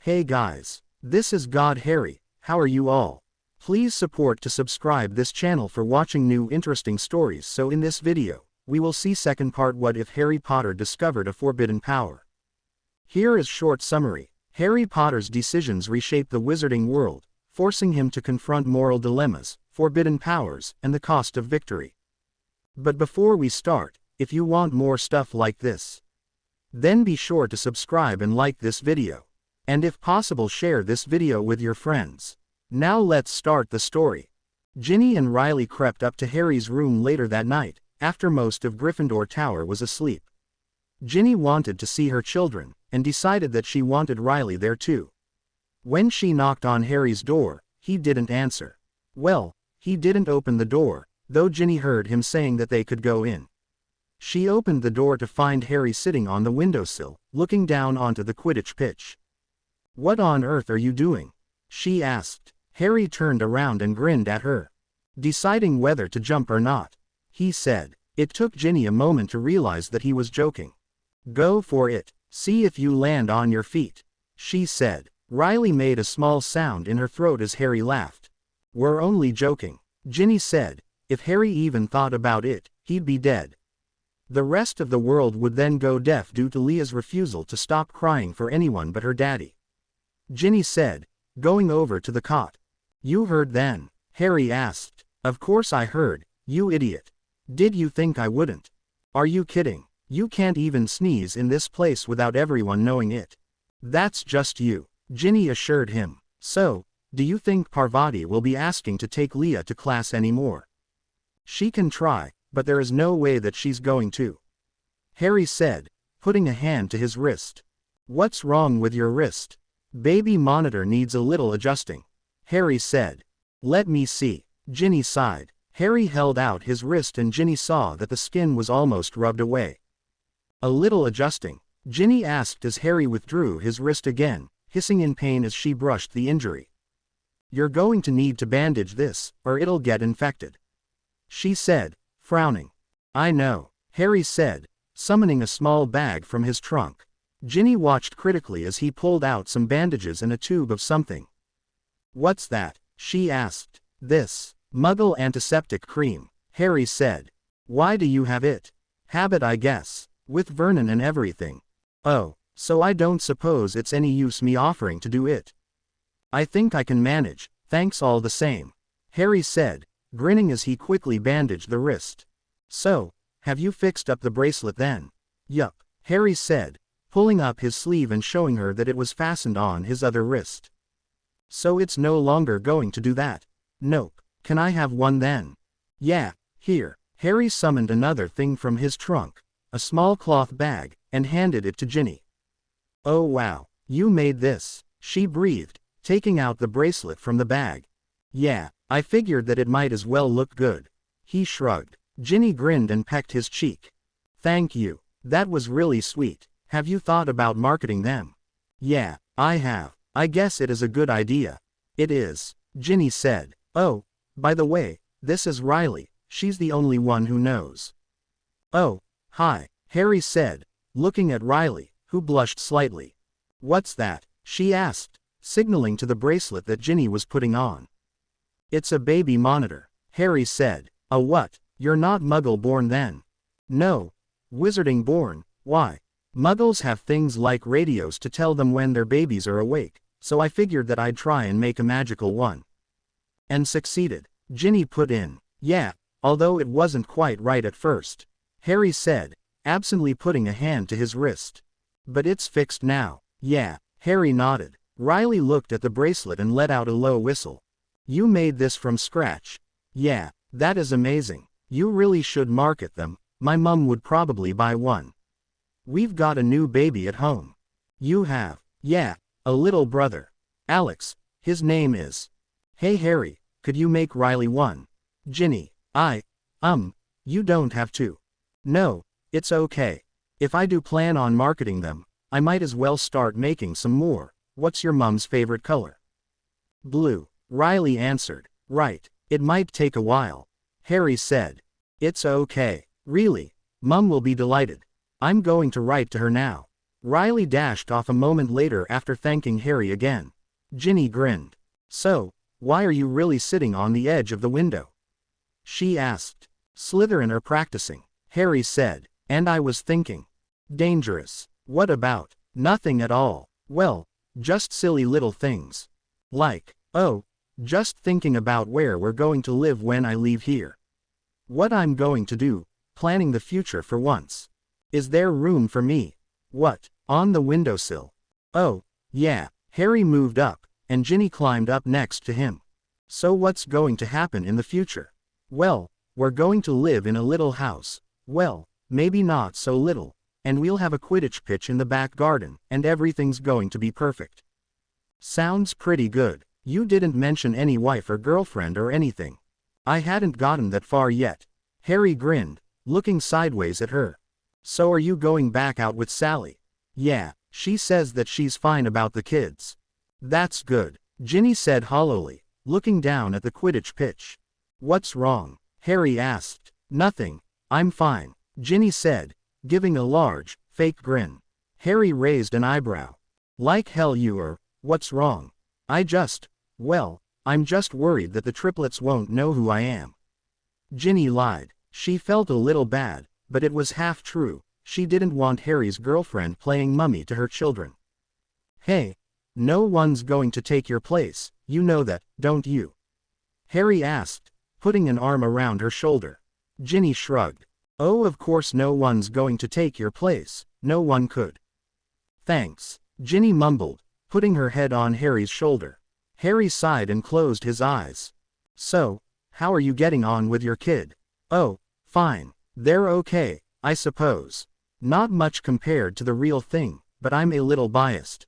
Hey guys, this is God Harry. How are you all? Please support to subscribe this channel for watching new interesting stories. So in this video, we will see second part, what if Harry Potter discovered a forbidden power. Here is short summary. Harry Potter's decisions reshape the wizarding world, forcing him to confront moral dilemmas, forbidden powers, and the cost of victory. But before we start, if you want more stuff like this, then be sure to subscribe and like this video. And if possible, share this video with your friends. Now let's start the story. Ginny and Riley crept up to Harry's room later that night, after most of Gryffindor Tower was asleep. Ginny wanted to see her children, and decided that she wanted Riley there too. When she knocked on Harry's door, he didn't answer. Well, he didn't open the door, though Ginny heard him saying that they could go in. She opened the door to find Harry sitting on the windowsill, looking down onto the Quidditch pitch. "What on earth are you doing?" she asked. Harry turned around and grinned at her. "Deciding whether to jump or not," he said. It took Ginny a moment to realize that he was joking. "Go for it, see if you land on your feet," she said. Riley made a small sound in her throat as Harry laughed. "We're only joking," Ginny said. If Harry even thought about it, he'd be dead. The rest of the world would then go deaf due to Leah's refusal to stop crying for anyone but her daddy. Ginny said, going over to the cot. "You heard then?" Harry asked. "Of course I heard, you idiot. Did you think I wouldn't? Are you kidding? You can't even sneeze in this place without everyone knowing it." "That's just you," Ginny assured him. "So, do you think Parvati will be asking to take Leah to class anymore?" "She can try, but there is no way that she's going to," Harry said, putting a hand to his wrist. "What's wrong with your wrist?" "Baby monitor needs a little adjusting," Harry said. "Let me see." Ginny sighed. Harry held out his wrist and Ginny saw that the skin was almost rubbed away. "A little adjusting?" Ginny asked as Harry withdrew his wrist again, hissing in pain as she brushed the injury. "You're going to need to bandage this, or it'll get infected," she said, frowning. "I know," Harry said, summoning a small bag from his trunk. Ginny watched critically as he pulled out some bandages and a tube of something. "What's that?" she asked. "This Muggle antiseptic cream," Harry said. "Why do you have it?" "Habit, I guess, with Vernon and everything." "Oh, so I don't suppose it's any use me offering to do it." "I think I can manage, thanks all the same," Harry said, grinning as he quickly bandaged the wrist. "So, have you fixed up the bracelet then?" "Yup," Harry said, pulling up his sleeve and showing her that it was fastened on his other wrist. "So it's no longer going to do that?" "Nope. Can I have one then?" "Yeah, here." Harry summoned another thing from his trunk, a small cloth bag, and handed it to Ginny. "Oh wow, you made this," she breathed, taking out the bracelet from the bag. "Yeah, I figured that it might as well look good." He shrugged. Ginny grinned and pecked his cheek. "Thank you. That was really sweet. Have you thought about marketing them?" "Yeah, I have. I guess it is a good idea." "It is," Ginny said. "Oh, by the way, this is Riley, she's the only one who knows." "Oh, hi," Harry said, looking at Riley, who blushed slightly. "What's that?" she asked, signaling to the bracelet that Ginny was putting on. "It's a baby monitor," Harry said. "A what? You're not Muggle-born then?" "No. Wizarding-born. Why? Muggles have things like radios to tell them when their babies are awake, so I figured that I'd try and make a magical one." "And succeeded," Ginny put in. "Yeah, although it wasn't quite right at first," Harry said, absently putting a hand to his wrist. "But it's fixed now." "Yeah," Harry nodded. Riley looked at the bracelet and let out a low whistle. "You made this from scratch?" "Yeah, that is amazing. You really should market them. My mum would probably buy one." "We've got a new baby at home." "You have?" "Yeah, a little brother. Alex, his name is." "Hey Harry, could you make Riley one?" "Ginny, you don't have to." "No, it's okay. If I do plan on marketing them, I might as well start making some more." "What's your mum's favorite color?" "Blue," Riley answered. "Right, it might take a while," Harry said. "It's okay. Really, Mum will be delighted. I'm going to write to her now." Riley dashed off a moment later after thanking Harry again. Ginny grinned. So, why are you really sitting on the edge of the window? She asked. Slytherin are practicing, Harry said, and I was thinking. Dangerous. What about? Nothing at all. Well, just silly little things. Like, oh, just thinking about where we're going to live when I leave here. What I'm going to do, planning the future for once. Is there room for me? What, on the windowsill? Oh, yeah. Harry moved up, and Ginny climbed up next to him. So what's going to happen in the future? Well, we're going to live in a little house. Well, maybe not so little. And we'll have a Quidditch pitch in the back garden, and everything's going to be perfect. Sounds pretty good. You didn't mention any wife or girlfriend or anything. I hadn't gotten that far yet. Harry grinned, looking sideways at her. So are you going back out with Sally? Yeah, she says that she's fine about the kids. That's good, Ginny said hollowly, looking down at the Quidditch pitch. What's wrong? Harry asked. Nothing, I'm fine, Ginny said, giving a large, fake grin. Harry raised an eyebrow. Like hell you are. What's wrong? Well, I'm just worried that the triplets won't know who I am. Ginny lied. She felt a little bad, but it was half true. She didn't want Harry's girlfriend playing mummy to her children. Hey, no one's going to take your place, you know that, don't you? Harry asked, putting an arm around her shoulder. Ginny shrugged. Oh, of course no one's going to take your place, no one could. Thanks, Ginny mumbled, putting her head on Harry's shoulder. Harry sighed and closed his eyes. So, how are you getting on with your kid? Oh, fine. They're okay, I suppose. Not much compared to the real thing, but I'm a little biased.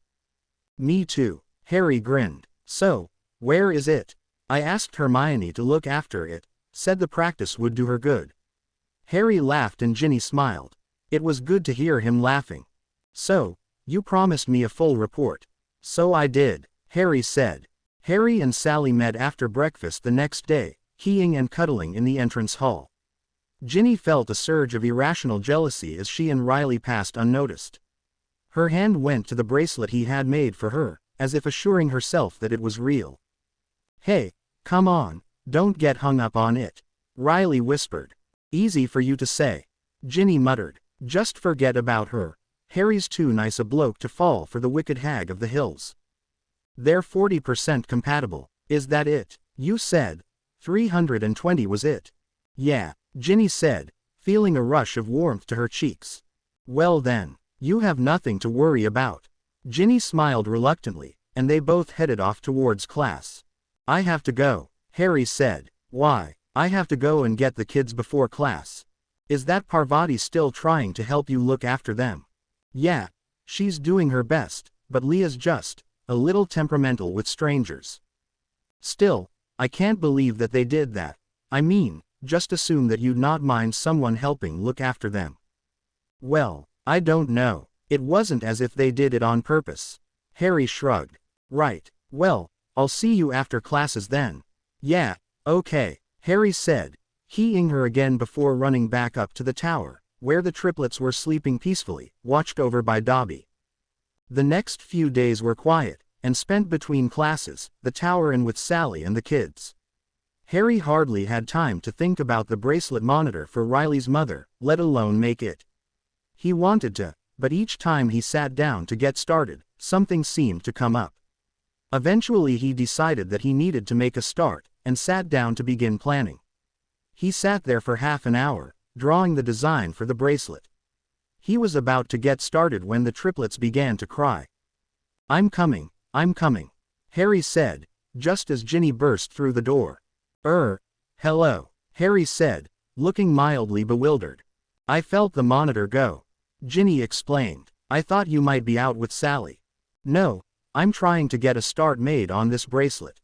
Me too, Harry grinned. So, where is it? I asked Hermione to look after it, said the practice would do her good. Harry laughed and Ginny smiled. It was good to hear him laughing. So, you promised me a full report. So I did, Harry said. Harry and Sally met after breakfast the next day, keying and cuddling in the entrance hall. Ginny felt a surge of irrational jealousy as she and Riley passed unnoticed. Her hand went to the bracelet he had made for her, as if assuring herself that it was real. Hey, come on, don't get hung up on it, Riley whispered. Easy for you to say, Ginny muttered. Just forget about her. Harry's too nice a bloke to fall for the wicked hag of the hills. They're 40% compatible, is that it? You said 320 was it? Yeah, Ginny said, feeling a rush of warmth to her cheeks. Well then, you have nothing to worry about. Ginny smiled reluctantly, and they both headed off towards class. I have to go, Harry said. Why? I have to go and get the kids before class. Is that Parvati still trying to help you look after them? Yeah, she's doing her best, but Leah's just a little temperamental with strangers. Still, I can't believe that they did that. I mean, just assume that you'd not mind someone helping look after them. Well, I don't know. It wasn't as if they did it on purpose. Harry shrugged. Right, well, I'll see you after classes then. Yeah, okay, Harry said, keying her again before running back up to the tower, where the triplets were sleeping peacefully, watched over by Dobby. The next few days were quiet, and spent between classes, the tower and with Sally and the kids. Harry hardly had time to think about the bracelet monitor for Riley's mother, let alone make it. He wanted to, but each time he sat down to get started, something seemed to come up. Eventually he decided that he needed to make a start, and sat down to begin planning. He sat there for half an hour, drawing the design for the bracelet. He was about to get started when the triplets began to cry. I'm coming, Harry said, just as Ginny burst through the door. Hello, Harry said, looking mildly bewildered. I felt the monitor go. Ginny explained. I thought you might be out with Sally. No, I'm trying to get a start made on this bracelet.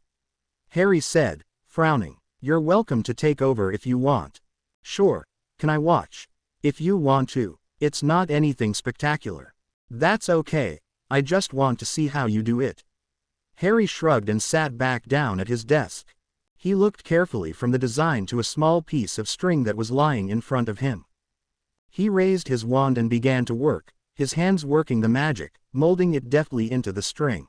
Harry said, frowning. You're welcome to take over if you want. Sure, can I watch? If you want to. It's not anything spectacular. That's okay, I just want to see how you do it. Harry shrugged and sat back down at his desk. He looked carefully from the design to a small piece of string that was lying in front of him. He raised his wand and began to work, his hands working the magic, molding it deftly into the string.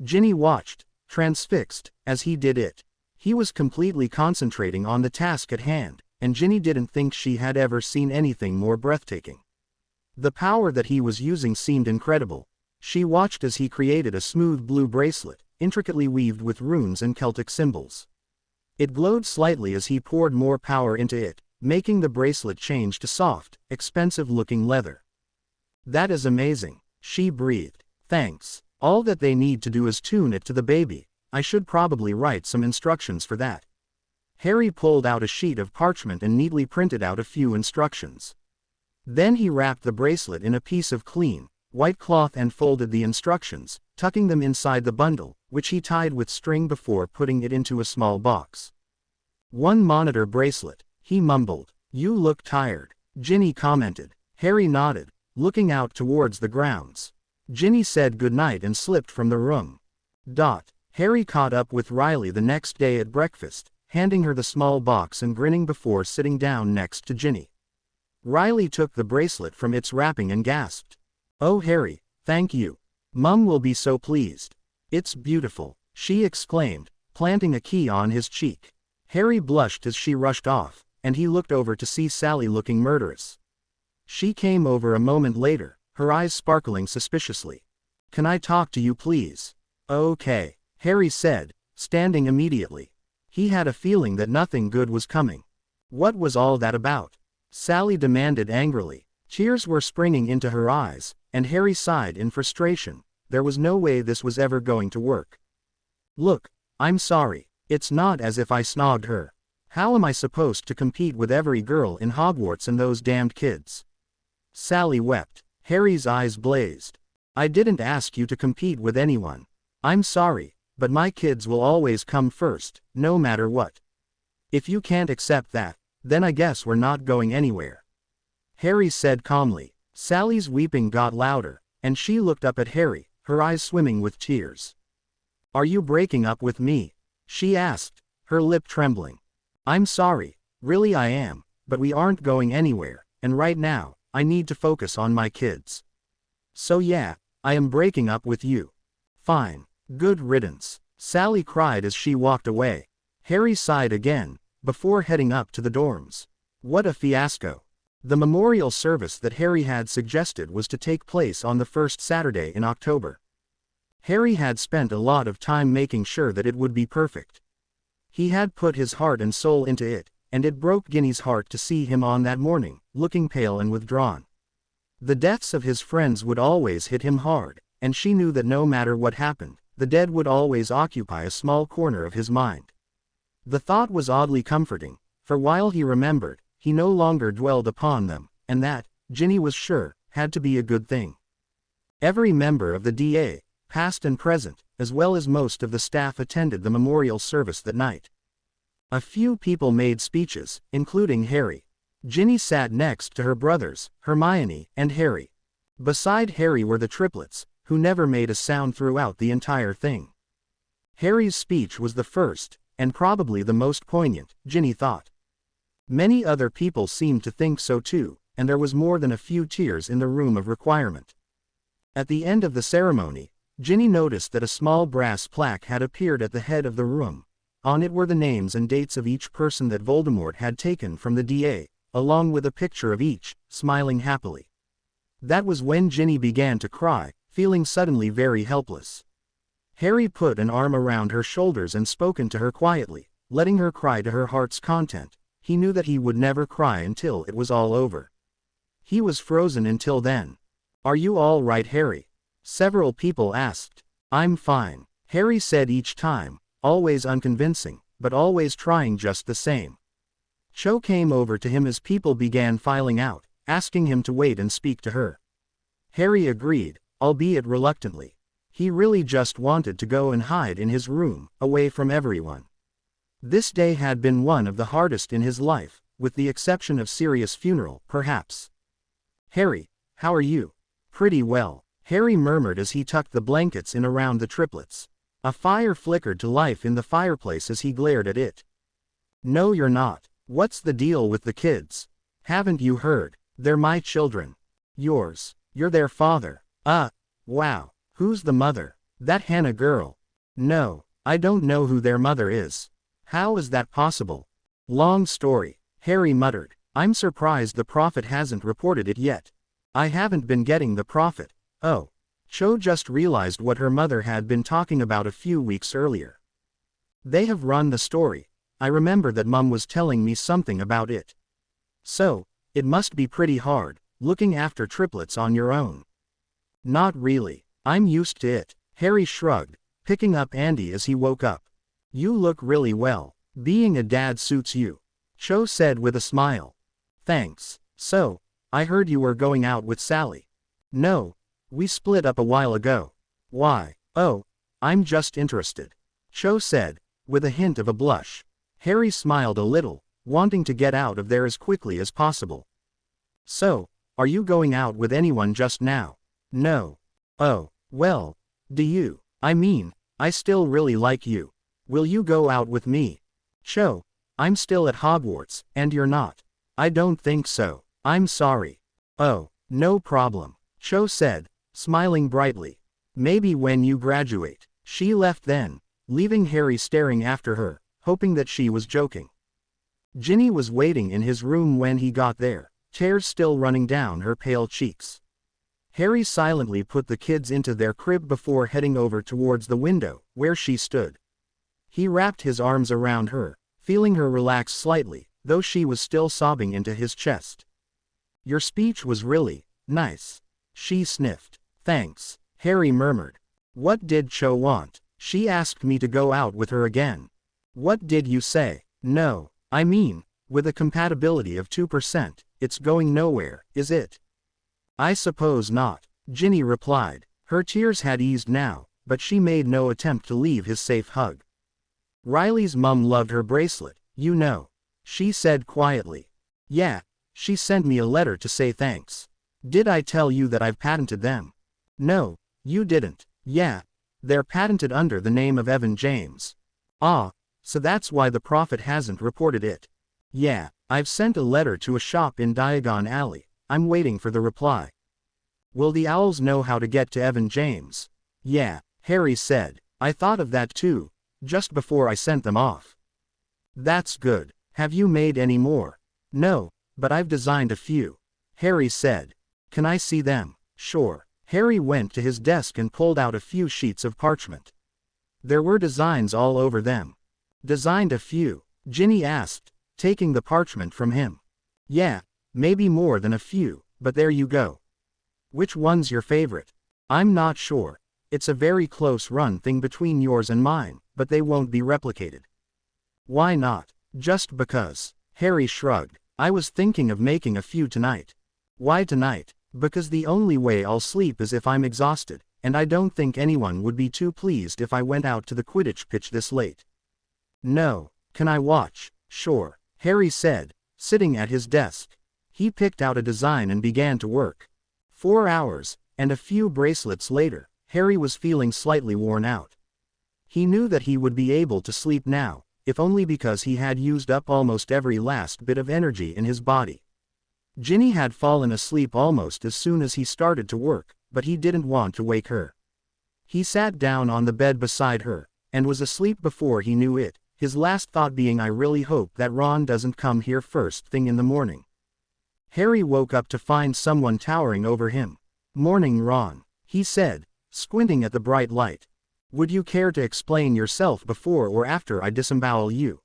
Ginny watched, transfixed, as he did it. He was completely concentrating on the task at hand, and Ginny didn't think she had ever seen anything more breathtaking. The power that he was using seemed incredible. She watched as he created a smooth blue bracelet, intricately weaved with runes and Celtic symbols. It glowed slightly as he poured more power into it, making the bracelet change to soft, expensive-looking leather. "That is amazing," she breathed. "Thanks. All that they need to do is tune it to the baby. I should probably write some instructions for that." Harry pulled out a sheet of parchment and neatly printed out a few instructions. Then he wrapped the bracelet in a piece of clean, white cloth and folded the instructions, tucking them inside the bundle, which he tied with string before putting it into a small box. "One monitor bracelet," he mumbled. "You look tired," Ginny commented. Harry nodded, looking out towards the grounds. Ginny said goodnight and slipped from the room. Harry caught up with Riley the next day at breakfast, handing her the small box and grinning before sitting down next to Ginny. Riley took the bracelet from its wrapping and gasped. "Oh Harry, thank you. Mum will be so pleased." "It's beautiful," she exclaimed, planting a key on his cheek. Harry blushed as she rushed off, and he looked over to see Sally looking murderous. She came over a moment later, her eyes sparkling suspiciously. "Can I talk to you please?" "Okay," Harry said, standing immediately. He had a feeling that nothing good was coming. "What was all that about?" Sally demanded angrily. Tears were springing into her eyes, and Harry sighed in frustration. There was no way this was ever going to work. "Look, I'm sorry. It's not as if I snogged her. How am I supposed to compete with every girl in Hogwarts and those damned kids?" Sally wept. Harry's eyes blazed. "I didn't ask you to compete with anyone. I'm sorry, but my kids will always come first, no matter what. If you can't accept that, then I guess we're not going anywhere," Harry said calmly. Sally's weeping got louder, and she looked up at Harry, her eyes swimming with tears. "Are you breaking up with me?" she asked, her lip trembling. "I'm sorry, really I am, but we aren't going anywhere, and right now, I need to focus on my kids. So yeah, I am breaking up with you." "Fine. Good riddance," Sally cried as she walked away. Harry sighed again, before heading up to the dorms. What a fiasco. The memorial service that Harry had suggested was to take place on the first Saturday in October. Harry had spent a lot of time making sure that it would be perfect. He had put his heart and soul into it, and it broke Ginny's heart to see him on that morning, looking pale and withdrawn. The deaths of his friends would always hit him hard, and she knew that no matter what happened, the dead would always occupy a small corner of his mind. The thought was oddly comforting, for while he remembered, he no longer dwelled upon them, and that, Ginny was sure, had to be a good thing. Every member of the DA, past and present, as well as most of the staff attended the memorial service that night. A few people made speeches, including Harry. Ginny sat next to her brothers, Hermione and Harry. Beside Harry were the triplets, who never made a sound throughout the entire thing. Harry's speech was the first, and probably the most poignant, Ginny thought. Many other people seemed to think so too, and there was more than a few tears in the room of requirement. At the end of the ceremony, Ginny noticed that a small brass plaque had appeared at the head of the room. On it were the names and dates of each person that Voldemort had taken from the DA, along with a picture of each, smiling happily. That was when Ginny began to cry, feeling suddenly very helpless. Harry put an arm around her shoulders and spoken to her quietly, letting her cry to her heart's content. He knew that he would never cry until it was all over. He was frozen until then. "Are you all right, Harry?" several people asked. "I'm fine," Harry said each time, always unconvincing, but always trying just the same. Cho came over to him as people began filing out, asking him to wait and speak to her. Harry agreed, albeit reluctantly. He really just wanted to go and hide in his room, away from everyone. This day had been one of the hardest in his life, with the exception of Sirius' funeral, perhaps. "Harry, how are you?" "Pretty well," Harry murmured as he tucked the blankets in around the triplets. A fire flickered to life in the fireplace as he glared at it. "No, you're not. What's the deal with the kids? Haven't you heard? They're my children." "Yours?" You're their father. Wow. Who's the mother? That Hannah girl. No, I don't know who their mother is. How is that possible? Long story, Harry muttered. I'm surprised the prophet hasn't reported it yet. I haven't been getting the prophet. Oh. Cho just realized what her mother had been talking about a few weeks earlier. They have run the story. I remember that Mum was telling me something about it. So, it must be pretty hard, looking after triplets on your own. Not really. I'm used to it. Harry shrugged, picking up Andy as he woke up. You look really well. Being a dad suits you, Cho said with a smile. Thanks. So, I heard you were going out with Sally. No, we split up a while ago. Why? Oh, I'm just interested, Cho said, with a hint of a blush. Harry smiled a little, wanting to get out of there as quickly as possible. So, are you going out with anyone just now? No. Oh, well, I still really like you. Will you go out with me? Cho, I'm still at Hogwarts, and you're not. I don't think so. I'm sorry. Oh, no problem, Cho said, smiling brightly. Maybe when you graduate. She left then, leaving Harry staring after her, hoping that she was joking. Ginny was waiting in his room when he got there, tears still running down her pale cheeks. Harry silently put the kids into their crib before heading over towards the window, where she stood. He wrapped his arms around her, feeling her relax slightly, though she was still sobbing into his chest. Your speech was really nice. She sniffed. Thanks, Harry murmured. What did Cho want? She asked me to go out with her again. What did you say? No, I mean, with a compatibility of 2%, it's going nowhere, is it? I suppose not, Ginny replied. Her tears had eased now, but she made no attempt to leave his safe hug. Riley's mum loved her bracelet, you know, she said quietly. Yeah, she sent me a letter to say thanks. Did I tell you that I've patented them? No, you didn't. Yeah, they're patented under the name of Evan James. Ah, so that's why the prophet hasn't reported it. Yeah, I've sent a letter to a shop in Diagon Alley. I'm waiting for the reply. Will the owls know how to get to Evan James? Yeah, Harry said. I thought of that too, just before I sent them off. That's good. Have you made any more? No, but I've designed a few, Harry said. Can I see them? Sure. Harry went to his desk and pulled out a few sheets of parchment. There were designs all over them. Designed a few? Ginny asked, taking the parchment from him. Yeah, maybe more than a few, but there you go. Which one's your favorite? I'm not sure. It's a very close run thing between yours and mine, but they won't be replicated. Why not? Just because. Harry shrugged. I was thinking of making a few tonight. Why tonight? Because the only way I'll sleep is if I'm exhausted, and I don't think anyone would be too pleased if I went out to the Quidditch pitch this late. No. Can I watch? Sure, Harry said, sitting at his desk. He picked out a design and began to work. 4 hours, and a few bracelets later, Harry was feeling slightly worn out. He knew that he would be able to sleep now, if only because he had used up almost every last bit of energy in his body. Ginny had fallen asleep almost as soon as he started to work, but he didn't want to wake her. He sat down on the bed beside her, and was asleep before he knew it, his last thought being I really hope that Ron doesn't come here first thing in the morning. Harry woke up to find someone towering over him. Morning, Ron, he said, squinting at the bright light. Would you care to explain yourself before or after I disembowel you?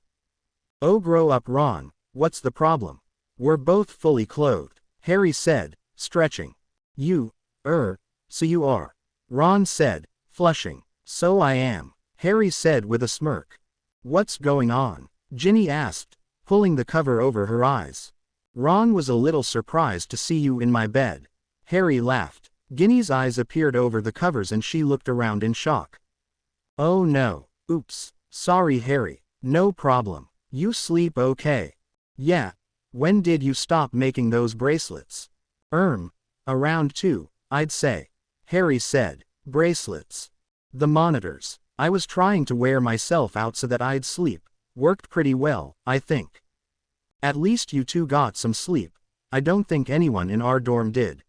Oh, grow up, Ron, what's the problem? We're both fully clothed, Harry said, stretching. So you are. Ron said, flushing. So I am, Harry said with a smirk. What's going on? Ginny asked, pulling the cover over her eyes. Ron was a little surprised to see you in my bed. Harry laughed. Ginny's eyes appeared over the covers and she looked around in shock. Oh no, oops, sorry Harry, no problem. You sleep okay? Yeah. When did you stop making those bracelets? Around 2, I'd say. Harry said. Bracelets. The monitors. I was trying to wear myself out so that I'd sleep. Worked pretty well, I think. At least you two got some sleep. I don't think anyone in our dorm did.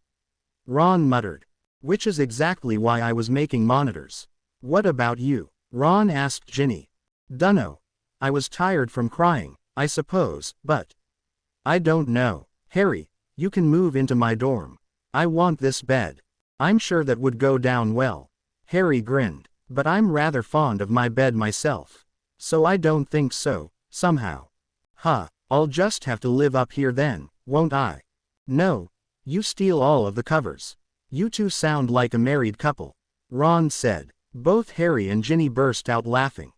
Ron muttered. Which is exactly why I was making monitors. What about you? Ron asked Ginny. Dunno. I was tired from crying, I suppose, but I don't know. Harry, you can move into my dorm. I want this bed. I'm sure that would go down well. Harry grinned. But I'm rather fond of my bed myself. So I don't think so, somehow. Huh, I'll just have to live up here then, won't I? No. You steal all of the covers. You two sound like a married couple. Ron said. Both Harry and Ginny burst out laughing.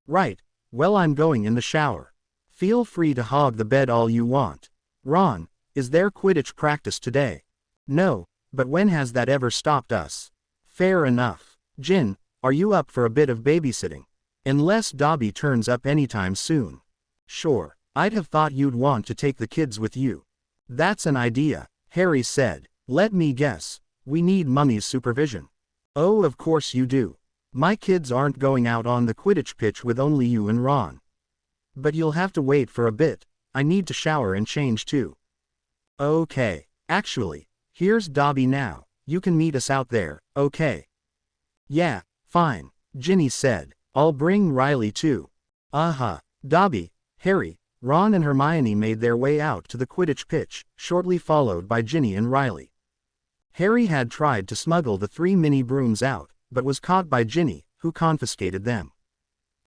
Right, well I'm going in the shower. Feel free to hog the bed all you want. Ron, is there Quidditch practice today? No, but when has that ever stopped us? Fair enough. Gin, are you up for a bit of babysitting? Unless Dobby turns up anytime soon. Sure, I'd have thought you'd want to take the kids with you. That's an idea, Harry said. Let me guess, we need Mummy's supervision. Oh, of course you do. My kids aren't going out on the Quidditch pitch with only you and Ron. But you'll have to wait for a bit, I need to shower and change too. Okay, actually, here's Dobby now, you can meet us out there, okay? Yeah, fine, Ginny said. I'll bring Riley too. Uh-huh. Dobby, Harry, Ron and Hermione made their way out to the Quidditch pitch, shortly followed by Ginny and Riley. Harry had tried to smuggle the 3 mini brooms out, but was caught by Ginny, who confiscated them.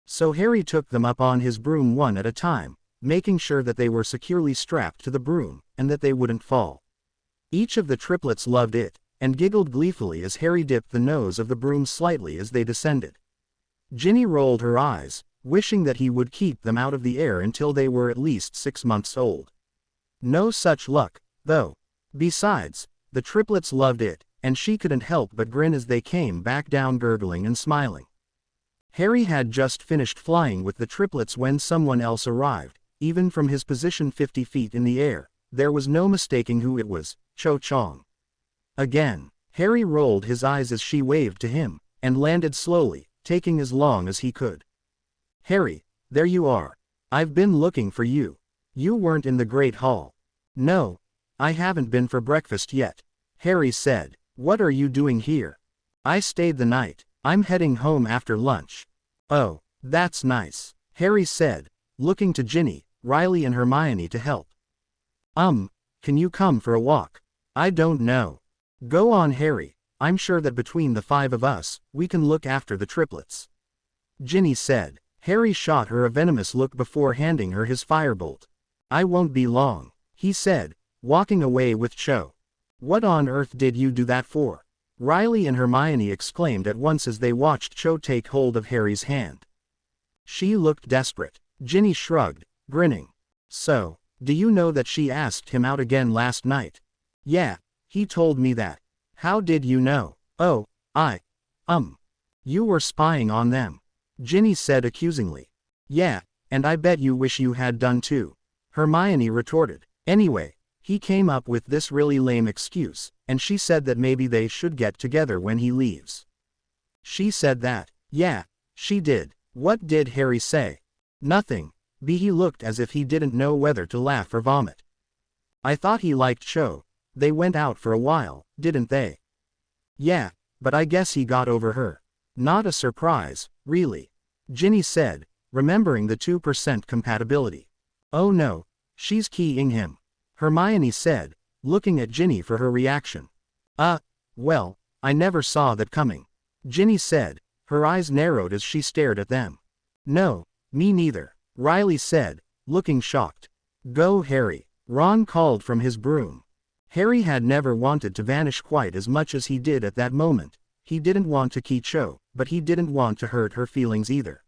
So Harry took them up on his broom one at a time, making sure that they were securely strapped to the broom, and that they wouldn't fall. Each of the triplets loved it, and giggled gleefully as Harry dipped the nose of the broom slightly as they descended. Ginny rolled her eyes, wishing that he would keep them out of the air until they were at least 6 months old. No such luck, though. Besides, the triplets loved it, and she couldn't help but grin as they came back down gurgling and smiling. Harry had just finished flying with the triplets when someone else arrived, even from his position 50 feet in the air. There was no mistaking who it was, Cho Chang. Again, Harry rolled his eyes as she waved to him, and landed slowly, taking as long as he could. Harry, there you are. I've been looking for you. You weren't in the Great Hall. No, I haven't been for breakfast yet. Harry said. What are you doing here? I stayed the night. I'm heading home after lunch. Oh, that's nice, Harry said, looking to Ginny, Riley and Hermione to help. Can you come for a walk? I don't know. Go on, Harry. I'm sure that between the 5 of us, we can look after the triplets. Ginny said. Harry shot her a venomous look before handing her his firebolt. I won't be long, he said, walking away with Cho. What on earth did you do that for? Riley and Hermione exclaimed at once as they watched Cho take hold of Harry's hand. She looked desperate. Ginny shrugged, grinning. So, do you know that she asked him out again last night? Yeah, he told me that. How did you know? Oh, you were spying on them. Ginny said accusingly. Yeah, and I bet you wish you had done too. Hermione retorted. Anyway, he came up with this really lame excuse, and she said that maybe they should get together when he leaves. She said that. Yeah, she did. What did Harry say? Nothing. He looked as if he didn't know whether to laugh or vomit. I thought he liked Cho. They went out for a while, didn't they? Yeah, but I guess he got over her. Not a surprise, really. Ginny said, remembering the 2% compatibility. Oh no, she's keying him. Hermione said, looking at Ginny for her reaction. Well, I never saw that coming. Ginny said, her eyes narrowed as she stared at them. No, me neither, Riley said, looking shocked. Go, Harry, Ron called from his broom. Harry had never wanted to vanish quite as much as he did at that moment. He didn't want to key Cho, but he didn't want to hurt her feelings either.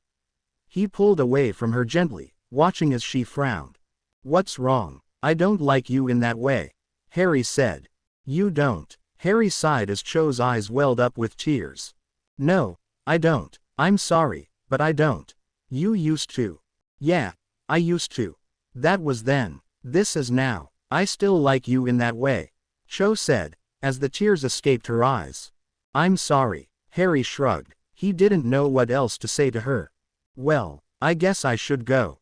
He pulled away from her gently, watching as she frowned. What's wrong? I don't like you in that way, Harry said. You don't. Harry sighed as Cho's eyes welled up with tears. No, I don't. I'm sorry, but I don't. You used to. Yeah, I used to. That was then. This is now. I still like you in that way, Cho said, as the tears escaped her eyes. I'm sorry, Harry shrugged. He didn't know what else to say to her. Well, I guess I should go.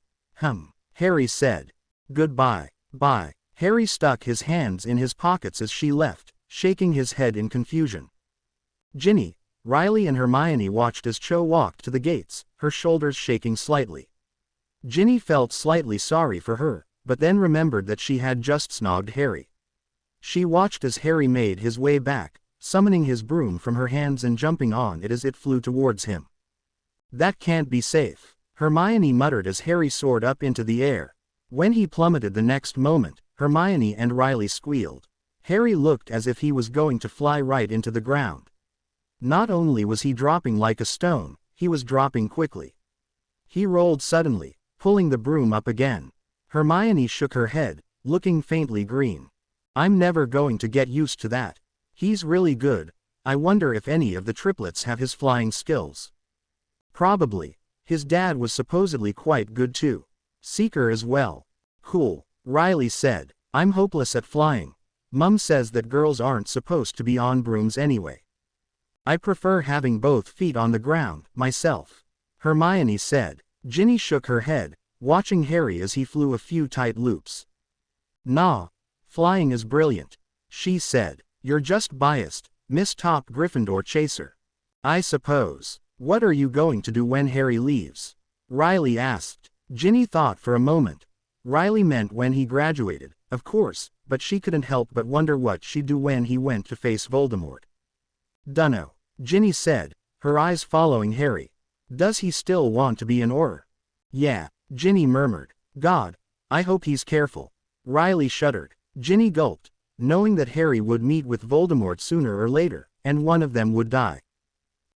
Harry said. Goodbye. Bye. Harry stuck his hands in his pockets as she left, shaking his head in confusion. Ginny, Riley and Hermione watched as Cho walked to the gates, her shoulders shaking slightly. Ginny felt slightly sorry for her, but then remembered that she had just snogged Harry. She watched as Harry made his way back, summoning his broom from her hands and jumping on it as it flew towards him. "That can't be safe," Hermione muttered as Harry soared up into the air. When he plummeted the next moment, Hermione and Riley squealed. Harry looked as if he was going to fly right into the ground. Not only was he dropping like a stone, he was dropping quickly. He rolled suddenly, pulling the broom up again. Hermione shook her head, looking faintly green. "I'm never going to get used to that. He's really good. I wonder if any of the triplets have his flying skills." "Probably. His dad was supposedly quite good too. Seeker as well." "Cool," Riley said. "I'm hopeless at flying. Mum says that girls aren't supposed to be on brooms anyway. I prefer having both feet on the ground, myself," Hermione said. Ginny shook her head, watching Harry as he flew a few tight loops. "Nah. Flying is brilliant," she said. "You're just biased, Miss Top Gryffindor Chaser." "I suppose. What are you going to do when Harry leaves?" Riley asked. Ginny thought for a moment. Riley meant when he graduated, of course, but she couldn't help but wonder what she'd do when he went to face Voldemort. "Dunno," Ginny said, her eyes following Harry. "Does he still want to be an Auror?" "Yeah," Ginny murmured. "God, I hope he's careful." Riley shuddered. Ginny gulped, knowing that Harry would meet with Voldemort sooner or later, and one of them would die.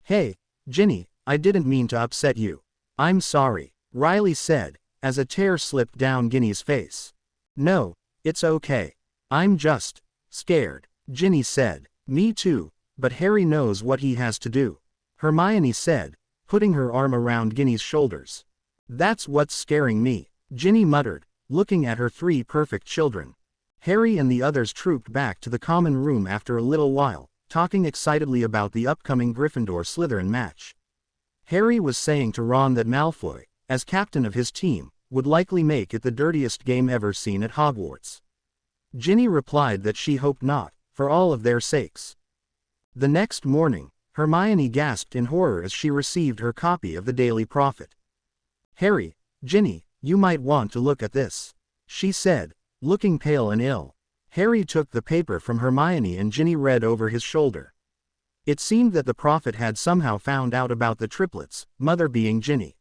"Hey, Ginny, I didn't mean to upset you." "I'm sorry," Riley said, as a tear slipped down Ginny's face. "No, it's okay. I'm just scared," Ginny said. "Me too, but Harry knows what he has to do," Hermione said, putting her arm around Ginny's shoulders. "That's what's scaring me," Ginny muttered, looking at her 3 perfect children. Harry and the others trooped back to the common room after a little while, talking excitedly about the upcoming Gryffindor-Slytherin match. Harry was saying to Ron that Malfoy, as captain of his team, would likely make it the dirtiest game ever seen at Hogwarts. Ginny replied that she hoped not, for all of their sakes. The next morning, Hermione gasped in horror as she received her copy of the Daily Prophet. "Harry, Ginny, you might want to look at this," she said, looking pale and ill. Harry took the paper from Hermione and Ginny read over his shoulder. It seemed that the prophet had somehow found out about the triplets, mother being Ginny.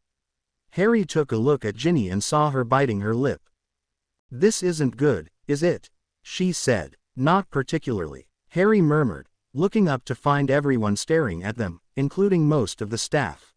Harry took a look at Ginny and saw her biting her lip. "This isn't good, is it?" she said. "Not particularly," Harry murmured, looking up to find everyone staring at them, including most of the staff.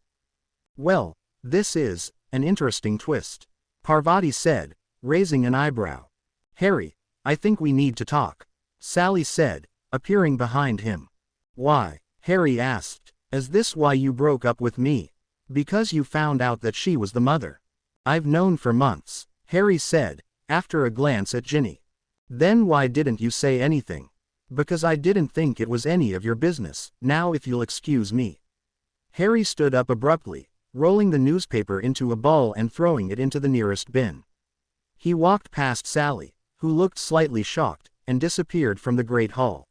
"Well, this is an interesting twist," Parvati said, raising an eyebrow. "Harry, I think we need to talk," Sally said, appearing behind him. "Why?" Harry asked. "Is this why you broke up with me? Because you found out that she was the mother?" "I've known for months," Harry said, after a glance at Ginny. "Then why didn't you say anything?" "Because I didn't think it was any of your business, now if you'll excuse me." Harry stood up abruptly, rolling the newspaper into a ball and throwing it into the nearest bin. He walked past Sally, who looked slightly shocked, and disappeared from the Great Hall.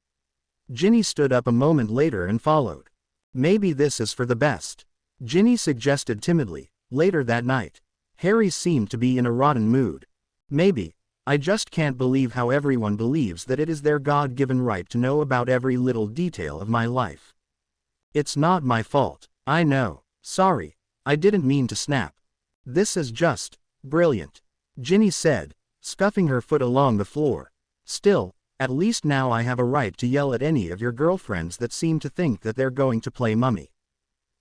Ginny stood up a moment later and followed. "Maybe this is for the best," Ginny suggested timidly. Later that night, Harry seemed to be in a rotten mood. "Maybe. I just can't believe how everyone believes that it is their God-given right to know about every little detail of my life. It's not my fault, I know. Sorry, I didn't mean to snap. This is just brilliant," Ginny said, scuffing her foot along the floor. "Still, at least now I have a right to yell at any of your girlfriends that seem to think that they're going to play mummy."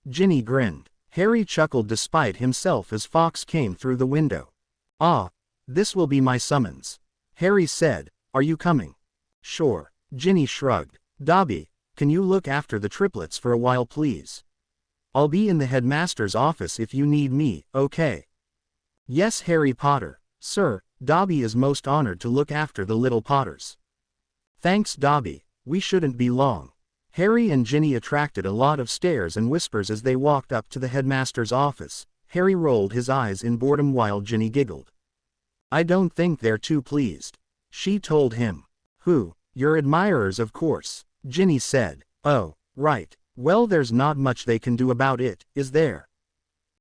Ginny grinned. Harry chuckled despite himself as Fox came through the window. "Ah, this will be my summons," Harry said. "Are you coming?" "Sure," Ginny shrugged. "Dobby, can you look after the triplets for a while please? I'll be in the headmaster's office if you need me, okay?" "Yes, Harry Potter, sir, Dobby is most honored to look after the little Potters." "Thanks, Dobby, we shouldn't be long." Harry and Ginny attracted a lot of stares and whispers as they walked up to the headmaster's office. Harry rolled his eyes in boredom while Ginny giggled. "I don't think they're too pleased," she told him. "Who?" Your admirers, of course, Ginny said. Oh, right. Well, there's not much they can do about it, is there?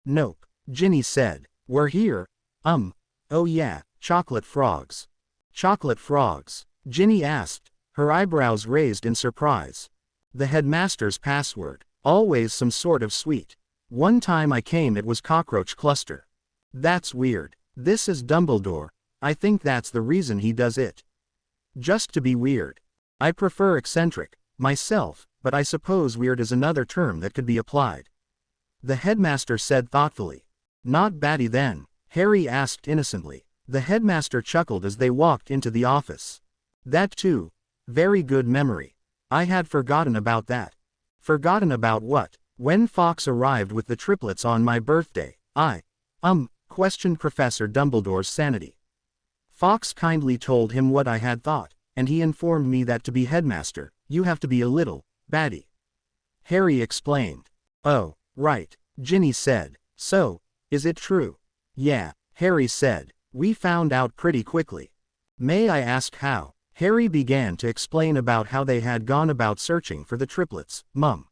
Nope, Ginny said. We're here. Oh yeah, chocolate frogs. Chocolate frogs? Ginny asked, her eyebrows raised in surprise. The headmaster's password. Always some sort of sweet. One time I came it was cockroach cluster. That's weird. This is Dumbledore. I think that's the reason he does it. Just to be weird. I prefer eccentric, myself, but I suppose weird is another term that could be applied. The headmaster said thoughtfully. Not batty then? Harry asked innocently. The headmaster chuckled as they walked into the office. That too. Very good memory. I had forgotten about that. Forgotten about what? When Fawkes arrived with the triplets on my birthday, questioned Professor Dumbledore's sanity. Fawkes kindly told him what I had thought, and he informed me that to be headmaster, you have to be a little batty. Harry explained. Oh, right, Ginny said. So, is it true? Yeah, Harry said. We found out pretty quickly. May I ask how? Harry began to explain about how they had gone about searching for the triplets, Mum.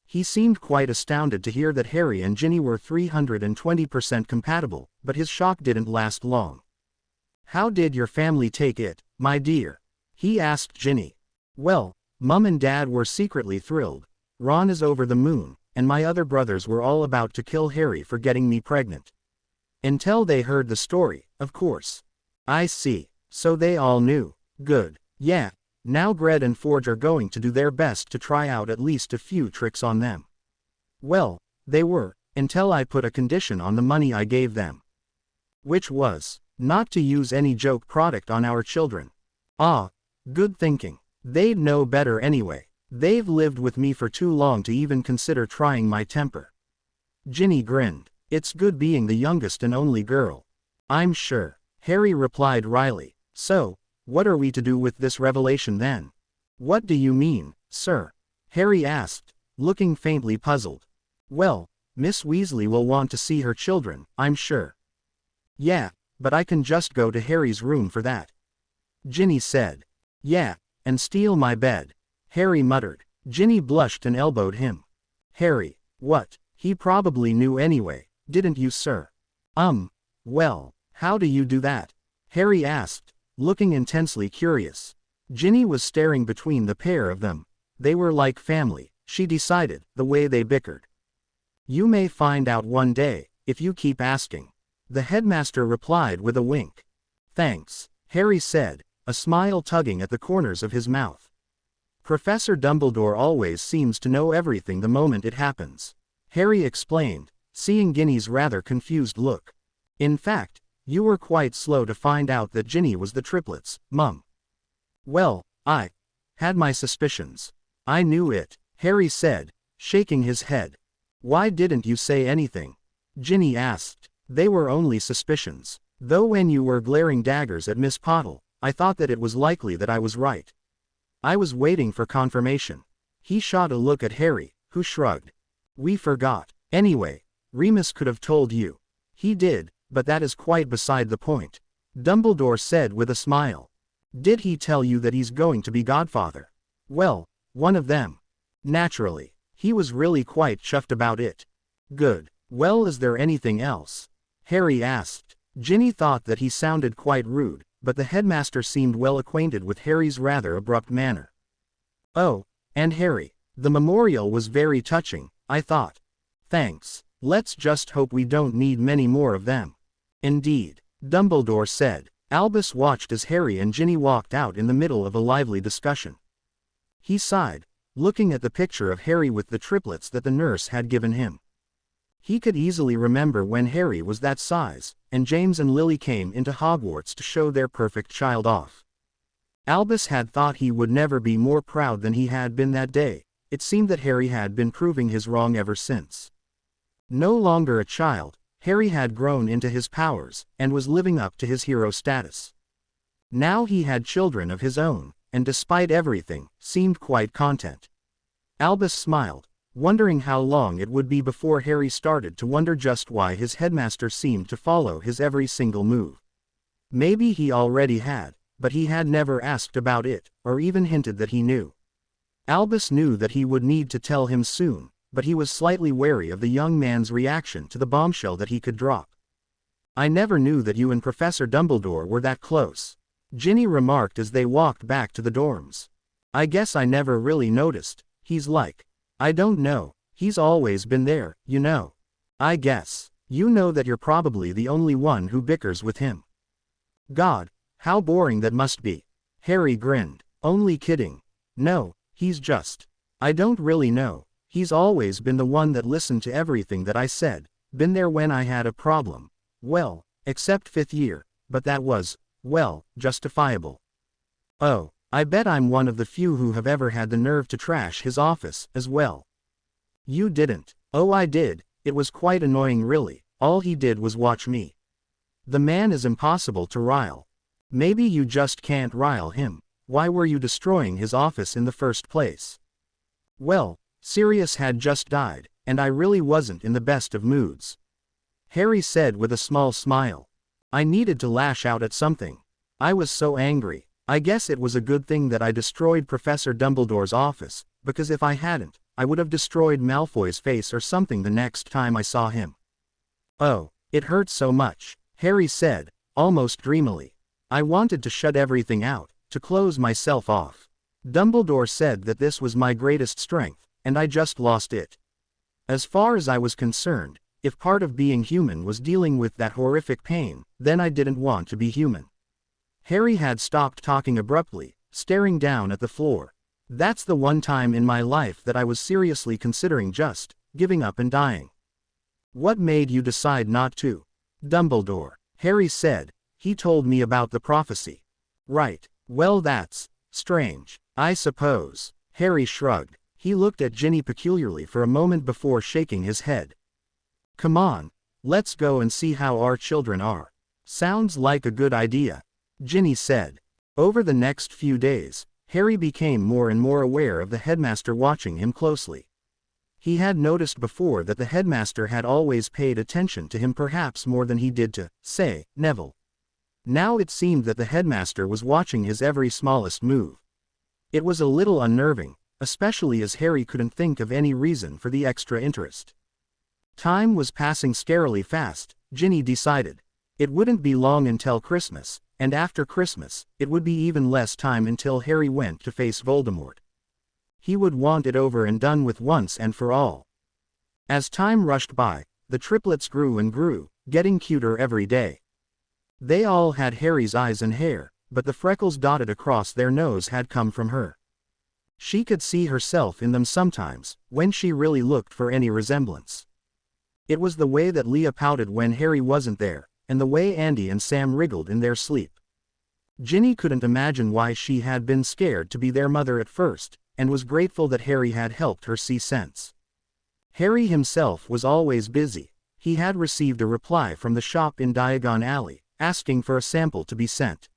He seemed quite astounded to hear that Harry and Ginny were 320% compatible, but his shock didn't last long. How did your family take it, my dear? He asked Ginny. Well, Mum and Dad were secretly thrilled. Ron is over the moon, and my other brothers were all about to kill Harry for getting me pregnant. Until they heard the story, of course. I see. So they all knew. Good. Yeah. Now Gred and Forge are going to do their best to try out at least a few tricks on them. Well, they were, until I put a condition on the money I gave them. Which was, not to use any joke product on our children. Ah, good thinking. They'd know better anyway. They've lived with me for too long to even consider trying my temper. Ginny grinned. It's good being the youngest and only girl. I'm sure. Harry replied wryly. So, what are we to do with this revelation then? What do you mean, sir? Harry asked, looking faintly puzzled. Well, Miss Weasley will want to see her children, I'm sure. Yeah, but I can just go to Harry's room for that. Ginny said. Yeah, and steal my bed. Harry muttered. Ginny blushed and elbowed him. Harry, what? He probably knew anyway, didn't you, sir? Well, how do you do that? Harry asked, looking intensely curious. Ginny was staring between the pair of them. They were like family, she decided, the way they bickered. You may find out one day, if you keep asking. The headmaster replied with a wink. Thanks, Harry said, a smile tugging at the corners of his mouth. Professor Dumbledore always seems to know everything the moment it happens. Harry explained, seeing Ginny's rather confused look. In fact, you were quite slow to find out that Ginny was the triplets, Mum. Well, I had my suspicions. I knew it, Harry said, shaking his head. Why didn't you say anything? Ginny asked. They were only suspicions. Though when you were glaring daggers at Miss Pottle, I thought that it was likely that I was right. I was waiting for confirmation. He shot a look at Harry, who shrugged. We forgot. Anyway, Remus could have told you. He did, but that is quite beside the point. Dumbledore said with a smile. Did he tell you that he's going to be godfather? Well, one of them. Naturally. He was really quite chuffed about it. Good. Well, is there anything else? Harry asked. Ginny thought that he sounded quite rude, but the headmaster seemed well acquainted with Harry's rather abrupt manner. Oh, and Harry, the memorial was very touching, I thought. Thanks. Let's just hope we don't need many more of them. Indeed, Dumbledore said. Albus watched as Harry and Ginny walked out in the middle of a lively discussion. He sighed, looking at the picture of Harry with the triplets that the nurse had given him. He could easily remember when Harry was that size, and James and Lily came into Hogwarts to show their perfect child off. Albus had thought he would never be more proud than he had been that day. It seemed that Harry had been proving his wrong ever since. No longer a child, Harry had grown into his powers, and was living up to his hero status. Now he had children of his own, and despite everything, seemed quite content. Albus smiled, wondering how long it would be before Harry started to wonder just why his headmaster seemed to follow his every single move. Maybe he already had. but he had never asked about it, or even hinted that he knew. Albus knew that he would need to tell him soon, but he was slightly wary of the young man's reaction to the bombshell that he could drop. "I never knew that you and Professor Dumbledore were that close," Ginny remarked as they walked back to the dorms. "I guess I never really noticed. He's like, I don't know, he's always been there, you know. I guess, you know that you're probably the only one who bickers with him." "God, how boring that must be." Harry grinned. "Only kidding. No, he's just, I don't really know. He's always been the one that listened to everything that I said, been there when I had a problem. Well, except 5th year, but that was, well, justifiable. Oh, I bet I'm one of the few who have ever had the nerve to trash his office, as well." "You didn't." "Oh, I did. It was quite annoying really. All he did was watch me." "The man is impossible to rile." "Maybe you just can't rile him. Why were you destroying his office in the first place?" "Well, Sirius had just died, and I really wasn't in the best of moods," Harry said with a small smile. "I needed to lash out at something. I was so angry. I guess it was a good thing that I destroyed Professor Dumbledore's office, because if I hadn't, I would have destroyed Malfoy's face or something the next time I saw him." "Oh, it hurt so much," Harry said, almost dreamily. "I wanted to shut everything out, to close myself off. Dumbledore said that this was my greatest strength, and I just lost it. As far as I was concerned, if part of being human was dealing with that horrific pain, then I didn't want to be human." Harry had stopped talking abruptly, staring down at the floor. "That's the one time in my life that I was seriously considering just giving up and dying." "What made you decide not to?" "Dumbledore," Harry said. "He told me about the prophecy." "Right. Well, that's strange, I suppose." Harry shrugged. He looked at Ginny peculiarly for a moment before shaking his head. "Come on, let's go and see how our children are." "Sounds like a good idea," Ginny said. Over the next few days, Harry became more and more aware of the headmaster watching him closely. He had noticed before that the headmaster had always paid attention to him, perhaps more than he did to, say, Neville. Now it seemed that the headmaster was watching his every smallest move. It was a little unnerving, especially as Harry couldn't think of any reason for the extra interest. Time was passing scarily fast, Ginny decided. It wouldn't be long until Christmas, and after Christmas, it would be even less time until Harry went to face Voldemort. He would want it over and done with once and for all. As time rushed by, the triplets grew and grew, getting cuter every day. They all had Harry's eyes and hair, but the freckles dotted across their nose had come from her. She could see herself in them sometimes, when she really looked for any resemblance. It was the way that Leah pouted when Harry wasn't there, and the way Andy and Sam wriggled in their sleep. Ginny couldn't imagine why she had been scared to be their mother at first, and was grateful that Harry had helped her see sense. Harry himself was always busy. He had received a reply from the shop in Diagon Alley, asking for a sample to be sent.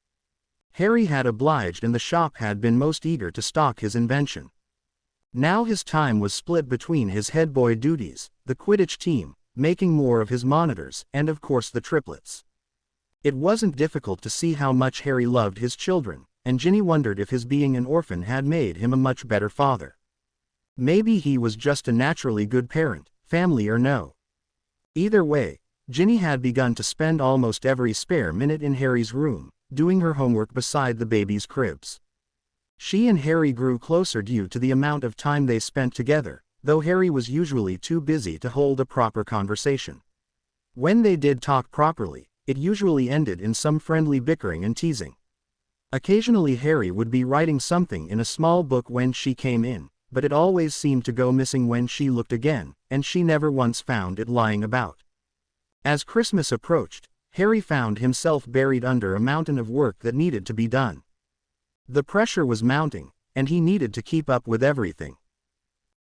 Harry had obliged, and the shop had been most eager to stock his invention. Now his time was split between his head boy duties, the Quidditch team, making more of his monitors, and of course the triplets. It wasn't difficult to see how much Harry loved his children, and Ginny wondered if his being an orphan had made him a much better father. Maybe he was just a naturally good parent, family or no. Either way, Ginny had begun to spend almost every spare minute in Harry's room, doing her homework beside the baby's cribs. She and Harry grew closer due to the amount of time they spent together, though Harry was usually too busy to hold a proper conversation. When they did talk properly, it usually ended in some friendly bickering and teasing. Occasionally Harry would be writing something in a small book when she came in, but it always seemed to go missing when she looked again, and she never once found it lying about. As Christmas approached, Harry found himself buried under a mountain of work that needed to be done. The pressure was mounting, and he needed to keep up with everything.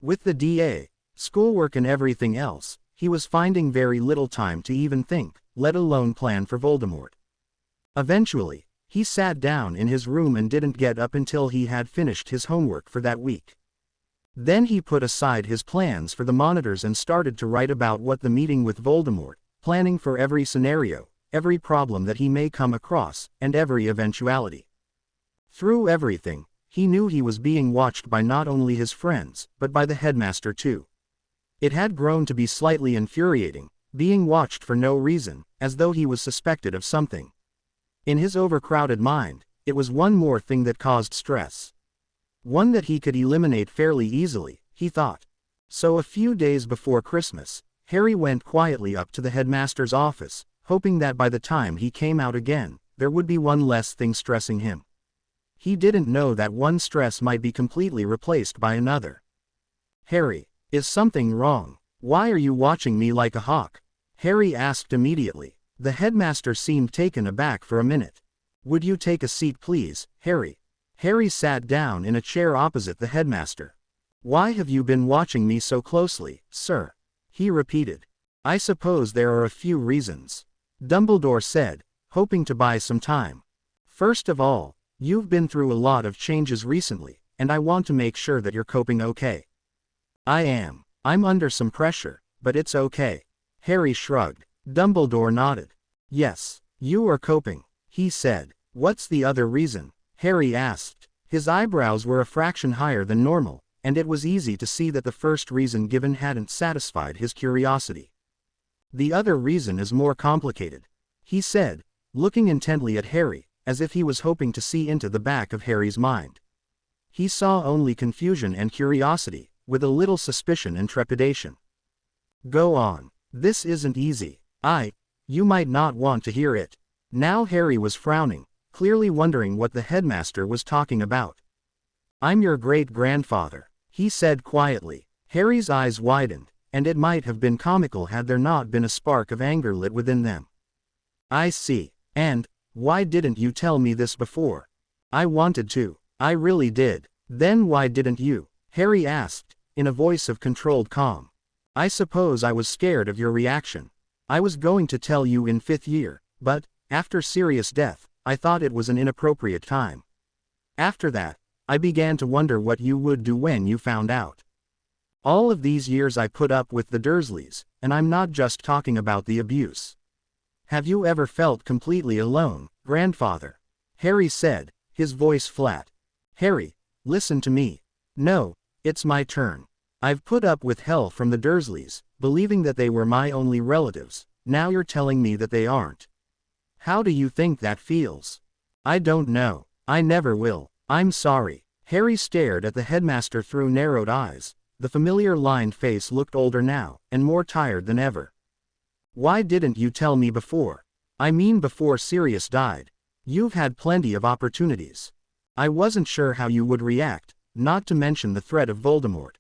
With the DA, schoolwork and everything else, he was finding very little time to even think, let alone plan for Voldemort. Eventually, he sat down in his room and didn't get up until he had finished his homework for that week. Then he put aside his plans for the monitors and started to write about what the meeting with Voldemort, planning for every scenario, every problem that he may come across, and every eventuality. Through everything, he knew he was being watched by not only his friends, but by the headmaster too. It had grown to be slightly infuriating, being watched for no reason, as though he was suspected of something. In his overcrowded mind, it was one more thing that caused stress. One that he could eliminate fairly easily, he thought. So a few days before Christmas, Harry went quietly up to the headmaster's office, hoping that by the time he came out again, there would be one less thing stressing him. He didn't know that one stress might be completely replaced by another. "Harry, is something wrong? Why are you watching me like a hawk?" Harry asked immediately. The headmaster seemed taken aback for a minute. "Would you take a seat please, Harry?" Harry sat down in a chair opposite the headmaster. "Why have you been watching me so closely, sir?" he repeated. "I suppose there are a few reasons," Dumbledore said, hoping to buy some time. "First of all, you've been through a lot of changes recently, and I want to make sure that you're coping okay." "I am. I'm under some pressure, but it's okay." Harry shrugged. Dumbledore nodded. "Yes, you are coping," he said. "What's the other reason?" Harry asked. His eyebrows were a fraction higher than normal, and it was easy to see that the first reason given hadn't satisfied his curiosity. "The other reason is more complicated," he said, looking intently at Harry, as if he was hoping to see into the back of Harry's mind. He saw only confusion and curiosity, with a little suspicion and trepidation. "Go on. This isn't easy. You might not want to hear it." Now Harry was frowning, clearly wondering what the headmaster was talking about. "I'm your great-grandfather," he said quietly. Harry's eyes widened, and it might have been comical had there not been a spark of anger lit within them. "I see. And why didn't you tell me this before?" "I wanted to. I really did." "Then why didn't you?" Harry asked, in a voice of controlled calm. "I suppose I was scared of your reaction. I was going to tell you in 5th year, but, after Sirius' death, I thought it was an inappropriate time. After that, I began to wonder what you would do when you found out. All of these years I put up with the Dursleys, and I'm not just talking about the abuse. Have you ever felt completely alone, grandfather?" Harry said, his voice flat. "Harry, listen to me. No, it's my turn. I've put up with hell from the Dursleys, believing that they were my only relatives. Now you're telling me that they aren't. How do you think that feels?" "I don't know. I never will. I'm sorry." Harry stared at the headmaster through narrowed eyes. The familiar lined face looked older now, and more tired than ever. "Why didn't you tell me before? I mean before Sirius died. You've had plenty of opportunities. I wasn't sure how you would react, not to mention the threat of Voldemort."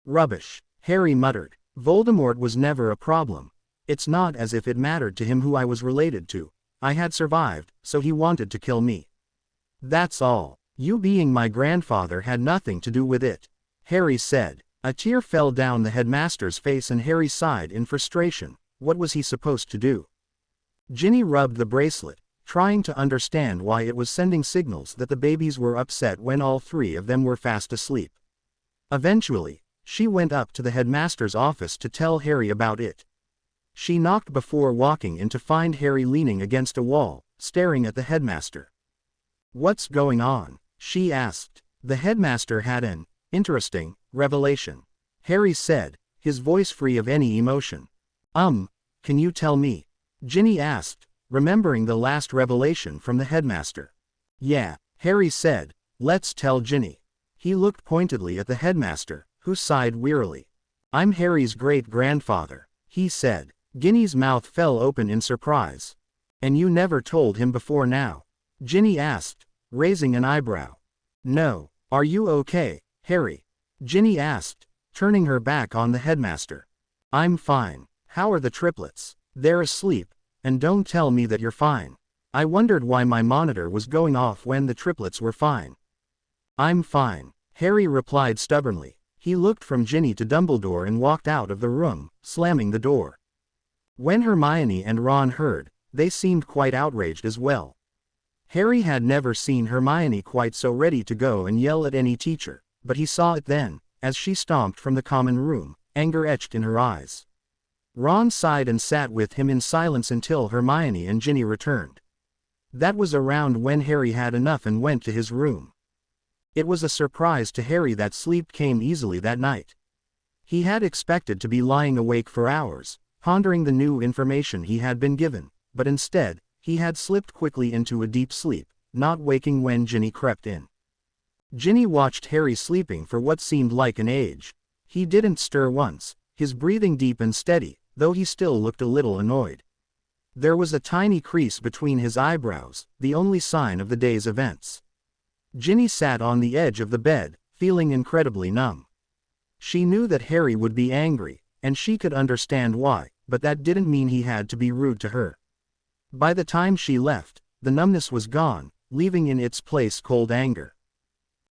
"Rubbish," Harry muttered. "Voldemort was never a problem. It's not as if it mattered to him who I was related to. I had survived, so he wanted to kill me. That's all. You being my grandfather had nothing to do with it," Harry said. A tear fell down the headmaster's face and Harry sighed in frustration. What was he supposed to do? Ginny rubbed the bracelet, trying to understand why it was sending signals that the babies were upset when all three of them were fast asleep. Eventually, she went up to the headmaster's office to tell Harry about it. She knocked before walking in to find Harry leaning against a wall, staring at the headmaster. "What's going on?" she asked. The headmaster had an interesting revelation, Harry said, his voice free of any emotion. Can you tell me?" Ginny asked, remembering the last revelation from the headmaster. "Yeah," Harry said, "let's tell Ginny." He looked pointedly at the headmaster, who sighed wearily. "I'm Harry's great-grandfather," he said. Ginny's mouth fell open in surprise. "And you never told him before now?" Ginny asked, raising an eyebrow. "No. Are you okay, Harry?" Ginny asked, turning her back on the headmaster. "I'm fine. How are the triplets?" "They're asleep, and don't tell me that you're fine. I wondered why my monitor was going off when the triplets were fine." "I'm fine," Harry replied stubbornly. He looked from Ginny to Dumbledore and walked out of the room, slamming the door. When Hermione and Ron heard, they seemed quite outraged as well. Harry had never seen Hermione quite so ready to go and yell at any teacher, but he saw it then, as she stomped from the common room, anger etched in her eyes. Ron sighed and sat with him in silence until Hermione and Ginny returned. That was around when Harry had enough and went to his room. It was a surprise to Harry that sleep came easily that night. He had expected to be lying awake for hours, pondering the new information he had been given, but instead, he had slipped quickly into a deep sleep, not waking when Ginny crept in. Ginny watched Harry sleeping for what seemed like an age. He didn't stir once, his breathing deep and steady, though he still looked a little annoyed. There was a tiny crease between his eyebrows, the only sign of the day's events. Ginny sat on the edge of the bed, feeling incredibly numb. She knew that Harry would be angry, and she could understand why, but that didn't mean he had to be rude to her. By the time she left, the numbness was gone, leaving in its place cold anger.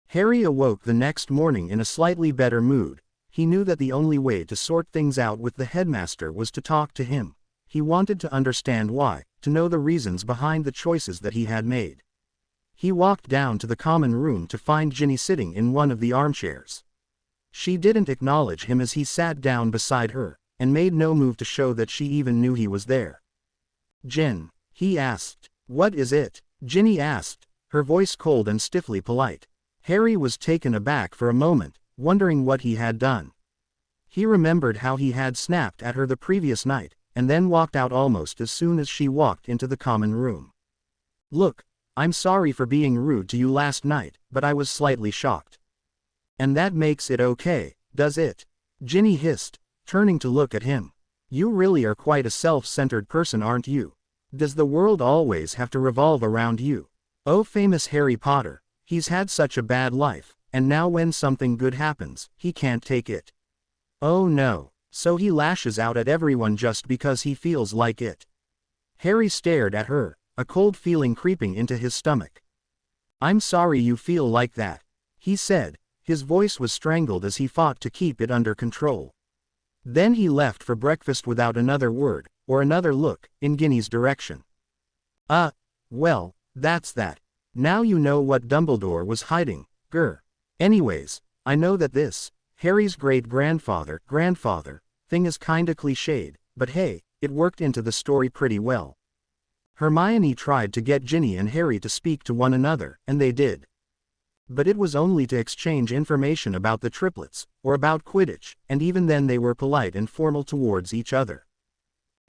Harry awoke the next morning in a slightly better mood. He knew that the only way to sort things out with the headmaster was to talk to him. He wanted to understand why, to know the reasons behind the choices that he had made. He walked down to the common room to find Ginny sitting in one of the armchairs. She didn't acknowledge him as he sat down beside her, and made no move to show that she even knew he was there. "Gin," he asked. "What is it?" Ginny asked, her voice cold and stiffly polite. Harry was taken aback for a moment, wondering what he had done. He remembered how he had snapped at her the previous night, and then walked out almost as soon as she walked into the common room. "Look, I'm sorry for being rude to you last night, but I was slightly shocked." "And that makes it okay, does it?" Ginny hissed, turning to look at him. "You really are quite a self-centered person, aren't you? Does the world always have to revolve around you? Oh, famous Harry Potter, he's had such a bad life, and now when something good happens, he can't take it. Oh no, so he lashes out at everyone just because he feels like it." Harry stared at her, a cold feeling creeping into his stomach. "I'm sorry you feel like that," he said. His voice was strangled as he fought to keep it under control. Then he left for breakfast without another word, or another look, in Ginny's direction. Well, that's that. Now you know what Dumbledore was hiding, grr. Anyways, I know that this, Harry's great-grandfather, thing is kinda cliched, but hey, it worked into the story pretty well. Hermione tried to get Ginny and Harry to speak to one another, and they did. But it was only to exchange information about the triplets, or about Quidditch, and even then they were polite and formal towards each other.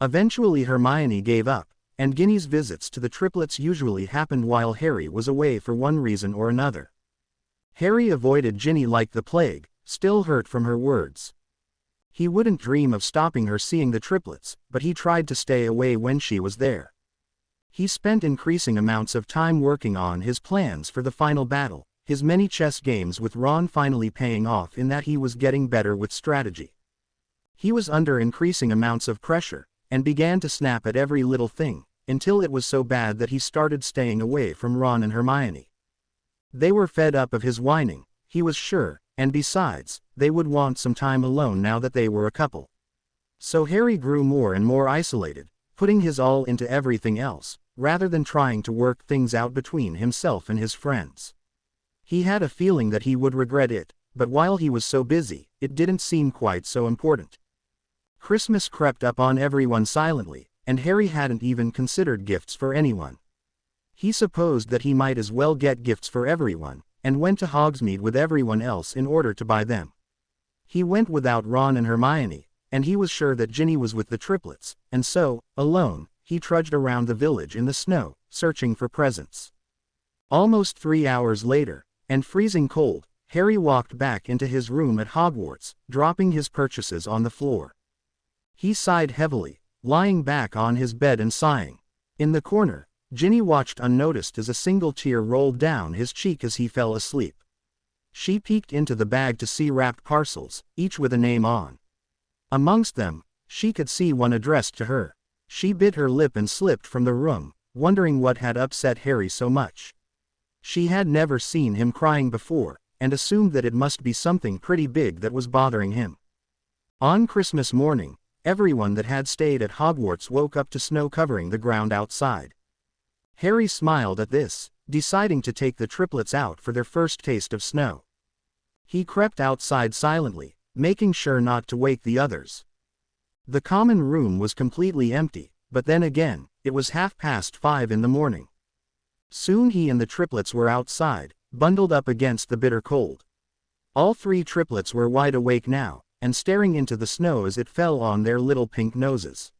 Eventually Hermione gave up, and Ginny's visits to the triplets usually happened while Harry was away for one reason or another. Harry avoided Ginny like the plague, still hurt from her words. He wouldn't dream of stopping her seeing the triplets, but he tried to stay away when she was there. He spent increasing amounts of time working on his plans for the final battle, his many chess games with Ron finally paying off in that he was getting better with strategy. He was under increasing amounts of pressure, and began to snap at every little thing, until it was so bad that he started staying away from Ron and Hermione. They were fed up of his whining, he was sure, and besides, they would want some time alone now that they were a couple. So Harry grew more and more isolated, putting his all into everything else, rather than trying to work things out between himself and his friends. He had a feeling that he would regret it, but while he was so busy, it didn't seem quite so important. Christmas crept up on everyone silently, and Harry hadn't even considered gifts for anyone. He supposed that he might as well get gifts for everyone, and went to Hogsmeade with everyone else in order to buy them. He went without Ron and Hermione, and he was sure that Ginny was with the triplets, and so, alone, he trudged around the village in the snow, searching for presents. Almost 3 hours later, and freezing cold, Harry walked back into his room at Hogwarts, dropping his purchases on the floor. He sighed heavily, lying back on his bed and sighing. In the corner, Ginny watched unnoticed as a single tear rolled down his cheek as he fell asleep. She peeked into the bag to see wrapped parcels, each with a name on. Amongst them, she could see one addressed to her. She bit her lip and slipped from the room, wondering what had upset Harry so much. She had never seen him crying before, and assumed that it must be something pretty big that was bothering him. On Christmas morning, everyone that had stayed at Hogwarts woke up to snow covering the ground outside. Harry smiled at this, deciding to take the triplets out for their first taste of snow. He crept outside silently, making sure not to wake the others. The common room was completely empty, but then again, it was 5:30 in the morning. Soon he and the triplets were outside, bundled up against the bitter cold. All three triplets were wide awake now, and staring into the snow as it fell on their little pink noses.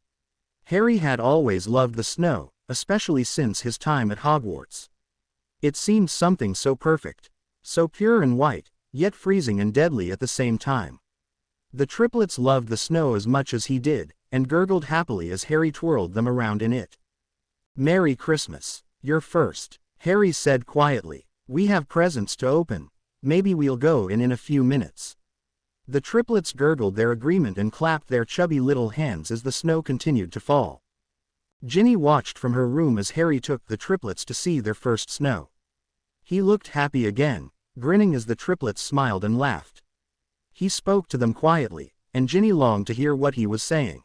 Harry had always loved the snow, especially since his time at Hogwarts. It seemed something so perfect, so pure and white, yet freezing and deadly at the same time. The triplets loved the snow as much as he did, and gurgled happily as Harry twirled them around in it. "Merry Christmas. You're first," Harry said quietly. "We have presents to open. Maybe we'll go in a few minutes." The triplets gurgled their agreement and clapped their chubby little hands as the snow continued to fall. Ginny watched from her room as Harry took the triplets to see their first snow. He looked happy again, grinning as the triplets smiled and laughed. He spoke to them quietly, and Ginny longed to hear what he was saying.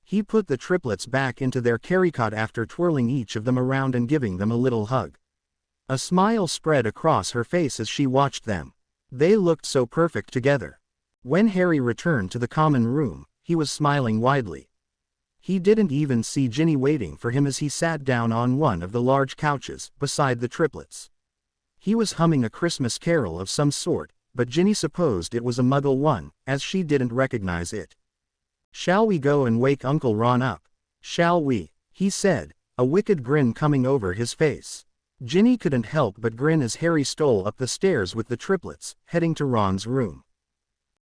He put the triplets back into their carrycot after twirling each of them around and giving them a little hug. A smile spread across her face as she watched them. They looked so perfect together. When Harry returned to the common room, he was smiling widely. He didn't even see Ginny waiting for him as he sat down on one of the large couches, beside the triplets. He was humming a Christmas carol of some sort, but Ginny supposed it was a Muggle one, as she didn't recognize it. "Shall we go and wake Uncle Ron up? Shall we?" he said, a wicked grin coming over his face. Ginny couldn't help but grin as Harry stole up the stairs with the triplets, heading to Ron's room.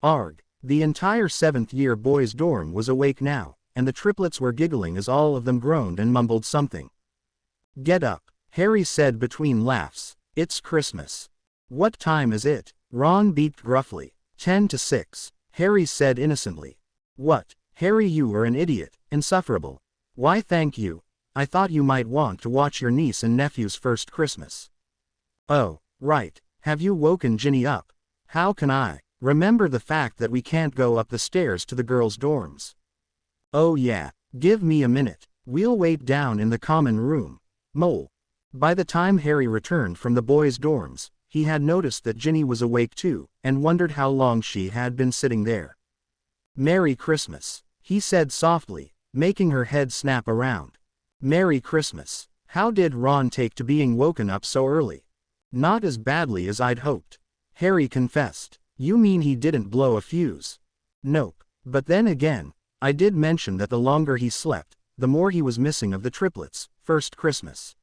Arg! The entire 7th-year boys' dorm was awake now, and the triplets were giggling as all of them groaned and mumbled something. "Get up," Harry said between laughs. "It's Christmas." "What time is it?" Ron beeped gruffly. 10 to 6, Harry said innocently. "What? Harry, you are an idiot, insufferable. Why thank you. I thought you might want to watch your niece and nephew's first Christmas." "Oh, right. Have you woken Ginny up?" "How can I remember the fact that we can't go up the stairs to the girls' dorms?" "Oh yeah, give me a minute. We'll wait down in the common room. Mole." By the time Harry returned from the boys' dorms, he had noticed that Ginny was awake too, and wondered how long she had been sitting there. "Merry Christmas," he said softly, making her head snap around. "Merry Christmas. How did Ron take to being woken up so early?" "Not as badly as I'd hoped," Harry confessed. "You mean he didn't blow a fuse?" "Nope. But then again, I did mention that the longer he slept, the more he was missing of the triplets' first Christmas."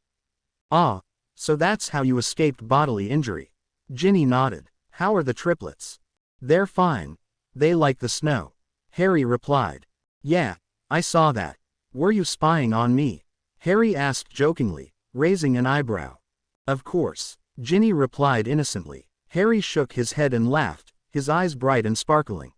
"Ah, so that's how you escaped bodily injury." Ginny nodded. "How are the triplets?" "They're fine. They like the snow," Harry replied. "Yeah, I saw that. Were you spying on me?" Harry asked jokingly, raising an eyebrow. "Of course," Ginny replied innocently. Harry shook his head and laughed, his eyes bright and sparkling.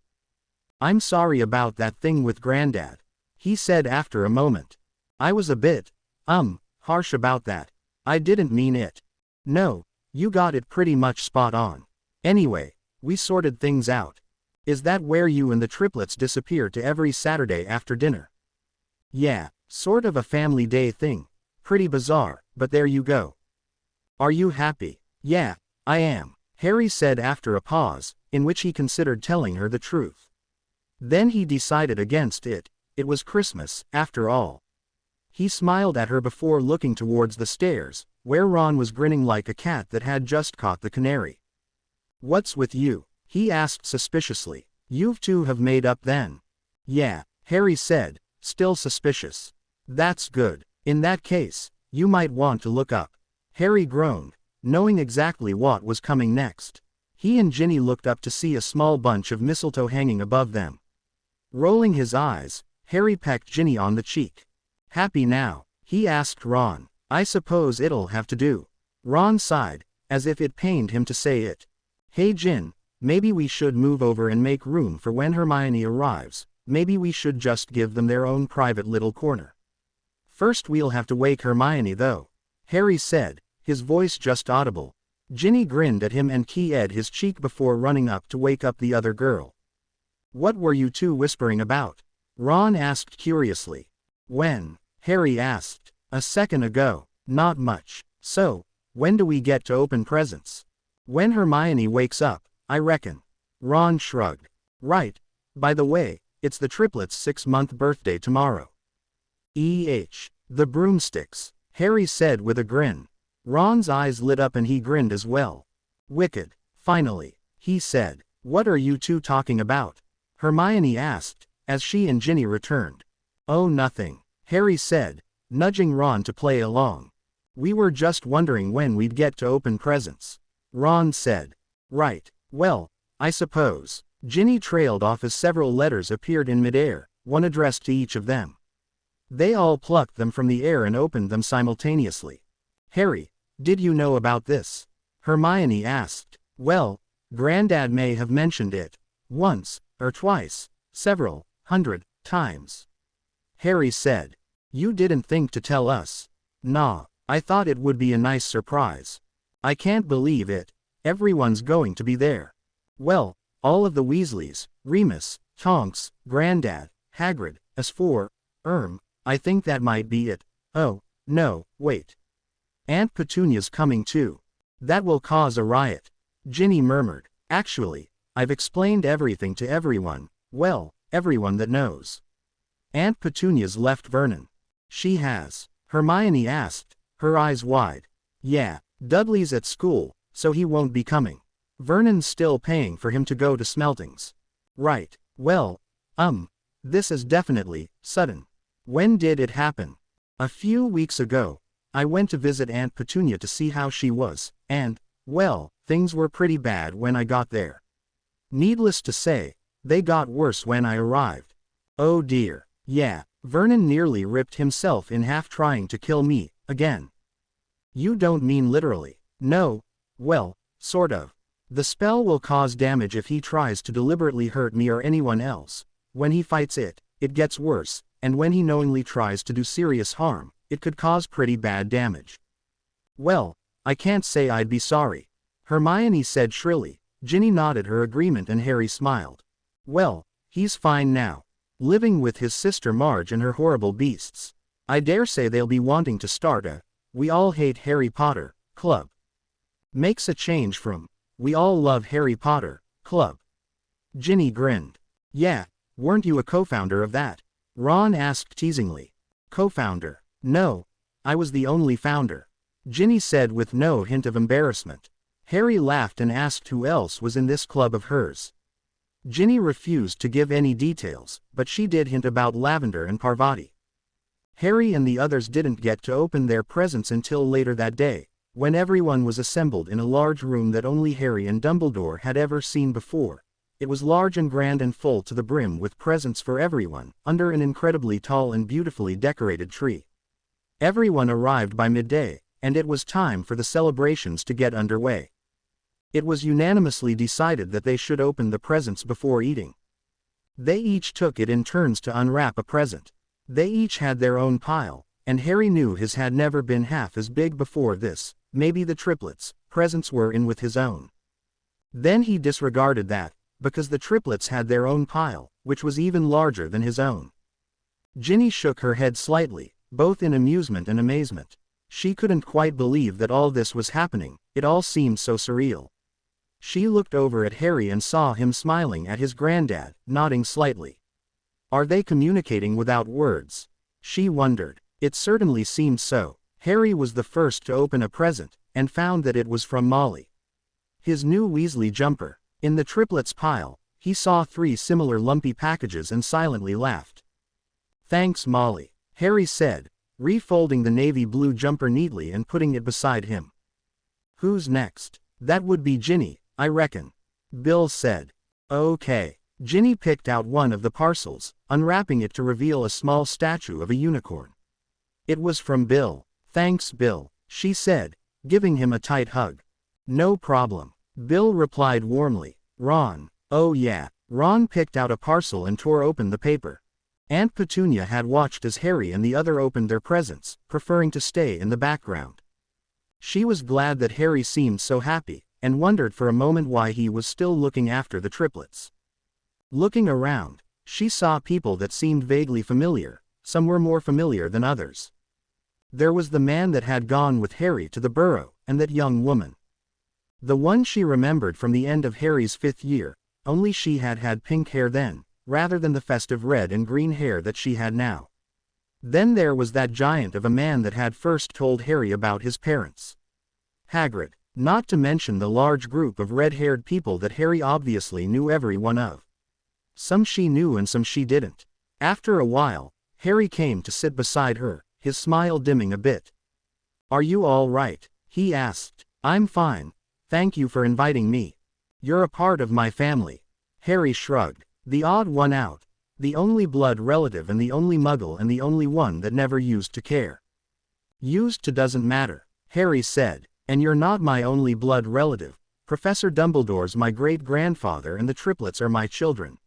"I'm sorry about that thing with Granddad," he said after a moment. "I was a bit, harsh about that. I didn't mean it." "No, you got it pretty much spot on. Anyway, we sorted things out. Is that where you and the triplets disappear to every Saturday after dinner?" "Yeah, sort of a family day thing. Pretty bizarre, but there you go." "Are you happy?" "Yeah, I am," Harry said after a pause, in which he considered telling her the truth. Then he decided against it. It was Christmas, after all. He smiled at her before looking towards the stairs, where Ron was grinning like a cat that had just caught the canary. "What's with you?" he asked suspiciously. "You two have made up then?" "Yeah," Harry said, still suspicious. "That's good. In that case, you might want to look up." Harry groaned, knowing exactly what was coming next. He and Ginny looked up to see a small bunch of mistletoe hanging above them. Rolling his eyes, Harry pecked Ginny on the cheek. "Happy now?" he asked Ron. "I suppose it'll have to do." Ron sighed, as if it pained him to say it. "Hey Gin, maybe we should move over and make room for when Hermione arrives. Maybe we should just give them their own private little corner." "First we'll have to wake Hermione though," Harry said, his voice just audible. Ginny grinned at him and keyed his cheek before running up to wake up the other girl. "What were you two whispering about?" Ron asked curiously. "When?" Harry asked. "A second ago. Not much. So, when do we get to open presents?" "When Hermione wakes up, I reckon." Ron shrugged. "Right. By the way, it's the triplets' 6-month birthday tomorrow." The broomsticks," Harry said with a grin. Ron's eyes lit up and he grinned as well. Wicked. Finally, he said. What are you two talking about? Hermione asked, as she and Ginny returned. Oh, nothing, Harry said, nudging Ron to play along. We were just wondering when we'd get to open presents. Ron said. Right, well, I suppose. Ginny trailed off as several letters appeared in midair, one addressed to each of them. They all plucked them from the air and opened them simultaneously. Harry, did you know about this? Hermione asked. Well, Granddad may have mentioned it. Once, or twice, several, 100 times. Harry said. You didn't think to tell us. Nah, I thought it would be a nice surprise. I can't believe it. Everyone's going to be there. Well, all of the Weasleys, Remus, Tonks, Granddad, Hagrid, as for, I think that might be it. Oh, no, wait. Aunt Petunia's coming too. That will cause a riot. Ginny murmured. Actually, I've explained everything to everyone, well, everyone that knows. Aunt Petunia's left Vernon. She has? Hermione asked, her eyes wide. Yeah, Dudley's at school, so he won't be coming. Vernon's still paying for him to go to Smeltings. Right, well, this is definitely sudden. When did it happen? A few weeks ago. I went to visit Aunt Petunia to see how she was, and, well, things were pretty bad when I got there. Needless to say, they got worse when I arrived. Oh dear, yeah, Vernon nearly ripped himself in half trying to kill me, again. You don't mean literally? No, well, sort of. The spell will cause damage if he tries to deliberately hurt me or anyone else. When he fights it, it gets worse, and when he knowingly tries to do serious harm, it could cause pretty bad damage. Well, I can't say I'd be sorry. Hermione said shrilly. Ginny nodded her agreement and Harry smiled. Well, he's fine now. Living with his sister Marge and her horrible beasts. I dare say they'll be wanting to start a We All Hate Harry Potter club. Makes a change from We All Love Harry Potter club. Ginny grinned. Yeah, weren't you a co-founder of that? Ron asked teasingly. Co-founder? No, I was the only founder. Ginny said with no hint of embarrassment. Harry laughed and asked who else was in this club of hers. Ginny refused to give any details, but she did hint about Lavender and Parvati. Harry and the others didn't get to open their presents until later that day, when everyone was assembled in a large room that only Harry and Dumbledore had ever seen before. It was large and grand and full to the brim with presents for everyone, under an incredibly tall and beautifully decorated tree. Everyone arrived by midday, and it was time for the celebrations to get underway. It was unanimously decided that they should open the presents before eating. They each took it in turns to unwrap a present. They each had their own pile, and Harry knew his had never been half as big before this. Maybe the triplets' presents were in with his own. Then he disregarded that, because the triplets had their own pile, which was even larger than his own. Ginny shook her head slightly, both in amusement and amazement. She couldn't quite believe that all this was happening, it all seemed so surreal. She looked over at Harry and saw him smiling at his granddad, nodding slightly. Are they communicating without words? She wondered. It certainly seemed so. Harry was the first to open a present, and found that it was from Molly. His new Weasley jumper. In the triplets pile, he saw 3 similar lumpy packages and silently laughed. Thanks Molly, Harry said, refolding the navy blue jumper neatly and putting it beside him. Who's next? That would be Ginny, I reckon. Bill said. Okay. Ginny picked out one of the parcels, unwrapping it to reveal a small statue of a unicorn. It was from Bill. Thanks Bill, she said, giving him a tight hug. No problem. Bill replied warmly. Ron. Oh yeah. Ron picked out a parcel and tore open the paper. Aunt Petunia had watched as Harry and the other opened their presents, preferring to stay in the background. She was glad that Harry seemed so happy, and wondered for a moment why he was still looking after the triplets. Looking around, she saw people that seemed vaguely familiar, some were more familiar than others. There was the man that had gone with Harry to the burrow, and that young woman. The one she remembered from the end of Harry's 5th year, only she had had pink hair then, rather than the festive red and green hair that she had now. Then there was that giant of a man that had first told Harry about his parents. Hagrid, not to mention the large group of red-haired people that Harry obviously knew every one of. Some she knew and some she didn't. After a while, Harry came to sit beside her, his smile dimming a bit. "Are you all right?" he asked. "I'm fine. Thank you for inviting me. You're a part of my family." Harry shrugged. The odd one out. The only blood relative and the only muggle and the only one that never used to care. "Used to doesn't matter," Harry said. "And you're not my only blood relative. Professor Dumbledore's my great-grandfather and the triplets are my children."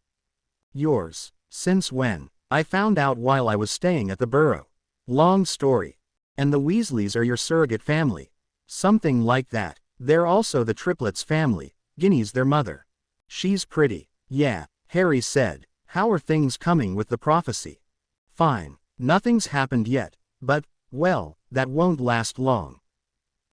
"Yours? Since when?" "I found out while I was staying at the Burrow." "Long story." "And the Weasleys are your surrogate family?" "Something like that. They're also the triplets' family. Ginny's their mother." "She's pretty." "Yeah," Harry said. "How are things coming with the prophecy?" "Fine. Nothing's happened yet, but, well, that won't last long."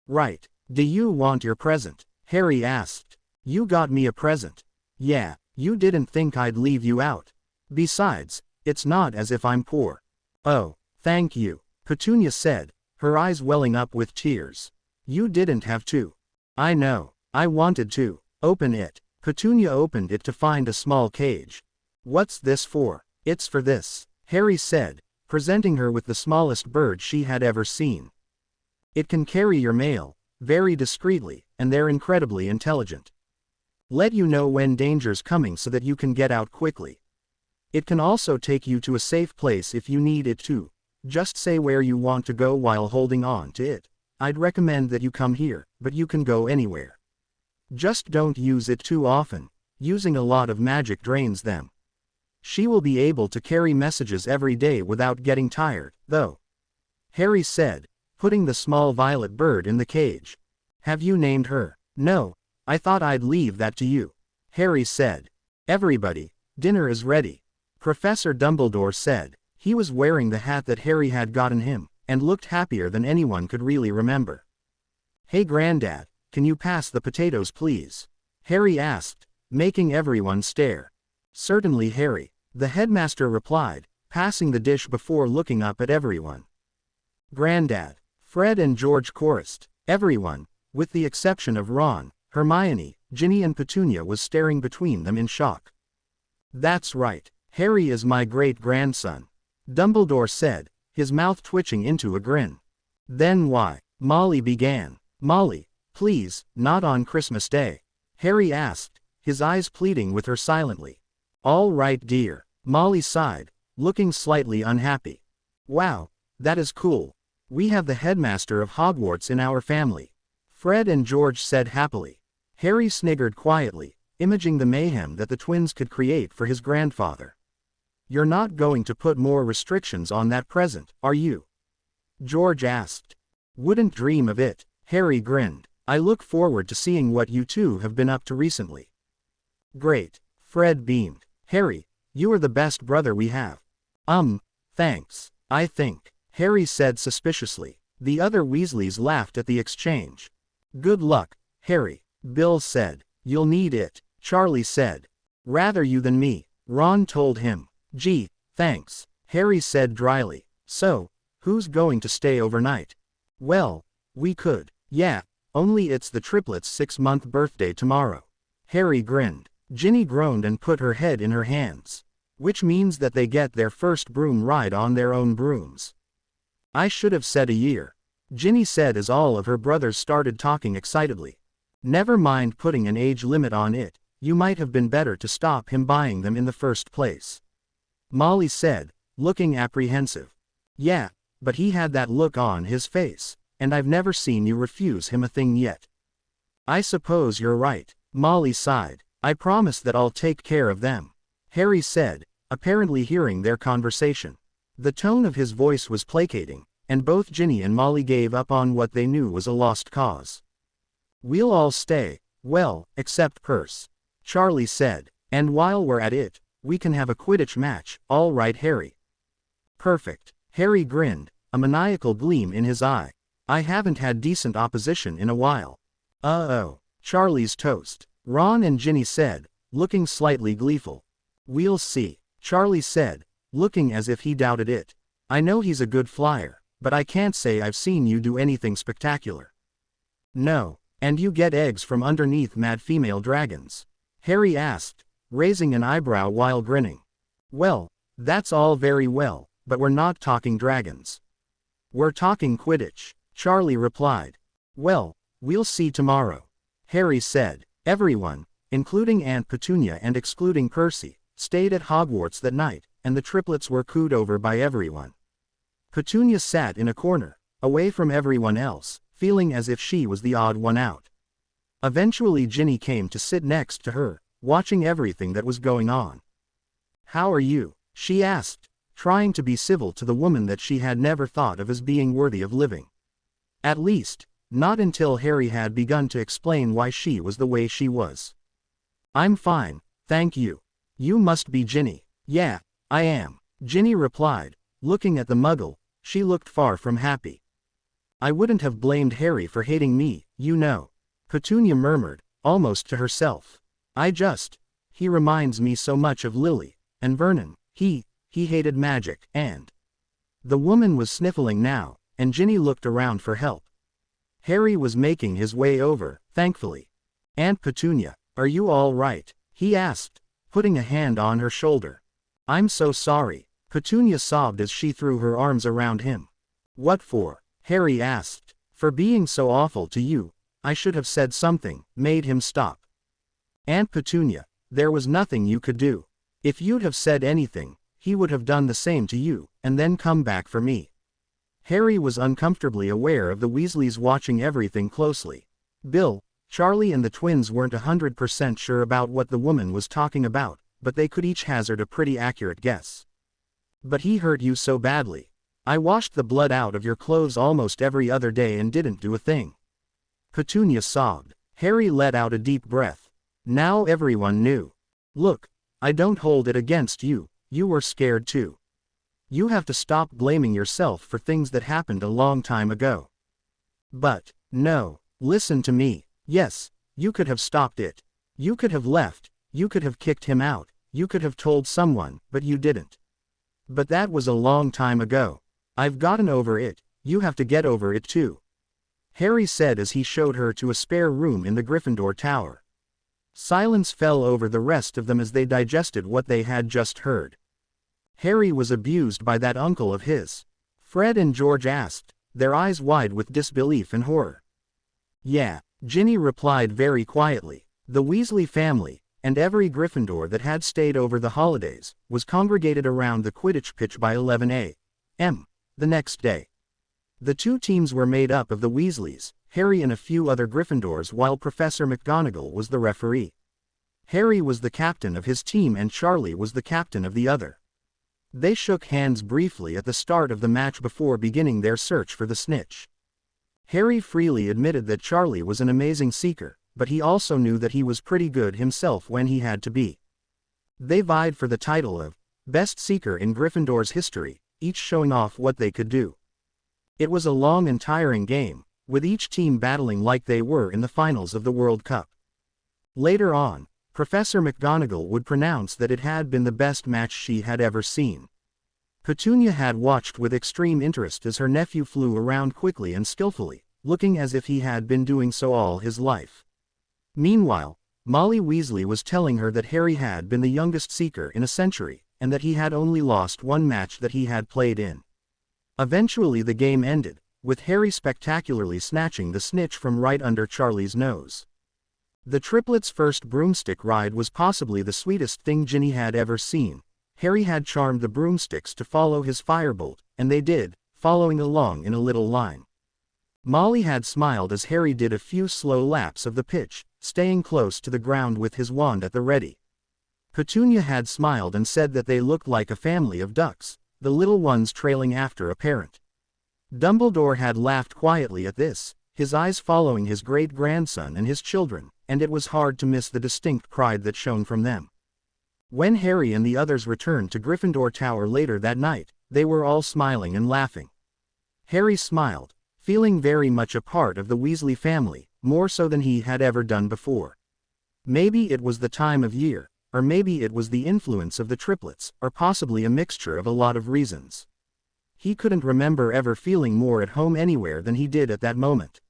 "Right. Do you want your present?" Harry asked. "You got me a present." "Yeah, you didn't think I'd leave you out. Besides, it's not as if I'm poor." "Oh, thank you," Petunia said, her eyes welling up with tears. "You didn't have to." "I know. I wanted to." "Open it." Petunia opened it to find a small cage. "What's this for?" "It's for this," Harry said, presenting her with the smallest bird she had ever seen. "It can carry your mail, very discreetly, and they're incredibly intelligent. Let you know when danger's coming so that you can get out quickly. It can also take you to a safe place if you need it to. Just say where you want to go while holding on to it. I'd recommend that you come here, but you can go anywhere. Just don't use it too often. Using a lot of magic drains them. She will be able to carry messages every day without getting tired, though," Harry said, putting the small violet bird in the cage. "Have you named her?" "No, I thought I'd leave that to you," Harry said. "Everybody, dinner is ready," Professor Dumbledore said. He was wearing the hat that Harry had gotten him, and looked happier than anyone could really remember. "Hey Granddad, can you pass the potatoes please?" Harry asked, making everyone stare. "Certainly Harry," the headmaster replied, passing the dish before looking up at everyone. "Granddad," Fred and George chorused. Everyone, with the exception of Ron, Hermione, Ginny and Petunia was staring between them in shock. "That's right, Harry is my great-grandson," Dumbledore said, his mouth twitching into a grin. "Then why?" Molly began. "Molly, please, not on Christmas Day," Harry asked, his eyes pleading with her silently. "All right dear," Molly sighed, looking slightly unhappy. "Wow, that is cool. We have the headmaster of Hogwarts in our family," Fred and George said happily. Harry sniggered quietly, imaging the mayhem that the twins could create for his grandfather. "You're not going to put more restrictions on that present, are you?" George asked. "Wouldn't dream of it," Harry grinned. "I look forward to seeing what you two have been up to recently." "Great," Fred beamed. "Harry, you are the best brother we have." Thanks, I think," Harry said suspiciously. The other Weasleys laughed at the exchange. "Good luck, Harry," Bill said. "You'll need it," Charlie said. "Rather you than me," Ron told him. "Gee, thanks," Harry said dryly. "So, who's going to stay overnight?" "Well, we could. Yeah, only it's the triplets' 6-month birthday tomorrow." Harry grinned. Ginny groaned and put her head in her hands. "Which means that they get their first broom ride on their own brooms." "I should have said a year," Ginny said as all of her brothers started talking excitedly. "Never mind putting an age limit on it, you might have been better to stop him buying them in the first place," Molly said, looking apprehensive. "Yeah, but he had that look on his face, and I've never seen you refuse him a thing yet." "I suppose you're right," Molly sighed. "I promise that I'll take care of them," Harry said, apparently hearing their conversation. The tone of his voice was placating, and both Ginny and Molly gave up on what they knew was a lost cause. "We'll all stay, well, except Percy," Charlie said, "and while we're at it, we can have a Quidditch match, all right Harry?" "Perfect," Harry grinned, a maniacal gleam in his eye. "I haven't had decent opposition in a while." "Uh-oh, Charlie's toast," Ron and Ginny said, looking slightly gleeful. "We'll see," Charlie said, looking as if he doubted it. "I know he's a good flyer, but I can't say I've seen you do anything spectacular." No, and you get eggs from underneath mad female dragons? Harry asked, raising an eyebrow while grinning. Well, that's all very well, but we're not talking dragons. We're talking Quidditch, Charlie replied. Well, we'll see tomorrow, Harry said. Everyone, including Aunt Petunia and excluding Percy, stayed at Hogwarts that night, and the triplets were cooed over by everyone. Petunia sat in a corner, away from everyone else, feeling as if she was the odd one out. Eventually Ginny came to sit next to her, watching everything that was going on. How are you? She asked, trying to be civil to the woman that she had never thought of as being worthy of living. At least, not until Harry had begun to explain why she was the way she was. I'm fine, thank you. You must be Ginny. Yeah, I am, Ginny replied. Looking at the muggle, she looked far from happy. I wouldn't have blamed Harry for hating me, you know, Petunia murmured, almost to herself. He reminds me so much of Lily, and Vernon, he hated magic, and... The woman was sniffling now, and Ginny looked around for help. Harry was making his way over, thankfully. Aunt Petunia, are you all right? He asked, putting a hand on her shoulder. I'm so sorry, Petunia sobbed as she threw her arms around him. What for? Harry asked. For being so awful to you. I should have said something, made him stop. Aunt Petunia, there was nothing you could do. If you'd have said anything, he would have done the same to you, and then come back for me. Harry was uncomfortably aware of the Weasleys watching everything closely. Bill, Charlie and the twins weren't 100% sure about what the woman was talking about, but they could each hazard a pretty accurate guess. But he hurt you so badly. I washed the blood out of your clothes almost every other day and didn't do a thing. Petunia sobbed. Harry let out a deep breath. Now everyone knew. Look, I don't hold it against you, you were scared too. You have to stop blaming yourself for things that happened a long time ago. But, no, listen to me. Yes, you could have stopped it. You could have left, you could have kicked him out, you could have told someone, but you didn't. But that was a long time ago. I've gotten over it, you have to get over it too. Harry said as he showed her to a spare room in the Gryffindor Tower. Silence fell over the rest of them as they digested what they had just heard. Harry was abused by that uncle of his? Fred and George asked, their eyes wide with disbelief and horror. Yeah, Ginny replied very quietly. The Weasley family, and every Gryffindor that had stayed over the holidays, was congregated around the Quidditch pitch by 11 a.m. the next day. The two teams were made up of the Weasleys, Harry and a few other Gryffindors, while Professor McGonagall was the referee. Harry was the captain of his team and Charlie was the captain of the other. They shook hands briefly at the start of the match before beginning their search for the snitch. Harry freely admitted that Charlie was an amazing seeker, but he also knew that he was pretty good himself when he had to be. They vied for the title of Best Seeker in Gryffindor's history, each showing off what they could do. It was a long and tiring game, with each team battling like they were in the finals of the World Cup. Later on, Professor McGonagall would pronounce that it had been the best match she had ever seen. Petunia had watched with extreme interest as her nephew flew around quickly and skillfully, looking as if he had been doing so all his life. Meanwhile, Molly Weasley was telling her that Harry had been the youngest seeker in a century, and that he had only lost one match that he had played in. Eventually the game ended, with Harry spectacularly snatching the snitch from right under Charlie's nose. The triplets' first broomstick ride was possibly the sweetest thing Ginny had ever seen. Harry had charmed the broomsticks to follow his firebolt, and they did, following along in a little line. Molly had smiled as Harry did a few slow laps of the pitch, staying close to the ground with his wand at the ready. Petunia had smiled and said that they looked like a family of ducks, the little ones trailing after a parent. Dumbledore had laughed quietly at this, his eyes following his great-grandson and his children, and it was hard to miss the distinct pride that shone from them. When Harry and the others returned to Gryffindor Tower later that night, they were all smiling and laughing. Harry smiled, feeling very much a part of the Weasley family, more so than he had ever done before. Maybe it was the time of year, or maybe it was the influence of the triplets, or possibly a mixture of a lot of reasons. He couldn't remember ever feeling more at home anywhere than he did at that moment.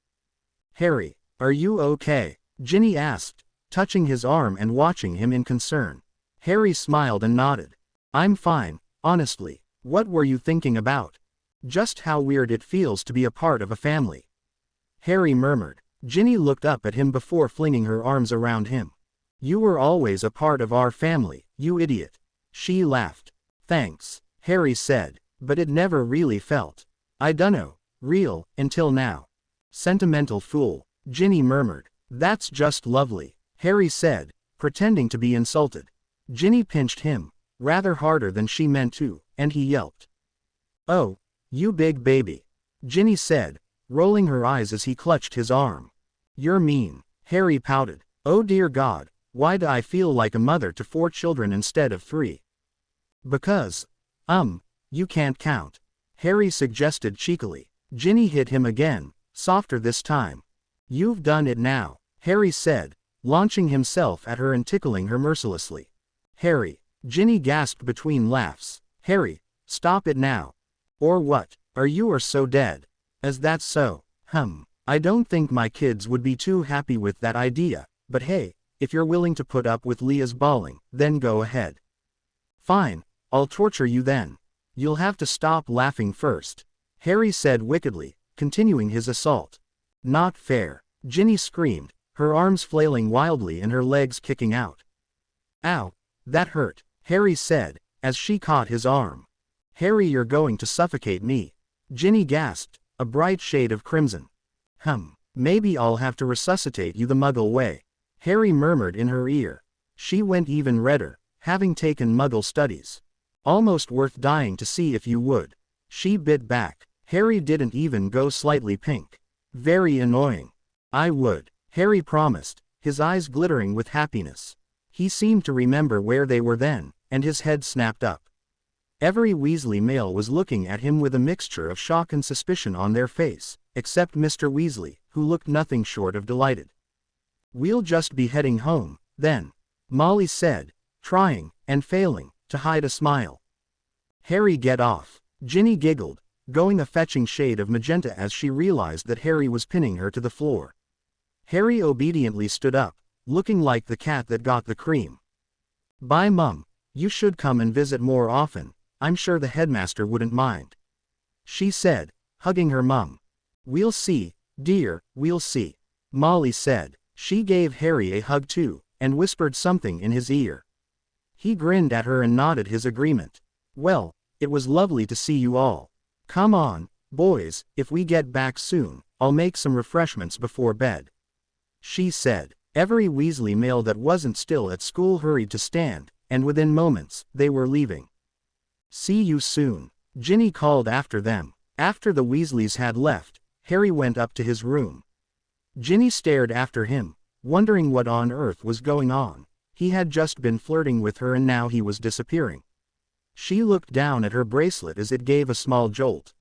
Harry, Are you okay? Ginny asked, touching his arm and watching him in concern. Harry smiled and nodded. I'm fine, honestly. What were you thinking about? Just how weird it feels to be a part of a family. Harry murmured. Ginny looked up at him before flinging her arms around him. You were always a part of our family, you idiot. She laughed. Thanks, Harry said, but it never really felt. I dunno, real, until now. Sentimental fool, Ginny murmured. That's just lovely, Harry said, pretending to be insulted. Ginny pinched him, rather harder than she meant to, and he yelped. Oh, you big baby, Ginny said, rolling her eyes as he clutched his arm. You're mean, Harry pouted. Oh dear God, why do I feel like a mother to 4 children instead of 3? Because, you can't count, Harry suggested cheekily. Ginny hit him again, softer this time. You've done it now, Harry said, launching himself at her and tickling her mercilessly. Harry, Ginny gasped between laughs. Harry, stop it now. Or what, are you or so dead? Is that so? I don't think my kids would be too happy with that idea, but hey, if you're willing to put up with Leah's bawling, then go ahead. Fine, I'll torture you then. You'll have to stop laughing first, Harry said wickedly, continuing his assault. Not fair, Ginny screamed, her arms flailing wildly and her legs kicking out. Ow, that hurt, Harry said, as she caught his arm. Harry, you're going to suffocate me, Ginny gasped, a bright shade of crimson. Maybe I'll have to resuscitate you the Muggle way, Harry murmured in her ear. She went even redder, having taken Muggle studies. Almost worth dying to see if you would. She bit back. Harry didn't even go slightly pink. Very annoying. I would, Harry promised, his eyes glittering with happiness. He seemed to remember where they were then, and his head snapped up. Every Weasley male was looking at him with a mixture of shock and suspicion on their face, except Mr. Weasley, who looked nothing short of delighted. We'll just be heading home, then, Molly said, trying, and failing, to hide a smile. Harry, get off, Ginny giggled, going a fetching shade of magenta as she realized that Harry was pinning her to the floor. Harry obediently stood up, looking like the cat that got the cream. Bye Mum, you should come and visit more often, I'm sure the headmaster wouldn't mind. She said, hugging her mum. We'll see, dear, we'll see, Molly said. She gave Harry a hug too, and whispered something in his ear. He grinned at her and nodded his agreement. Well, it was lovely to see you all. Come on, boys, if we get back soon, I'll make some refreshments before bed. She said. Every Weasley male that wasn't still at school hurried to stand, and within moments, they were leaving. See you soon, Ginny called after them. After the Weasleys had left, Harry went up to his room. Ginny stared after him, wondering what on earth was going on. He had just been flirting with her and now he was disappearing. She looked down at her bracelet as it gave a small jolt.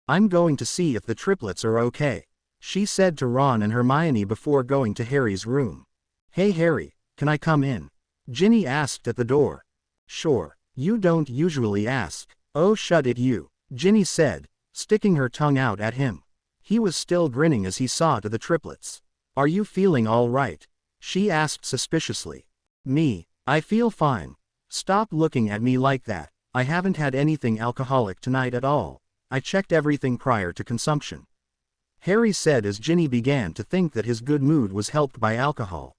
I'm going to see if the triplets are okay, she said to Ron and Hermione before going to Harry's room. Hey Harry, can I come in? Ginny asked at the door. Sure, you don't usually ask. Oh shut it you, Ginny said, sticking her tongue out at him. He was still grinning as he saw to the triplets. Are you feeling all right? She asked suspiciously. Me, I feel fine. Stop looking at me like that, I haven't had anything alcoholic tonight at all. I checked everything prior to consumption, Harry said as Ginny began to think that his good mood was helped by alcohol.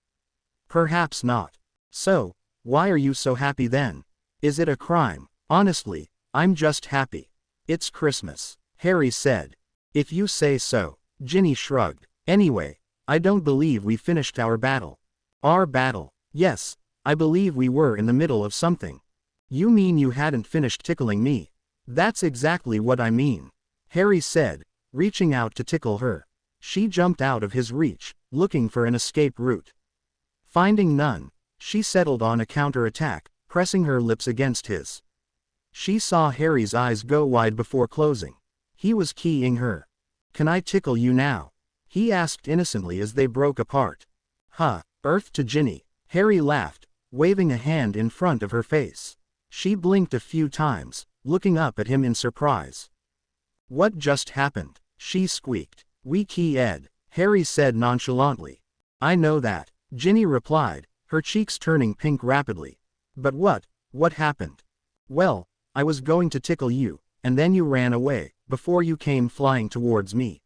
Perhaps not. So, why are you so happy then? Is it a crime? Honestly, I'm just happy. It's Christmas, Harry said. If you say so, Ginny shrugged. Anyway, I don't believe we finished our battle. Our battle? Yes, I believe we were in the middle of something. You mean you hadn't finished tickling me? That's exactly what I mean, Harry said, reaching out to tickle her. She jumped out of his reach, looking for an escape route. Finding none, she settled on a counterattack, pressing her lips against his. She saw Harry's eyes go wide before closing. He was keying her. Can I tickle you now? He asked innocently as they broke apart. Earth to Ginny, Harry laughed, waving a hand in front of her face. She blinked a few times, looking up at him in surprise. What just happened? She squeaked. We key Ed, Harry said nonchalantly. I know that, Ginny replied, her cheeks turning pink rapidly. But what happened? Well, I was going to tickle you, and then you ran away, before you came flying towards me.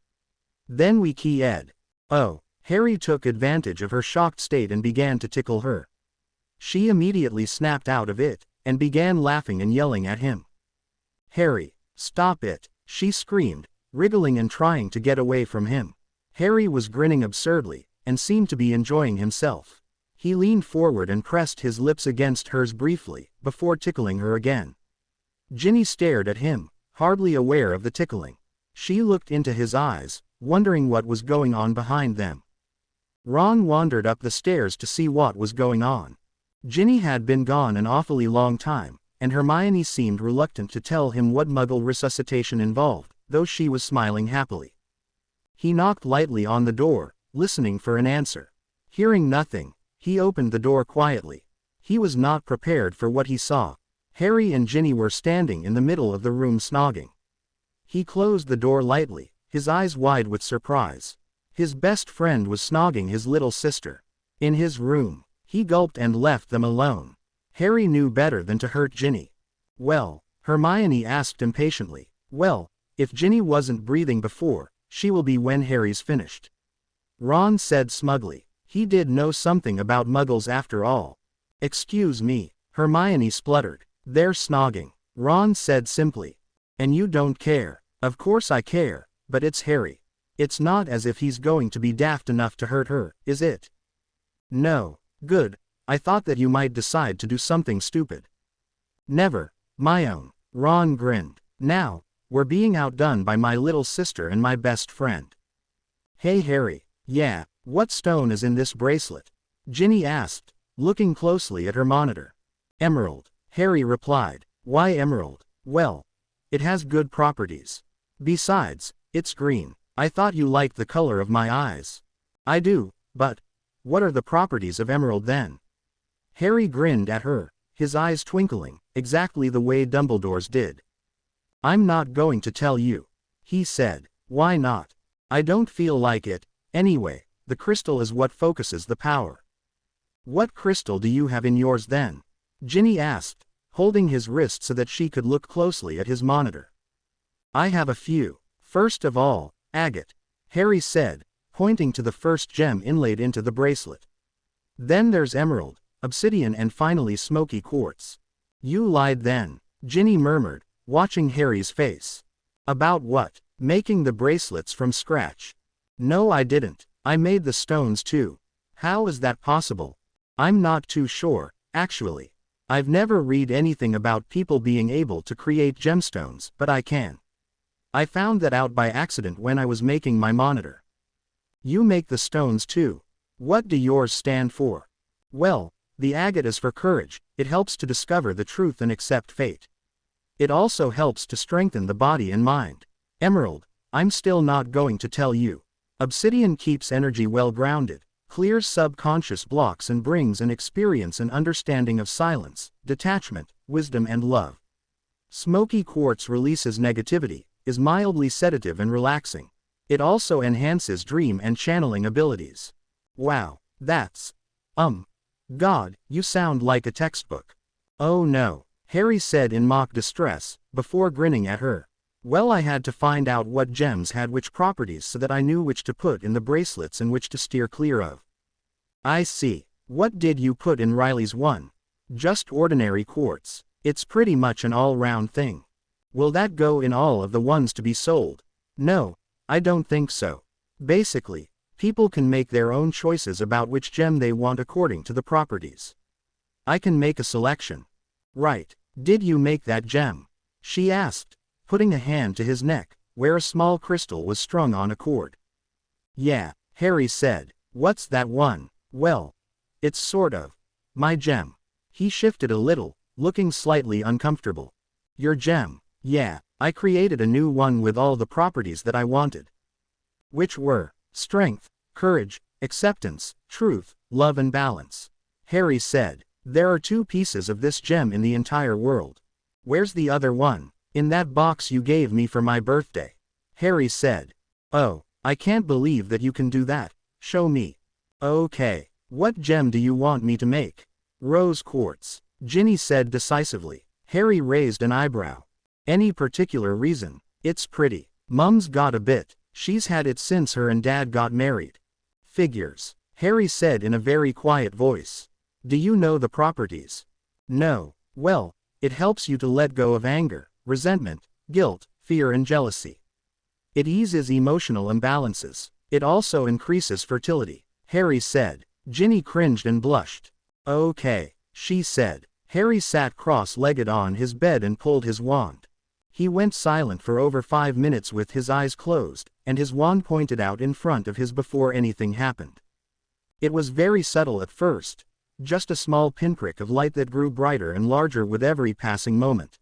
Then we keyed. Oh, Harry took advantage of her shocked state and began to tickle her. She immediately snapped out of it, and began laughing and yelling at him. Harry, stop it, she screamed, wriggling and trying to get away from him. Harry was grinning absurdly, and seemed to be enjoying himself. He leaned forward and pressed his lips against hers briefly, before tickling her again. Ginny stared at him, hardly aware of the tickling. She looked into his eyes, wondering what was going on behind them. Ron wandered up the stairs to see what was going on. Ginny had been gone an awfully long time, and Hermione seemed reluctant to tell him what Muggle resuscitation involved, though she was smiling happily. He knocked lightly on the door, listening for an answer. Hearing nothing, he opened the door quietly. He was not prepared for what he saw. Harry and Ginny were standing in the middle of the room snogging. He closed the door lightly, his eyes wide with surprise. His best friend was snogging his little sister. In his room. He gulped and left them alone. Harry knew better than to hurt Ginny. Well, Hermione asked impatiently. Well, if Ginny wasn't breathing before, she will be when Harry's finished. Ron said smugly. He did know something about Muggles after all. Excuse me, Hermione spluttered. They're snogging. Ron said simply. And you don't care. Of course I care, but it's Harry. It's not as if he's going to be daft enough to hurt her, is it? No. Good, I thought that you might decide to do something stupid. Never, my own. Ron grinned. Now, we're being outdone by my little sister and my best friend. Hey Harry, yeah, what stone is in this bracelet? Ginny asked, looking closely at her monitor. Emerald, Harry replied. Why emerald? Well, it has good properties. Besides, it's green. I thought you liked the color of my eyes. I do, but what are the properties of emerald then? Harry grinned at her, his eyes twinkling, exactly the way Dumbledore's did. I'm not going to tell you, he said. Why not? I don't feel like it. Anyway, the crystal is what focuses the power. What crystal do you have in yours then? Ginny asked, holding his wrist so that she could look closely at his monitor. I have a few. First of all, agate, Harry said, pointing to the first gem inlaid into the bracelet. Then there's emerald, obsidian and finally smoky quartz. You lied then, Ginny murmured, watching Harry's face. About what? Making the bracelets from scratch. No I didn't, I made the stones too. How is that possible? I'm not too sure, actually. I've never read anything about people being able to create gemstones, but I can. I found that out by accident when I was making my monitor. You make the stones too. What do yours stand for? Well, the agate is for courage, it helps to discover the truth and accept fate. It also helps to strengthen the body and mind. Emerald, I'm still not going to tell you. Obsidian keeps energy well grounded, clears subconscious blocks and brings an experience and understanding of silence, detachment, wisdom and love. Smoky quartz releases negativity, is mildly sedative and relaxing. It also enhances dream and channeling abilities. Wow, that's... God, you sound like a textbook. Oh no, Harry said in mock distress, before grinning at her. Well, I had to find out what gems had which properties so that I knew which to put in the bracelets and which to steer clear of. I see. What did you put in Riley's one? Just ordinary quartz. It's pretty much an all-round thing. Will that go in all of the ones to be sold? No, I don't think so. Basically, people can make their own choices about which gem they want according to the properties. I can make a selection. Right. Did you make that gem? She asked, putting a hand to his neck, where a small crystal was strung on a cord. Yeah, Harry said. What's that one? Well, it's sort of my gem. He shifted a little, looking slightly uncomfortable. Your gem? Yeah, I created a new one with all the properties that I wanted. Which were strength, courage, acceptance, truth, love and balance. Harry said. There are 2 pieces of this gem in the entire world. Where's the other one? In that box you gave me for my birthday. Harry said. Oh, I can't believe that you can do that. Show me. Okay. What gem do you want me to make? Rose quartz, Ginny said decisively. Harry raised an eyebrow. Any particular reason? It's pretty. Mum's got a bit. She's had it since her and Dad got married. Figures, Harry said in a very quiet voice. Do you know the properties? No. Well, it helps you to let go of anger, resentment, guilt, fear and jealousy. It eases emotional imbalances. It also increases fertility, Harry said. Ginny cringed and blushed. Okay, she said. Harry sat cross-legged on his bed and pulled his wand. He went silent for over 5 minutes with his eyes closed, and his wand pointed out in front of his before anything happened. It was very subtle at first, just a small pinprick of light that grew brighter and larger with every passing moment.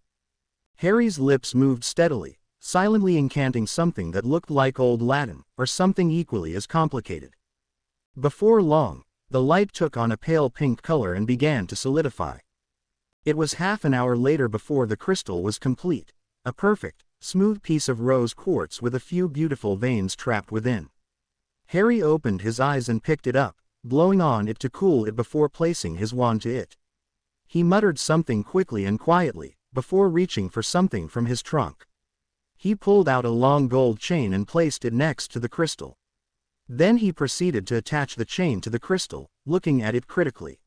Harry's lips moved steadily, silently incanting something that looked like Old Latin, or something equally as complicated. Before long, the light took on a pale pink color and began to solidify. It was half an hour later before the crystal was complete, a perfect, smooth piece of rose quartz with a few beautiful veins trapped within. Harry opened his eyes and picked it up, blowing on it to cool it before placing his wand to it. He muttered something quickly and quietly, before reaching for something from his trunk. He pulled out a long gold chain and placed it next to the crystal. Then he proceeded to attach the chain to the crystal, looking at it critically.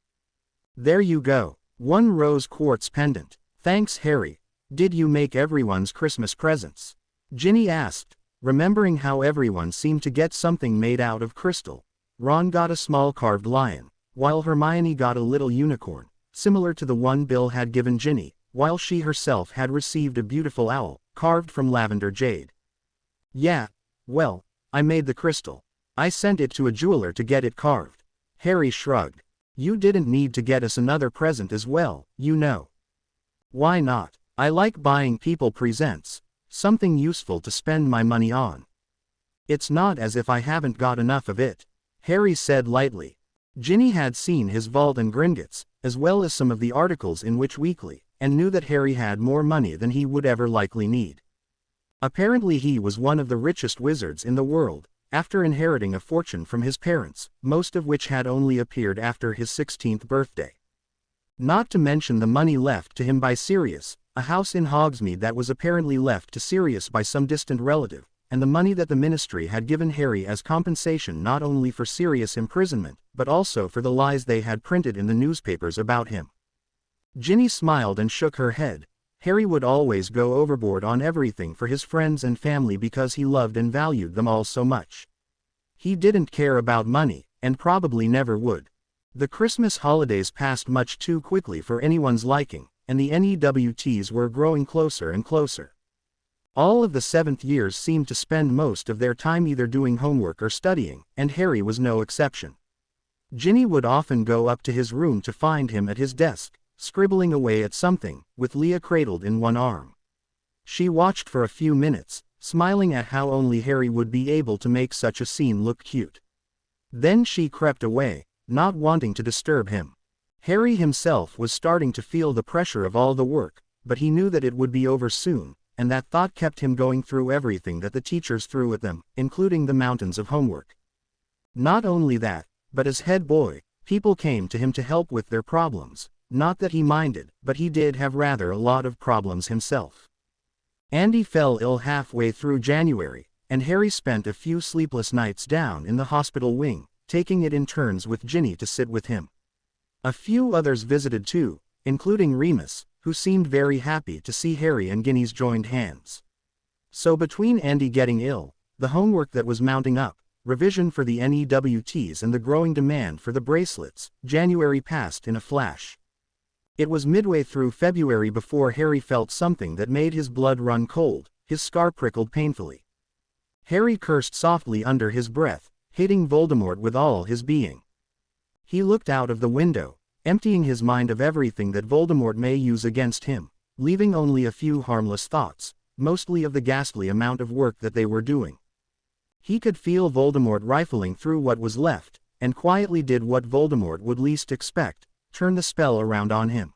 There you go. One rose quartz pendant. Thanks, Harry. Did you make everyone's Christmas presents? Ginny asked, remembering how everyone seemed to get something made out of crystal. Ron got a small carved lion, while Hermione got a little unicorn, similar to the one Bill had given Ginny, while she herself had received a beautiful owl, carved from lavender jade. Yeah, well, I made the crystal. I sent it to a jeweler to get it carved. Harry shrugged. You didn't need to get us another present as well, you know. Why not? I like buying people presents, something useful to spend my money on. It's not as if I haven't got enough of it, Harry said lightly. Ginny had seen his vault and gringotts, as well as some of the articles in Witch Weekly, and knew that Harry had more money than he would ever likely need. Apparently he was one of the richest wizards in the world, after inheriting a fortune from his parents, most of which had only appeared after his 16th birthday. Not to mention the money left to him by Sirius, a house in Hogsmeade that was apparently left to Sirius by some distant relative, and the money that the ministry had given Harry as compensation not only for Sirius' imprisonment, but also for the lies they had printed in the newspapers about him. Ginny smiled and shook her head. Harry would always go overboard on everything for his friends and family because he loved and valued them all so much. He didn't care about money, and probably never would. The Christmas holidays passed much too quickly for anyone's liking, and the NEWTs were growing closer and closer. All of the 7th years seemed to spend most of their time either doing homework or studying, and Harry was no exception. Ginny would often go up to his room to find him at his desk, scribbling away at something, with Leah cradled in one arm. She watched for a few minutes, smiling at how only Harry would be able to make such a scene look cute. Then she crept away, not wanting to disturb him. Harry himself was starting to feel the pressure of all the work, but he knew that it would be over soon, and that thought kept him going through everything that the teachers threw at them, including the mountains of homework. Not only that, but as head boy, people came to him to help with their problems. Not that he minded, but he did have rather a lot of problems himself. Andy fell ill halfway through January, and Harry spent a few sleepless nights down in the hospital wing, taking it in turns with Ginny to sit with him. A few others visited too, including Remus, who seemed very happy to see Harry and Ginny's joined hands. So between Andy getting ill, the homework that was mounting up, revision for the NEWTs and the growing demand for the bracelets, January passed in a flash. It was midway through February before Harry felt something that made his blood run cold, his scar prickled painfully. Harry cursed softly under his breath, hating Voldemort with all his being. He looked out of the window, emptying his mind of everything that Voldemort may use against him, leaving only a few harmless thoughts, mostly of the ghastly amount of work that they were doing. He could feel Voldemort rifling through what was left, and quietly did what Voldemort would least expect, turn the spell around on him.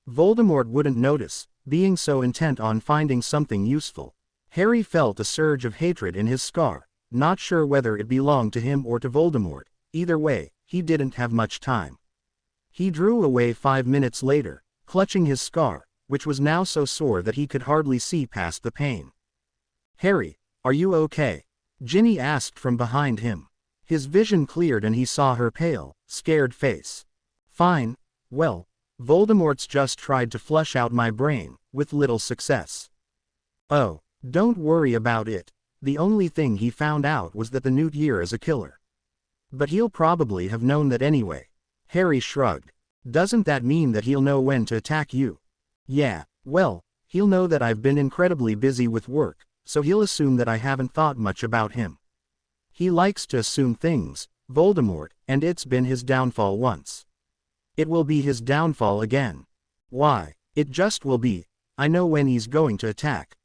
Voldemort wouldn't notice, being so intent on finding something useful. Harry felt a surge of hatred in his scar, not sure whether it belonged to him or to Voldemort. Either way, he didn't have much time. He drew away 5 minutes later, clutching his scar, which was now so sore that he could hardly see past the pain. "Harry, are you okay?" Ginny asked from behind him. His vision cleared and he saw her pale, scared face. "Fine. Well, Voldemort's just tried to flush out my brain, with little success." "Oh, don't worry about it. The only thing he found out was that the Newt Year is a killer. But he'll probably have known that anyway." Harry shrugged. "Doesn't that mean that he'll know when to attack you?" "Yeah, well, he'll know that I've been incredibly busy with work, so he'll assume that I haven't thought much about him. He likes to assume things, Voldemort, and it's been his downfall once. It will be his downfall again. Why, it just will be. I know when he's going to attack.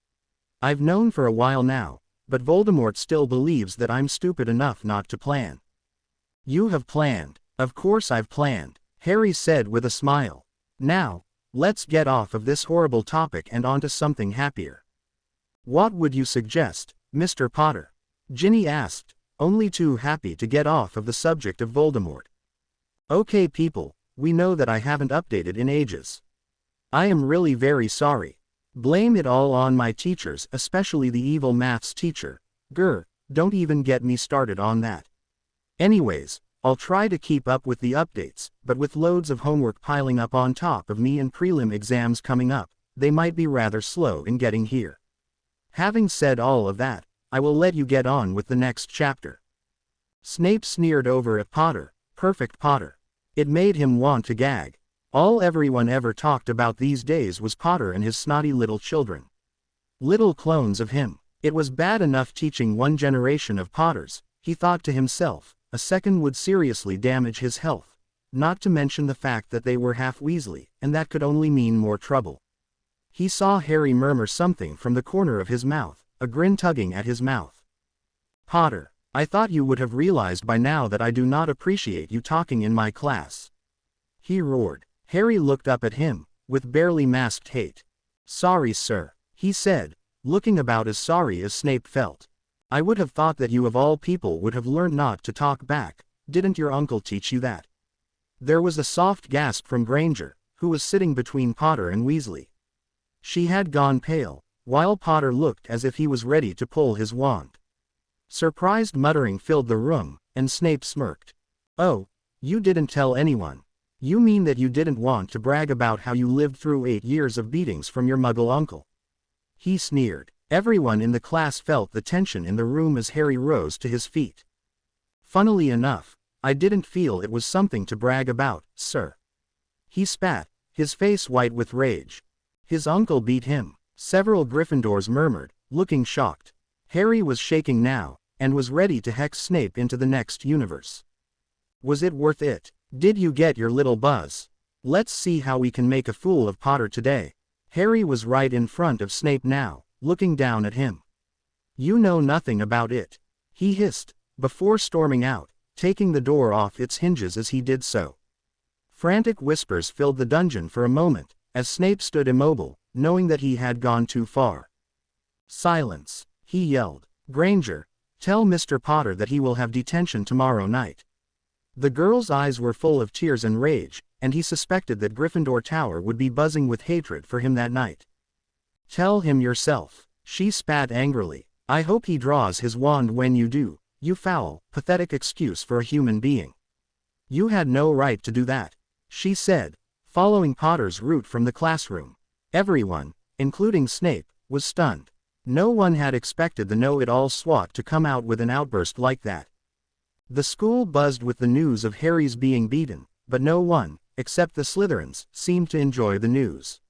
I've known for a while now, but Voldemort still believes that I'm stupid enough not to plan." "You have planned." "Of course I've planned," Harry said with a smile. "Now, let's get off of this horrible topic and onto something happier." "What would you suggest, Mr. Potter?" Ginny asked, only too happy to get off of the subject of Voldemort. "Okay people, we know that I haven't updated in ages. I am really very sorry. Blame it all on my teachers, especially the evil maths teacher. Grr, don't even get me started on that. Anyways, I'll try to keep up with the updates, but with loads of homework piling up on top of me and prelim exams coming up, they might be rather slow in getting here. Having said all of that, I will let you get on with the next chapter." Snape sneered over at Potter, perfect Potter. It made him want to gag. All everyone ever talked about these days was Potter and his snotty little children. Little clones of him. It was bad enough teaching one generation of Potters, he thought to himself, a second would seriously damage his health, not to mention the fact that they were half Weasley, and that could only mean more trouble. He saw Harry murmur something from the corner of his mouth, a grin tugging at his mouth. "Potter, I thought you would have realized by now that I do not appreciate you talking in my class," he roared. Harry looked up at him, with barely masked hate. "Sorry sir," he said, looking about as sorry as Snape felt. "I would have thought that you of all people would have learned not to talk back. Didn't your uncle teach you that?" There was a soft gasp from Granger, who was sitting between Potter and Weasley. She had gone pale, while Potter looked as if he was ready to pull his wand. Surprised muttering filled the room, and Snape smirked. "Oh, you didn't tell anyone. You mean that you didn't want to brag about how you lived through 8 years of beatings from your muggle uncle?" He sneered. Everyone in the class felt the tension in the room as Harry rose to his feet. "Funnily enough, I didn't feel it was something to brag about, sir." He spat, his face white with rage. "His uncle beat him," several Gryffindors murmured, looking shocked. Harry was shaking now, and was ready to hex Snape into the next universe. "Was it worth it? Did you get your little buzz? Let's see how we can make a fool of Potter today." Harry was right in front of Snape now, looking down at him. "You know nothing about it," he hissed, before storming out, taking the door off its hinges as he did so. Frantic whispers filled the dungeon for a moment, as Snape stood immobile, knowing that he had gone too far. "Silence," he yelled. "Granger, tell Mr. Potter that he will have detention tomorrow night." The girl's eyes were full of tears and rage, and he suspected that Gryffindor Tower would be buzzing with hatred for him that night. "Tell him yourself," she spat angrily. "I hope he draws his wand when you do, you foul, pathetic excuse for a human being. You had no right to do that," she said, following Potter's route from the classroom. Everyone, including Snape, was stunned. No one had expected the know-it-all SWAT to come out with an outburst like that. The school buzzed with the news of Harry's being beaten, but no one, except the Slytherins, seemed to enjoy the news.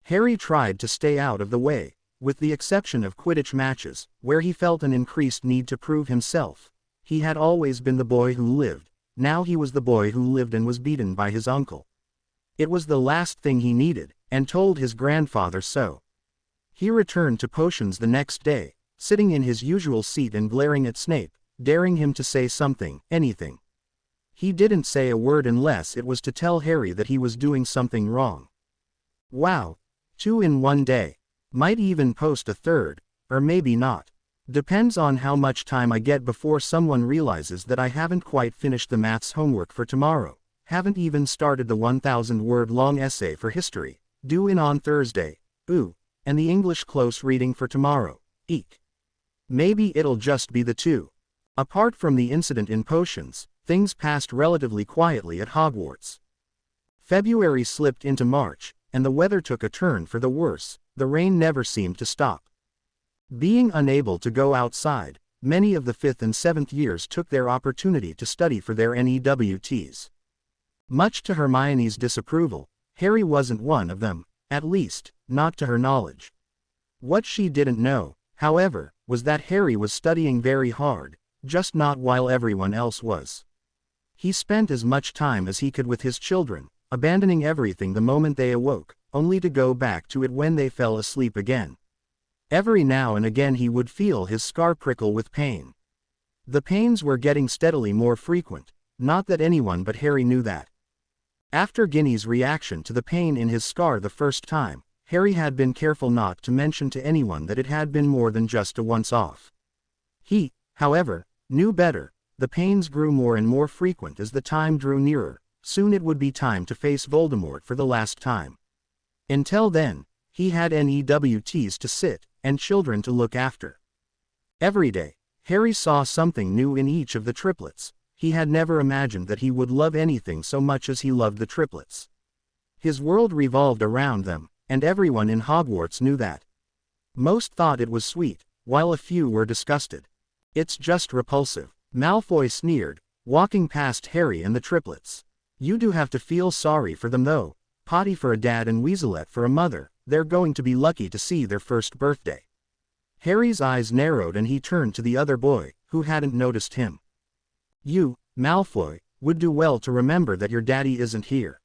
Harry tried to stay out of the way, with the exception of Quidditch matches, where he felt an increased need to prove himself. He had always been the boy who lived, now he was the boy who lived and was beaten by his uncle. It was the last thing he needed, and told his grandfather so. He returned to potions the next day, sitting in his usual seat and glaring at Snape, daring him to say something, anything. He didn't say a word unless it was to tell Harry that he was doing something wrong. Wow, 2 in one day. Might even post a third, or maybe not. Depends on how much time I get before someone realizes that I haven't quite finished the maths homework for tomorrow, haven't even started the 1,000-word long essay for history, due in on Thursday, ooh, and the English close reading for tomorrow, eek. Maybe it'll just be the two. Apart from the incident in potions, things passed relatively quietly at Hogwarts. February slipped into March, and the weather took a turn for the worse. The rain never seemed to stop. Being unable to go outside, many of the 5th and 7th years took their opportunity to study for their NEWTs. Much to Hermione's disapproval, Harry wasn't one of them, at least, not to her knowledge. What she didn't know, however, was that Harry was studying very hard, just not while everyone else was. He spent as much time as he could with his children, abandoning everything the moment they awoke, only to go back to it when they fell asleep again. Every now and again he would feel his scar prickle with pain. The pains were getting steadily more frequent, not that anyone but Harry knew that. After Ginny's reaction to the pain in his scar the first time, Harry had been careful not to mention to anyone that it had been more than just a once-off. He, however, knew better. The pains grew more and more frequent as the time drew nearer. Soon it would be time to face Voldemort for the last time. Until then, he had NEWTs to sit, and children to look after. Every day, Harry saw something new in each of the triplets. He had never imagined that he would love anything so much as he loved the triplets. His world revolved around them, and everyone in Hogwarts knew that. Most thought it was sweet, while a few were disgusted. It's just repulsive, Malfoy sneered, walking past Harry and the triplets. You do have to feel sorry for them though. Potty for a dad and Weaselette for a mother. They're going to be lucky to see their first birthday. Harry's eyes narrowed and he turned to the other boy, who hadn't noticed him. You, Malfoy, would do well to remember that your daddy isn't here.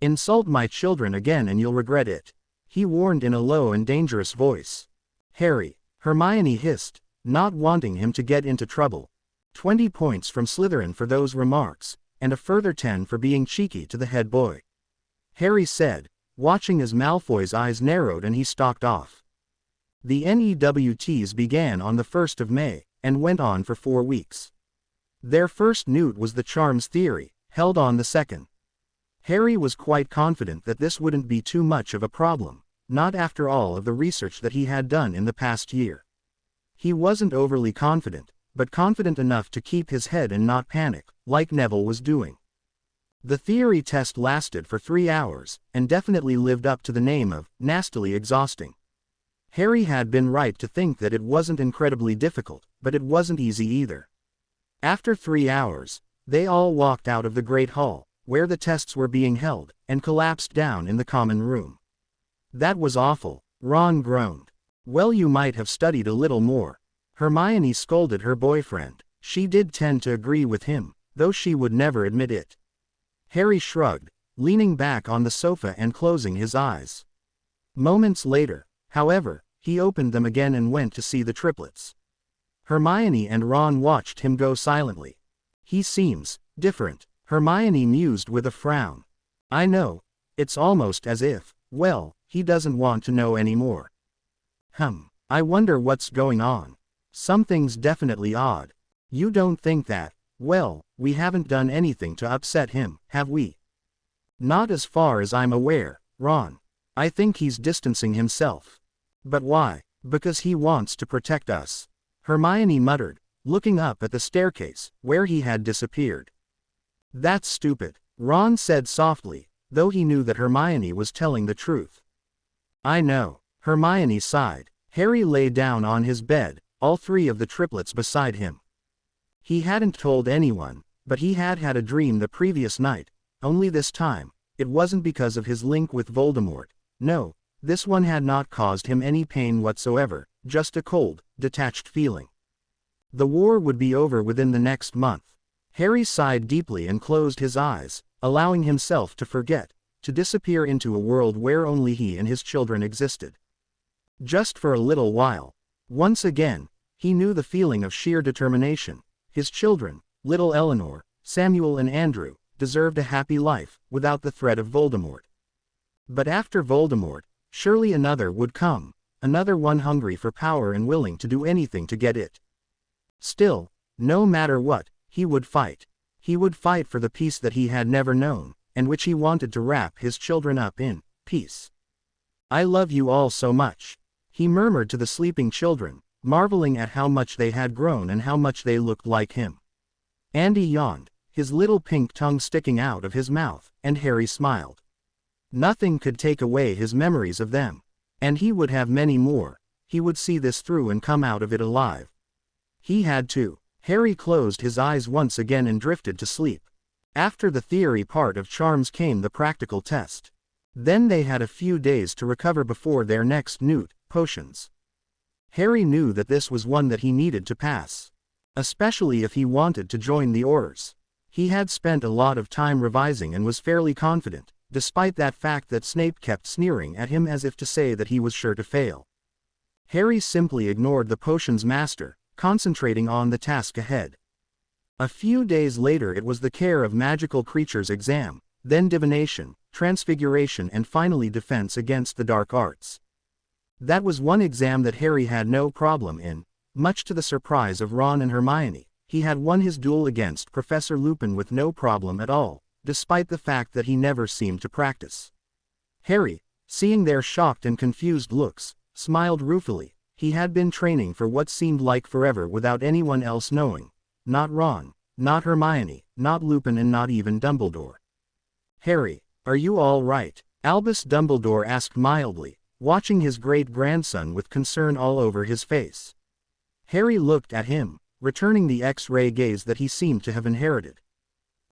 Insult my children again and you'll regret it, he warned in a low and dangerous voice. Harry, Hermione hissed, not wanting him to get into trouble. 20 points from Slytherin for those remarks, and a further 10 for being cheeky to the head boy. Harry said, watching as Malfoy's eyes narrowed and he stalked off. The NEWTs began on the 1st of May, and went on for 4 weeks. Their first newt was the charms theory, held on the 2nd. Harry was quite confident that this wouldn't be too much of a problem, not after all of the research that he had done in the past year. He wasn't overly confident, but confident enough to keep his head and not panic, like Neville was doing. The theory test lasted for 3 hours, and definitely lived up to the name of nastily exhausting. Harry had been right to think that it wasn't incredibly difficult, but it wasn't easy either. After 3 hours, they all walked out of the Great Hall, where the tests were being held, and collapsed down in the common room. That was awful, Ron groaned. Well, you might have studied a little more. Hermione scolded her boyfriend. She did tend to agree with him, though she would never admit it. Harry shrugged, leaning back on the sofa and closing his eyes. Moments later, however, he opened them again and went to see the triplets. Hermione and Ron watched him go silently. He seems different, Hermione mused with a frown. I know, it's almost as if, well, he doesn't want to know anymore. I wonder what's going on. Something's definitely odd. You don't think that? Well, we haven't done anything to upset him, have we? Not as far as I'm aware, Ron. I think he's distancing himself. But why? Because he wants to protect us. Hermione muttered, looking up at the staircase, where he had disappeared. That's stupid, Ron said softly, though he knew that Hermione was telling the truth. I know, Hermione sighed. Harry lay down on his bed, all 3 of the triplets beside him. He hadn't told anyone, but he had had a dream the previous night, only this time, it wasn't because of his link with Voldemort. No, this one had not caused him any pain whatsoever, just a cold, detached feeling. The war would be over within the next month. Harry sighed deeply and closed his eyes, allowing himself to forget, to disappear into a world where only he and his children existed. Just for a little while. Once again, he knew the feeling of sheer determination. His children, little Eleanor, Samuel and Andrew, deserved a happy life, without the threat of Voldemort. But after Voldemort, surely another would come, another one hungry for power and willing to do anything to get it. Still, no matter what, he would fight. He would fight for the peace that he had never known, and which he wanted to wrap his children up in, peace. "I love you all so much," he murmured to the sleeping children, marveling at how much they had grown and how much they looked like him. Andy yawned, his little pink tongue sticking out of his mouth, and Harry smiled. Nothing could take away his memories of them. And he would have many more. He would see this through and come out of it alive. He had to. Harry closed his eyes once again and drifted to sleep. After the theory part of charms came the practical test. Then they had a few days to recover before their next newt, potions. Harry knew that this was one that he needed to pass. Especially if he wanted to join the Aurors. He had spent a lot of time revising and was fairly confident, despite that fact that Snape kept sneering at him as if to say that he was sure to fail. Harry simply ignored the potions master, concentrating on the task ahead. A few days later it was the Care of Magical Creatures exam, then divination, transfiguration and finally defense against the dark arts. That was one exam that Harry had no problem in. Much to the surprise of Ron and Hermione, he had won his duel against Professor Lupin with no problem at all, despite the fact that he never seemed to practice. Harry, seeing their shocked and confused looks, smiled ruefully. He had been training for what seemed like forever without anyone else knowing. Not Ron, not Hermione, not Lupin and not even Dumbledore. "Harry, are you all right?" Albus Dumbledore asked mildly, watching his great-grandson with concern all over his face. Harry looked at him, returning the X-ray gaze that he seemed to have inherited.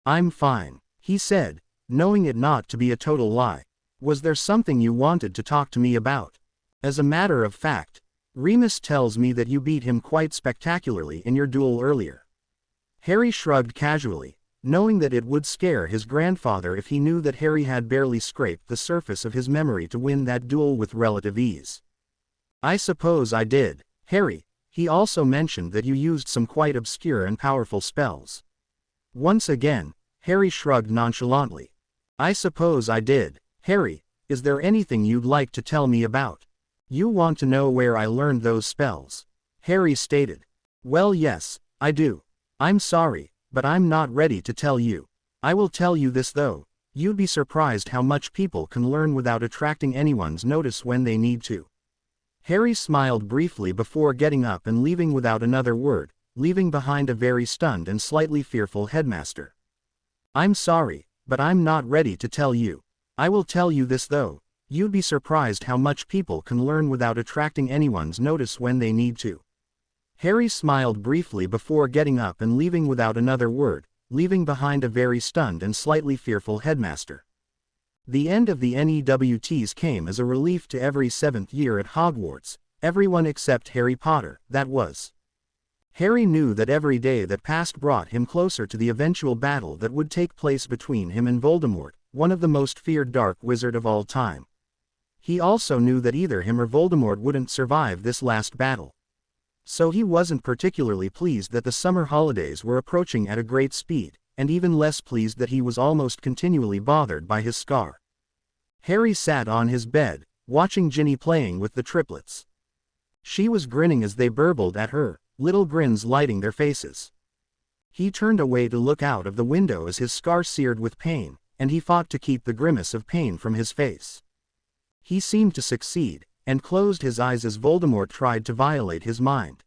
"I'm fine," he said, knowing it not to be a total lie. "Was there something you wanted to talk to me about? As a matter of fact, Remus tells me that you beat him quite spectacularly in your duel earlier." Harry shrugged casually, knowing that it would scare his grandfather if he knew that Harry had barely scraped the surface of his memory to win that duel with relative ease. "I suppose I did, Harry. He also mentioned that you used some quite obscure and powerful spells." Once again, Harry shrugged nonchalantly. "I suppose I did, Harry. Is there anything you'd like to tell me about? You want to know where I learned those spells?" Harry stated. "Well, yes, I do. I'm sorry, but I'm not ready to tell you. I will tell you this though. You'd be surprised how much people can learn without attracting anyone's notice when they need to." Harry smiled briefly before getting up and leaving without another word, leaving behind a very stunned and slightly fearful headmaster. "I'm sorry, but I'm not ready to tell you. I will tell you this though. You'd be surprised how much people can learn without attracting anyone's notice when they need to." Harry smiled briefly before getting up and leaving without another word, leaving behind a very stunned and slightly fearful headmaster. The end of the NEWTs came as a relief to every 7th year at Hogwarts, everyone except Harry Potter, that was. Harry knew that every day that passed brought him closer to the eventual battle that would take place between him and Voldemort, one of the most feared dark wizard of all time. He also knew that either him or Voldemort wouldn't survive this last battle. So he wasn't particularly pleased that the summer holidays were approaching at a great speed, and even less pleased that he was almost continually bothered by his scar. Harry sat on his bed, watching Ginny playing with the triplets. She was grinning as they burbled at her, little grins lighting their faces. He turned away to look out of the window as his scar seared with pain, and he fought to keep the grimace of pain from his face. He seemed to succeed, and closed his eyes as Voldemort tried to violate his mind.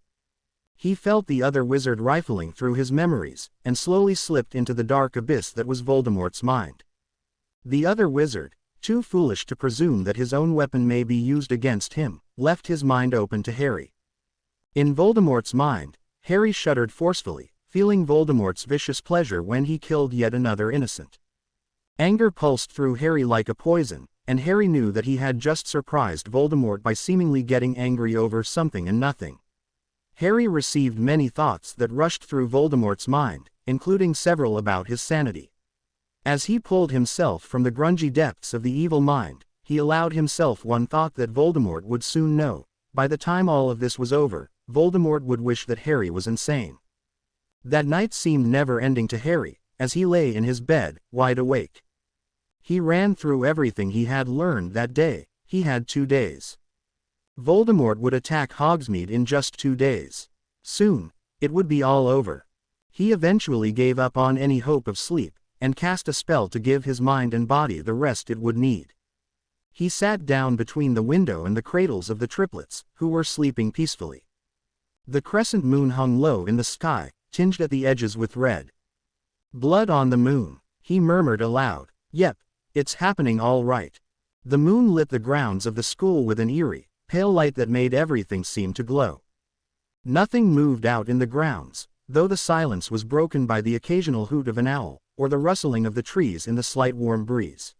He felt the other wizard rifling through his memories, and slowly slipped into the dark abyss that was Voldemort's mind. The other wizard, too foolish to presume that his own weapon may be used against him, left his mind open to Harry. In Voldemort's mind, Harry shuddered forcefully, feeling Voldemort's vicious pleasure when he killed yet another innocent. Anger pulsed through Harry like a poison, and Harry knew that he had just surprised Voldemort by seemingly getting angry over something and nothing. Harry received many thoughts that rushed through Voldemort's mind, including several about his sanity. As he pulled himself from the grungy depths of the evil mind, he allowed himself one thought that Voldemort would soon know. By the time all of this was over, Voldemort would wish that Harry was insane. That night seemed never-ending to Harry, as he lay in his bed, wide awake. He ran through everything he had learned that day. He had 2 days. Voldemort would attack Hogsmeade in just 2 days. Soon, it would be all over. He eventually gave up on any hope of sleep, and cast a spell to give his mind and body the rest it would need. He sat down between the window and the cradles of the triplets, who were sleeping peacefully. The crescent moon hung low in the sky, tinged at the edges with red. Blood on the moon, he murmured aloud. Yep, it's happening all right. The moon lit the grounds of the school with an eerie, pale light that made everything seem to glow. Nothing moved out in the grounds, though the silence was broken by the occasional hoot of an owl, or the rustling of the trees in the slight warm breeze.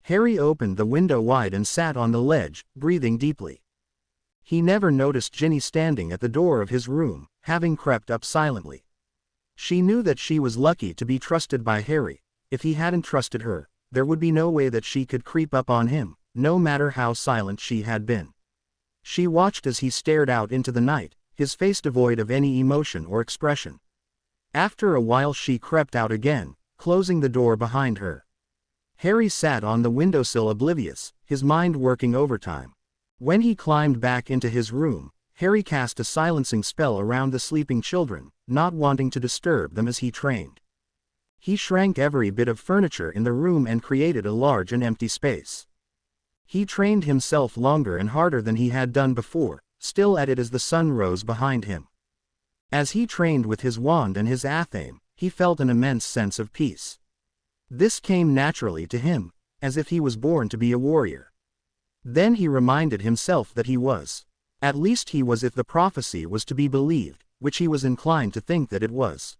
Harry opened the window wide and sat on the ledge, breathing deeply. He never noticed Ginny standing at the door of his room, having crept up silently. She knew that she was lucky to be trusted by Harry. If he hadn't trusted her, there would be no way that she could creep up on him, no matter how silent she had been. She watched as he stared out into the night, his face devoid of any emotion or expression. After a while she crept out again, closing the door behind her. Harry sat on the windowsill oblivious, his mind working overtime. When he climbed back into his room, Harry cast a silencing spell around the sleeping children, not wanting to disturb them as he trained. He shrank every bit of furniture in the room and created a large and empty space. He trained himself longer and harder than he had done before, still at it as the sun rose behind him. As he trained with his wand and his athame, he felt an immense sense of peace. This came naturally to him, as if he was born to be a warrior. Then he reminded himself that he was. At least he was if the prophecy was to be believed, which he was inclined to think that it was.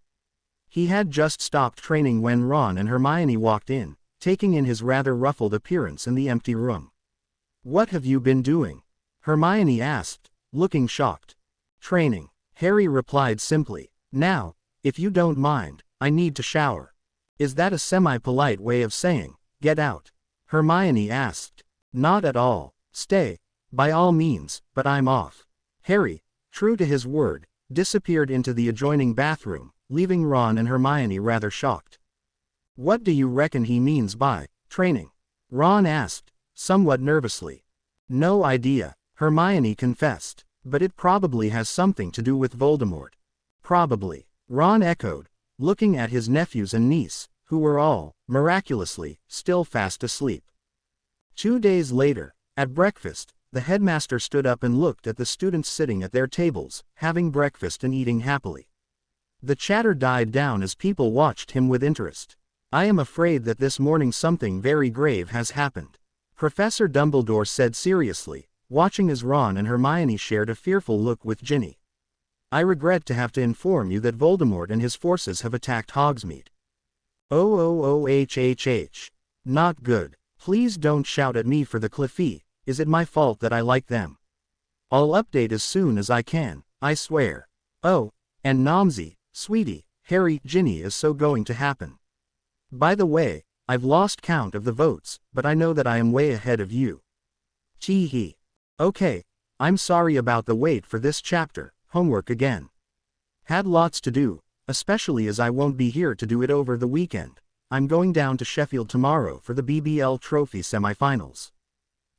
He had just stopped training when Ron and Hermione walked in, taking in his rather ruffled appearance in the empty room. "What have you been doing?" Hermione asked, looking shocked. "Training," Harry replied simply. "Now, if you don't mind, I need to shower." "Is that a semi-polite way of saying, get out?" Hermione asked. "Not at all. Stay, by all means, but I'm off." Harry, true to his word, disappeared into the adjoining bathroom, leaving Ron and Hermione rather shocked. "What do you reckon he means by training?" Ron asked, somewhat nervously. "No idea," Hermione confessed, "but it probably has something to do with Voldemort." "Probably," Ron echoed, looking at his nephews and niece, who were all, miraculously, still fast asleep. 2 days later, at breakfast, the headmaster stood up and looked at the students sitting at their tables, having breakfast and eating happily. The chatter died down as people watched him with interest. "I am afraid that this morning something very grave has happened," Professor Dumbledore said seriously, watching as Ron and Hermione shared a fearful look with Ginny. "I regret to have to inform you that Voldemort and his forces have attacked Hogsmeade." "Oh. Not good. Please don't shout at me for the Cliffy. Is it my fault that I like them? I'll update as soon as I can, I swear. Oh, and Nomsy, sweetie, Harry, Ginny is so going to happen. By the way, I've lost count of the votes, but I know that I am way ahead of you. Tee-hee. Okay, I'm sorry about the wait for this chapter, homework again. Had lots to do, especially as I won't be here to do it over the weekend. I'm going down to Sheffield tomorrow for the BBL Trophy semifinals.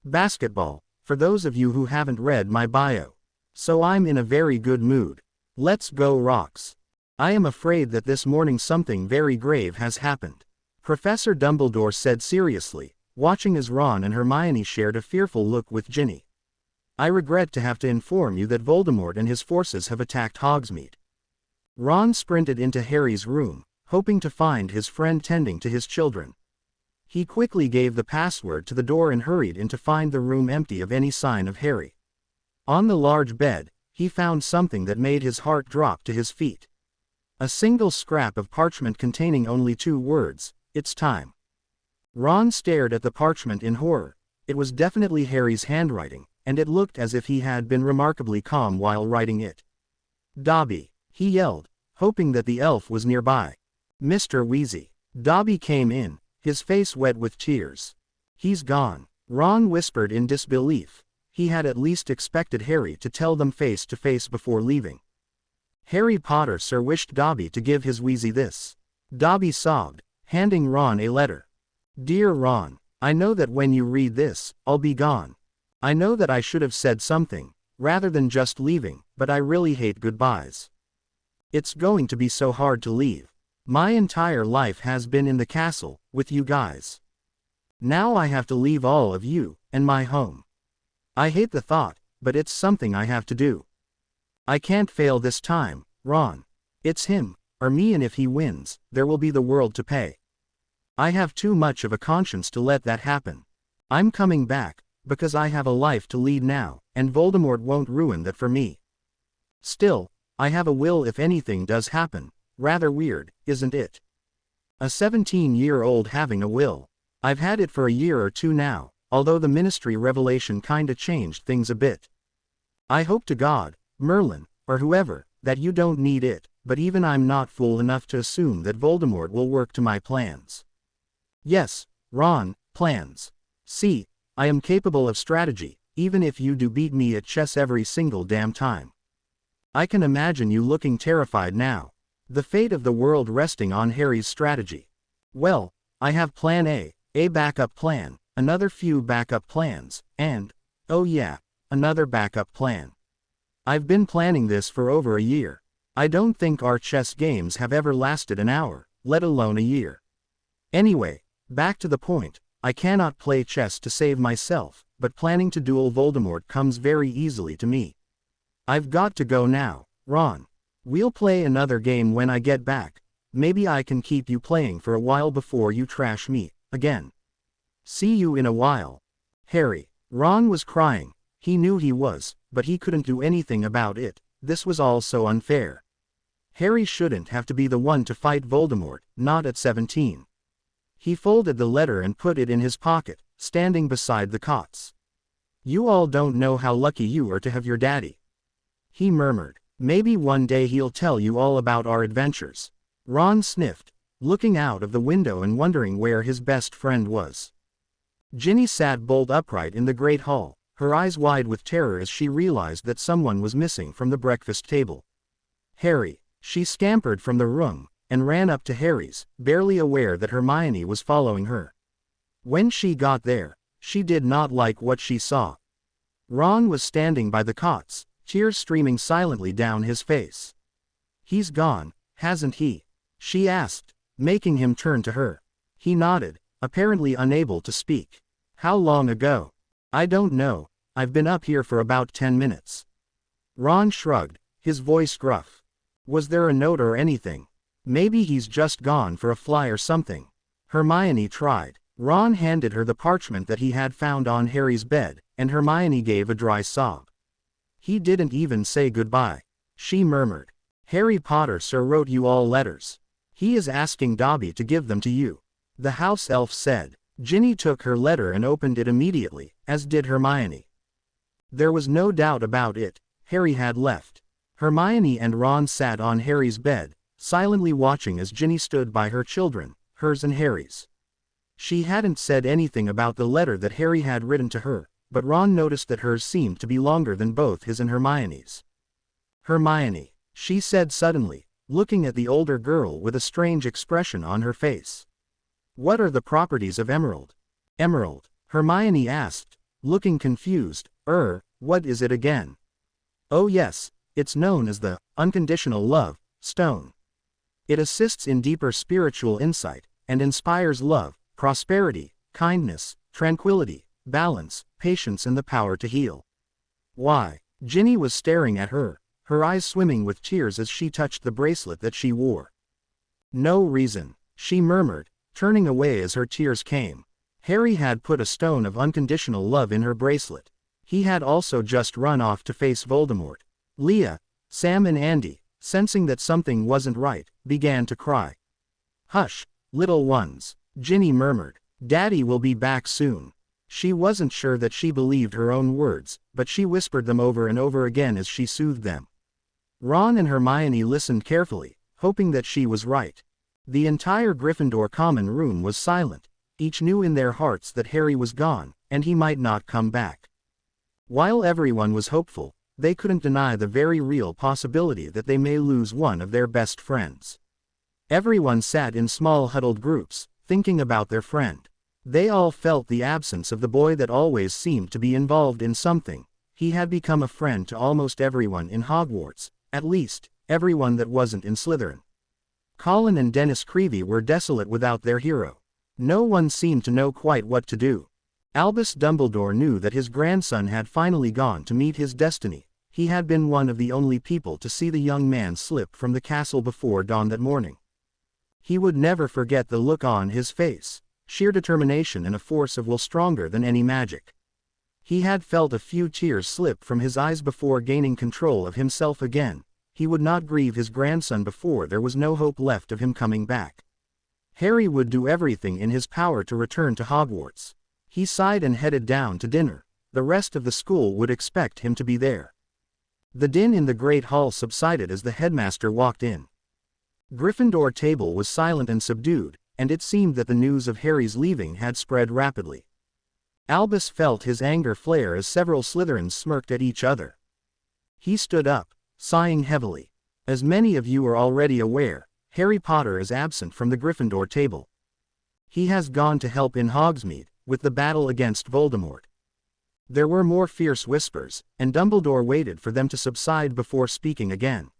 Basketball, for those of you who haven't read my bio. So I'm in a very good mood. Let's go Rocks. I am afraid that this morning something very grave has happened," Professor Dumbledore said seriously, watching as Ron and Hermione shared a fearful look with Ginny. "I regret to have to inform you that Voldemort and his forces have attacked Hogsmeade." Ron sprinted into Harry's room, hoping to find his friend tending to his children. He quickly gave the password to the door and hurried in to find the room empty of any sign of Harry. On the large bed, he found something that made his heart drop to his feet. A single scrap of parchment containing only 2 words, "It's time." Ron stared at the parchment in horror. It was definitely Harry's handwriting, and it looked as if he had been remarkably calm while writing it. "Dobby," he yelled, hoping that the elf was nearby. "Mr. Weasley." Dobby came in, his face wet with tears. "He's gone," Ron whispered in disbelief. He had at least expected Harry to tell them face to face before leaving. Harry Potter sir wished Dobby to give his Weasley this. Dobby sobbed, handing Ron a letter. "Dear Ron, I know that when you read this, I'll be gone. I know that I should have said something, rather than just leaving, but I really hate goodbyes. It's going to be so hard to leave. My entire life has been in the castle, with you guys. Now I have to leave all of you, and my home. I hate the thought, but it's something I have to do. I can't fail this time, Ron. It's him, or me, and if he wins, there will be the world to pay. I have too much of a conscience to let that happen. I'm coming back, because I have a life to lead now, and Voldemort won't ruin that for me. Still, I have a will if anything does happen. Rather weird, isn't it? A 17-year-old having a will. I've had it for a year or two now, although the Ministry revelation kinda changed things a bit. I hope to God, Merlin, or whoever, that you don't need it, but even I'm not fool enough to assume that Voldemort will work to my plans. Yes, Ron, plans. See, I am capable of strategy, even if you do beat me at chess every single damn time. I can imagine you looking terrified now. The fate of the world resting on Harry's strategy. Well, I have plan A backup plan, another few backup plans, and, oh yeah, another backup plan. I've been planning this for over a year. I don't think our chess games have ever lasted an hour, let alone a year. Anyway, back to the point, I cannot play chess to save myself, but planning to duel Voldemort comes very easily to me. I've got to go now, Ron. We'll play another game when I get back. Maybe I can keep you playing for a while before you trash me again. See you in a while. Harry. Ron was crying. He knew he was, but he couldn't do anything about it. This was all so unfair. Harry shouldn't have to be the one to fight Voldemort, not at 17. He folded the letter and put it in his pocket, standing beside the cots. You all don't know how lucky you are to have your daddy. He murmured. Maybe one day he'll tell you all about our adventures. Ron sniffed, looking out of the window and wondering where his best friend was. Ginny sat bolt upright in the great hall, her eyes wide with terror as she realized that someone was missing from the breakfast table. Harry. She scampered from the room, and ran up to Harry's, barely aware that Hermione was following her. When she got there, she did not like what she saw. Ron was standing by the cots, tears streaming silently down his face. He's gone, hasn't he? She asked, making him turn to her. He nodded, apparently unable to speak. How long ago? I don't know, I've been up here for about 10 minutes. Ron shrugged, his voice gruff. Was there a note or anything? Maybe he's just gone for a fly or something. Hermione tried. Ron handed her the parchment that he had found on Harry's bed, and Hermione gave a dry sob. He didn't even say goodbye. She murmured. Harry Potter sir wrote you all letters. He is asking Dobby to give them to you. The house elf said. Ginny took her letter and opened it immediately, as did Hermione. There was no doubt about it, Harry had left. Hermione and Ron sat on Harry's bed, silently watching as Ginny stood by her children, hers and Harry's. She hadn't said anything about the letter that Harry had written to her, but Ron noticed that hers seemed to be longer than both his and Hermione's. Hermione, she said suddenly, looking at the older girl with a strange expression on her face. What are the properties of emerald? Emerald, Hermione asked, looking confused. What is it again? Oh yes, it's known as the unconditional love stone. It assists in deeper spiritual insight, and inspires love, prosperity, kindness, tranquility, balance, patience and the power to heal. Why? Ginny was staring at her, her eyes swimming with tears as she touched the bracelet that she wore. No reason, she murmured, turning away as her tears came. Harry had put a stone of unconditional love in her bracelet. He had also just run off to face Voldemort. Leah, Sam and Andy, sensing that something wasn't right, began to cry. Hush, little ones, Ginny murmured. Daddy will be back soon. She wasn't sure that she believed her own words, but she whispered them over and over again as she soothed them. Ron and Hermione listened carefully, hoping that she was right. The entire Gryffindor common room was silent. Each knew in their hearts that Harry was gone, and he might not come back. While everyone was hopeful, they couldn't deny the very real possibility that they may lose one of their best friends. Everyone sat in small huddled groups, thinking about their friend. They all felt the absence of the boy that always seemed to be involved in something. He had become a friend to almost everyone in Hogwarts, at least, everyone that wasn't in Slytherin. Colin and Dennis Creevey were desolate without their hero. No one seemed to know quite what to do. Albus Dumbledore knew that his grandson had finally gone to meet his destiny. He had been one of the only people to see the young man slip from the castle before dawn that morning. He would never forget the look on his face, sheer determination and a force of will stronger than any magic. He had felt a few tears slip from his eyes before gaining control of himself again. He would not grieve his grandson before there was no hope left of him coming back. Harry would do everything in his power to return to Hogwarts. He sighed and headed down to dinner. The rest of the school would expect him to be there. The din in the Great Hall subsided as the headmaster walked in. Gryffindor table was silent and subdued, and it seemed that the news of Harry's leaving had spread rapidly. Albus felt his anger flare as several Slytherins smirked at each other. He stood up, sighing heavily. As many of you are already aware, Harry Potter is absent from the Gryffindor table. He has gone to help in Hogsmeade, with the battle against Voldemort. There were more fierce whispers, and Dumbledore waited for them to subside before speaking again.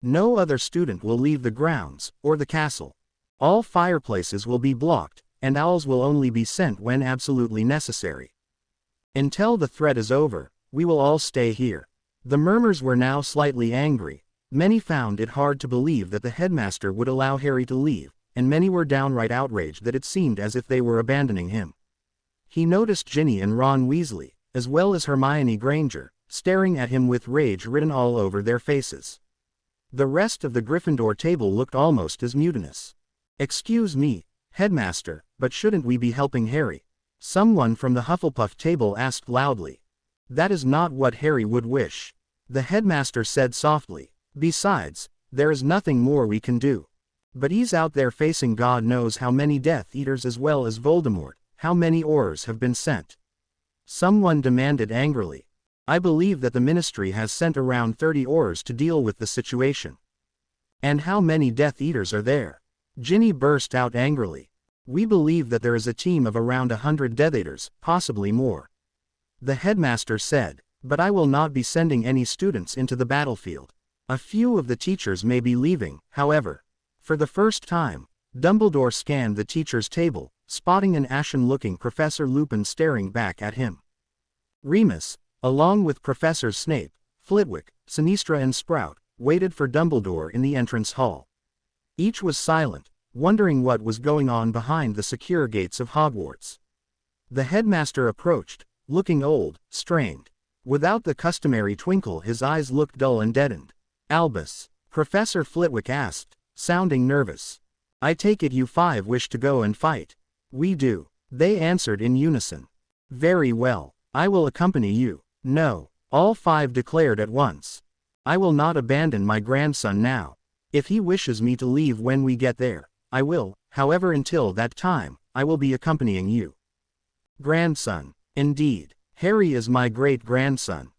No other student will leave the grounds, or the castle. All fireplaces will be blocked, and owls will only be sent when absolutely necessary. Until the threat is over, we will all stay here. The murmurs were now slightly angry. Many found it hard to believe that the headmaster would allow Harry to leave, and many were downright outraged that it seemed as if they were abandoning him. He noticed Ginny and Ron Weasley, as well as Hermione Granger, staring at him with rage written all over their faces. The rest of the Gryffindor table looked almost as mutinous. "Excuse me, Headmaster, but shouldn't we be helping Harry?" Someone from the Hufflepuff table asked loudly. "That is not what Harry would wish," the headmaster said softly. "Besides, there is nothing more we can do. But he's out there facing God knows how many Death Eaters as well as Voldemort. How many Aurors have been sent?" Someone demanded angrily. "I believe that the Ministry has sent around 30 Aurors to deal with the situation." "And how many Death Eaters are there?" Ginny burst out angrily. "We believe that there is a team of around 100 Death Eaters, possibly more," the headmaster said, "but I will not be sending any students into the battlefield. A few of the teachers may be leaving, however." For the first time, Dumbledore scanned the teacher's table, spotting an ashen-looking Professor Lupin staring back at him. Remus, along with Professors Snape, Flitwick, Sinistra and Sprout, waited for Dumbledore in the entrance hall. Each was silent, wondering what was going on behind the secure gates of Hogwarts. The headmaster approached, looking old, strained. Without the customary twinkle, his eyes looked dull and deadened. "Albus," Professor Flitwick asked, sounding nervous. "I take it you 5 wish to go and fight?" "We do," they answered in unison. "Very well, I will accompany you." "No," all 5 declared at once. "I will not abandon my grandson now. If he wishes me to leave when we get there, I will, however until that time, I will be accompanying you." "Grandson, indeed. Harry is my great-grandson."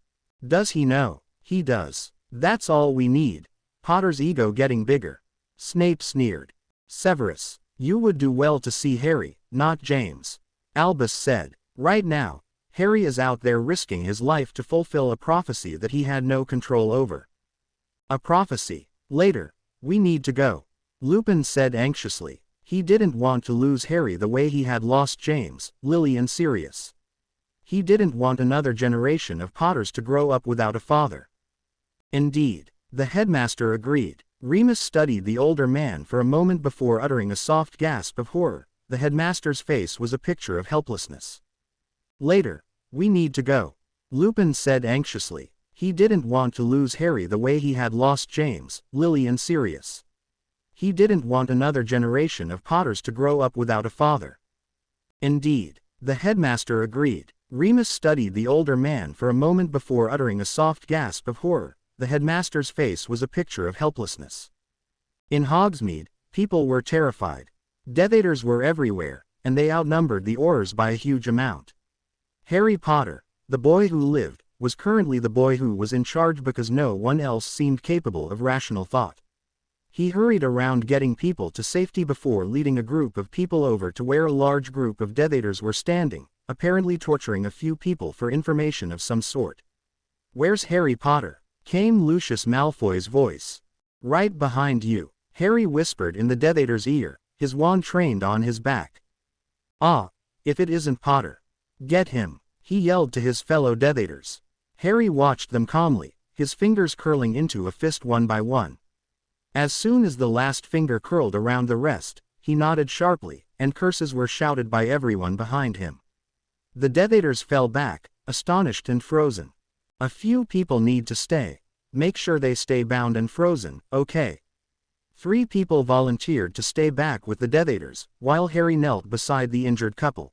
"Does he know?" "He does. That's all we need." Potter's ego getting bigger. Snape sneered. "Severus, you would do well to see Harry, not James," Albus said. "Right now, Harry is out there risking his life to fulfill a prophecy that he had no control over." "A prophecy. Later. We need to go," Lupin said anxiously. He didn't want to lose Harry the way he had lost James, Lily and Sirius. He didn't want another generation of Potters to grow up without a father. "Indeed," the headmaster agreed. Remus studied the older man for a moment before uttering a soft gasp of horror. The headmaster's face was a picture of helplessness. "Later. We need to go," Lupin said anxiously. He didn't want to lose Harry the way he had lost James, Lily and Sirius. He didn't want another generation of Potters to grow up without a father. "Indeed," the headmaster agreed. Remus studied the older man for a moment before uttering a soft gasp of horror. The headmaster's face was a picture of helplessness. In Hogsmeade, people were terrified. Death Eaters were everywhere, and they outnumbered the Aurors by a huge amount. Harry Potter, the boy who lived, was currently the boy who was in charge because no one else seemed capable of rational thought. He hurried around getting people to safety before leading a group of people over to where a large group of Death Eaters were standing, apparently torturing a few people for information of some sort. "Where's Harry Potter?" came Lucius Malfoy's voice. "Right behind you," Harry whispered in the Death Eater's ear, his wand trained on his back. "Ah, if it isn't Potter. Get him," he yelled to his fellow Death Eaters. Harry watched them calmly, his fingers curling into a fist one by one. As soon as the last finger curled around the rest, he nodded sharply, and curses were shouted by everyone behind him. The Death Eaters fell back, astonished and frozen. "A few people need to stay. Make sure they stay bound and frozen, okay?" 3 people volunteered to stay back with the Death Eaters, while Harry knelt beside the injured couple.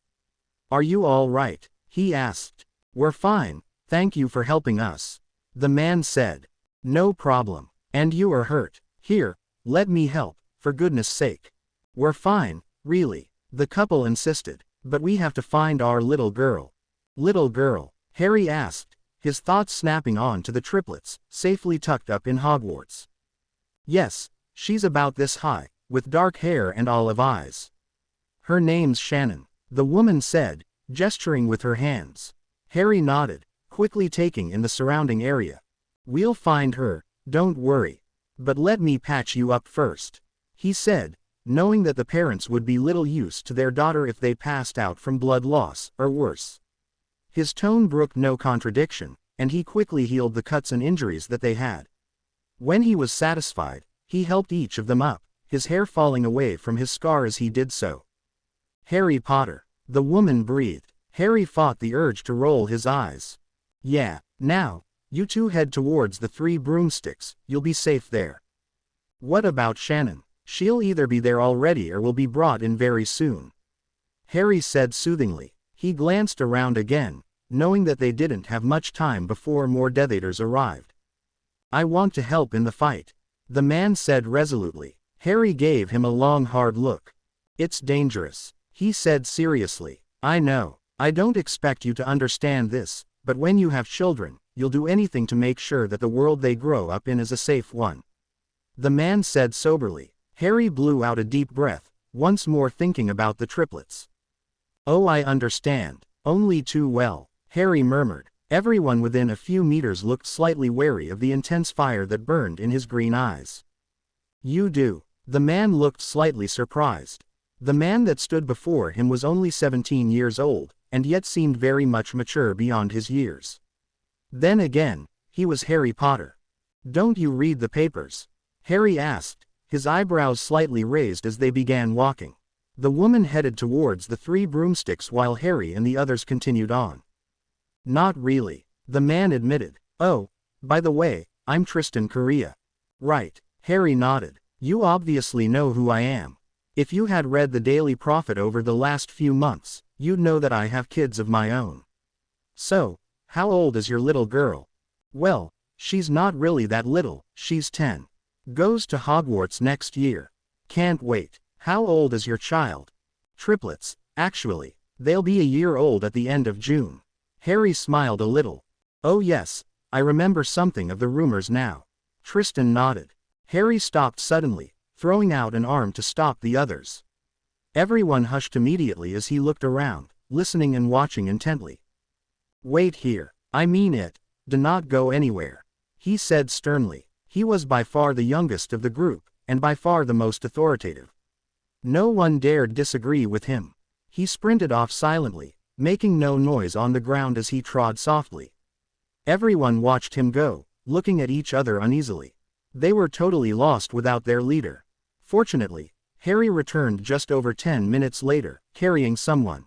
"Are you all right?" he asked. "We're fine, thank you for helping us," the man said. "No problem. And you are hurt. Here, let me help, for goodness sake." "We're fine, really," the couple insisted, "but we have to find our little girl." "Little girl?" Harry asked, his thoughts snapping on to the triplets, safely tucked up in Hogwarts. "Yes, she's about this high, with dark hair and olive eyes. Her name's Shannon," the woman said, gesturing with her hands. Harry nodded, quickly taking in the surrounding area. "We'll find her, don't worry. But let me patch you up first," he said, knowing that the parents would be little use to their daughter if they passed out from blood loss, or worse. His tone brooked no contradiction, and he quickly healed the cuts and injuries that they had. When he was satisfied, he helped each of them up, his hair falling away from his scar as he did so. "Harry Potter," the woman breathed. Harry fought the urge to roll his eyes. "Yeah, now, you two head towards the 3 broomsticks, you'll be safe there." "What about Shannon? She'll either be there already or will be brought in very soon," Harry said soothingly. He glanced around again, knowing that they didn't have much time before more Death Eaters arrived. "I want to help in the fight," the man said resolutely. Harry gave him a long hard look. "It's dangerous," he said seriously. "I know. I don't expect you to understand this, but when you have children, you'll do anything to make sure that the world they grow up in is a safe one," the man said soberly. Harry blew out a deep breath, once more thinking about the triplets. "Oh, I understand. Only too well," Harry murmured. Everyone within a few meters looked slightly wary of the intense fire that burned in his green eyes. "You do?" The man looked slightly surprised. The man that stood before him was only 17 years old, and yet seemed very much mature beyond his years. Then again, he was Harry Potter. "Don't you read the papers?" Harry asked, his eyebrows slightly raised as they began walking. The woman headed towards the 3 broomsticks while Harry and the others continued on. "Not really," the man admitted. "Oh, by the way, I'm Tristan Correa." "Right," Harry nodded. "You obviously know who I am. If you had read the Daily Prophet over the last few months, you'd know that I have kids of my own." "So, how old is your little girl?" "Well, she's not really that little, she's 10. Goes to Hogwarts next year. Can't wait." "How old is your child?" "Triplets, actually. They'll be a year old at the end of June." Harry smiled a little. "Oh yes, I remember something of the rumors now." Tristan nodded. Harry stopped suddenly, throwing out an arm to stop the others. Everyone hushed immediately as he looked around, listening and watching intently. "Wait here, I mean it, do not go anywhere," he said sternly. He was by far the youngest of the group, and by far the most authoritative. No one dared disagree with him. He sprinted off silently, making no noise on the ground as he trod softly. Everyone watched him go, looking at each other uneasily. They were totally lost without their leader. Fortunately, Harry returned just over 10 minutes later, carrying someone.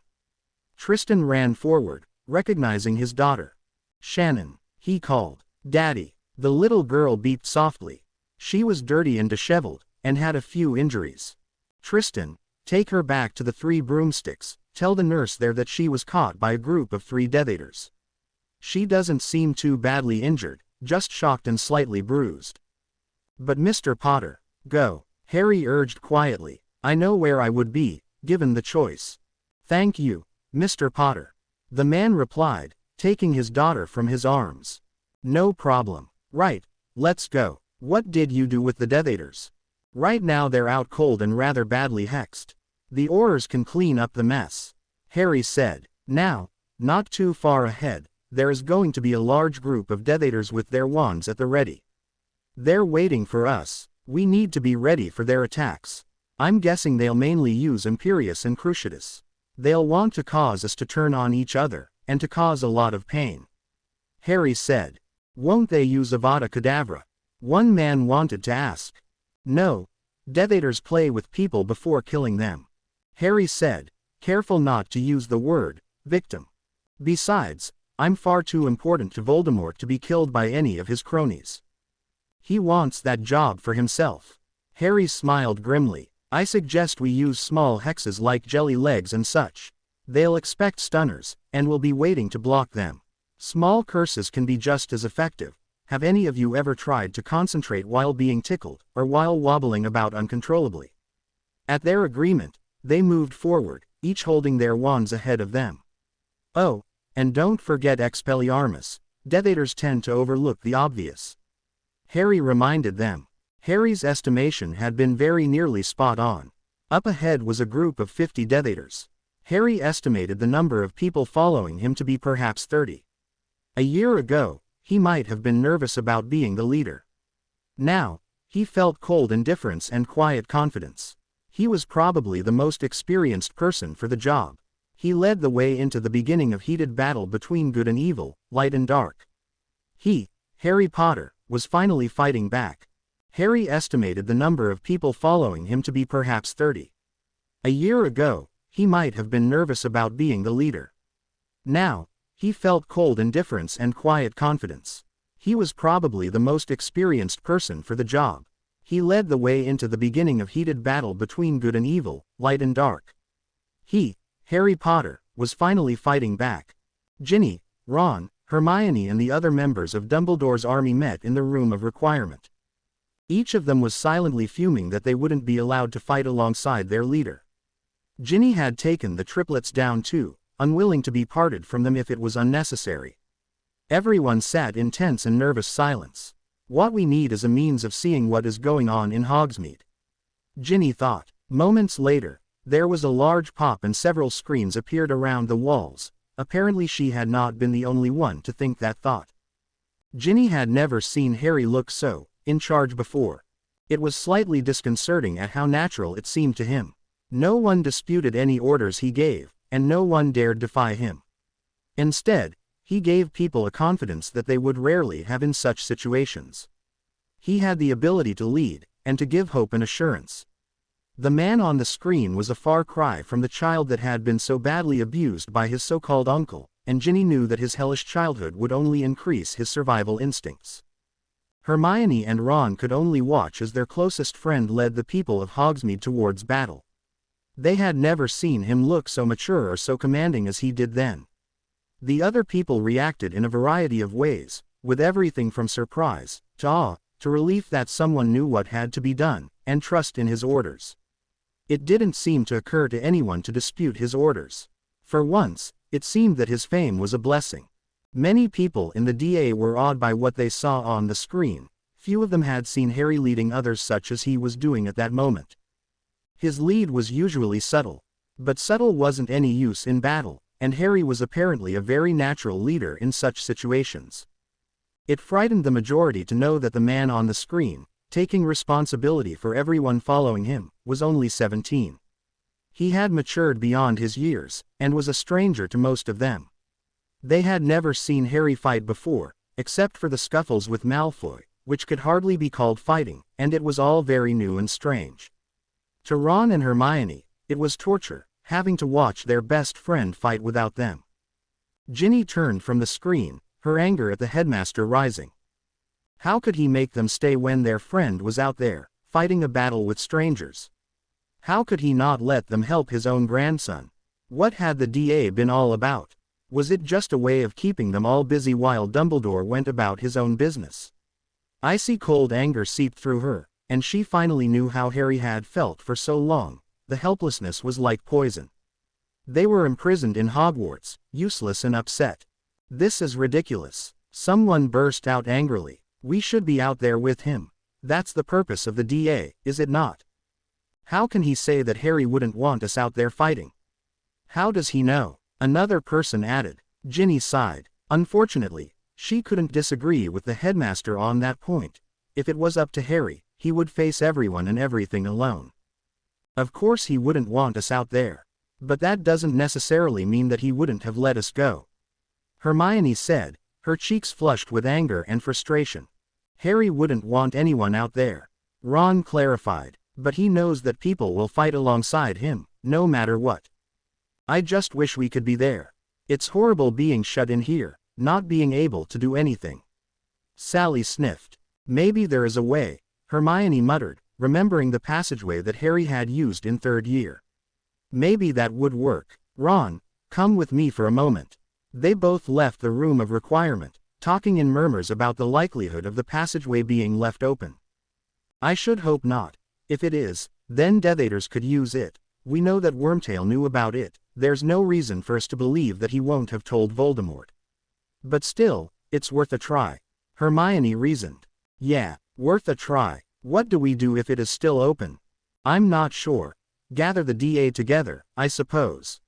Tristan ran forward, recognizing his daughter. "Shannon," he called. "Daddy." The little girl beeped softly. She was dirty and disheveled, and had a few injuries. "Tristan, take her back to the 3 broomsticks, tell the nurse there that she was caught by a group of 3 Death Eaters. She doesn't seem too badly injured, just shocked and slightly bruised." "But Mr. Potter, go," Harry urged quietly. "I know where I would be, given the choice." "Thank you, Mr. Potter," the man replied, taking his daughter from his arms. "No problem. Right, let's go." "What did you do with the Death Eaters?" Right now they're out cold and rather badly hexed. The Aurors can clean up the mess. Harry said. Now, not too far ahead, there is going to be a large group of Death Eaters with their wands at the ready. They're waiting for us. We need to be ready for their attacks. I'm guessing they'll mainly use Imperius and Cruciatus. They'll want to cause us to turn on each other, and to cause a lot of pain. Harry said. Won't they use Avada Kedavra? One man wanted to ask. No. Death Eaters play with people before killing them. Harry said, careful not to use the word victim. Besides, I'm far too important to Voldemort to be killed by any of his cronies. He wants that job for himself. Harry smiled grimly. I suggest we use small hexes like jelly legs and such. They'll expect stunners, and will be waiting to block them. Small curses can be just as effective. Have any of you ever tried to concentrate while being tickled, or while wobbling about uncontrollably? At their agreement, they moved forward, each holding their wands ahead of them. Oh, and don't forget Expelliarmus. Death Eaters tend to overlook the obvious. Harry reminded them. Harry's estimation had been very nearly spot on. Up ahead was a group of 50 Death Eaters. Harry estimated the number of people following him to be perhaps 30. A year ago, he might have been nervous about being the leader. Now, he felt cold indifference and quiet confidence. He was probably the most experienced person for the job. He led the way into the beginning of heated battle between good and evil, light and dark. He, Harry Potter, was finally fighting back. Harry estimated the number of people following him to be perhaps 30. A year ago, he might have been nervous about being the leader. Now, he felt cold indifference and quiet confidence. He was probably the most experienced person for the job. He led the way into the beginning of heated battle between good and evil, light and dark. He, Harry Potter, was finally fighting back. Ginny, Ron, Hermione and the other members of Dumbledore's army met in the room of requirement. Each of them was silently fuming that they wouldn't be allowed to fight alongside their leader. Ginny had taken the triplets down too, unwilling to be parted from them if it was unnecessary. Everyone sat in tense and nervous silence. What we need is a means of seeing what is going on in Hogsmeade. Ginny thought. Moments later, there was a large pop and several screens appeared around the walls. Apparently she had not been the only one to think that thought. Ginny had never seen Harry look so in charge before. It was slightly disconcerting at how natural it seemed to him. No one disputed any orders he gave, and no one dared defy him. Instead, he gave people a confidence that they would rarely have in such situations. He had the ability to lead, and to give hope and assurance. The man on the screen was a far cry from the child that had been so badly abused by his so-called uncle, and Ginny knew that his hellish childhood would only increase his survival instincts. Hermione and Ron could only watch as their closest friend led the people of Hogsmeade towards battle. They had never seen him look so mature or so commanding as he did then. The other people reacted in a variety of ways, with everything from surprise, to awe, to relief that someone knew what had to be done, and trust in his orders. It didn't seem to occur to anyone to dispute his orders. For once, it seemed that his fame was a blessing. Many people in the DA were awed by what they saw on the screen. Few of them had seen Harry leading others such as he was doing at that moment. His lead was usually subtle. But subtle wasn't any use in battle, and Harry was apparently a very natural leader in such situations. It frightened the majority to know that the man on the screen, taking responsibility for everyone following him, was only 17. He had matured beyond his years, and was a stranger to most of them. They had never seen Harry fight before, except for the scuffles with Malfoy, which could hardly be called fighting, and it was all very new and strange. To Ron and Hermione, it was torture, having to watch their best friend fight without them. Ginny turned from the screen, her anger at the headmaster rising. How could he make them stay when their friend was out there, fighting a battle with strangers? How could he not let them help his own grandson? What had the DA been all about? Was it just a way of keeping them all busy while Dumbledore went about his own business? Icy cold anger seeped through her, and she finally knew how Harry had felt for so long. The helplessness was like poison. They were imprisoned in Hogwarts, useless and upset. This is ridiculous. Someone burst out angrily. We should be out there with him. That's the purpose of the DA, is it not? How can he say that Harry wouldn't want us out there fighting? How does he know? Another person added. Ginny sighed. Unfortunately, she couldn't disagree with the headmaster on that point. If it was up to Harry, he would face everyone and everything alone. Of course he wouldn't want us out there. But that doesn't necessarily mean that he wouldn't have let us go. Hermione said, her cheeks flushed with anger and frustration. Harry wouldn't want anyone out there. Ron clarified, but he knows that people will fight alongside him, no matter what. I just wish we could be there. It's horrible being shut in here, not being able to do anything. Sally sniffed. Maybe there is a way, Hermione muttered, remembering the passageway that Harry had used in third year. Maybe that would work. Ron, come with me for a moment. They both left the room of requirement, talking in murmurs about the likelihood of the passageway being left open. I should hope not. If it is, then Death Eaters could use it. We know that Wormtail knew about it. There's no reason for us to believe that he won't have told Voldemort. But still, it's worth a try. Hermione reasoned. Yeah, worth a try. What do we do if it is still open? I'm not sure. Gather the DA together, I suppose.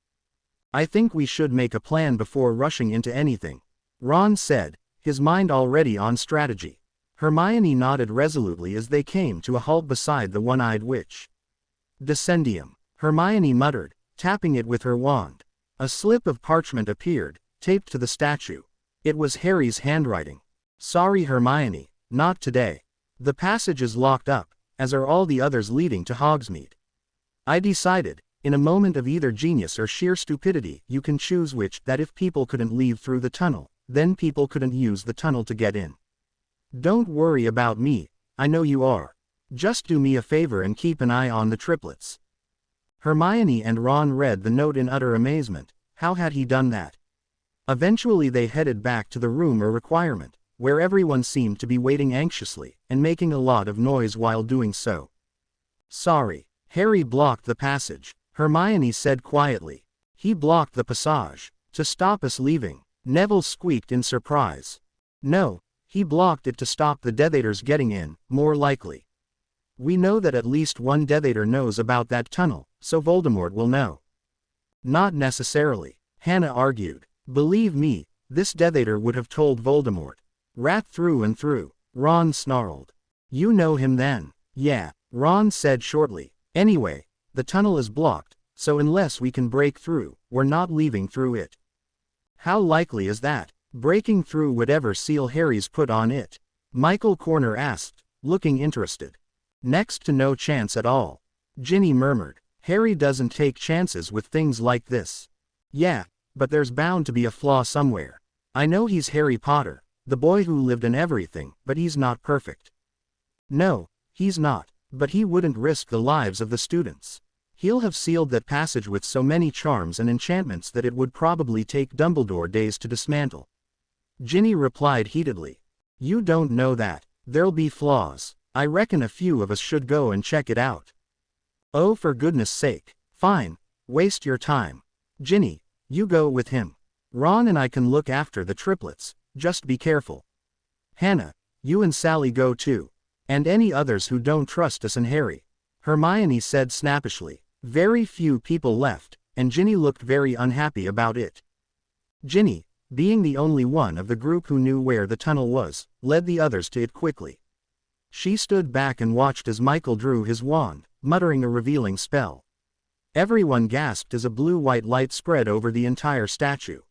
I think we should make a plan before rushing into anything. Ron said, his mind already on strategy. Hermione nodded resolutely as they came to a halt beside the one-eyed witch. Descendium, Hermione muttered, tapping it with her wand. A slip of parchment appeared, taped to the statue. It was Harry's handwriting. Sorry Hermione, not today. The passage is locked up, as are all the others leading to Hogsmeade. I decided, in a moment of either genius or sheer stupidity, you can choose which, that if people couldn't leave through the tunnel, then people couldn't use the tunnel to get in. Don't worry about me, I know you are. Just do me a favor and keep an eye on the triplets. Hermione and Ron read the note in utter amazement. How had he done that? Eventually they headed back to the room of requirement, where everyone seemed to be waiting anxiously, and making a lot of noise while doing so. Sorry, Harry blocked the passage, Hermione said quietly. He blocked the passage, to stop us leaving, Neville squeaked in surprise. No, he blocked it to stop the Death Eaters getting in, more likely. We know that at least one Death Eater knows about that tunnel, so Voldemort will know. Not necessarily, Hannah argued. Believe me, this Death Eater would have told Voldemort. Rat through and through, Ron snarled. You know him then. Yeah, Ron said shortly. Anyway, the tunnel is blocked, so unless we can break through, we're not leaving through it. How likely is that? Breaking through whatever seal Harry's put on it? Michael Corner asked, looking interested. Next to no chance at all. Ginny murmured. Harry doesn't take chances with things like this. Yeah, but there's bound to be a flaw somewhere. I know he's Harry Potter, the boy who lived in everything, but he's not perfect. No, he's not, but he wouldn't risk the lives of the students. He'll have sealed that passage with so many charms and enchantments that it would probably take Dumbledore days to dismantle. Ginny replied heatedly. You don't know that. There'll be flaws. I reckon a few of us should go and check it out. Oh, for goodness sake. Fine. Waste your time. Ginny, you go with him. Ron and I can look after the triplets, just be careful. Hannah, you and Sally go too. And any others who don't trust us and Harry. Hermione said snappishly. Very few people left, and Ginny looked very unhappy about it. Ginny, being the only one of the group who knew where the tunnel was, led the others to it quickly. She stood back and watched as Michael drew his wand, muttering a revealing spell. Everyone gasped as a blue-white light spread over the entire statue.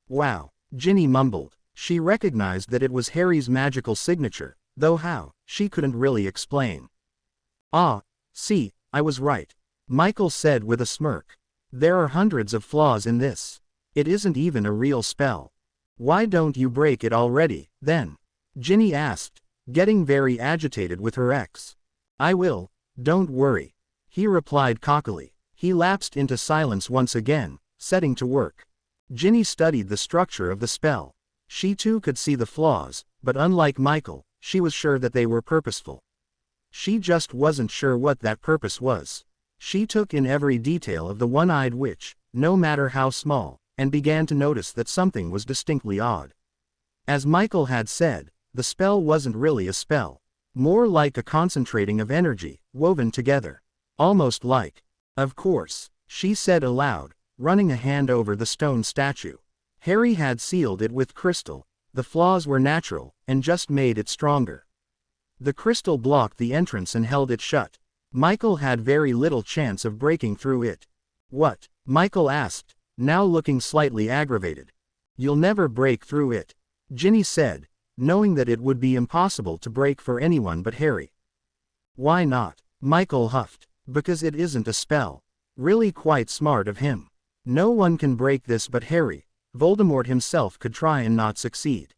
Wow, Ginny mumbled. She recognized that it was Harry's magical signature, though how, she couldn't really explain. Ah, see, I was right. Michael said with a smirk. There are hundreds of flaws in this. It isn't even a real spell. Why don't you break it already, then? Ginny asked, getting very agitated with her ex. I will, don't worry. He replied cockily. He lapsed into silence once again, setting to work. Ginny studied the structure of the spell. She too could see the flaws, but unlike Michael, she was sure that they were purposeful. She just wasn't sure what that purpose was. She took in every detail of the one-eyed witch, no matter how small, and began to notice that something was distinctly odd. As Michael had said, the spell wasn't really a spell. More like a concentrating of energy, woven together. Almost like. Of course, she said aloud, running a hand over the stone statue. Harry had sealed it with crystal. The flaws were natural, and just made it stronger. The crystal blocked the entrance and held it shut. Michael had very little chance of breaking through it. What? Michael asked, now looking slightly aggravated. You'll never break through it, Ginny said, knowing that it would be impossible to break for anyone but Harry. Why not? Michael huffed. Because it isn't a spell. Really quite smart of him. No one can break this but Harry. Voldemort himself could try and not succeed.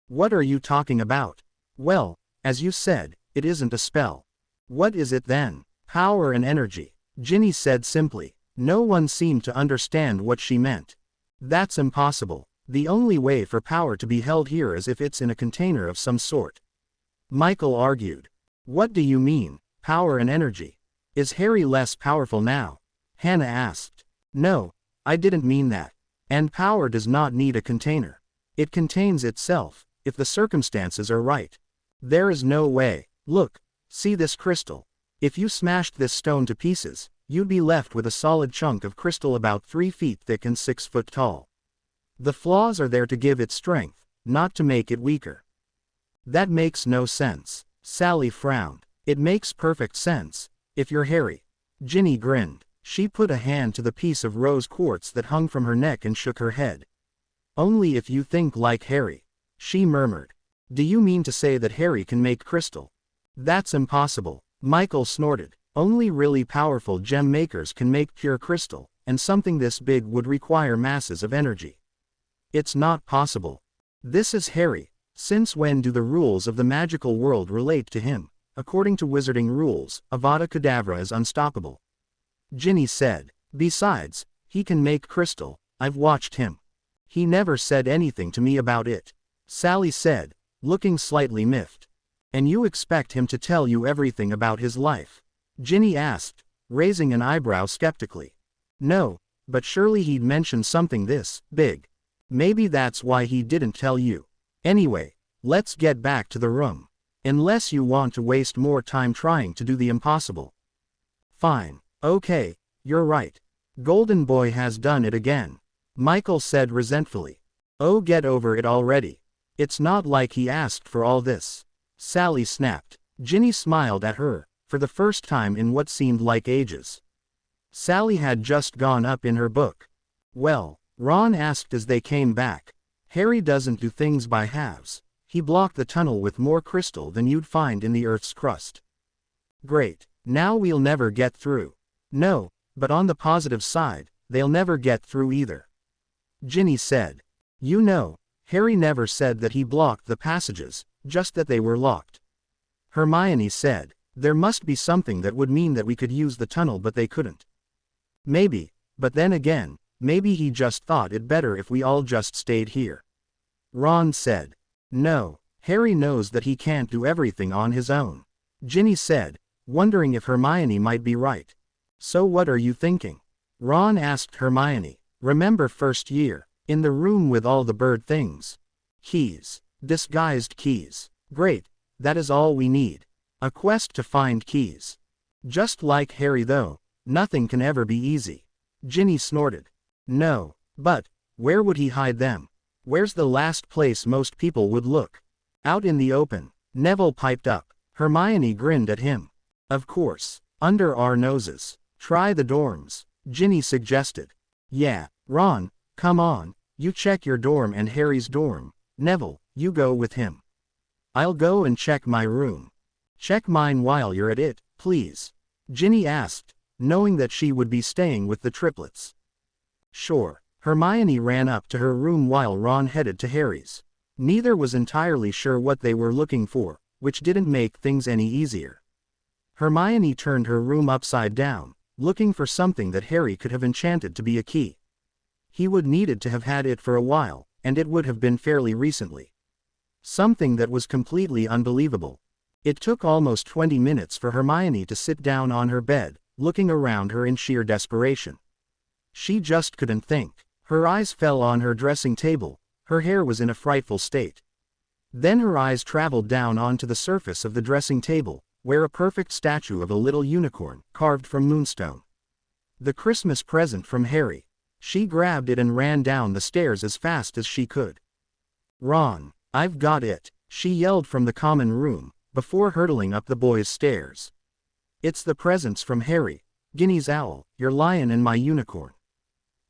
What are you talking about? Well, as you said, it isn't a spell. What is it then? Power and energy, Ginny said simply. No one seemed to understand what she meant. That's impossible. The only way for power to be held here is if it's in a container of some sort. Michael argued. What do you mean, power and energy? Is Harry less powerful now? Hannah asked. No, I didn't mean that. And power does not need a container. It contains itself, if the circumstances are right. There is no way. Look, see this crystal. If you smashed this stone to pieces, you'd be left with a solid chunk of crystal about 3 feet thick and 6 foot tall. The flaws are there to give it strength, not to make it weaker. That makes no sense. Sally frowned. It makes perfect sense, if you're Harry. Ginny grinned. She put a hand to the piece of rose quartz that hung from her neck and shook her head. Only if you think like Harry, she murmured. Do you mean to say that Harry can make crystal? That's impossible, Michael snorted. Only really powerful gem makers can make pure crystal, and something this big would require masses of energy. It's not possible. This is Harry. Since when do the rules of the magical world relate to him? According to wizarding rules, Avada Kedavra is unstoppable. Ginny said. Besides, he can make crystal. I've watched him. He never said anything to me about it. Sally said, looking slightly miffed. And you expect him to tell you everything about his life? Ginny asked, raising an eyebrow skeptically. No, but surely he'd mention something this big. Maybe that's why he didn't tell you. Anyway, let's get back to the room. Unless you want to waste more time trying to do the impossible. Fine. Okay, you're right. Golden Boy has done it again. Michael said resentfully. Oh, get over it already. It's not like he asked for all this. Sally snapped. Ginny smiled at her, for the first time in what seemed like ages. Sally had just gone up in her book. Well, Ron asked as they came back. Harry doesn't do things by halves. He blocked the tunnel with more crystal than you'd find in the Earth's crust. Great. Now we'll never get through. No, but on the positive side, they'll never get through either. Ginny said. You know, Harry never said that he blocked the passages, just that they were locked. Hermione said. There must be something that would mean that we could use the tunnel but they couldn't. Maybe, but then again, maybe he just thought it better if we all just stayed here. Ron said. No, Harry knows that he can't do everything on his own. Ginny said, wondering if Hermione might be right. So what are you thinking? Ron asked Hermione. Remember first year, in the room with all the bird things. Keys. Disguised keys. Great, that is all we need. A quest to find keys. Just like Harry though, nothing can ever be easy. Ginny snorted. No, but, where would he hide them? Where's the last place most people would look? Out in the open, Neville piped up. Hermione grinned at him. Of course, under our noses. Try the dorms, Ginny suggested. Yeah, Ron, come on, you check your dorm and Harry's dorm. Neville, you go with him. I'll go and check my room. Check mine while you're at it, please. Ginny asked, knowing that she would be staying with the triplets. Sure. Hermione ran up to her room while Ron headed to Harry's. Neither was entirely sure what they were looking for, which didn't make things any easier. Hermione turned her room upside down, looking for something that Harry could have enchanted to be a key. He would needed to have had it for a while, and it would have been fairly recently. Something that was completely unbelievable. It took almost 20 minutes for Hermione to sit down on her bed, looking around her in sheer desperation. She just couldn't think. Her eyes fell on her dressing table. Her hair was in a frightful state. Then her eyes traveled down onto the surface of the dressing table, where a perfect statue of a little unicorn, carved from moonstone. The Christmas present from Harry. She grabbed it and ran down the stairs as fast as she could. "Ron, I've got it," she yelled from the common room, before hurtling up the boys' stairs. "It's the presents from Harry, Ginny's owl, your lion and my unicorn."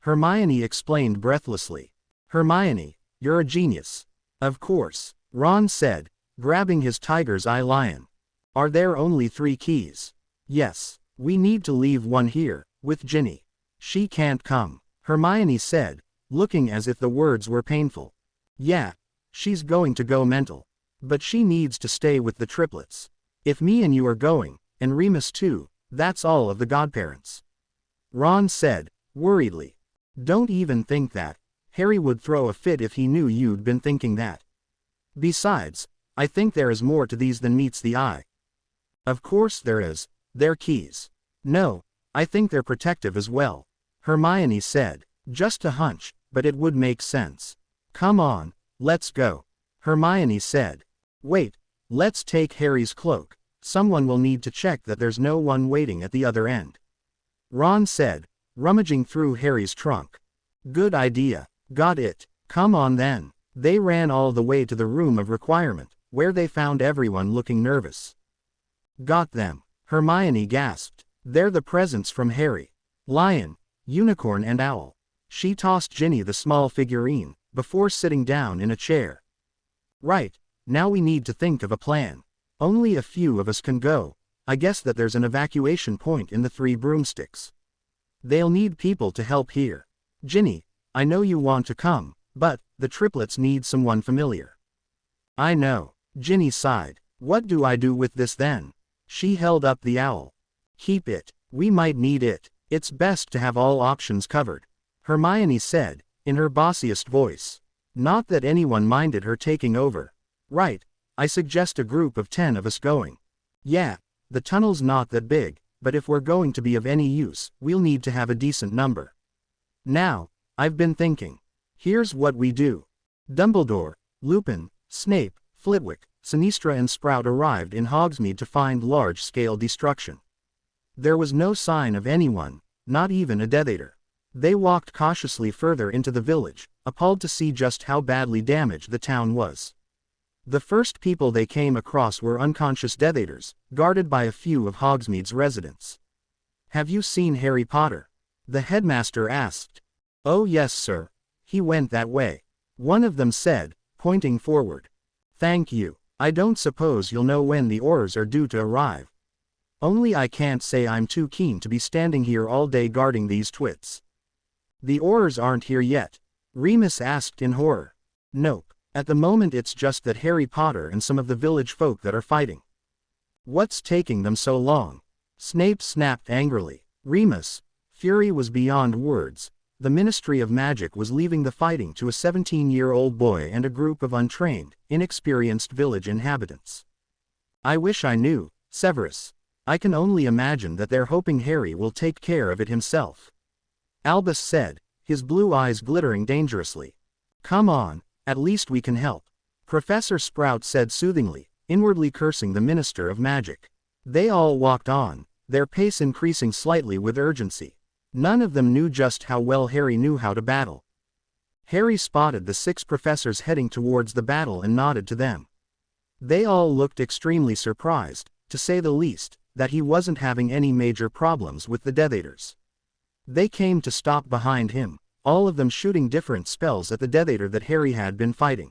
Hermione explained breathlessly. "Hermione, you're a genius." "Of course," Ron said, grabbing his tiger's eye lion. "Are there only 3 keys?" "Yes, we need to leave one here, with Ginny. She can't come," Hermione said, looking as if the words were painful. "Yeah, she's going to go mental. But she needs to stay with the triplets. If me and you are going, and Remus too, that's all of the godparents." Ron said, worriedly. "Don't even think that. Harry would throw a fit if he knew you'd been thinking that. Besides, I think there is more to these than meets the eye." "Of course there is. They're keys." "No, I think they're protective as well," Hermione said. "Just a hunch, but it would make sense." "Come on, let's go," Hermione said. "Wait, let's take Harry's cloak. Someone will need to check that there's no one waiting at the other end," Ron said, rummaging through Harry's trunk. "Good idea. Got it. Come on then." They ran all the way to the room of requirement, where they found everyone looking nervous. "Got them," Hermione gasped. "They're the presents from Harry. Lion, unicorn and owl." She tossed Ginny the small figurine, before sitting down in a chair. "Right, now we need to think of a plan. Only a few of us can go. I guess that there's an evacuation point in the 3 broomsticks. They'll need people to help here. Ginny, I know you want to come, but the triplets need someone familiar." "I know," Ginny sighed. "What do I do with this then?" She held up the owl. "Keep it. We might need it. It's best to have all options covered," Hermione said, in her bossiest voice. Not that anyone minded her taking over. "Right, I suggest a group of 10 of us going. Yeah, the tunnel's not that big, but if we're going to be of any use, we'll need to have a decent number. Now, I've been thinking. Here's what we do." Dumbledore, Lupin, Snape, Flitwick, Sinistra and Sprout arrived in Hogsmeade to find large-scale destruction. There was no sign of anyone, not even a Death Eater. They walked cautiously further into the village, appalled to see just how badly damaged the town was. The first people they came across were unconscious Death Eaters, guarded by a few of Hogsmeade's residents. "Have you seen Harry Potter?" the headmaster asked. "Oh yes, sir. He went that way," one of them said, pointing forward. "Thank you. I don't suppose you'll know when the Aurors are due to arrive. Only I can't say I'm too keen to be standing here all day guarding these twits." "The Aurors aren't here yet?" Remus asked in horror. "Nope. At the moment it's just that Harry Potter and some of the village folk that are fighting." "What's taking them so long?" Snape snapped angrily. Remus, fury was beyond words. The Ministry of Magic was leaving the fighting to a 17-year-old boy and a group of untrained, inexperienced village inhabitants. "I wish I knew, Severus. I can only imagine that they're hoping Harry will take care of it himself," Albus said, his blue eyes glittering dangerously. "Come on, at least we can help," Professor Sprout said soothingly, inwardly cursing the Minister of Magic. They all walked on, their pace increasing slightly with urgency. None of them knew just how well Harry knew how to battle. Harry spotted the 6 professors heading towards the battle and nodded to them. They all looked extremely surprised, to say the least, that he wasn't having any major problems with the Death Eaters. They came to stop behind him, all of them shooting different spells at the Death Eater that Harry had been fighting.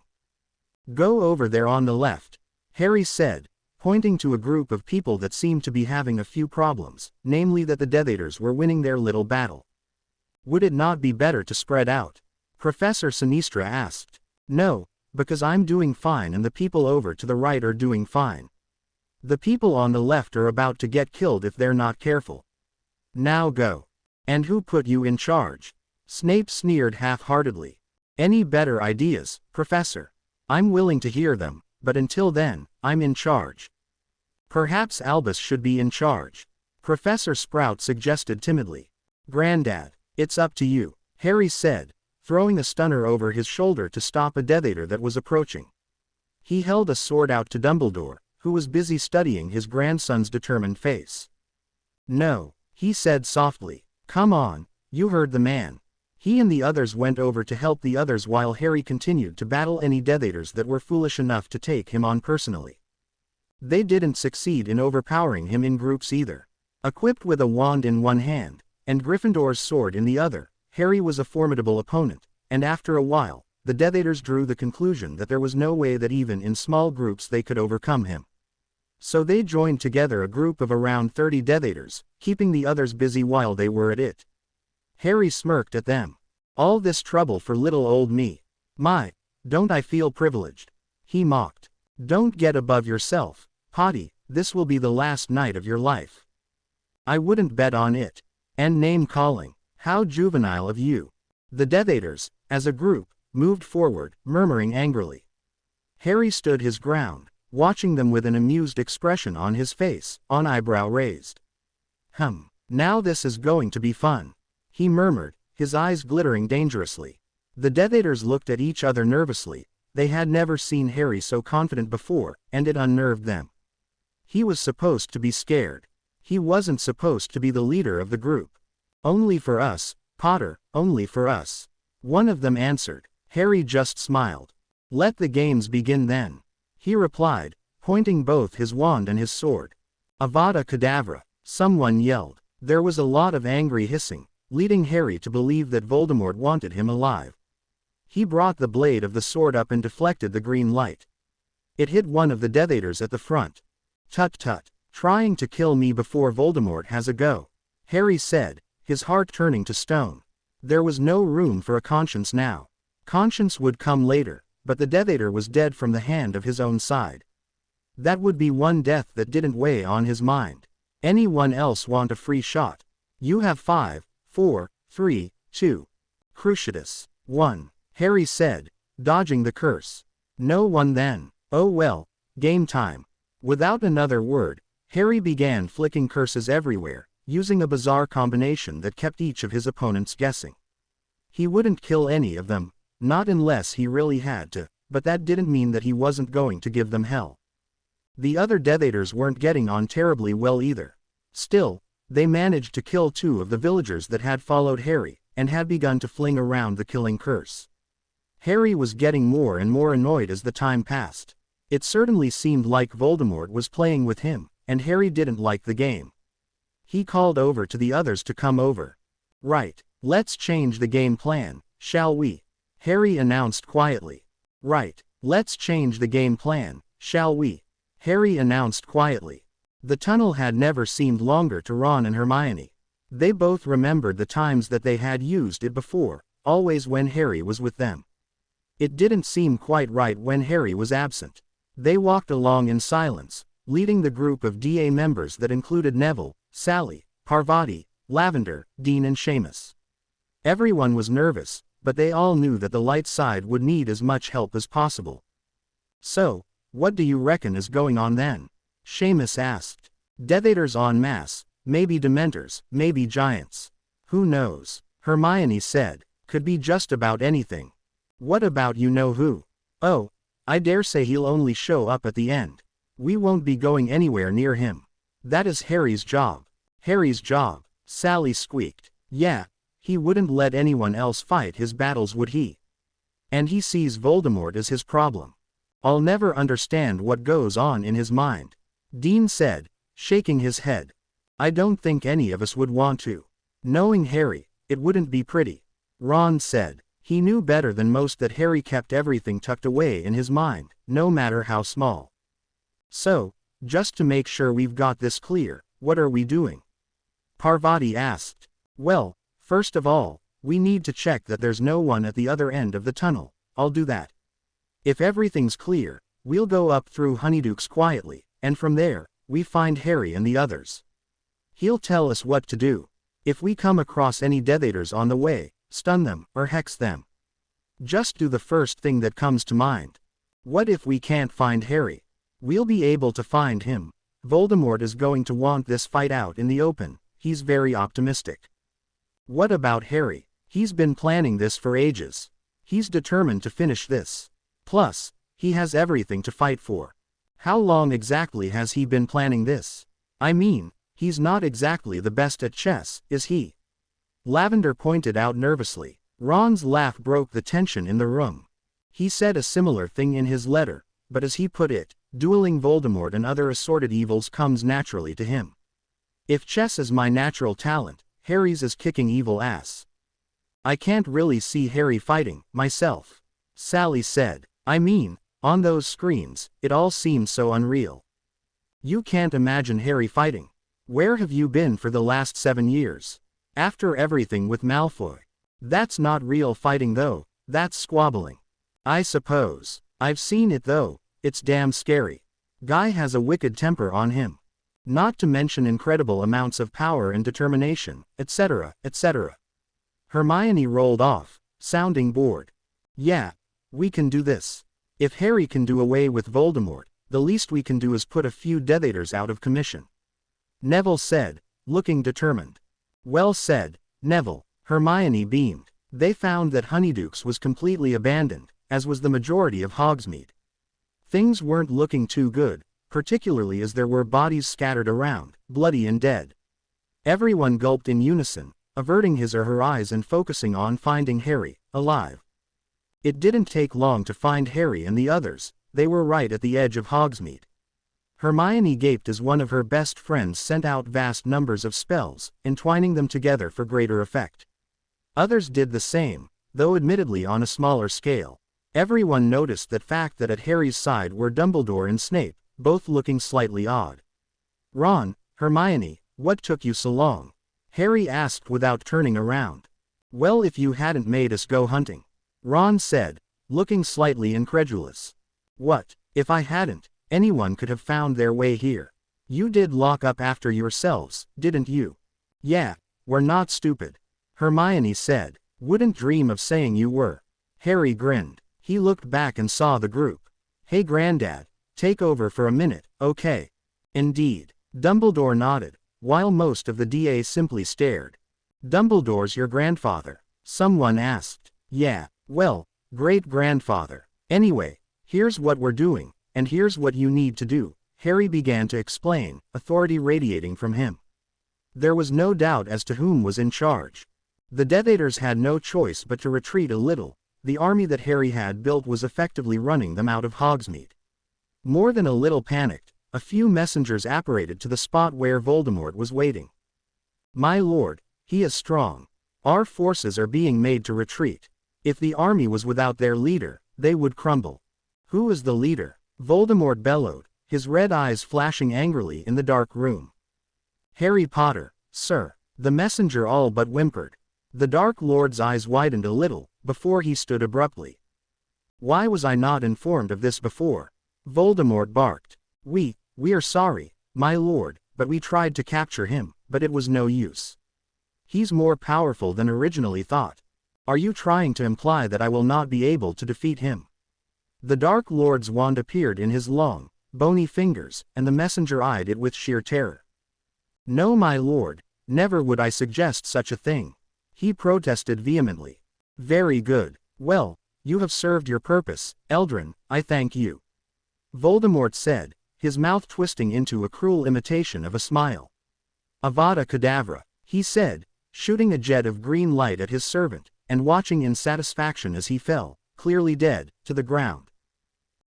"Go over there on the left," Harry said, pointing to a group of people that seemed to be having a few problems, namely that the Death Eaters were winning their little battle. "Would it not be better to spread out?" Professor Sinistra asked. "No, because I'm doing fine and the people over to the right are doing fine. The people on the left are about to get killed if they're not careful. Now go." "And who put you in charge?" Snape sneered half-heartedly. "Any better ideas, Professor? I'm willing to hear them, but until then, I'm in charge." "Perhaps Albus should be in charge," Professor Sprout suggested timidly. "Granddad, it's up to you," Harry said, throwing a stunner over his shoulder to stop a Death Eater that was approaching. He held a sword out to Dumbledore, who was busy studying his grandson's determined face. "No," he said softly. "Come on, you heard the man." He and the others went over to help the others while Harry continued to battle any Death Eaters that were foolish enough to take him on personally. They didn't succeed in overpowering him in groups either. Equipped with a wand in one hand, and Gryffindor's sword in the other, Harry was a formidable opponent, and after a while, the Death Eaters drew the conclusion that there was no way that even in small groups they could overcome him. So they joined together a group of around 30 Death Eaters, keeping the others busy while they were at it. Harry smirked at them. "All this trouble for little old me. My, don't I feel privileged?" he mocked. "Don't get above yourself, Potty, this will be the last night of your life." "I wouldn't bet on it. And name-calling, how juvenile of you." The Death Eaters, as a group, moved forward, murmuring angrily. Harry stood his ground, watching them with an amused expression on his face, one eyebrow raised. Now this is going to be fun," he murmured, his eyes glittering dangerously. The Death Eaters looked at each other nervously. They had never seen Harry so confident before, and it unnerved them. He was supposed to be scared. He wasn't supposed to be the leader of the group. "Only for us, Potter, only for us," one of them answered. Harry just smiled. "Let the games begin then," he replied, pointing both his wand and his sword. "Avada Kedavra," someone yelled. There was a lot of angry hissing, leading Harry to believe that Voldemort wanted him alive. He brought the blade of the sword up and deflected the green light. It hit one of the Death Eaters at the front. "Tut tut, trying to kill me before Voldemort has a go," Harry said, his heart turning to stone. There was no room for a conscience now. Conscience would come later, but the Death Eater was dead from the hand of his own side. That would be one death that didn't weigh on his mind. Anyone else want a free shot? You have 5, 4, 3, 2. Cruciatus. 1. Harry said, dodging the curse. "No one then. Oh well, game time." Without another word, Harry began flicking curses everywhere, using a bizarre combination that kept each of his opponents guessing. He wouldn't kill any of them, not unless he really had to, but that didn't mean that he wasn't going to give them hell. The other Death Eaters weren't getting on terribly well either. Still, they managed to kill 2 of the villagers that had followed Harry, and had begun to fling around the killing curse. Harry was getting more and more annoyed as the time passed. It certainly seemed like Voldemort was playing with him, and Harry didn't like the game. He called over to the others to come over. "Right, let's change the game plan, shall we?" Harry announced quietly. "Right, let's change the game plan, shall we?" Harry announced quietly. The tunnel had never seemed longer to Ron and Hermione. They both remembered the times that they had used it before, always when Harry was with them. It didn't seem quite right when Harry was absent. They walked along in silence, leading the group of DA members that included Neville, Sally, Parvati, Lavender, Dean and Seamus. Everyone was nervous, but they all knew that the light side would need as much help as possible. "So, what do you reckon is going on then?" Seamus asked. "Death Eaters en masse, maybe Dementors, maybe giants. Who knows?" Hermione said. "Could be just about anything." "What about you-know-who?" "Oh, I dare say he'll only show up at the end. We won't be going anywhere near him. That is Harry's job." "Harry's job," Sally squeaked. "Yeah, he wouldn't let anyone else fight his battles, would he? And he sees Voldemort as his problem. I'll never understand what goes on in his mind." Dean said, shaking his head. "I don't think any of us would want to. Knowing Harry, it wouldn't be pretty." Ron said. He knew better than most that Harry kept everything tucked away in his mind, no matter how small. "So, just to make sure we've got this clear, what are we doing?" Parvati asked. "Well, first of all, we need to check that there's no one at the other end of the tunnel. I'll do that. If everything's clear, we'll go up through Honeydukes quietly, and from there, we find Harry and the others. He'll tell us what to do. If we come across any Death Eaters on the way, stun them, or hex them. Just do the first thing that comes to mind. What if we can't find Harry? We'll be able to find him. Voldemort is going to want this fight out in the open, he's very optimistic. What about Harry? He's been planning this for ages. He's determined to finish this. Plus, He has everything to fight for. How long exactly has he been planning this? I mean, he's not exactly the best at chess, is he? Lavender pointed out nervously. Ron's laugh broke the tension in the room. He said a similar thing in his letter, but as he put it, dueling Voldemort and other assorted evils comes naturally to him. If chess is my natural talent, Harry's is kicking evil ass. I can't really see Harry fighting, myself. Sally said. I mean, on those screens, it all seems so unreal. You can't imagine Harry fighting. Where have you been for the last 7 years? After everything with Malfoy. That's not real fighting though, that's squabbling. I suppose. I've seen it though, it's damn scary. Guy has a wicked temper on him. Not to mention incredible amounts of power and determination, etc., etc. Hermione rolled off, sounding bored. Yeah, we can do this. If Harry can do away with Voldemort, the least we can do is put a few Death Eaters out of commission. Neville said, looking determined. Well said, Neville. Hermione beamed. They found that Honeydukes was completely abandoned, as was the majority of Hogsmeade. Things weren't looking too good, particularly as there were bodies scattered around, bloody and dead. Everyone gulped in unison, averting his or her eyes and focusing on finding Harry, alive. It didn't take long to find Harry and the others, they were right at the edge of Hogsmeade. Hermione gaped as one of her best friends sent out vast numbers of spells, entwining them together for greater effect. Others did the same, though admittedly on a smaller scale. Everyone noticed the fact that at Harry's side were Dumbledore and Snape, both looking slightly odd. Ron, Hermione, what took you so long? Harry asked without turning around. Well, if you hadn't made us go hunting. Ron said, looking slightly incredulous. What, if I hadn't? Anyone could have found their way here. You did lock up after yourselves, didn't you? Yeah, we're not stupid. Hermione said. Wouldn't dream of saying you were. Harry grinned. He looked back and saw the group. Hey Granddad, take over for a minute, okay? Indeed. Dumbledore nodded, while most of the DA simply stared. Dumbledore's your grandfather? Someone asked. Yeah, well, great-grandfather. Anyway, here's what we're doing, and here's what you need to do, Harry began to explain, authority radiating from him. There was no doubt as to whom was in charge. The Death Eaters had no choice but to retreat a little. The army that Harry had built was effectively running them out of Hogsmeade. More than a little panicked, a few messengers apparated to the spot where Voldemort was waiting. My lord, he is strong. Our forces are being made to retreat. If the army was without their leader, they would crumble. Who is the leader? Voldemort bellowed, his red eyes flashing angrily in the dark room. Harry Potter, sir. The messenger all but whimpered. The Dark Lord's eyes widened a little, before he stood abruptly. Why was I not informed of this before? Voldemort barked. We are sorry, my lord, but we tried to capture him, but it was no use. He's more powerful than originally thought. Are you trying to imply that I will not be able to defeat him? The Dark Lord's wand appeared in his long, bony fingers, and the messenger eyed it with sheer terror. No, my lord, never would I suggest such a thing. He protested vehemently. Very good. Well, you have served your purpose, Eldrin, I thank you. Voldemort said, his mouth twisting into a cruel imitation of a smile. Avada Kedavra, he said, shooting a jet of green light at his servant, and watching in satisfaction as he fell, clearly dead, to the ground.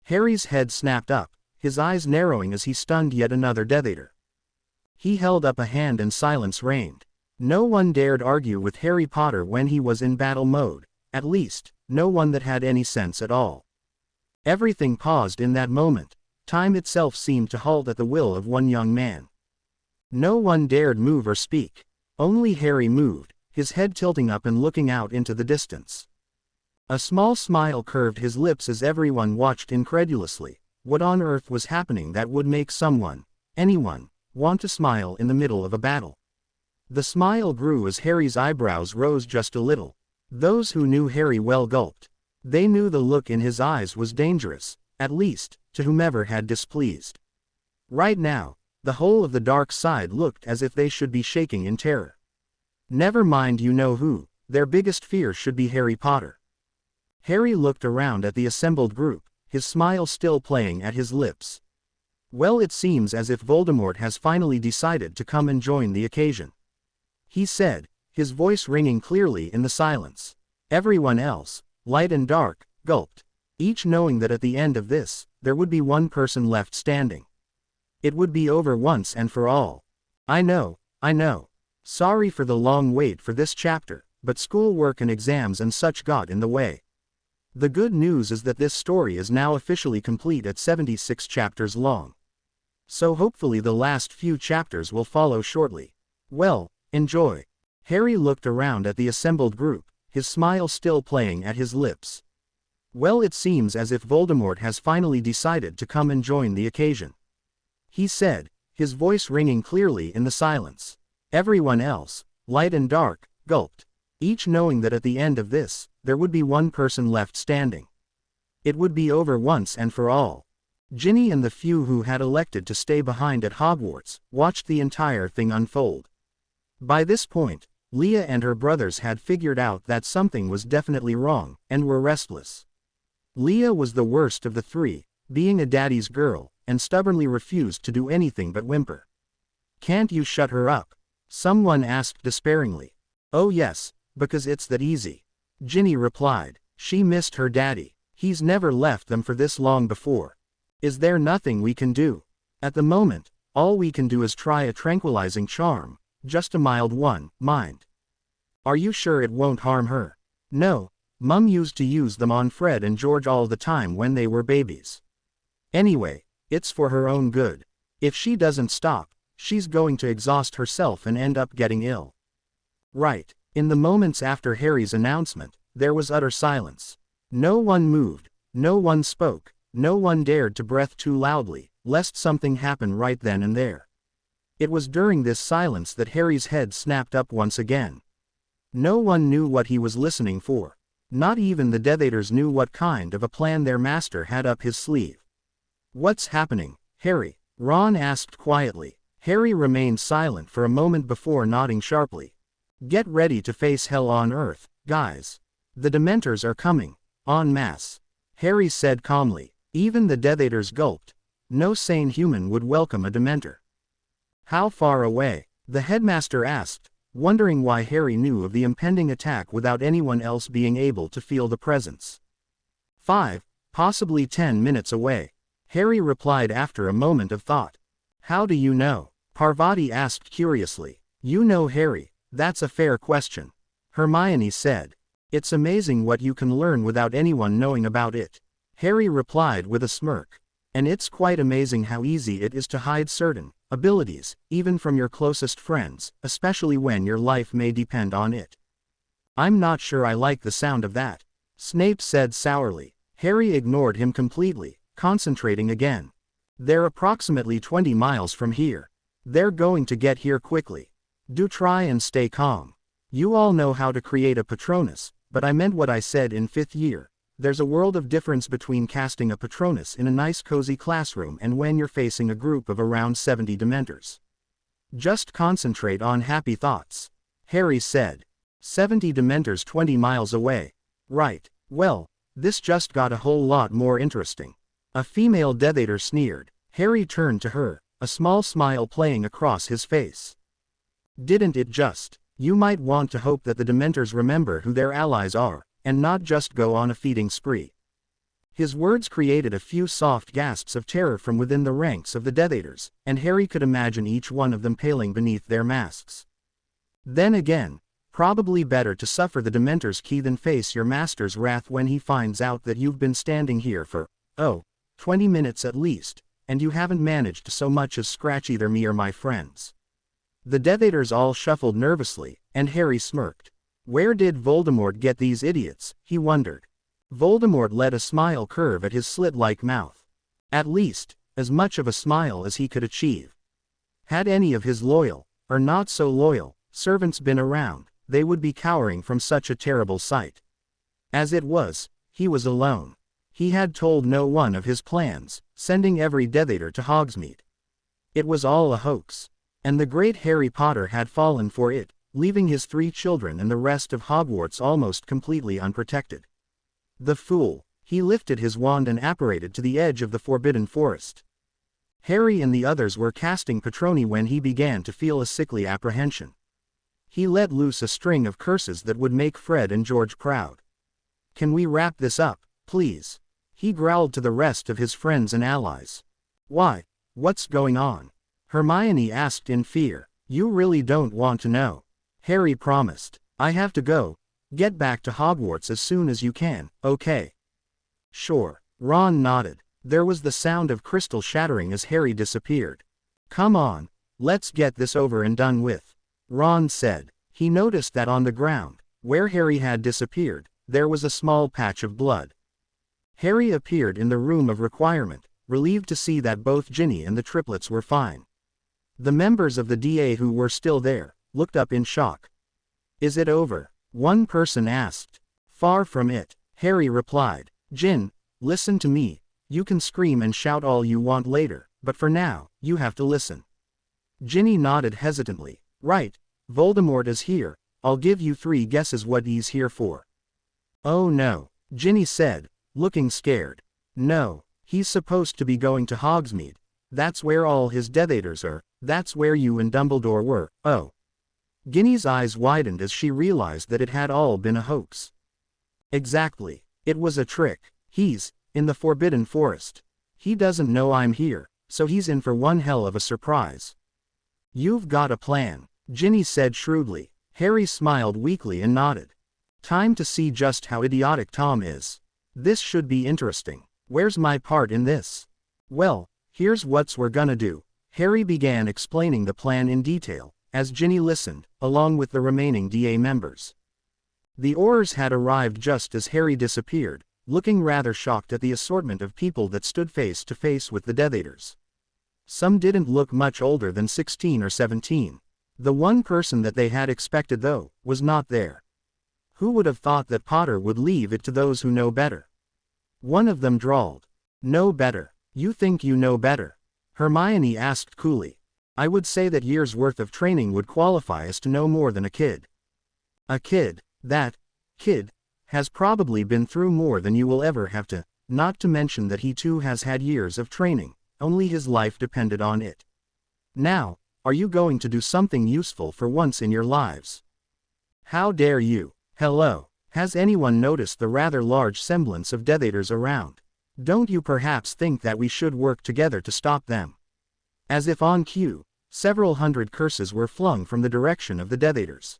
Harry's head snapped up, his eyes narrowing as he stunned yet another Death Eater. He held up a hand and silence reigned. No one dared argue with Harry Potter when he was in battle mode, at least, no one that had any sense at all. Everything paused in that moment. Time itself seemed to halt at the will of one young man. No one dared move or speak. Only Harry moved, his head tilting up and looking out into the distance. A small smile curved his lips as everyone watched incredulously. What on earth was happening that would make someone, anyone, want to smile in the middle of a battle? The smile grew as Harry's eyebrows rose just a little. Those who knew Harry well gulped. They knew the look in his eyes was dangerous, at least, to whomever had displeased. Right now, the whole of the dark side looked as if they should be shaking in terror. Never mind you know who, their biggest fear should be Harry Potter. Harry looked around at the assembled group, his smile still playing at his lips. "Well, it seems as if Voldemort has finally decided to come and join the occasion," he said, his voice ringing clearly in the silence. Everyone else, light and dark, gulped, each knowing that at the end of this, there would be one person left standing. It would be over once and for all. I know. Sorry for the long wait for this chapter, but schoolwork and exams and such got in the way. The good news is that this story is now officially complete at 76 chapters long. So hopefully the last few chapters will follow shortly. Well, enjoy. Harry looked around at the assembled group, his smile still playing at his lips. "Well, it seems as if Voldemort has finally decided to come and join the occasion," he said, his voice ringing clearly in the silence. Everyone else, light and dark, gulped, each knowing that at the end of this, there would be one person left standing. It would be over once and for all. Ginny and the few who had elected to stay behind at Hogwarts watched the entire thing unfold. By this point, Leah and her brothers had figured out that something was definitely wrong, and were restless. Leah was the worst of the three, being a daddy's girl, and stubbornly refused to do anything but whimper. "Can't you shut her up?" someone asked despairingly. "Oh yes, because it's that easy," Ginny replied. She missed her daddy. He's never left them for this long before. "Is there nothing we can do?" "At the moment, all we can do is try a tranquilizing charm, just a mild one, mind." "Are you sure it won't harm her?" "No, Mum used to use them on Fred and George all the time when they were babies. Anyway, it's for her own good. If she doesn't stop, she's going to exhaust herself and end up getting ill." Right. In the moments after Harry's announcement, there was utter silence. No one moved, no one spoke, no one dared to breathe too loudly, lest something happen right then and there. It was during this silence that Harry's head snapped up once again. No one knew what he was listening for. Not even the Death Eaters knew what kind of a plan their master had up his sleeve. "What's happening, Harry?" Ron asked quietly. Harry remained silent for a moment before nodding sharply. "Get ready to face hell on earth, guys. The Dementors are coming, en masse," Harry said calmly. Even the Death Eaters gulped. No sane human would welcome a Dementor. "How far away?" the headmaster asked, wondering why Harry knew of the impending attack without anyone else being able to feel the presence. 5, possibly 10 minutes away," Harry replied after a moment of thought. "How do you know?" Parvati asked curiously. "You know, Harry, that's a fair question," Hermione said. "It's amazing what you can learn without anyone knowing about it," Harry replied with a smirk. "And it's quite amazing how easy it is to hide certain abilities, even from your closest friends, especially when your life may depend on it." "I'm not sure I like the sound of that," Snape said sourly. Harry ignored him completely, concentrating again. "They're approximately 20 miles from here. They're going to get here quickly. Do try and stay calm. You all know how to create a Patronus, but I meant what I said in 5th year. There's a world of difference between casting a Patronus in a nice cozy classroom and when you're facing a group of around 70 Dementors. Just concentrate on happy thoughts," Harry said. 70 Dementors 20 miles away. Right. Well, this just got a whole lot more interesting. A female Death Eater sneered. Harry turned to her, a small smile playing across his face. "Didn't it just? You might want to hope that the Dementors remember who their allies are, and not just go on a feeding spree." His words created a few soft gasps of terror from within the ranks of the Death Eaters, and Harry could imagine each one of them paling beneath their masks. Then again, probably better to suffer the Dementor's key than face your master's wrath when he finds out that you've been standing here for, 20 minutes at least, and you haven't managed to so much as scratch either me or my friends. The Death Eaters all shuffled nervously, and Harry smirked. Where did Voldemort get these idiots, he wondered. Voldemort let a smile curve at his slit-like mouth. At least, as much of a smile as he could achieve. Had any of his loyal, or not so loyal, servants been around, they would be cowering from such a terrible sight. As it was, he was alone. He had told no one of his plans, sending every Death Eater to Hogsmeade. It was all a hoax. And the great Harry Potter had fallen for it, leaving his 3 children and the rest of Hogwarts almost completely unprotected. The fool. He lifted his wand and apparated to the edge of the forbidden forest. Harry and the others were casting Patroni when he began to feel a sickly apprehension. He let loose a string of curses that would make Fred and George proud. "Can we wrap this up, please?" he growled to the rest of his friends and allies. "Why, what's going on?" Hermione asked in fear. "You really don't want to know," Harry promised. "I have to go. Get back to Hogwarts as soon as you can, okay?" "Sure." Ron nodded. There was the sound of crystal shattering as Harry disappeared. "Come on, let's get this over and done with," Ron said. He noticed that on the ground, where Harry had disappeared, there was a small patch of blood. Harry appeared in the room of requirement, relieved to see that both Ginny and the triplets were fine. The members of the DA who were still there, looked up in shock. "Is it over?" one person asked. "Far from it," Harry replied. "Gin, listen to me. You can scream and shout all you want later, but for now, you have to listen." Ginny nodded hesitantly. "Right, Voldemort is here. I'll give you 3 guesses what he's here for." "Oh no," Ginny said, looking scared. "No, he's supposed to be going to Hogsmeade. That's where all his Death Eaters are. That's where you and Dumbledore were." "Oh." Ginny's eyes widened as she realized that it had all been a hoax. "Exactly. It was a trick. He's in the Forbidden Forest. He doesn't know I'm here, so he's in for one hell of a surprise." "You've got a plan," Ginny said shrewdly. Harry smiled weakly and nodded. "Time to see just how idiotic Tom is. This should be interesting. Where's my part in this?" "Well, here's what's we're gonna do." Harry began explaining the plan in detail, as Ginny listened, along with the remaining DA members. The Aurors had arrived just as Harry disappeared, looking rather shocked at the assortment of people that stood face to face with the Death Eaters. Some didn't look much older than 16 or 17. The one person that they had expected, though, was not there. Who would have thought that Potter would leave it to those who know better? One of them drawled. "Know better? You think you know better?" Hermione asked coolly. "I would say that years' worth of training would qualify us to know more than a kid." "A kid, that kid, has probably been through more than you will ever have to, not to mention that he too has had years of training, only his life depended on it. Now, are you going to do something useful for once in your lives?" "How dare you?" "Hello, has anyone noticed the rather large semblance of Death Eaters around? Don't you perhaps think that we should work together to stop them?" As if on cue, several hundred curses were flung from the direction of the Death Eaters.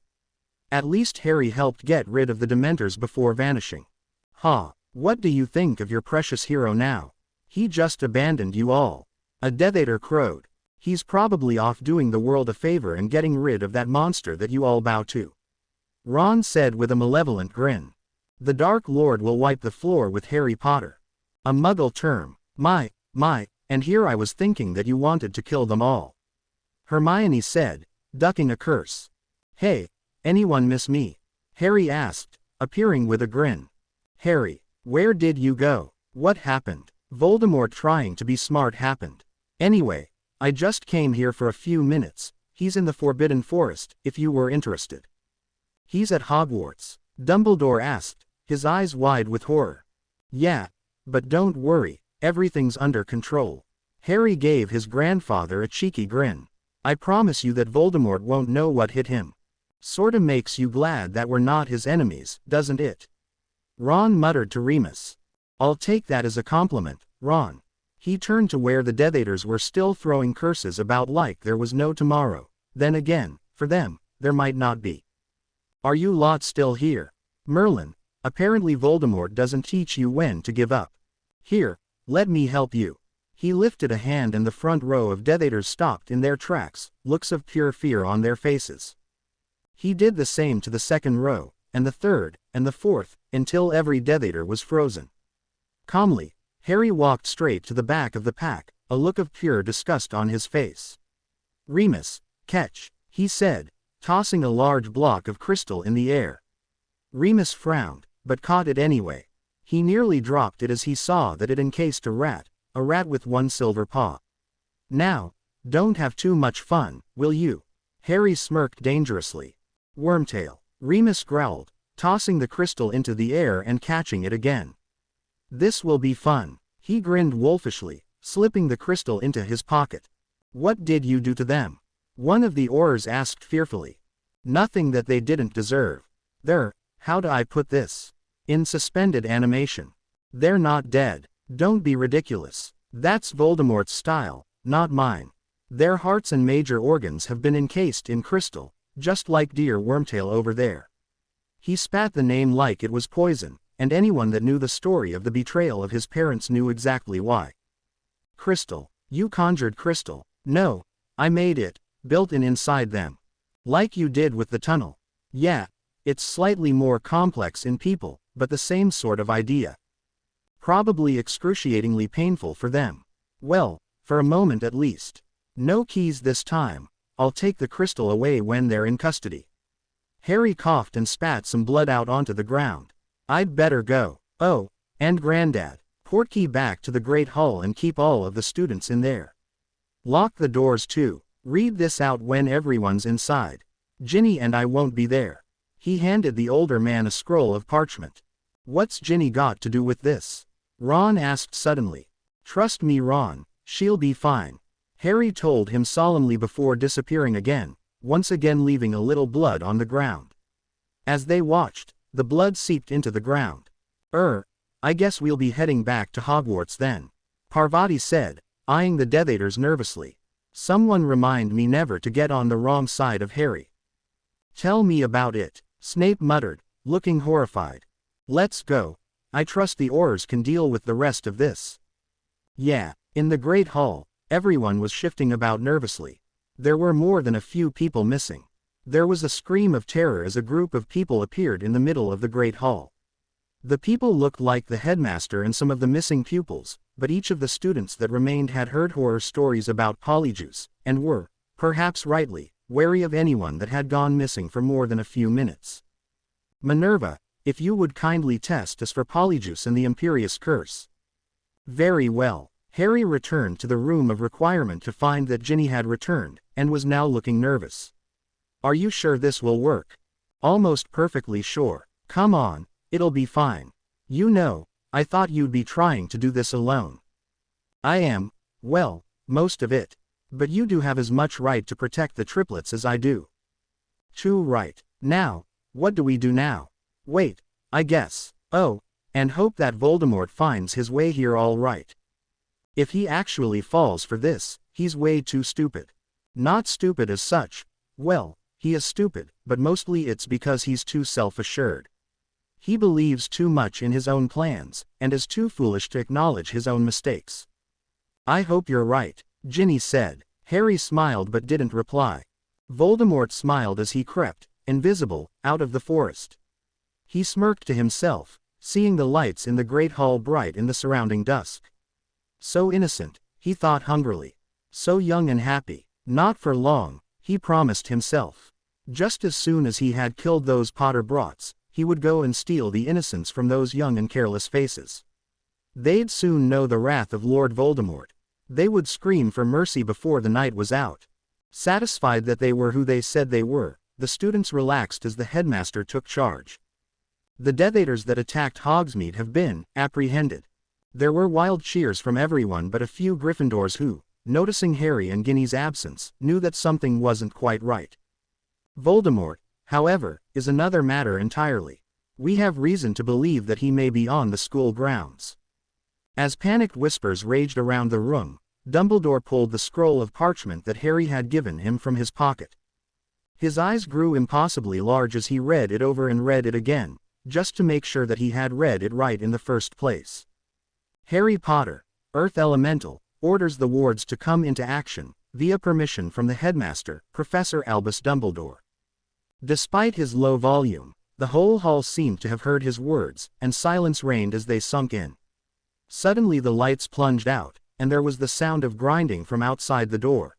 At least Harry helped get rid of the Dementors before vanishing. "Ha, what do you think of your precious hero now? He just abandoned you all." A Death Eater crowed. "He's probably off doing the world a favor and getting rid of that monster that you all bow to," Ron said with a malevolent grin. "The Dark Lord will wipe the floor with Harry Potter. A Muggle term. My, and here I was thinking that you wanted to kill them all," Hermione said, ducking a curse. "Hey, anyone miss me?" Harry asked, appearing with a grin. "Harry, where did you go? What happened?" "Voldemort trying to be smart happened. Anyway, I just came here for a few minutes. He's in the Forbidden Forest, if you were interested." "He's at Hogwarts?" Dumbledore asked, his eyes wide with horror. "Yeah, but don't worry, everything's under control." Harry gave his grandfather a cheeky grin. "I promise you that Voldemort won't know what hit him." "Sorta makes you glad that we're not his enemies, doesn't it?" Ron muttered to Remus. "I'll take that as a compliment, Ron." He turned to where the Death Eaters were still throwing curses about like there was no tomorrow. Then again, for them, there might not be. "Are you lot still here? Merlin, apparently Voldemort doesn't teach you when to give up. Here, let me help you." He lifted a hand and the front row of Death Eaters stopped in their tracks, looks of pure fear on their faces. He did the same to the second row, and the third, and the fourth, until every Death Eater was frozen. Calmly, Harry walked straight to the back of the pack, a look of pure disgust on his face. "Remus, catch," he said, tossing a large block of crystal in the air. Remus frowned, but caught it anyway. He nearly dropped it as he saw that it encased a rat with one silver paw. "Now, don't have too much fun, will you?" Harry smirked dangerously. "Wormtail," Remus growled, tossing the crystal into the air and catching it again. This will be fun. He grinned wolfishly, slipping the crystal into his pocket. What did you do to them? One of the Aurors asked fearfully. Nothing that they didn't deserve. How do I put this? In suspended animation. They're not dead. Don't be ridiculous. That's Voldemort's style, not mine. Their hearts and major organs have been encased in crystal, just like dear Wormtail over there. He spat the name like it was poison, and anyone that knew the story of the betrayal of his parents knew exactly why. Crystal. You conjured crystal. No, I made it, built in inside them. Like you did with the tunnel. Yeah, it's slightly more complex in people, but the same sort of idea. Probably excruciatingly painful for them. Well, for a moment at least. No keys this time. I'll take the crystal away when they're in custody. Harry coughed and spat some blood out onto the ground. I'd better go. Oh, and Granddad, portkey back to the Great Hall and keep all of the students in there. Lock the doors too. Read this out when everyone's inside. Ginny and I won't be there. He handed the older man a scroll of parchment. What's Ginny got to do with this? Ron asked suddenly. Trust me, Ron, she'll be fine. Harry told him solemnly before disappearing again, once again leaving a little blood on the ground. As they watched, the blood seeped into the ground. I guess we'll be heading back to Hogwarts then, Parvati said, eyeing the Death Eaters nervously. Someone remind me never to get on the wrong side of Harry. Tell me about it, Snape muttered, looking horrified. Let's go. I trust the Aurors can deal with the rest of this. Yeah, in the Great Hall, everyone was shifting about nervously. There were more than a few people missing. There was a scream of terror as a group of people appeared in the middle of the Great Hall. The people looked like the headmaster and some of the missing pupils, but each of the students that remained had heard horror stories about Polyjuice, and were, perhaps rightly, wary of anyone that had gone missing for more than a few minutes. Minerva, if you would kindly test us for Polyjuice and the Imperious Curse. Very well. Harry returned to the room of requirement to find that Ginny had returned, and was now looking nervous. Are you sure this will work? Almost perfectly sure. Come on, it'll be fine. You know, I thought you'd be trying to do this alone. I am, well, most of it. But you do have as much right to protect the triplets as I do. Too right. Now, what do we do now? Wait, I guess. Oh, and hope that Voldemort finds his way here all right. If he actually falls for this, he's way too stupid. Not stupid as such. Well, he is stupid, but mostly it's because he's too self-assured. He believes too much in his own plans, and is too foolish to acknowledge his own mistakes. I hope you're right, Ginny said. Harry smiled but didn't reply. Voldemort smiled as he crept, invisible, out of the forest. He smirked to himself, seeing the lights in the Great Hall bright in the surrounding dusk. So innocent, he thought hungrily. So young and happy. Not for long, he promised himself. Just as soon as he had killed those Potter brats, he would go and steal the innocence from those young and careless faces. They'd soon know the wrath of Lord Voldemort. They would scream for mercy before the night was out. Satisfied that they were who they said they were, the students relaxed as the headmaster took charge. The Death Eaters that attacked Hogsmeade have been apprehended. There were wild cheers from everyone but a few Gryffindors who, noticing Harry and Ginny's absence, knew that something wasn't quite right. Voldemort, however, is another matter entirely. We have reason to believe that he may be on the school grounds. As panicked whispers raged around the room, Dumbledore pulled the scroll of parchment that Harry had given him from his pocket. His eyes grew impossibly large as he read it over and read it again, just to make sure that he had read it right in the first place. Harry Potter, Earth Elemental, orders the wards to come into action, via permission from the headmaster, Professor Albus Dumbledore. Despite his low volume, the whole hall seemed to have heard his words, and silence reigned as they sunk in. Suddenly the lights plunged out, and there was the sound of grinding from outside the door.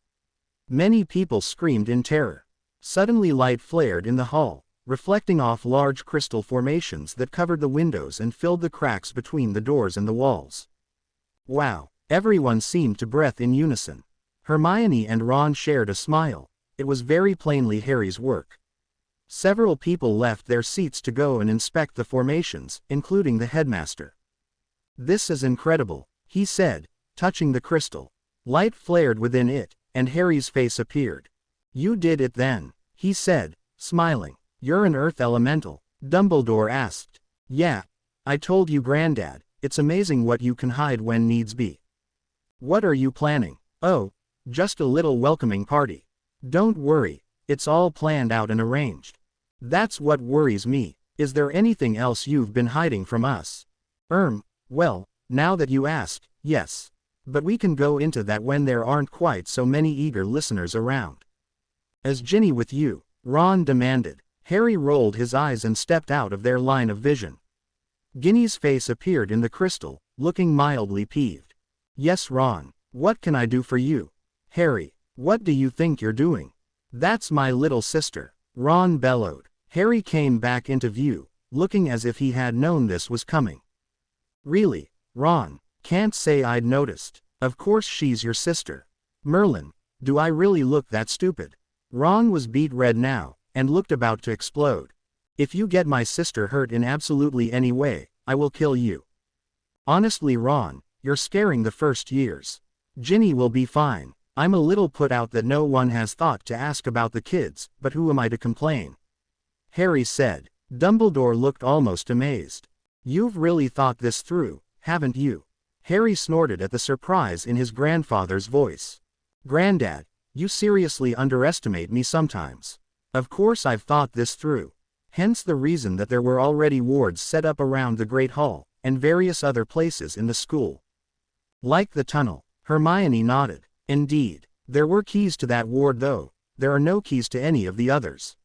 Many people screamed in terror. Suddenly light flared in the hall, reflecting off large crystal formations that covered the windows and filled the cracks between the doors and the walls. Wow! Everyone seemed to breathe in unison. Hermione and Ron shared a smile. It was very plainly Harry's work. Several people left their seats to go and inspect the formations, including the headmaster. This is incredible, he said, touching the crystal. Light flared within it, and Harry's face appeared. You did it then, he said, smiling. You're an Earth elemental, Dumbledore asked. Yeah. I told you, Granddad, it's amazing what you can hide when needs be. What are you planning? Oh, just a little welcoming party. Don't worry, it's all planned out and arranged. That's what worries me. Is there anything else you've been hiding from us? Well, now that you ask, yes. But we can go into that when there aren't quite so many eager listeners around. Is Ginny with you? Ron demanded. Harry rolled his eyes and stepped out of their line of vision. Ginny's face appeared in the crystal, looking mildly peeved. Yes, Ron. What can I do for you? Harry, what do you think you're doing? That's my little sister, Ron bellowed. Harry came back into view, looking as if he had known this was coming. Really, Ron, can't say I'd noticed. Of course she's your sister. Merlin, do I really look that stupid? Ron was beet red now, and looked about to explode. If you get my sister hurt in absolutely any way, I will kill you. Honestly, Ron, you're scaring the first years. Ginny will be fine. I'm a little put out that no one has thought to ask about the kids, but who am I to complain? Harry said. Dumbledore looked almost amazed. You've really thought this through, haven't you? Harry snorted at the surprise in his grandfather's voice. Granddad, you seriously underestimate me sometimes. Of course I've thought this through. Hence the reason that there were already wards set up around the Great Hall, and various other places in the school. Like the tunnel, Hermione nodded. Indeed, there were keys to that ward though, there are no keys to any of the others.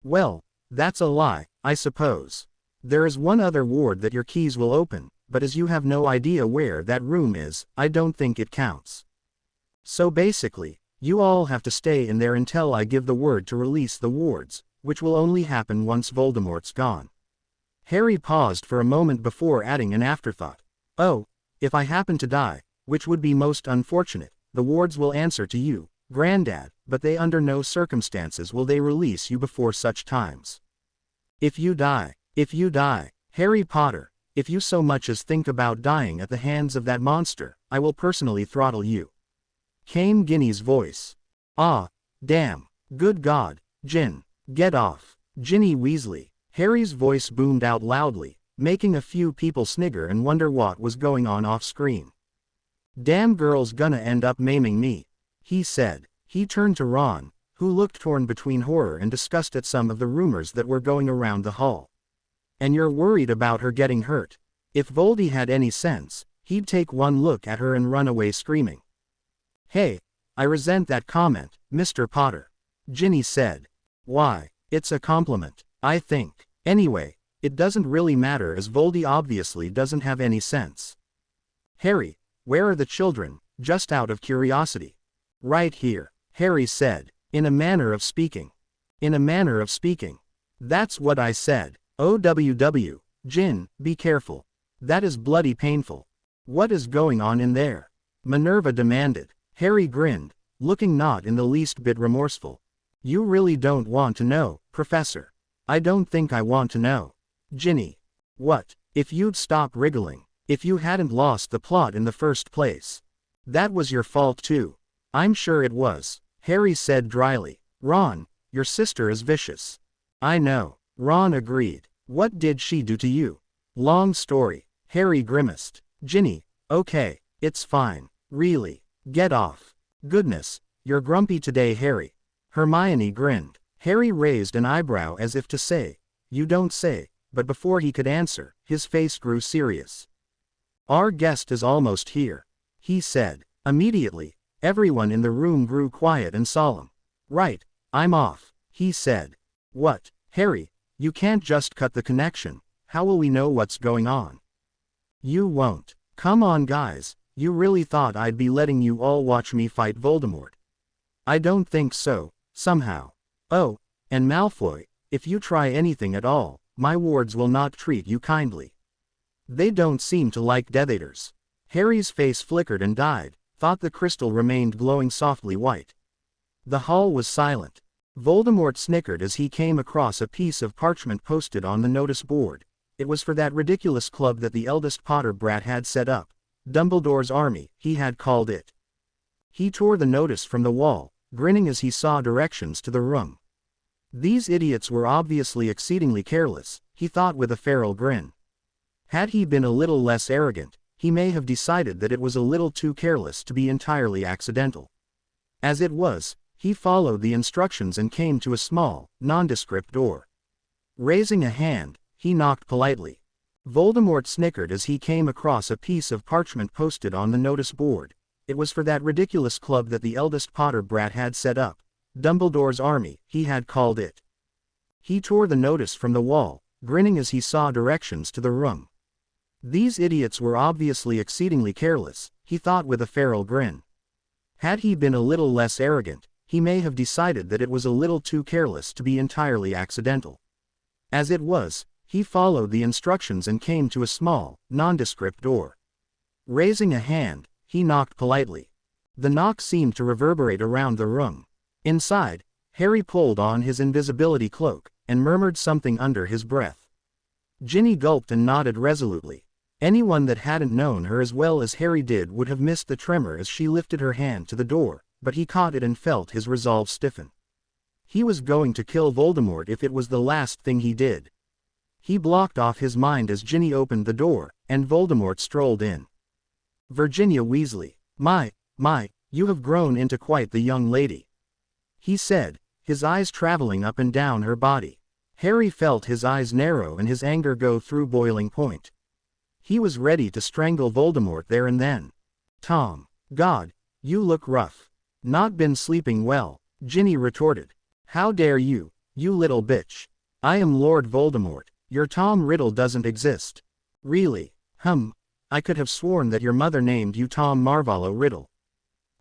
Well, that's a lie, I suppose. There is one other ward that your keys will open, but as you have no idea where that room is, I don't think it counts. So basically, you all have to stay in there until I give the word to release the wards, which will only happen once Voldemort's gone. Harry paused for a moment before adding an afterthought. Oh, if I happen to die, which would be most unfortunate, the wards will answer to you, Granddad, but they under no circumstances will they release you before such times. If you die, Harry Potter, if you so much as think about dying at the hands of that monster, I will personally throttle you. Came Ginny's voice. Ah, damn, good God, Gin, get off. Ginny Weasley. Harry's voice boomed out loudly, making a few people snigger and wonder what was going on off-screen. Damn girl's gonna end up maiming me, he said. He turned to Ron, who looked torn between horror and disgust at some of the rumors that were going around the hall. And you're worried about her getting hurt. If Voldy had any sense, he'd take one look at her and run away screaming. Hey, I resent that comment, Mr. Potter. Ginny said. Why, it's a compliment, I think. Anyway, it doesn't really matter as Voldy obviously doesn't have any sense. Harry, where are the children, just out of curiosity? Right here, Harry said, in a manner of speaking. In a manner of speaking. That's what I said. OWW, Gin, be careful. That is bloody painful. What is going on in there? Minerva demanded. Harry grinned, looking not in the least bit remorseful. You really don't want to know, Professor. I don't think I want to know. Ginny. What, if you'd stop wriggling, if you hadn't lost the plot in the first place? That was your fault too. I'm sure it was, Harry said dryly. Ron, your sister is vicious. I know, Ron agreed. What did she do to you? Long story, Harry grimaced. Ginny, okay, it's fine, really. Get off. Goodness, you're grumpy today, Harry. Hermione grinned. Harry raised an eyebrow as if to say, you don't say, but before he could answer, his face grew serious. Our guest is almost here, he said. Immediately, everyone in the room grew quiet and solemn. Right, I'm off, he said. What, Harry, you can't just cut the connection, how will we know what's going on? You won't. Come on guys, you really thought I'd be letting you all watch me fight Voldemort? I don't think so, somehow. Oh, and Malfoy, if you try anything at all, my wards will not treat you kindly. They don't seem to like Death Eaters. Harry's face flickered and died, thought the crystal remained glowing softly white. The hall was silent. Voldemort snickered as he came across a piece of parchment posted on the notice board. It was for that ridiculous club that the eldest Potter brat had set up. Dumbledore's Army, he had called it. He tore the notice from the wall, grinning as he saw directions to the room. These idiots were obviously exceedingly careless, he thought with a feral grin. Had he been a little less arrogant, he may have decided that it was a little too careless to be entirely accidental. As it was, he followed the instructions and came to a small, nondescript door. Raising a hand, he knocked politely. Voldemort snickered as he came across a piece of parchment posted on the notice board. It was for that ridiculous club that the eldest Potter brat had set up. Dumbledore's Army, he had called it. He tore the notice from the wall, grinning as he saw directions to the room. These idiots were obviously exceedingly careless, he thought with a feral grin. Had he been a little less arrogant, he may have decided that it was a little too careless to be entirely accidental. As it was, he followed the instructions and came to a small, nondescript door. Raising a hand, he knocked politely. The knock seemed to reverberate around the room. Inside, Harry pulled on his invisibility cloak, and murmured something under his breath. Ginny gulped and nodded resolutely. Anyone that hadn't known her as well as Harry did would have missed the tremor as she lifted her hand to the door, but he caught it and felt his resolve stiffen. He was going to kill Voldemort if it was the last thing he did. He blocked off his mind as Ginny opened the door, and Voldemort strolled in. Virginia Weasley, my, you have grown into quite the young lady, he said, his eyes traveling up and down her body. Harry felt his eyes narrow and his anger go through boiling point. He was ready to strangle Voldemort there and then. Tom, God, you look rough. Not been sleeping well, Ginny retorted. How dare you, you little bitch. I am Lord Voldemort, your Tom Riddle doesn't exist. Really, I could have sworn that your mother named you Tom Marvolo Riddle.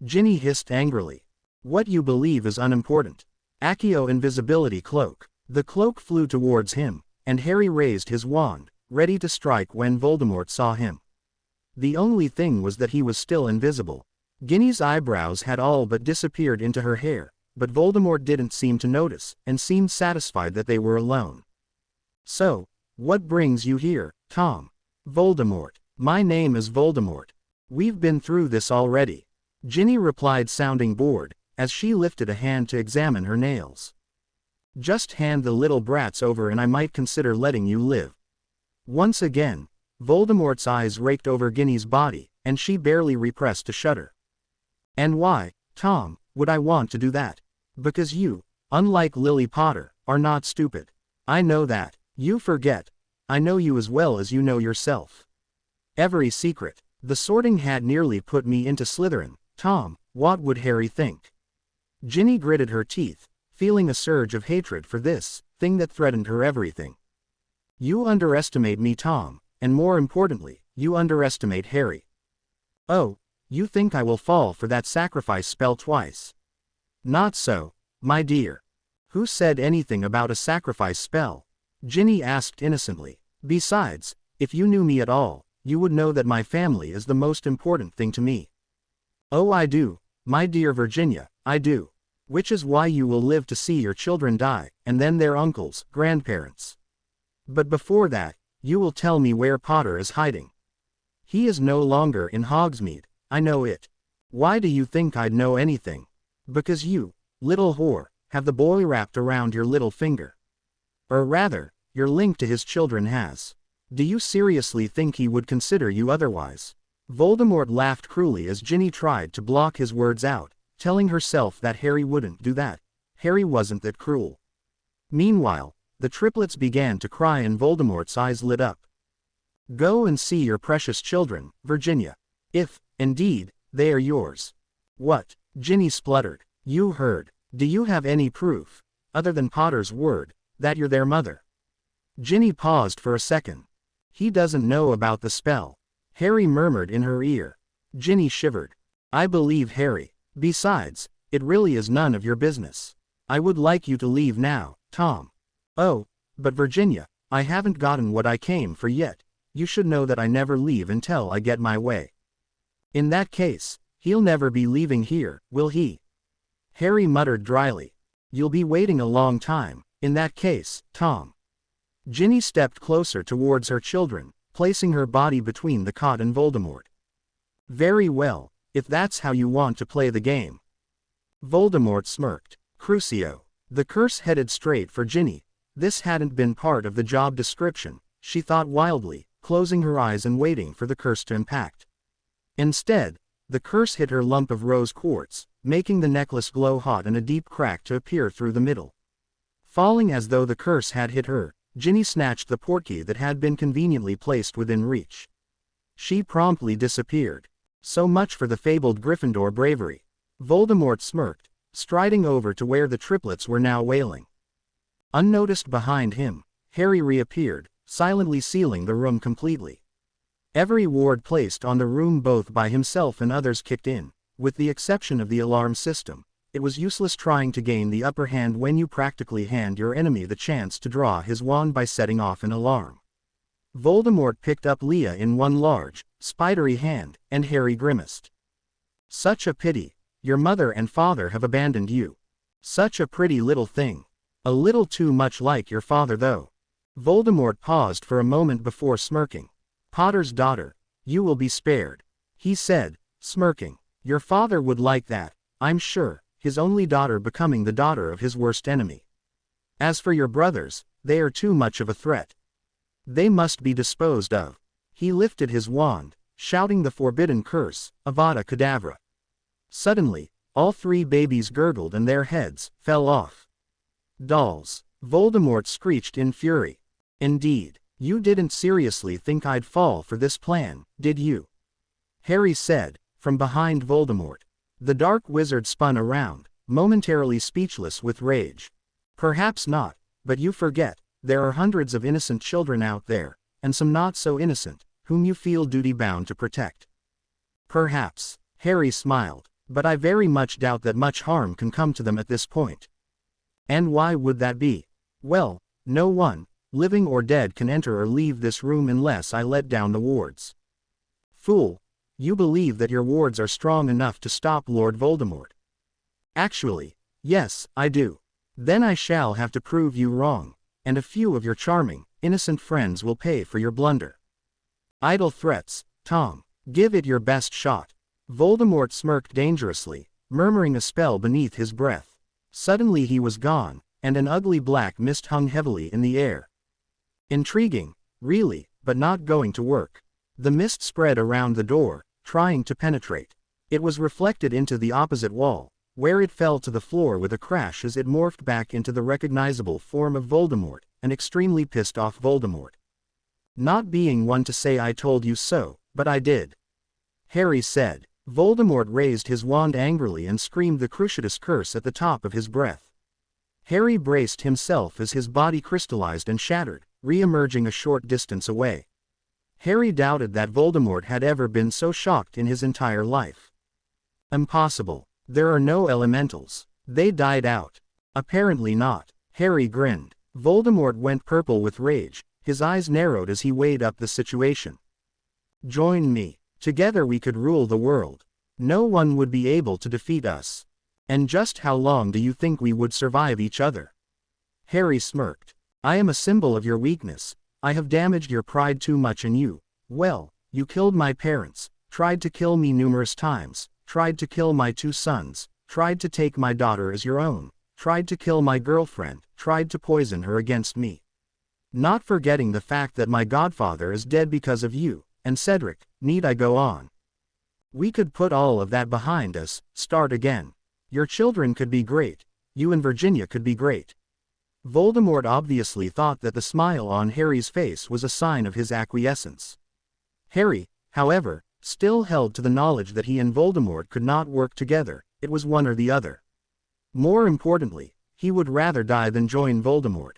Ginny hissed angrily. What you believe is unimportant. Accio invisibility cloak. The cloak flew towards him, and Harry raised his wand, ready to strike when Voldemort saw him. The only thing was that he was still invisible. Ginny's eyebrows had all but disappeared into her hair, but Voldemort didn't seem to notice, and seemed satisfied that they were alone. So, what brings you here, Tom? Voldemort. My name is Voldemort. We've been through this already. Ginny replied, sounding bored, as she lifted a hand to examine her nails. Just hand the little brats over and I might consider letting you live. Once again, Voldemort's eyes raked over Ginny's body, and she barely repressed a shudder. And why, Tom, would I want to do that? Because you, unlike Lily Potter, are not stupid. I know that. You forget. I know you as well as you know yourself. Every secret. The Sorting Hat nearly put me into Slytherin. Tom, what would Harry think? Ginny gritted her teeth, feeling a surge of hatred for this thing that threatened her everything. You underestimate me, Tom, and more importantly, you underestimate Harry. Oh, you think I will fall for that sacrifice spell twice? Not so, my dear. Who said anything about a sacrifice spell? Ginny asked innocently. Besides, if you knew me at all, you would know that my family is the most important thing to me. Oh, I do, my dear Virginia, I do. Which is why you will live to see your children die, and then their uncles, grandparents. But before that, you will tell me where Potter is hiding. He is no longer in Hogsmeade, I know it. Why do you think I'd know anything? Because you, little whore, have the boy wrapped around your little finger. Or rather, your link to his children has. Do you seriously think he would consider you otherwise? Voldemort laughed cruelly as Ginny tried to block his words out, telling herself that Harry wouldn't do that. Harry wasn't that cruel. Meanwhile, the triplets began to cry and Voldemort's eyes lit up. Go and see your precious children, Virginia. If, indeed, they are yours. What? Ginny spluttered. You heard. Do you have any proof, other than Potter's word, that you're their mother? Ginny paused for a second. He doesn't know about the spell. Harry murmured in her ear. Ginny shivered. I believe Harry. Besides, it really is none of your business. I would like you to leave now, Tom. Oh, but Virginia, I haven't gotten what I came for yet. You should know that I never leave until I get my way. In that case, he'll never be leaving here, will he? Harry muttered dryly. You'll be waiting a long time, in that case, Tom. Ginny stepped closer towards her children, placing her body between the cot and Voldemort. Very well, if that's how you want to play the game. Voldemort smirked. Crucio. The curse headed straight for Ginny. This hadn't been part of the job description, she thought wildly, closing her eyes and waiting for the curse to impact. Instead, the curse hit her lump of rose quartz, making the necklace glow hot and a deep crack to appear through the middle. Falling as though the curse had hit her, Ginny snatched the portkey that had been conveniently placed within reach. She promptly disappeared. So much for the fabled Gryffindor bravery. Voldemort smirked, striding over to where the triplets were now wailing. Unnoticed behind him, Harry reappeared, silently sealing the room completely. Every ward placed on the room both by himself and others kicked in, with the exception of the alarm system. It was useless trying to gain the upper hand when you practically hand your enemy the chance to draw his wand by setting off an alarm. Voldemort picked up Leah in one large, spidery hand, and Harry grimaced. Such a pity. Your mother and father have abandoned you. Such a pretty little thing. A little too much like your father though. Voldemort paused for a moment before smirking. Potter's daughter, you will be spared, he said, smirking. Your father would like that, I'm sure, his only daughter becoming the daughter of his worst enemy. As for your brothers, they are too much of a threat. They must be disposed of. He lifted his wand, shouting the forbidden curse, Avada Kedavra. Suddenly, all three babies gurgled and their heads fell off. Dolls. Voldemort screeched in fury. Indeed, you didn't seriously think I'd fall for this plan, did you? Harry said, from behind Voldemort. The dark wizard spun around, momentarily speechless with rage. Perhaps not, but you forget, there are hundreds of innocent children out there, and some not so innocent, whom you feel duty-bound to protect. Perhaps, Harry smiled, but I very much doubt that much harm can come to them at this point. And why would that be? Well, no one, living or dead, can enter or leave this room unless I let down the wards. Fool, you believe that your wards are strong enough to stop Lord Voldemort? Actually, yes, I do. Then I shall have to prove you wrong, and a few of your charming, innocent friends will pay for your blunder. Idle threats, Tom. Give it your best shot. Voldemort smirked dangerously, murmuring a spell beneath his breath. Suddenly he was gone, and an ugly black mist hung heavily in the air. Intriguing, really, but not going to work. The mist spread around the door, trying to penetrate. It was reflected into the opposite wall, where it fell to the floor with a crash as it morphed back into the recognizable form of Voldemort, an extremely pissed off Voldemort. Not being one to say I told you so, but I did. Harry said. Voldemort raised his wand angrily and screamed the Cruciatus curse at the top of his breath. Harry braced himself as his body crystallized and shattered, re-emerging a short distance away. Harry doubted that Voldemort had ever been so shocked in his entire life. Impossible. There are no elementals. They died out. Apparently not. Harry grinned. Voldemort went purple with rage, his eyes narrowed as he weighed up the situation. Join me. Together we could rule the world. No one would be able to defeat us. And just how long do you think we would survive each other? Harry smirked. I am a symbol of your weakness. I have damaged your pride too much and you killed my parents, tried to kill me numerous times, tried to kill my 2 sons, tried to take my daughter as your own, tried to kill my girlfriend, tried to poison her against me. Not forgetting the fact that my godfather is dead because of you, and Cedric, need I go on? We could put all of that behind us, start again. Your children could be great, you and Virginia could be great. Voldemort obviously thought that the smile on Harry's face was a sign of his acquiescence. Harry, however, still held to the knowledge that he and Voldemort could not work together, it was one or the other. More importantly, he would rather die than join Voldemort.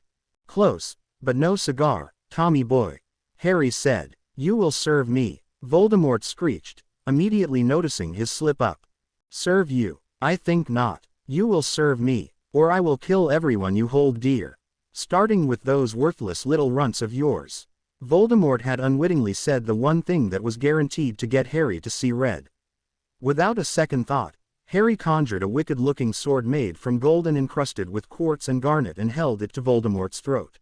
Close, but no cigar, Tommy boy. Harry said. You will serve me, Voldemort screeched, immediately noticing his slip-up. Serve you? I think not. You will serve me, or I will kill everyone you hold dear. Starting with those worthless little runts of yours. Voldemort had unwittingly said the one thing that was guaranteed to get Harry to see red. Without a second thought, Harry conjured a wicked-looking sword made from gold and encrusted with quartz and garnet and held it to Voldemort's throat.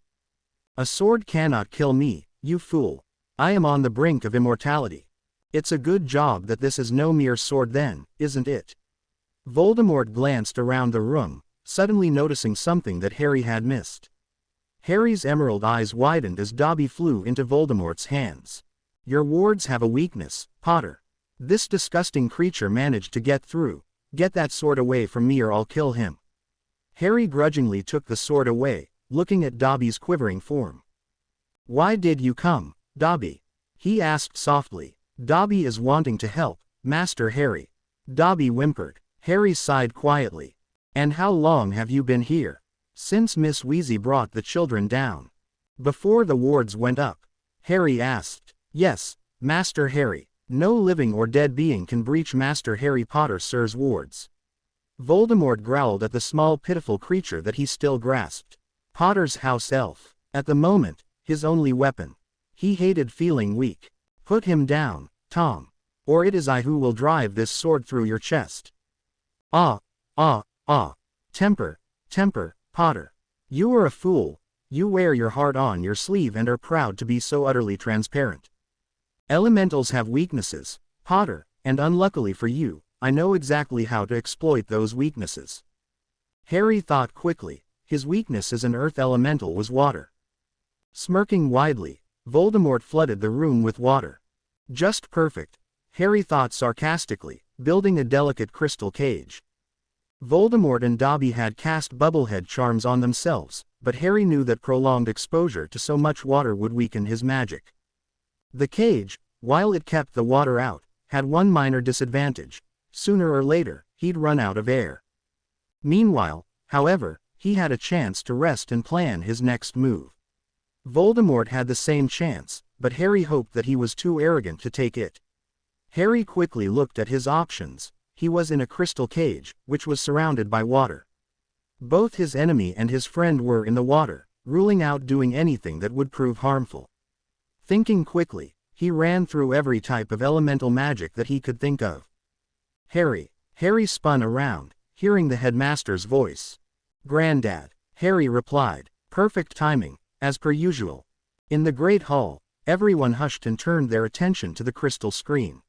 A sword cannot kill me, you fool. I am on the brink of immortality. It's a good job that this is no mere sword then, isn't it? Voldemort glanced around the room, suddenly noticing something that Harry had missed. Harry's emerald eyes widened as Dobby flew into Voldemort's hands. Your wards have a weakness, Potter. This disgusting creature managed to get through. Get that sword away from me or I'll kill him. Harry grudgingly took the sword away, looking at Dobby's quivering form. Why did you come, Dobby? He asked softly. Dobby is wanting to help, Master Harry. Dobby whimpered. Harry sighed quietly. And how long have you been here? Since Miss Weasley brought the children down. Before the wards went up. Harry asked. Yes, Master Harry. No living or dead being can breach Master Harry Potter Sir's wards. Voldemort growled at the small pitiful creature that he still grasped. Potter's house elf. At the moment, his only weapon. He hated feeling weak. Put him down, Tom. Or it is I who will drive this sword through your chest. Ah. Temper, Potter. You are a fool. You wear your heart on your sleeve and are proud to be so utterly transparent. Elementals have weaknesses, Potter, and unluckily for you, I know exactly how to exploit those weaknesses. Harry thought quickly. His weakness as an earth elemental was water. Smirking widely, Voldemort flooded the room with water. Just perfect, Harry thought sarcastically, building a delicate crystal cage. Voldemort and Dobby had cast bubblehead charms on themselves, but Harry knew that prolonged exposure to so much water would weaken his magic. The cage, while it kept the water out, had one minor disadvantage. Sooner or later, he'd run out of air. Meanwhile, however, he had a chance to rest and plan his next move. Voldemort had the same chance, but Harry hoped that he was too arrogant to take it. Harry quickly looked at his options. He was in a crystal cage, which was surrounded by water. Both his enemy and his friend were in the water, ruling out doing anything that would prove harmful. Thinking quickly, he ran through every type of elemental magic that he could think of. Harry spun around, hearing the headmaster's voice. Granddad, Harry replied. Perfect timing, as per usual. In the Great Hall, everyone hushed and turned their attention to the crystal screen.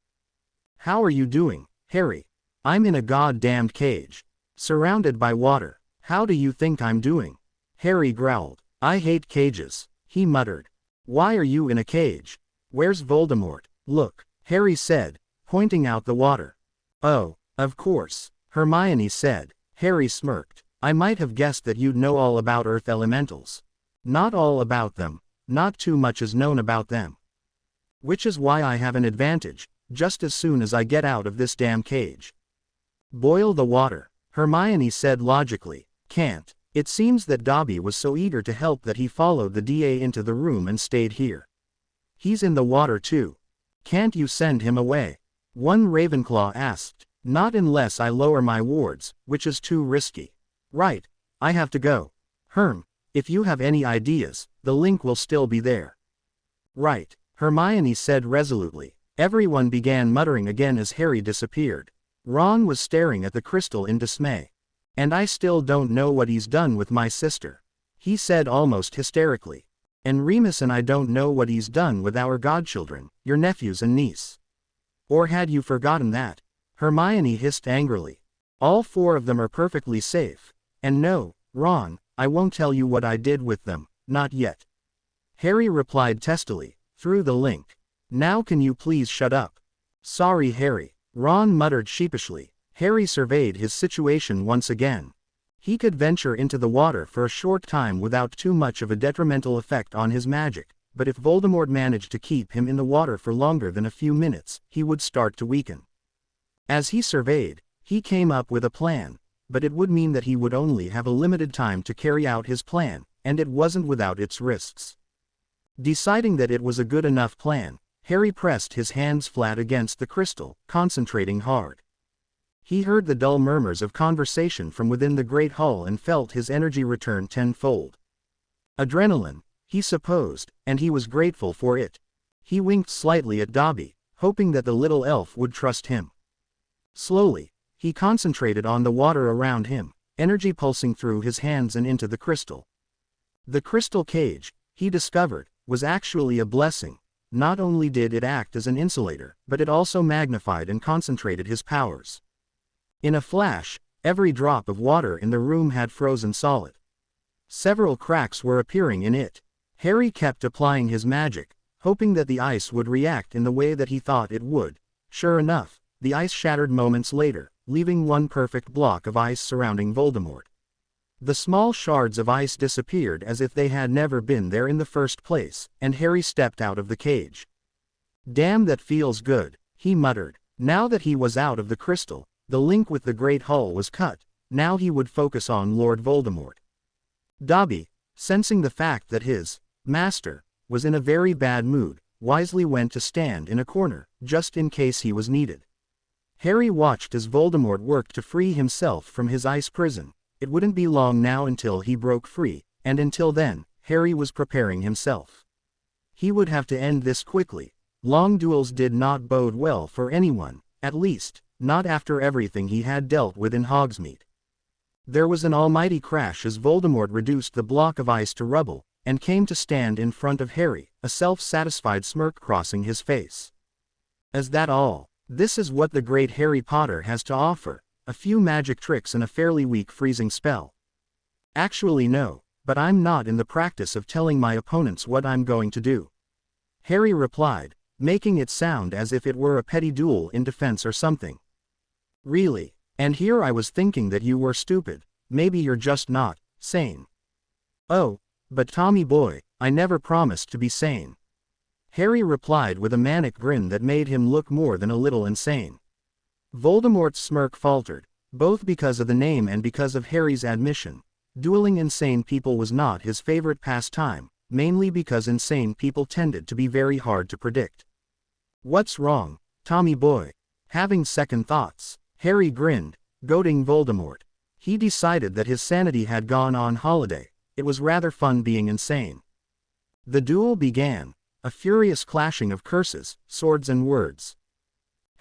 How are you doing, Harry? I'm in a goddamned cage. Surrounded by water. How do you think I'm doing? Harry growled. I hate cages, he muttered. Why are you in a cage? Where's Voldemort? Look, Harry said, pointing out the water. Oh, of course, Hermione said. Harry smirked. I might have guessed that you'd know all about earth elementals. Not all about them, not too much is known about them. Which is why I have an advantage, just as soon as I get out of this damn cage. Boil the water, Hermione said logically. Can't. It seems that Dobby was so eager to help that he followed the DA into the room and stayed here. He's in the water too. Can't you send him away? One Ravenclaw asked. Not unless I lower my wards, which is too risky. Right, I have to go. Herm, if you have any ideas, the link will still be there. Right, Hermione said resolutely. Everyone began muttering again as Harry disappeared. Ron was staring at the crystal in dismay. And I still don't know what he's done with my sister. He said almost hysterically. And Remus and I don't know what he's done with our godchildren, your nephews and niece. Or had you forgotten that? Hermione hissed angrily. All four of them are perfectly safe. And no, Ron, I won't tell you what I did with them, not yet. Harry replied testily, through the link. Now can you please shut up? Sorry Harry, Ron muttered sheepishly. Harry surveyed his situation once again. He could venture into the water for a short time without too much of a detrimental effect on his magic, but if Voldemort managed to keep him in the water for longer than a few minutes, he would start to weaken. As he surveyed, he came up with a plan, but it would mean that he would only have a limited time to carry out his plan, and it wasn't without its risks. Deciding that it was a good enough plan, Harry pressed his hands flat against the crystal, concentrating hard. He heard the dull murmurs of conversation from within the Great Hall and felt his energy return tenfold. Adrenaline, he supposed, and he was grateful for it. He winked slightly at Dobby, hoping that the little elf would trust him. Slowly, he concentrated on the water around him, energy pulsing through his hands and into the crystal. The crystal cage, he discovered, was actually a blessing. Not only did it act as an insulator, but it also magnified and concentrated his powers. In a flash, every drop of water in the room had frozen solid. Several cracks were appearing in it. Harry kept applying his magic, hoping that the ice would react in the way that he thought it would. Sure enough, the ice shattered moments later, leaving one perfect block of ice surrounding Voldemort. The small shards of ice disappeared as if they had never been there in the first place, and Harry stepped out of the cage. "Damn, that feels good," he muttered. Now that he was out of the crystal, the link with the Great Hall was cut. Now he would focus on Lord Voldemort. Dobby, sensing the fact that his master was in a very bad mood, wisely went to stand in a corner, just in case he was needed. Harry watched as Voldemort worked to free himself from his ice prison. It wouldn't be long now until he broke free, and until then, Harry was preparing himself. He would have to end this quickly. Long duels did not bode well for anyone, at least, not after everything he had dealt with in Hogsmeade. There was an almighty crash as Voldemort reduced the block of ice to rubble, and came to stand in front of Harry, a self-satisfied smirk crossing his face. "Is that all? This is what the great Harry Potter has to offer? A few magic tricks and a fairly weak freezing spell?" "Actually no, but I'm not in the practice of telling my opponents what I'm going to do," Harry replied, making it sound as if it were a petty duel in defense or something. "Really? And here I was thinking that you were stupid. Maybe you're just not sane." "Oh, but Tommy boy, I never promised to be sane," Harry replied with a manic grin that made him look more than a little insane. Voldemort's smirk faltered, both because of the name and because of Harry's admission. Dueling insane people was not his favorite pastime, mainly because insane people tended to be very hard to predict. "What's wrong, Tommy boy?" Having second thoughts, Harry grinned, goading Voldemort. He decided that his sanity had gone on holiday. It was rather fun being insane. The duel began, a furious clashing of curses, swords and words.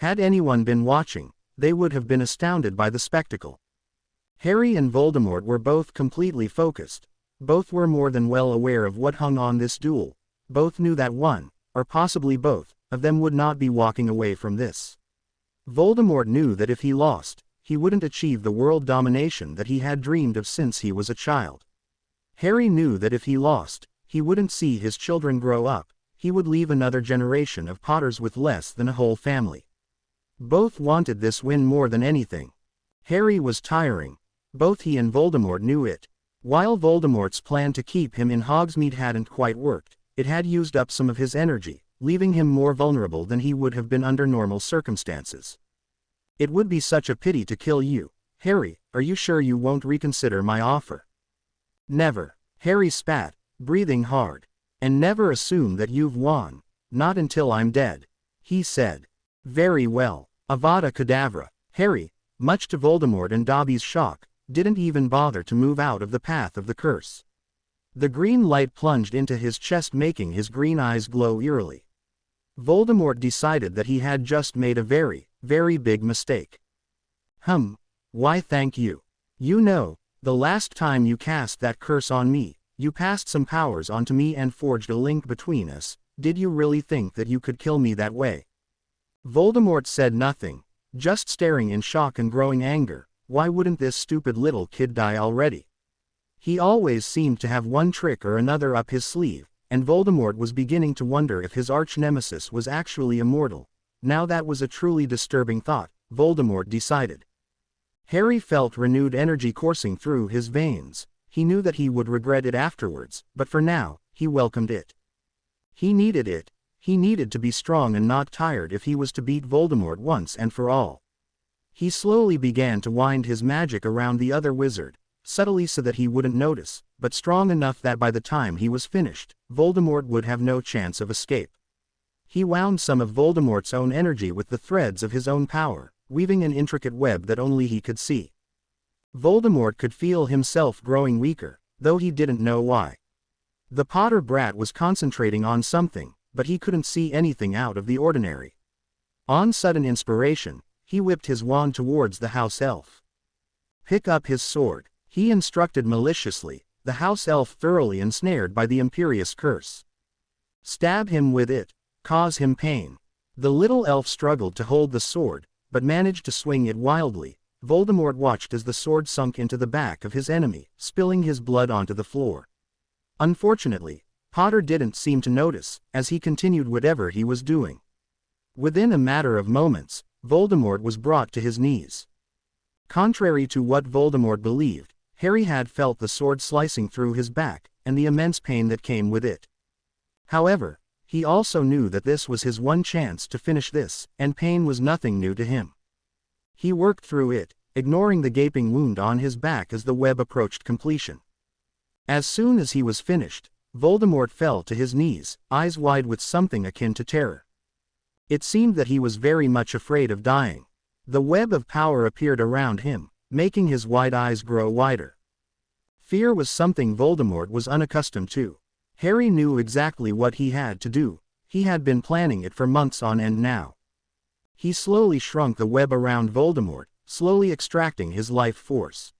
Had anyone been watching, they would have been astounded by the spectacle. Harry and Voldemort were both completely focused. Both were more than well aware of what hung on this duel. Both knew that one, or possibly both, of them would not be walking away from this. Voldemort knew that if he lost, he wouldn't achieve the world domination that he had dreamed of since he was a child. Harry knew that if he lost, he wouldn't see his children grow up. He would leave another generation of Potters with less than a whole family. Both wanted this win more than anything. Harry was tiring. Both he and Voldemort knew it. While Voldemort's plan to keep him in Hogsmeade hadn't quite worked, it had used up some of his energy, leaving him more vulnerable than he would have been under normal circumstances. "It would be such a pity to kill you. Harry, are you sure you won't reconsider my offer?" "Never," Harry spat, breathing hard. "And never assume that you've won. Not until I'm dead," he said. "Very well. Avada Kedavra." Harry, much to Voldemort and Dobby's shock, didn't even bother to move out of the path of the curse. The green light plunged into his chest, making his green eyes glow eerily. Voldemort decided that he had just made a very, very big mistake. Why thank you. You know, the last time you cast that curse on me, you passed some powers onto me and forged a link between us. Did you really think that you could kill me that way?" Voldemort said nothing, just staring in shock and growing anger. Why wouldn't this stupid little kid die already? He always seemed to have one trick or another up his sleeve, and Voldemort was beginning to wonder if his arch-nemesis was actually immortal. Now that was a truly disturbing thought, Voldemort decided. Harry felt renewed energy coursing through his veins. He knew that he would regret it afterwards, but for now, he welcomed it. He needed it. He needed to be strong and not tired if he was to beat Voldemort once and for all. He slowly began to wind his magic around the other wizard, subtly so that he wouldn't notice, but strong enough that by the time he was finished, Voldemort would have no chance of escape. He wound some of Voldemort's own energy with the threads of his own power, weaving an intricate web that only he could see. Voldemort could feel himself growing weaker, though he didn't know why. The Potter brat was concentrating on something, but he couldn't see anything out of the ordinary. On sudden inspiration, he whipped his wand towards the house elf. "Pick up his sword," he instructed maliciously, the house elf thoroughly ensnared by the imperious curse. Stab him with it. Cause him pain. The little elf struggled to hold the sword, but managed to swing it wildly. Voldemort watched as the sword sunk into the back of his enemy, spilling his blood onto the floor. Unfortunately, Potter didn't seem to notice, as he continued whatever he was doing. Within a matter of moments, Voldemort was brought to his knees. Contrary to what Voldemort believed, Harry had felt the sword slicing through his back, and the immense pain that came with it. However, he also knew that this was his one chance to finish this, and pain was nothing new to him. He worked through it, ignoring the gaping wound on his back as the web approached completion. As soon as he was finished, Voldemort fell to his knees, eyes wide with something akin to terror. It seemed that he was very much afraid of dying. The web of power appeared around him, making his wide eyes grow wider. Fear was something Voldemort was unaccustomed to. Harry knew exactly what he had to do. He had been planning it for months on end now. He slowly shrunk the web around Voldemort, slowly extracting his life force.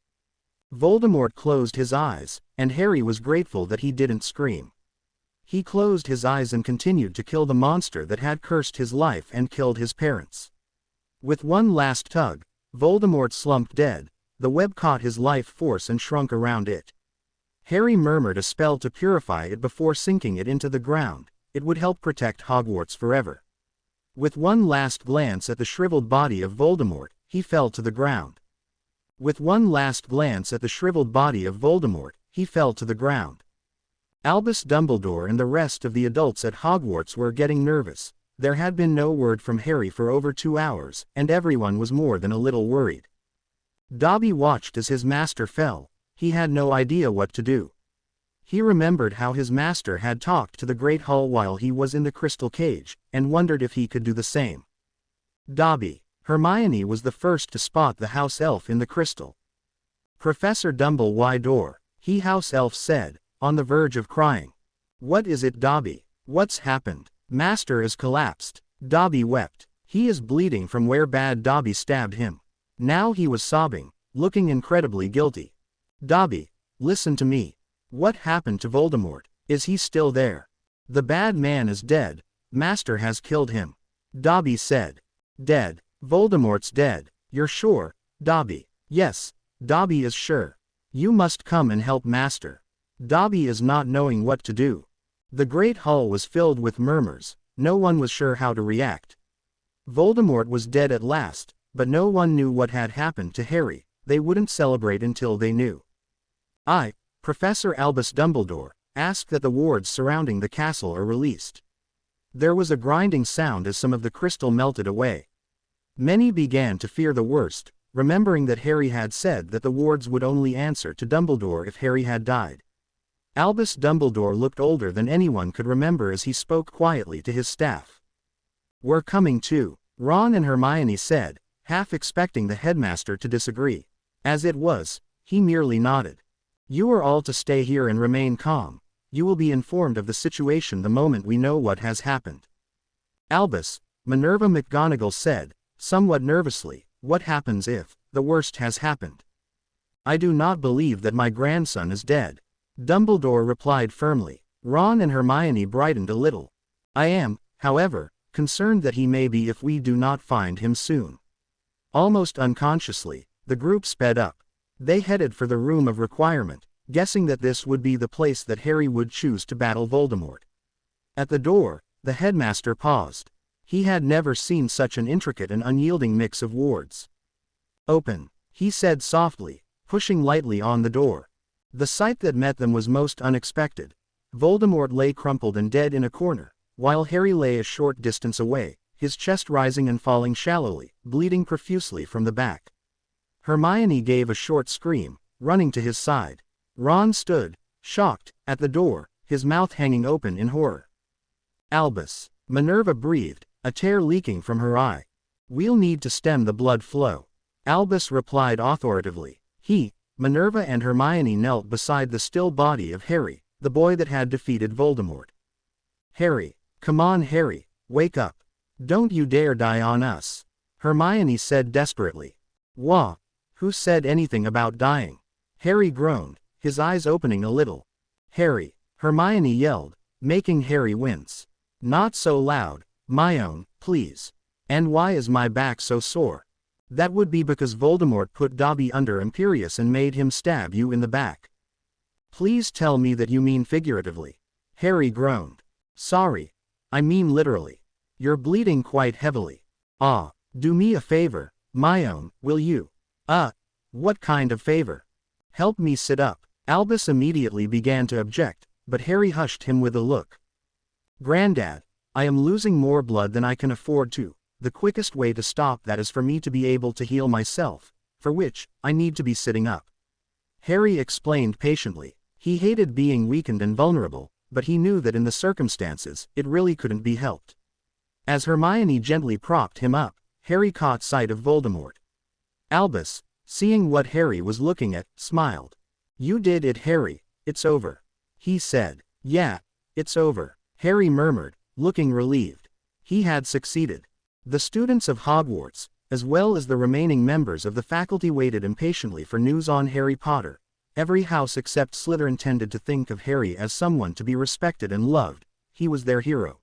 Voldemort closed his eyes, and Harry was grateful that he didn't scream. He closed his eyes and continued to kill the monster that had cursed his life and killed his parents. With one last tug, Voldemort slumped dead. The web caught his life force and shrunk around it. Harry murmured a spell to purify it before sinking it into the ground. It would help protect Hogwarts forever. With one last glance at the shriveled body of Voldemort, he fell to the ground. With one last glance at the shriveled body of Voldemort, he fell to the ground. Albus Dumbledore and the rest of the adults at Hogwarts were getting nervous. There had been no word from Harry for over 2 hours, and everyone was more than a little worried. Dobby watched as his master fell. He had no idea what to do. He remembered how his master had talked to the Great Hall while he was in the crystal cage, and wondered if he could do the same. Dobby. Hermione was the first to spot the house elf in the crystal. Professor Dumbledore, he house elf said, on the verge of crying. What is it, Dobby? What's happened? Master is collapsed. Dobby wept. He is bleeding from where bad Dobby stabbed him. Now he was sobbing, looking incredibly guilty. Dobby, listen to me. What happened to Voldemort? Is he still there? The bad man is dead. Master has killed him. Dobby said. Dead. Voldemort's dead. You're sure, Dobby? Yes, Dobby is sure. You must come and help Master. Dobby is not knowing what to do. The Great Hall was filled with murmurs. No one was sure how to react. Voldemort was dead at last, but no one knew what had happened to Harry. They wouldn't celebrate until they knew. Professor Albus Dumbledore, asked that the wards surrounding the castle are released. There was a grinding sound as some of the crystal melted away. Many began to fear the worst, remembering that Harry had said that the wards would only answer to Dumbledore if Harry had died. Albus Dumbledore looked older than anyone could remember as he spoke quietly to his staff. We're coming too, Ron and Hermione said, half expecting the headmaster to disagree. As it was, he merely nodded. You are all to stay here and remain calm. You will be informed of the situation the moment we know what has happened. Albus, Minerva McGonagall said, somewhat nervously, what happens if the worst has happened? I do not believe that my grandson is dead. Dumbledore replied firmly. Ron and Hermione brightened a little. I am, however, concerned that he may be if we do not find him soon. Almost unconsciously, the group sped up. They headed for the room of requirement, guessing that this would be the place that Harry would choose to battle Voldemort. At the door, the headmaster paused. He had never seen such an intricate and unyielding mix of wards. Open, he said softly, pushing lightly on the door. The sight that met them was most unexpected. Voldemort lay crumpled and dead in a corner, while Harry lay a short distance away, his chest rising and falling shallowly, bleeding profusely from the back. Hermione gave a short scream, running to his side. Ron stood, shocked, at the door, his mouth hanging open in horror. Albus, Minerva breathed, a tear leaking from her eye. We'll need to stem the blood flow. Albus replied authoritatively. Minerva and Hermione knelt beside the still body of Harry, the boy that had defeated Voldemort. Harry, come on Harry, wake up. Don't you dare die on us. Hermione said desperately. Wah! Who said anything about dying? Harry groaned, his eyes opening a little. "Harry," Hermione yelled, making Harry wince. "Not so loud, my own, please. And why is my back so sore?" "That would be because Voldemort put Dobby under Imperius and made him stab you in the back." "Please tell me that you mean figuratively." Harry groaned. "Sorry. I mean literally. You're bleeding quite heavily. Ah, do me a favor, my own, will you?" What kind of favor?" "Help me sit up." Albus immediately began to object, but Harry hushed him with a look. "Granddad, I am losing more blood than I can afford to. The quickest way to stop that is for me to be able to heal myself, for which, I need to be sitting up." Harry explained patiently. He hated being weakened and vulnerable, but he knew that in the circumstances, it really couldn't be helped. As Hermione gently propped him up, Harry caught sight of Voldemort. Albus, seeing what Harry was looking at, smiled. "You did it, Harry, it's over," he said. "Yeah, it's over," Harry murmured, looking relieved. He had succeeded. The students of Hogwarts, as well as the remaining members of the faculty, waited impatiently for news on Harry Potter. Every house except Slytherin tended to think of Harry as someone to be respected and loved. He was their hero.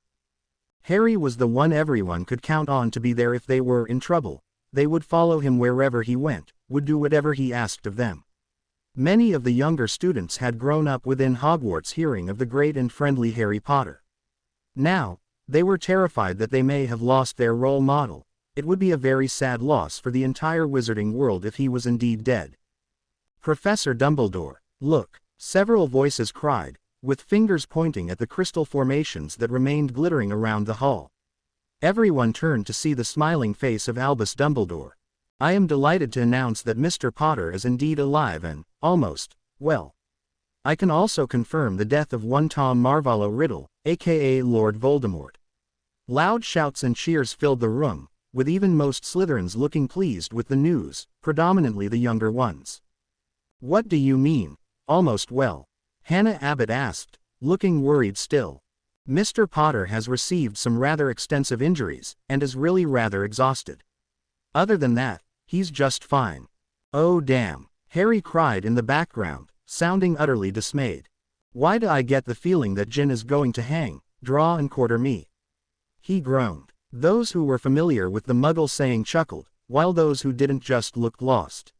Harry was the one everyone could count on to be there if they were in trouble. They would follow him wherever he went, would do whatever he asked of them. Many of the younger students had grown up within Hogwarts hearing of the great and friendly Harry Potter. Now, they were terrified that they may have lost their role model. It would be a very sad loss for the entire wizarding world if he was indeed dead. "Professor Dumbledore, look," several voices cried, with fingers pointing at the crystal formations that remained glittering around the hall. Everyone turned to see the smiling face of Albus Dumbledore. "I am delighted to announce that Mr. Potter is indeed alive and, almost, well. I can also confirm the death of one Tom Marvolo Riddle, aka Lord Voldemort." Loud shouts and cheers filled the room, with even most Slytherins looking pleased with the news, predominantly the younger ones. "What do you mean, almost well?" Hannah Abbott asked, looking worried still. "Mr. Potter has received some rather extensive injuries, and is really rather exhausted. Other than that, he's just fine." "Oh damn," Harry cried in the background, sounding utterly dismayed. "Why do I get the feeling that Jin is going to hang, draw and quarter me?" He groaned. Those who were familiar with the Muggle saying chuckled, while those who didn't just looked lost.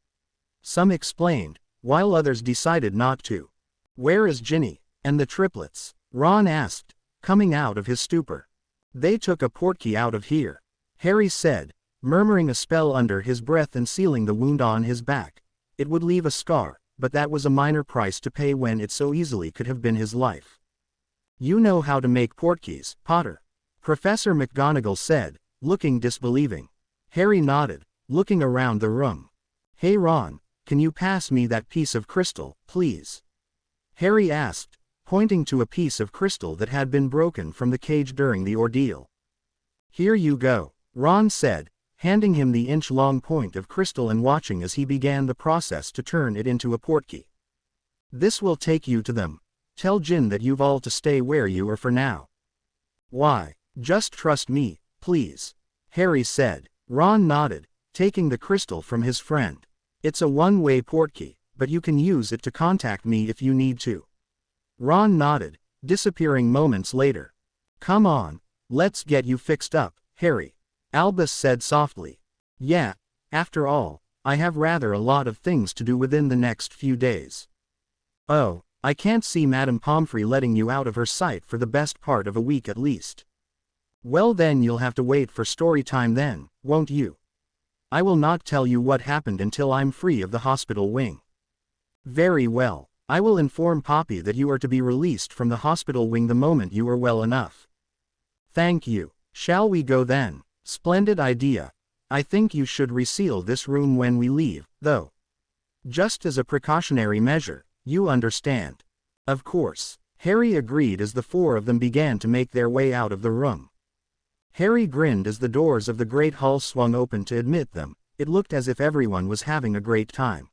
Some explained, while others decided not to. "Where is Ginny, and the triplets?" Ron asked, coming out of his stupor. "They took a portkey out of here," Harry said, murmuring a spell under his breath and sealing the wound on his back. It would leave a scar, but that was a minor price to pay when it so easily could have been his life. "You know how to make portkeys, Potter?" Professor McGonagall said, looking disbelieving. Harry nodded, looking around the room. "Hey Ron, can you pass me that piece of crystal, please?" Harry asked, pointing to a piece of crystal that had been broken from the cage during the ordeal. "Here you go," Ron said, handing him the inch-long point of crystal and watching as he began the process to turn it into a portkey. "This will take you to them. Tell Jin that you've all to stay where you are for now." "Why, just trust me, please," Harry said. Ron nodded, taking the crystal from his friend. "It's a one-way portkey, but you can use it to contact me if you need to." Ron nodded, disappearing moments later. "Come on, let's get you fixed up, Harry," Albus said softly. "Yeah, after all, I have rather a lot of things to do within the next few days." "Oh, I can't see Madame Pomfrey letting you out of her sight for the best part of a week at least." "Well then you'll have to wait for story time then, won't you? I will not tell you what happened until I'm free of the hospital wing." "Very well, I will inform Poppy that you are to be released from the hospital wing the moment you are well enough." "Thank you. Shall we go then?" "Splendid idea. I think you should reseal this room when we leave, though. Just as a precautionary measure, you understand." "Of course," Harry agreed as the four of them began to make their way out of the room. Harry grinned as the doors of the great hall swung open to admit them. It looked as if everyone was having a great time.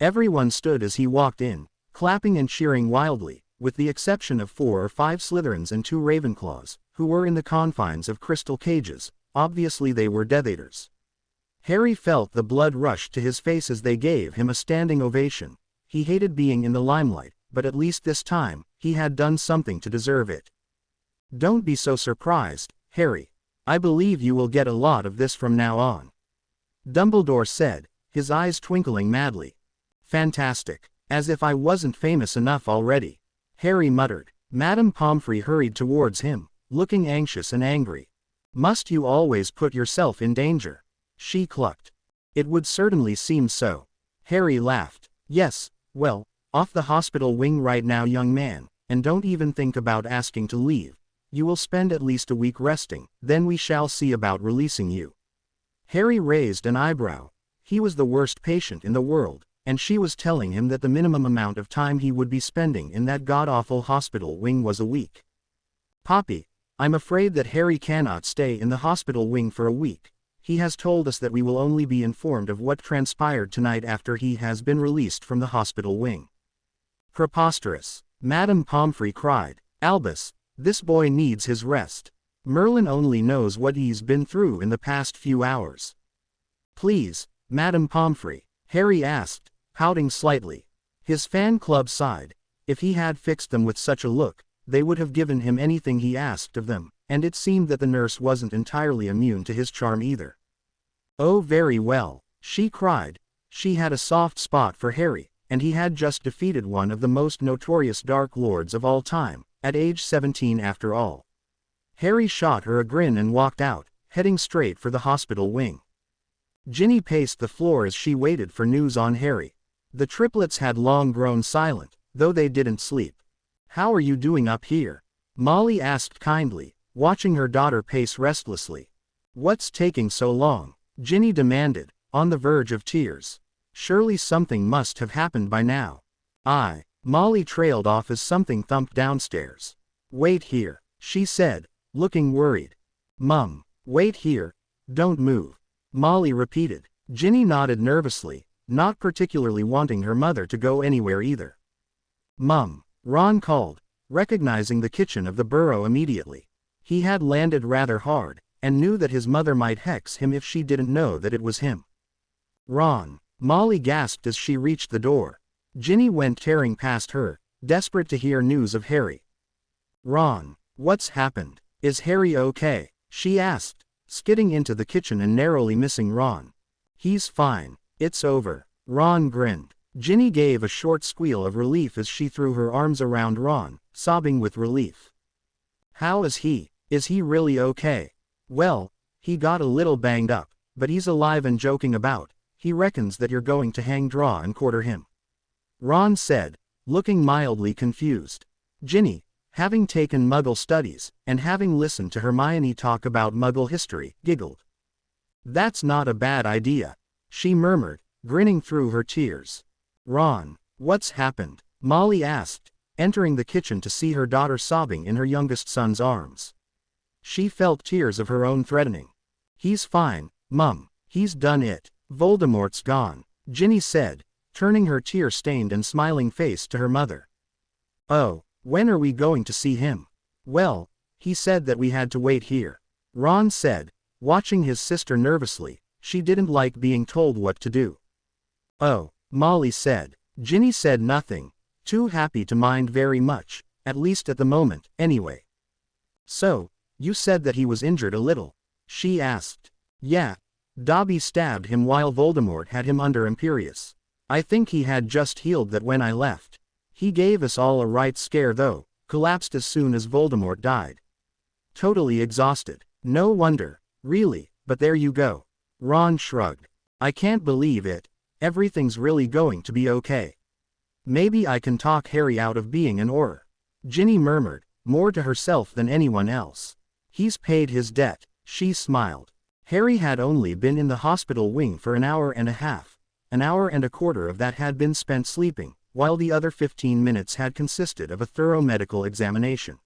Everyone stood as he walked in, clapping and cheering wildly, with the exception of 4 or 5 Slytherins and 2 Ravenclaws, who were in the confines of crystal cages. Obviously they were Death Eaters. Harry felt the blood rush to his face as they gave him a standing ovation. He hated being in the limelight, but at least this time, he had done something to deserve it. Don't be so surprised, Harry. I believe you will get a lot of this from now on. Dumbledore said, his eyes twinkling madly. Fantastic. As if I wasn't famous enough already. Harry muttered. Madame Pomfrey hurried towards him, looking anxious and angry. Must you always put yourself in danger? She clucked. It would certainly seem so. Harry laughed. Yes, well, off the hospital wing right now, young man, and don't even think about asking to leave. You will spend at least a week resting, then we shall see about releasing you. Harry raised an eyebrow. He was the worst patient in the world, and she was telling him that the minimum amount of time he would be spending in that god-awful hospital wing was a week. Poppy, I'm afraid that Harry cannot stay in the hospital wing for a week. He has told us that we will only be informed of what transpired tonight after he has been released from the hospital wing. Preposterous. Madame Pomfrey cried. Albus, this boy needs his rest. Merlin only knows what he's been through in the past few hours. Please, Madame Pomfrey, Harry asked, pouting slightly. His fan club sighed. If he had fixed them with such a look, they would have given him anything he asked of them, and it seemed that the nurse wasn't entirely immune to his charm either. Oh, very well, she cried. She had a soft spot for Harry, and he had just defeated one of the most notorious Dark Lords of all time, at age 17 after all. Harry shot her a grin and walked out, heading straight for the hospital wing. Ginny paced the floor as she waited for news on Harry. The triplets had long grown silent, though they didn't sleep. How are you doing up here? Molly asked kindly, watching her daughter pace restlessly. What's taking so long? Ginny demanded, on the verge of tears. Surely something must have happened by now. Molly trailed off as something thumped downstairs. Wait here, she said, looking worried. Mum, wait here, don't move. Molly repeated. Ginny nodded nervously, not particularly wanting her mother to go anywhere either. Mum, Ron called, recognizing the kitchen of the burrow immediately. He had landed rather hard, and knew that his mother might hex him if she didn't know that it was him. Ron, Molly gasped as she reached the door. Ginny went tearing past her, desperate to hear news of Harry. Ron, what's happened? Is Harry okay? She asked, skidding into the kitchen and narrowly missing Ron. He's fine, it's over. Ron grinned. Ginny gave a short squeal of relief as she threw her arms around Ron, sobbing with relief. How is he? Is he really okay? Well, he got a little banged up, but he's alive and joking about. He reckons that you're going to hang draw and quarter him. Ron said, looking mildly confused. Ginny, having taken Muggle studies, and having listened to Hermione talk about Muggle history, giggled. That's not a bad idea, she murmured, grinning through her tears. Ron, what's happened? Molly asked, entering the kitchen to see her daughter sobbing in her youngest son's arms. She felt tears of her own threatening. He's fine, Mum, he's done it. Voldemort's gone, Ginny said, turning her tear-stained and smiling face to her mother. Oh, when are we going to see him? Well, he said that we had to wait here. Ron said, watching his sister nervously. She didn't like being told what to do. Oh, Molly said. Ginny said nothing, too happy to mind very much, at least at the moment, anyway. So, you said that he was injured a little? She asked. Yeah. Dobby stabbed him while Voldemort had him under Imperius. I think he had just healed that when I left. He gave us all a right scare though, collapsed as soon as Voldemort died. Totally exhausted. No wonder, really, but there you go. Ron shrugged. I can't believe it. Everything's really going to be okay. Maybe I can talk Harry out of being an Auror. Ginny murmured, more to herself than anyone else. He's paid his debt, she smiled. Harry had only been in the hospital wing for an hour and a half. An hour and a quarter of that had been spent sleeping, while the other 15 minutes had consisted of a thorough medical examination.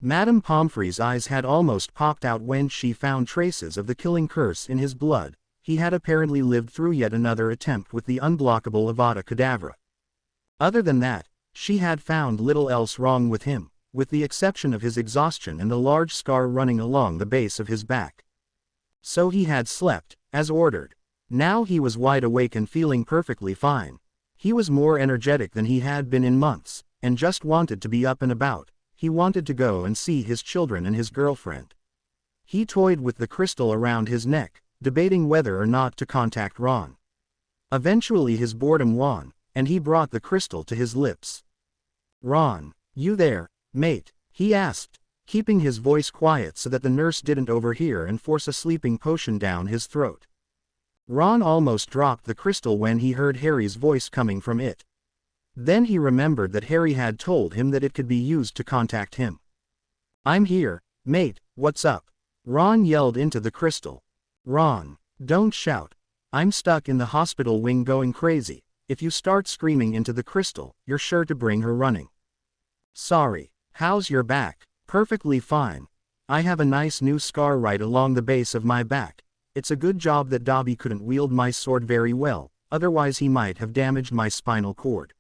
Madame Pomfrey's eyes had almost popped out when she found traces of the killing curse in his blood. He had apparently lived through yet another attempt with the unblockable Avada Kedavra. Other than that, she had found little else wrong with him, with the exception of his exhaustion and the large scar running along the base of his back. So he had slept, as ordered. Now he was wide awake and feeling perfectly fine. He was more energetic than he had been in months, and just wanted to be up and about. He wanted to go and see his children and his girlfriend. He toyed with the crystal around his neck, debating whether or not to contact Ron. Eventually his boredom won, and he brought the crystal to his lips. "Ron, you there, mate?" he asked, keeping his voice quiet so that the nurse didn't overhear and force a sleeping potion down his throat. Ron almost dropped the crystal when he heard Harry's voice coming from it. Then he remembered that Harry had told him that it could be used to contact him. "I'm here, mate, what's up?" Ron yelled into the crystal. "Ron, don't shout. I'm stuck in the hospital wing going crazy. If you start screaming into the crystal, you're sure to bring her running." "Sorry, how's your back?" "Perfectly fine. I have a nice new scar right along the base of my back. It's a good job that Dobby couldn't wield my sword very well, otherwise he might have damaged my spinal cord."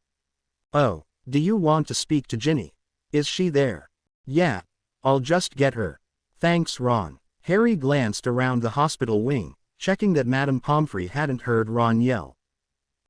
"Oh, do you want to speak to Ginny? Is she there?" "Yeah, I'll just get her. Thanks, Ron." Harry glanced around the hospital wing, checking that Madame Pomfrey hadn't heard Ron yell.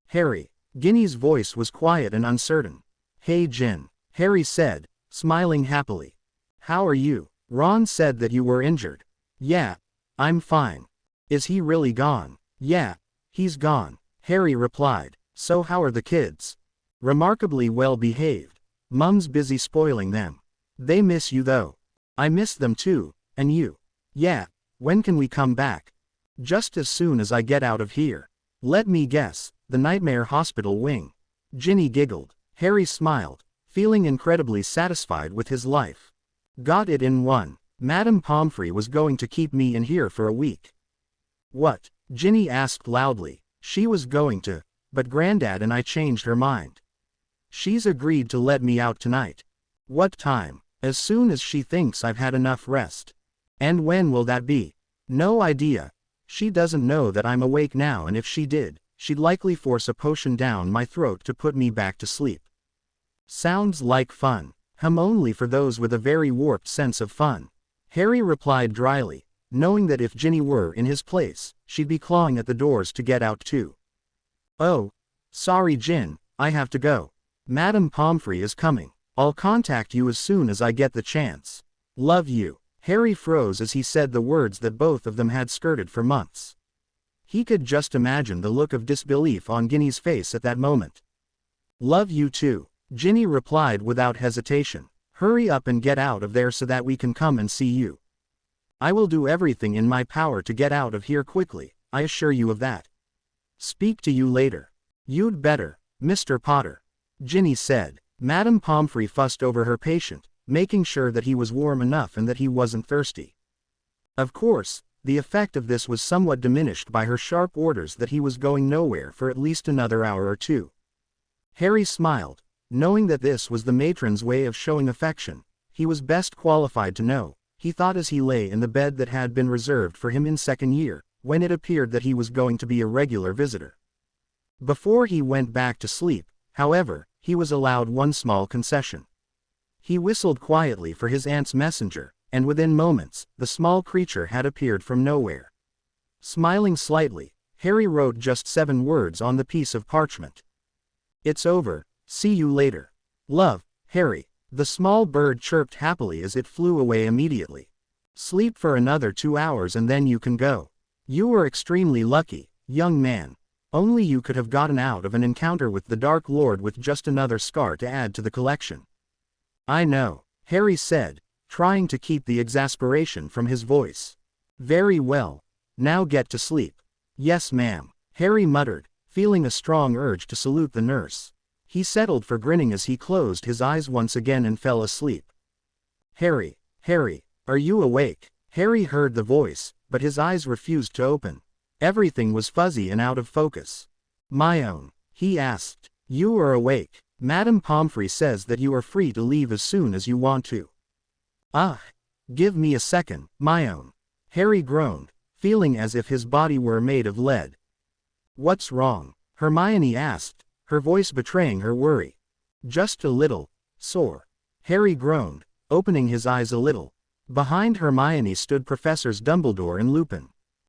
"Harry." Ginny's voice was quiet and uncertain. "Hey Gin," Harry said, smiling happily. "How are you?" "Ron said that you were injured." "Yeah, I'm fine." "Is he really gone?" "Yeah, he's gone," Harry replied. "So how are the kids?" "Remarkably well behaved. Mum's busy spoiling them. They miss you though." "I miss them too, and you?" "Yeah, when can we come back?" "Just as soon as I get out of here." "Let me guess, the Nightmare Hospital wing." Ginny giggled. Harry smiled, feeling incredibly satisfied with his life. "Got it in one. Madame Pomfrey was going to keep me in here for a week." "What?" Ginny asked loudly. "She was going to, but Grandad and I changed her mind. She's agreed to let me out tonight." "What time?" "As soon as she thinks I've had enough rest." "And when will that be?" "No idea. She doesn't know that I'm awake now, and if she did, she'd likely force a potion down my throat to put me back to sleep." "Sounds like fun. Only for those with a very warped sense of fun." Harry replied dryly, knowing that if Ginny were in his place, she'd be clawing at the doors to get out too. "Oh, sorry Gin, I have to go. Madame Pomfrey is coming. I'll contact you as soon as I get the chance. Love you." Harry froze as he said the words that both of them had skirted for months. He could just imagine the look of disbelief on Ginny's face at that moment. "Love you too," Ginny replied without hesitation. "Hurry up and get out of there so that we can come and see you. I will do everything in my power to get out of here quickly, I assure you of that." "Speak to you later." "You'd better, Mr. Potter," Ginny said. Madame Pomfrey fussed over her patient, making sure that he was warm enough and that he wasn't thirsty. Of course, the effect of this was somewhat diminished by her sharp orders that he was going nowhere for at least another hour or two. Harry smiled, knowing that this was the matron's way of showing affection. He was best qualified to know, he thought as he lay in the bed that had been reserved for him in second year, when it appeared that he was going to be a regular visitor. Before he went back to sleep, however, he was allowed one small concession. He whistled quietly for his aunt's messenger, and within moments, the small creature had appeared from nowhere. Smiling slightly, Harry wrote just 7 words on the piece of parchment. "It's over, see you later. Love, Harry." The small bird chirped happily as it flew away immediately. "Sleep for another 2 hours and then you can go. You were extremely lucky, young man. Only you could have gotten out of an encounter with the Dark Lord with just another scar to add to the collection." "I know," Harry said, trying to keep the exasperation from his voice. "Very well. Now get to sleep." "Yes ma'am," Harry muttered, feeling a strong urge to salute the nurse. He settled for grinning as he closed his eyes once again and fell asleep. Harry, are you awake?" Harry heard the voice, but his eyes refused to open. Everything was fuzzy and out of focus. "My own?" he asked. "You are awake. Madame Pomfrey says that you are free to leave as soon as you want to." "Ah, give me a second, my own." Harry groaned, feeling as if his body were made of lead. "What's wrong?" Hermione asked, her voice betraying her worry. "Just a little sore." Harry groaned, opening his eyes a little. Behind Hermione stood Professors Dumbledore and Lupin.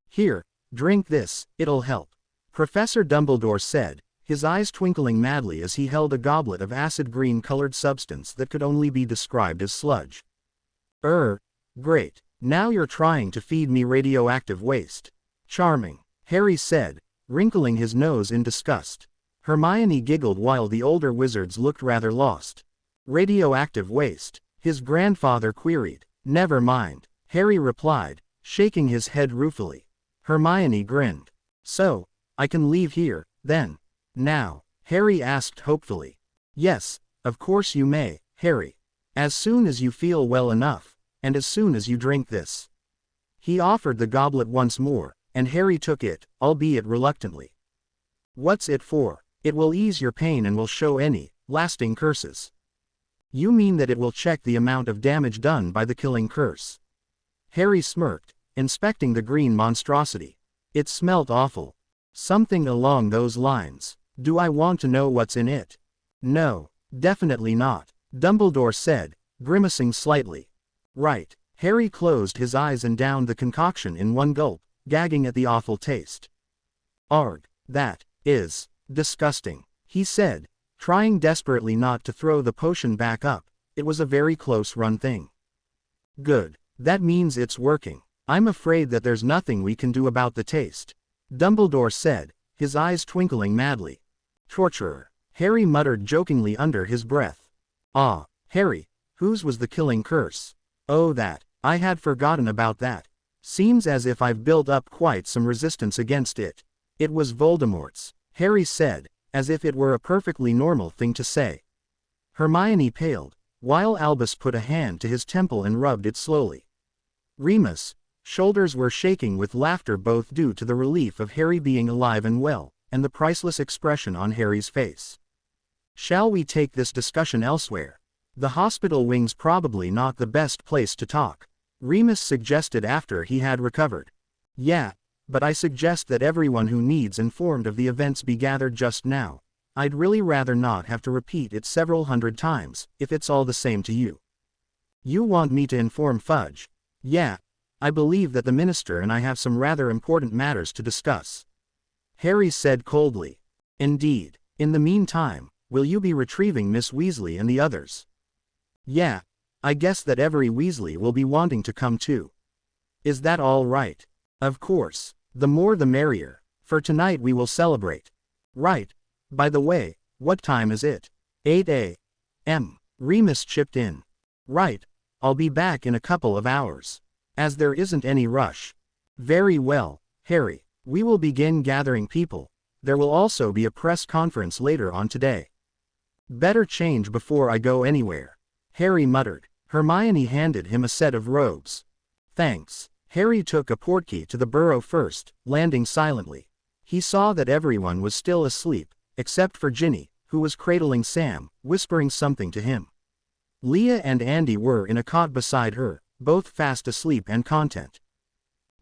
"Here, drink this, it'll help," Professor Dumbledore said, his eyes twinkling madly as he held a goblet of acid green-colored substance that could only be described as sludge. Great. Now you're trying to feed me radioactive waste. Charming, Harry said, wrinkling his nose in disgust. Hermione giggled while the older wizards looked rather lost. Radioactive waste? His grandfather queried. Never mind, Harry replied, shaking his head ruefully. Hermione grinned. So, I can leave here, then? Now, Harry asked hopefully. Yes, of course you may, Harry. As soon as you feel well enough, and as soon as you drink this. He offered the goblet once more, and Harry took it, albeit reluctantly. What's it for? It will ease your pain and will show any lasting curses. You mean that it will check the amount of damage done by the killing curse? Harry smirked, inspecting the green monstrosity. It smelt awful. Something along those lines. Do I want to know what's in it? No, definitely not, Dumbledore said, grimacing slightly. Right. Harry closed his eyes and downed the concoction in one gulp, gagging at the awful taste. Arg, that is disgusting, he said, trying desperately not to throw the potion back up. It was a very close-run thing. Good. That means it's working. I'm afraid that there's nothing we can do about the taste, Dumbledore said, his eyes twinkling madly. Torturer, Harry muttered jokingly under his breath. Ah, Harry, whose was the killing curse? Oh, that. I had forgotten about that. Seems as if I've built up quite some resistance against it. It was Voldemort's, Harry said, as if it were a perfectly normal thing to say. Hermione paled, while Albus put a hand to his temple and rubbed it slowly. Remus' shoulders were shaking with laughter, both due to the relief of Harry being alive and well, and the priceless expression on Harry's face. Shall we take this discussion elsewhere? The hospital wing's probably not the best place to talk, Remus suggested after he had recovered. Yeah, but I suggest that everyone who needs informed of the events be gathered just now. I'd really rather not have to repeat it several hundred times, if it's all the same to you. You want me to inform Fudge? Yeah, I believe that the minister and I have some rather important matters to discuss, Harry said coldly. Indeed. In the meantime, will you be retrieving Miss Weasley and the others? Yeah, I guess that every Weasley will be wanting to come too. Is that all right? Of course, the more the merrier. For tonight we will celebrate. Right. By the way, what time is it? 8 a.m. Remus chipped in. Right, I'll be back in a couple of hours. As there isn't any rush. Very well, Harry, we will begin gathering people. There will also be a press conference later on today. Better change before I go anywhere, Harry muttered. Hermione handed him a set of robes. Thanks. Harry took a portkey to the burrow first, landing silently. He saw that everyone was still asleep, except for Ginny, who was cradling Sam, whispering something to him. Leah and Andy were in a cot beside her, both fast asleep and content.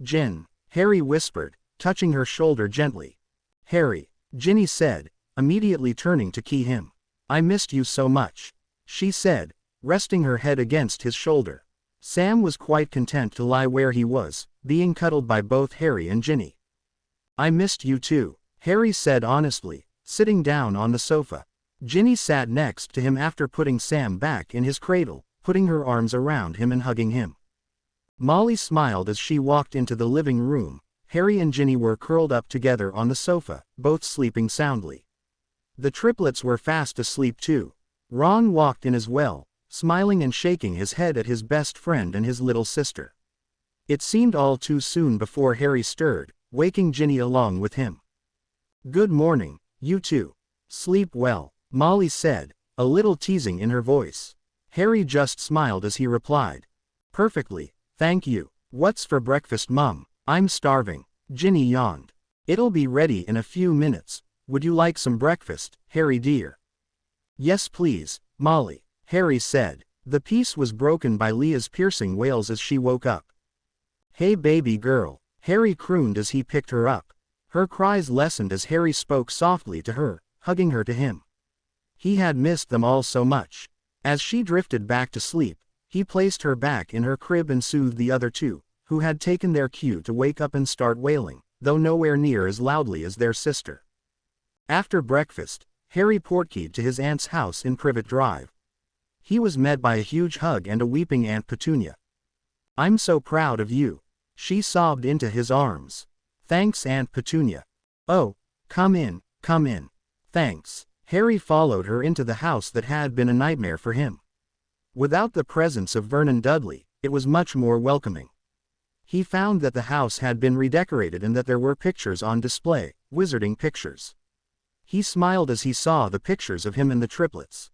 Gin, Harry whispered, touching her shoulder gently. Harry, Ginny said, immediately turning to key him. I missed you so much, she said, resting her head against his shoulder. Sam was quite content to lie where he was, being cuddled by both Harry and Ginny. I missed you too, Harry said honestly, sitting down on the sofa. Ginny sat next to him after putting Sam back in his cradle, putting her arms around him and hugging him. Molly smiled as she walked into the living room. Harry and Ginny were curled up together on the sofa, both sleeping soundly. The triplets were fast asleep too. Ron walked in as well, smiling and shaking his head at his best friend and his little sister. It seemed all too soon before Harry stirred, waking Ginny along with him. Good morning, you two. Sleep well, Molly said, a little teasing in her voice. Harry just smiled as he replied. Perfectly, thank you. What's for breakfast, Mum? I'm starving. Ginny yawned. It'll be ready in a few minutes. Would you like some breakfast, Harry dear? Yes please, Molly, Harry said. The peace was broken by Leah's piercing wails as she woke up. Hey baby girl, Harry crooned as he picked her up. Her cries lessened as Harry spoke softly to her, hugging her to him. He had missed them all so much. As she drifted back to sleep, he placed her back in her crib and soothed the other two, who had taken their cue to wake up and start wailing, though nowhere near as loudly as their sister. After breakfast, Harry portkeyed to his aunt's house in Privet Drive. He was met by a huge hug and a weeping Aunt Petunia. "I'm so proud of you," she sobbed into his arms. "Thanks, Aunt Petunia." "Oh, come in, come in." "Thanks." Harry followed her into the house that had been a nightmare for him. Without the presence of Vernon Dudley, it was much more welcoming. He found that the house had been redecorated and that there were pictures on display, wizarding pictures. He smiled as he saw the pictures of him and the triplets.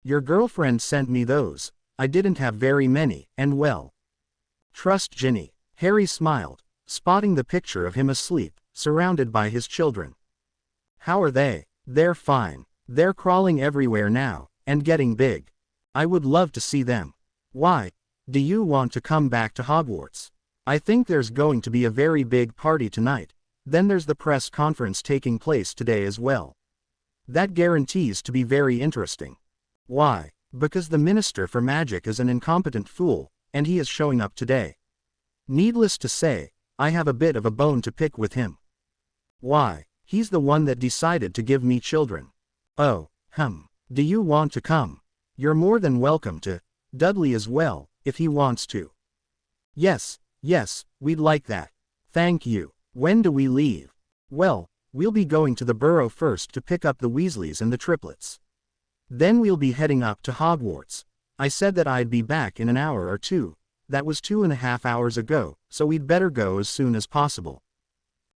"Your girlfriend sent me those. I didn't have very many, and well. Trust Ginny." Harry smiled, spotting the picture of him asleep, surrounded by his children. "How are they?" "They're fine. They're crawling everywhere now, and getting big. I would love to see them." "Why? Do you want to come back to Hogwarts?" "I think there's going to be a very big party tonight. Then there's the press conference taking place today as well. That guarantees to be very interesting." "Why?" "Because the Minister for Magic is an incompetent fool, and he is showing up today. Needless to say, I have a bit of a bone to pick with him." "Why?" "He's the one that decided to give me children." "Oh, do you want to come?" "You're more than welcome to. Dudley as well, if he wants to." Yes, we'd like that. Thank you." "When do we leave?" "Well, we'll be going to the Burrow first to pick up the Weasleys and the triplets. Then we'll be heading up to Hogwarts. I said that I'd be back in an hour or two. That was 2.5 hours ago, so we'd better go as soon as possible."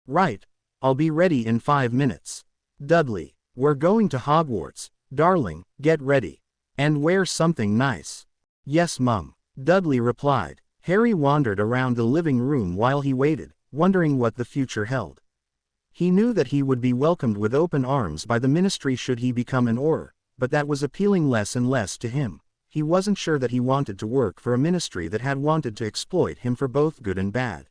"Right. I'll be ready in 5 minutes. Dudley, we're going to Hogwarts. Darling, get ready. And wear something nice." "Yes, Mum," Dudley replied. Harry wandered around the living room while he waited, wondering what the future held. He knew that he would be welcomed with open arms by the Ministry should he become an Auror, but that was appealing less and less to him. He wasn't sure that he wanted to work for a ministry that had wanted to exploit him for both good and bad.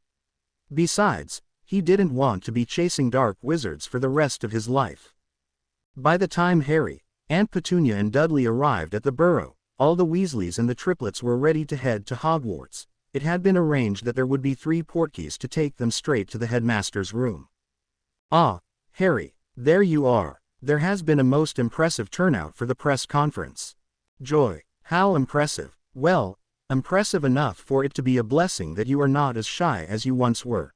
Besides, he didn't want to be chasing dark wizards for the rest of his life. By the time Harry, Aunt Petunia and Dudley arrived at the Burrow, all the Weasleys and the triplets were ready to head to Hogwarts. It had been arranged that there would be 3 portkeys to take them straight to the headmaster's room. "Ah, Harry, there you are. There has been a most impressive turnout for the press conference." "Joy, how impressive." "Well, impressive enough for it to be a blessing that you are not as shy as you once were."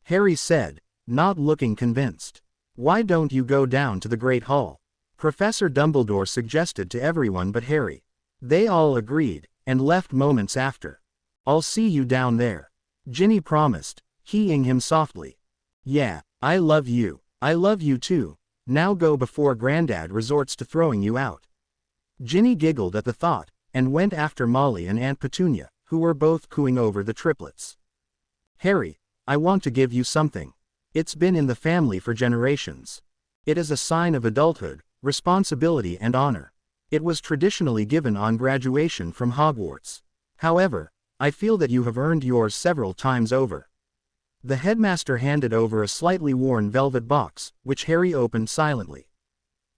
Harry said, not looking convinced. "Why don't you go down to the Great Hall?" Professor Dumbledore suggested to everyone but Harry. They all agreed, and left moments after. "I'll see you down there," Ginny promised, keying him softly. "Yeah, I love you. I love you too. Now go before Grandad resorts to throwing you out." Ginny giggled at the thought, and went after Molly and Aunt Petunia, who were both cooing over the triplets. "Harry, I want to give you something. It's been in the family for generations. It is a sign of adulthood, responsibility and honor. It was traditionally given on graduation from Hogwarts. However, I feel that you have earned yours several times over." The headmaster handed over a slightly worn velvet box, which Harry opened silently.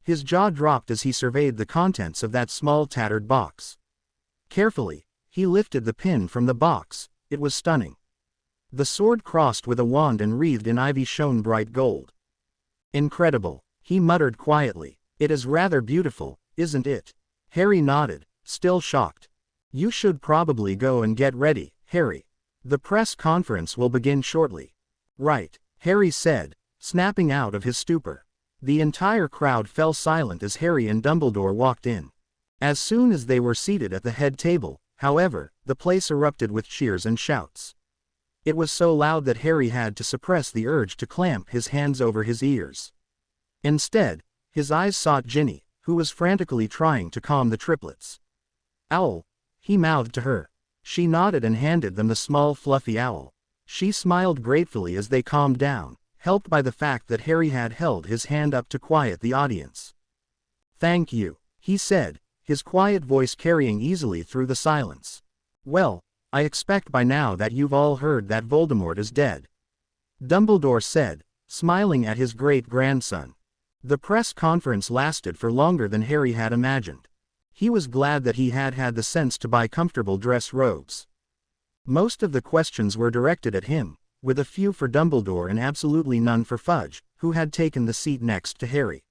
His jaw dropped as he surveyed the contents of that small tattered box. Carefully, he lifted the pin from the box. It was stunning. The sword crossed with a wand and wreathed in ivy shone bright gold. "Incredible," he muttered quietly. "It is rather beautiful, isn't it?" Harry nodded, still shocked. "You should probably go and get ready, Harry. The press conference will begin shortly." "Right," Harry said, snapping out of his stupor. The entire crowd fell silent as Harry and Dumbledore walked in. As soon as they were seated at the head table, however, the place erupted with cheers and shouts. It was so loud that Harry had to suppress the urge to clamp his hands over his ears. Instead, his eyes sought Ginny, who was frantically trying to calm the triplets. "Owl," he mouthed to her. She nodded and handed them the small fluffy owl. She smiled gratefully as they calmed down, helped by the fact that Harry had held his hand up to quiet the audience. "Thank you," he said, his quiet voice carrying easily through the silence. "Well, I expect by now that you've all heard that Voldemort is dead," Dumbledore said, smiling at his great-grandson. The press conference lasted for longer than Harry had imagined. He was glad that he had had the sense to buy comfortable dress robes. Most of the questions were directed at him, with a few for Dumbledore and absolutely none for Fudge, who had taken the seat next to Harry.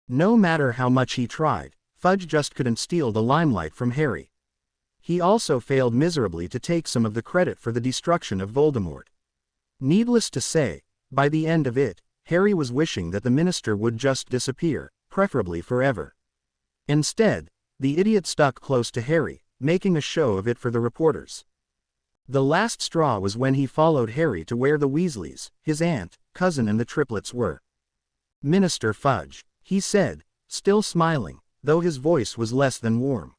No matter how much he tried, Fudge just couldn't steal the limelight from Harry. He also failed miserably to take some of the credit for the destruction of Voldemort. Needless to say, by the end of it, Harry was wishing that the minister would just disappear, preferably forever. Instead, the idiot stuck close to Harry, making a show of it for the reporters. The last straw was when he followed Harry to where the Weasleys, his aunt, cousin and the triplets were. "Minister Fudge," he said, still smiling, though his voice was less than warm.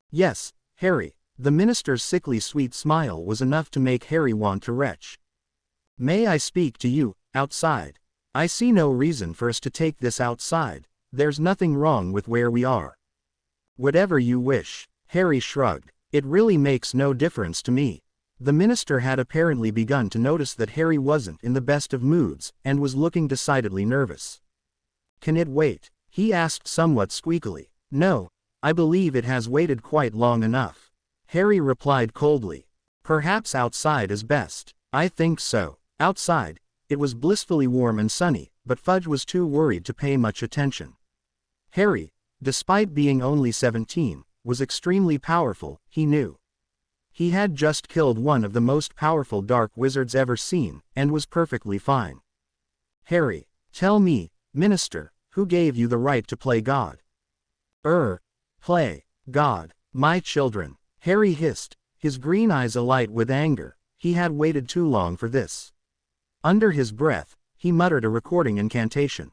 "Yes, Harry." The minister's sickly sweet smile was enough to make Harry want to retch. "May I speak to you, outside? I see no reason for us to take this outside, there's nothing wrong with where we are." "Whatever you wish," Harry shrugged. "It really makes no difference to me." The minister had apparently begun to notice that Harry wasn't in the best of moods, and was looking decidedly nervous. "Can it wait?" he asked somewhat squeakily. "No, I believe it has waited quite long enough," Harry replied coldly. "Perhaps outside is best." "I think so." Outside, it was blissfully warm and sunny, but Fudge was too worried to pay much attention. Harry, despite being only 17, was extremely powerful, he knew. He had just killed one of the most powerful dark wizards ever seen, and was perfectly fine. "Harry, tell me, Minister, who gave you the right to play God?" Play God, my children," Harry hissed, his green eyes alight with anger. He had waited too long for this. Under his breath, he muttered a recording incantation.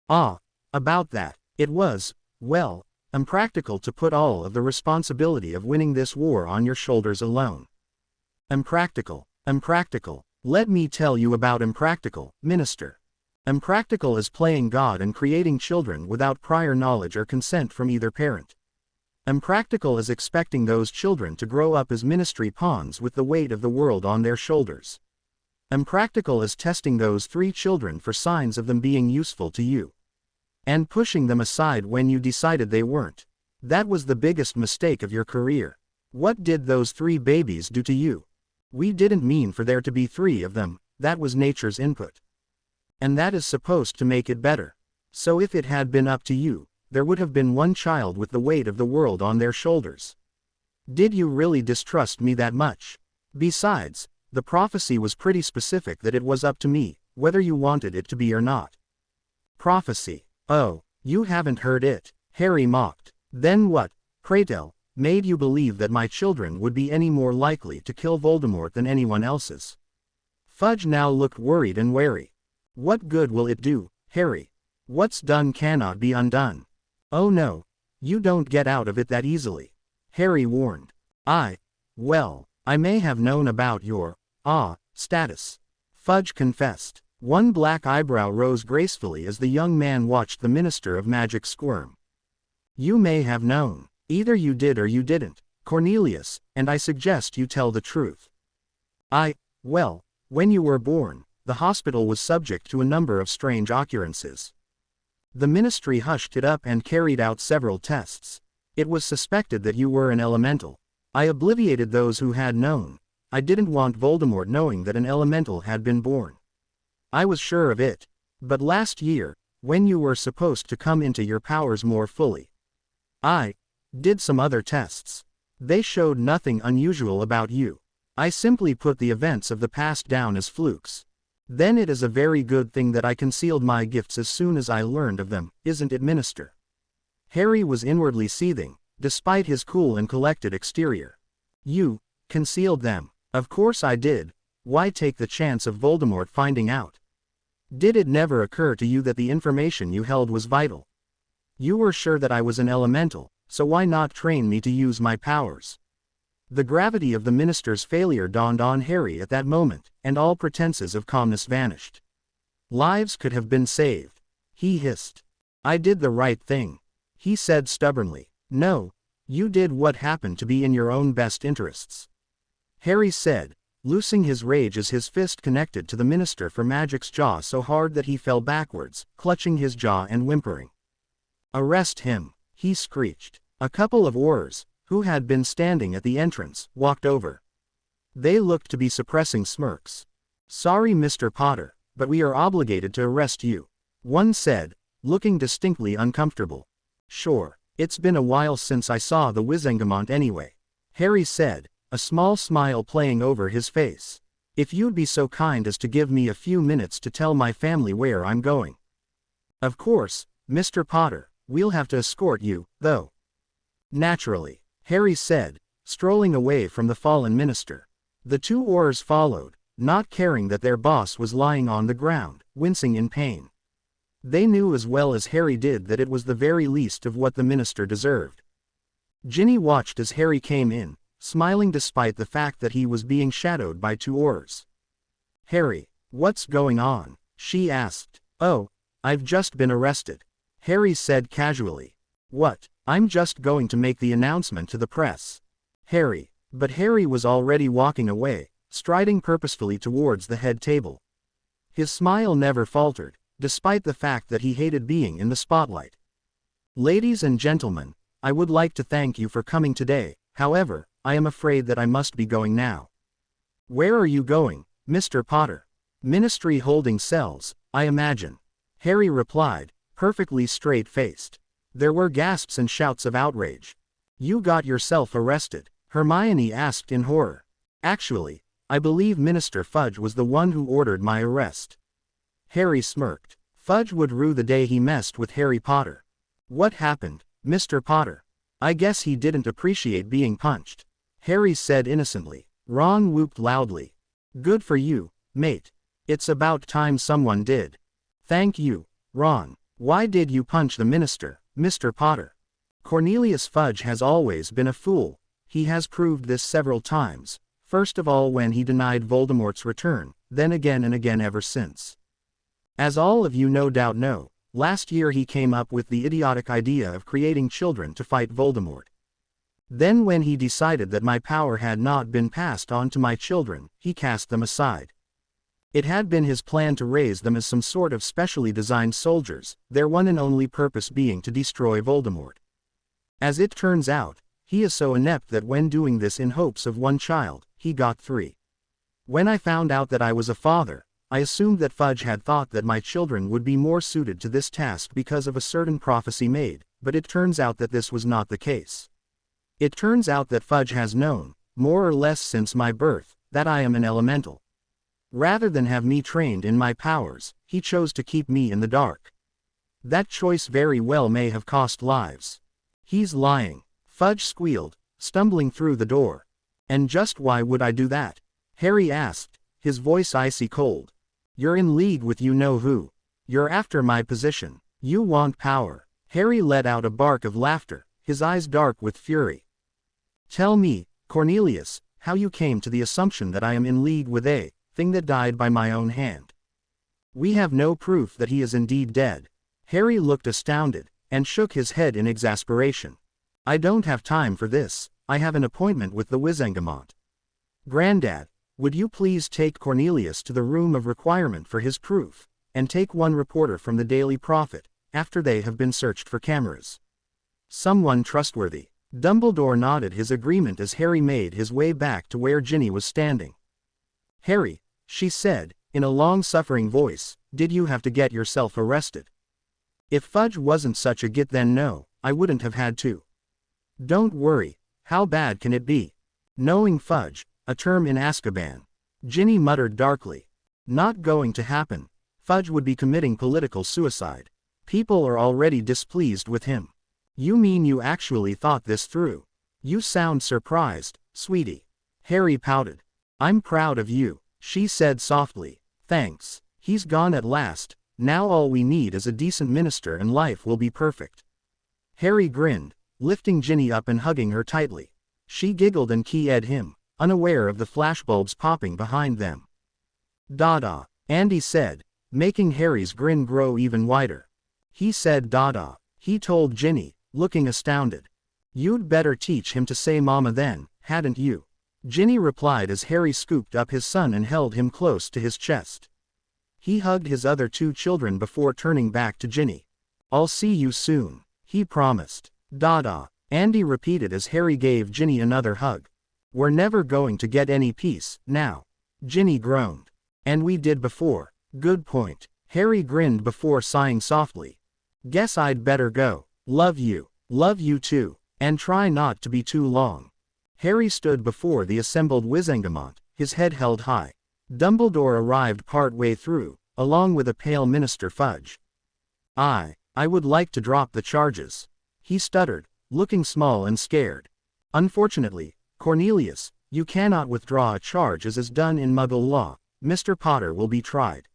About that, it was, well, impractical to put all of the responsibility of winning this war on your shoulders alone. Impractical. Let me tell you about impractical, Minister. Impractical is playing God and creating children without prior knowledge or consent from either parent. Impractical is expecting those children to grow up as ministry pawns with the weight of the world on their shoulders. Impractical is testing those 3 children for signs of them being useful to you, and pushing them aside when you decided they weren't. That was the biggest mistake of your career. What did those 3 babies do to you? We didn't mean for there to be 3 of them, that was nature's input. And that is supposed to make it better. So if it had been up to you, there would have been 1 child with the weight of the world on their shoulders. Did you really distrust me that much? Besides, the prophecy was pretty specific that it was up to me, whether you wanted it to be or not. Prophecy? Oh, you haven't heard it, Harry mocked. Then what, pray tell, made you believe that my children would be any more likely to kill Voldemort than anyone else's? Fudge now looked worried and wary. What good will it do, Harry? What's done cannot be undone. Oh no, you don't get out of it that easily, Harry warned. Well, I may have known about your, status, Fudge confessed. One black eyebrow rose gracefully as the young man watched the Minister of Magic squirm. You may have known. Either you did or you didn't, Cornelius, and I suggest you tell the truth. Well, when you were born, the hospital was subject to a number of strange occurrences. The ministry hushed it up and carried out several tests. It was suspected that you were an elemental. I obviated those who had known. I didn't want Voldemort knowing that an elemental had been born. I was sure of it. But last year, when you were supposed to come into your powers more fully, I did some other tests. They showed nothing unusual about you. I simply put the events of the past down as flukes. Then it is a very good thing that I concealed my gifts as soon as I learned of them, isn't it, Minister? Harry was inwardly seething, despite his cool and collected exterior. You concealed them? Of course I did. Why take the chance of Voldemort finding out? Did it never occur to you that the information you held was vital? You were sure that I was an elemental, so why not train me to use my powers? The gravity of the minister's failure dawned on Harry at that moment, and all pretenses of calmness vanished. Lives could have been saved. He hissed. I did the right thing, he said stubbornly. No, you did what happened to be in your own best interests, Harry said, loosing his rage as his fist connected to the Minister for Magic's jaw so hard that he fell backwards, clutching his jaw and whimpering. Arrest him, he screeched. A couple of Aurors, who had been standing at the entrance, walked over. They looked to be suppressing smirks. Sorry, Mr. Potter, but we are obligated to arrest you. One said, looking distinctly uncomfortable. Sure, it's been a while since I saw the Wizengamot anyway. Harry said, a small smile playing over his face. If you'd be so kind as to give me a few minutes to tell my family where I'm going. Of course, Mr. Potter, we'll have to escort you, though. Naturally, Harry said, strolling away from the fallen minister. The two oars followed, not caring that their boss was lying on the ground, wincing in pain. They knew as well as Harry did that it was the very least of what the minister deserved. Ginny watched as Harry came in, smiling despite the fact that he was being shadowed by two oars. Harry, what's going on? She asked. Oh, I've just been arrested. Harry said casually. What? I'm just going to make the announcement to the press. Harry. But Harry was already walking away, striding purposefully towards the head table. His smile never faltered, despite the fact that he hated being in the spotlight. Ladies and gentlemen, I would like to thank you for coming today, however, I am afraid that I must be going now. Where are you going, Mr. Potter? Ministry holding cells, I imagine. Harry replied, perfectly straight-faced. There were gasps and shouts of outrage. You got yourself arrested, Hermione asked in horror. Actually, I believe Minister Fudge was the one who ordered my arrest. Harry smirked. Fudge would rue the day he messed with Harry Potter. What happened, Mr. Potter? I guess he didn't appreciate being punched. Harry said innocently. Ron whooped loudly. Good for you, mate. It's about time someone did. Thank you, Ron. Why did you punch the minister, Mr. Potter? Cornelius Fudge has always been a fool. He has proved this several times, first of all when he denied Voldemort's return, then again and again ever since. As all of you no doubt know, last year he came up with the idiotic idea of creating children to fight Voldemort. Then when he decided that my power had not been passed on to my children, he cast them aside. It had been his plan to raise them as some sort of specially designed soldiers, their one and only purpose being to destroy Voldemort. As it turns out, he is so inept that when doing this in hopes of one child, he got 3. When I found out that I was a father, I assumed that Fudge had thought that my children would be more suited to this task because of a certain prophecy made, but it turns out that this was not the case. It turns out that Fudge has known, more or less since my birth, that I am an elemental. Rather than have me trained in my powers, he chose to keep me in the dark. That choice very well may have cost lives. He's lying. Fudge squealed, stumbling through the door. And just why would I do that? Harry asked, his voice icy cold. You're in league with you-know-who. You're after my position. You want power. Harry let out a bark of laughter, his eyes dark with fury. Tell me, Cornelius, how you came to the assumption that I am in league with a thing that died by my own hand. We have no proof that he is indeed dead. Harry looked astounded, and shook his head in exasperation. I don't have time for this, I have an appointment with the Wizengamot. Grandad, would you please take Cornelius to the room of requirement for his proof, and take one reporter from the Daily Prophet, after they have been searched for cameras. Someone trustworthy. Dumbledore nodded his agreement as Harry made his way back to where Ginny was standing. Harry, she said, in a long-suffering voice, did you have to get yourself arrested? If Fudge wasn't such a git then no, I wouldn't have had to. Don't worry, how bad can it be? Knowing Fudge, a term in Azkaban. Ginny muttered darkly. Not going to happen. Fudge would be committing political suicide. People are already displeased with him. You mean you actually thought this through? You sound surprised, sweetie. Harry pouted. I'm proud of you, she said softly. Thanks. He's gone at last, now all we need is a decent minister and life will be perfect. Harry grinned, lifting Ginny up and hugging her tightly. She giggled and keyed him, unaware of the flashbulbs popping behind them. Dada, Andy said, making Harry's grin grow even wider. He said Dada, he told Ginny, looking astounded. You'd better teach him to say mama then, hadn't you? Ginny replied as Harry scooped up his son and held him close to his chest. He hugged his other 2 children before turning back to Ginny. I'll see you soon, he promised. Dada, Andy repeated as Harry gave Ginny another hug. We're never going to get any peace, now. Ginny groaned. And we did before. Good point. Harry grinned before sighing softly. Guess I'd better go. Love you. Love you too. And try not to be too long. Harry stood before the assembled Wizengamot, his head held high. Dumbledore arrived part-way through, along with a pale Minister Fudge. I would like to drop the charges. He stuttered, looking small and scared. Unfortunately, Cornelius, you cannot withdraw a charge as is done in Muggle law. Mr. Potter will be tried.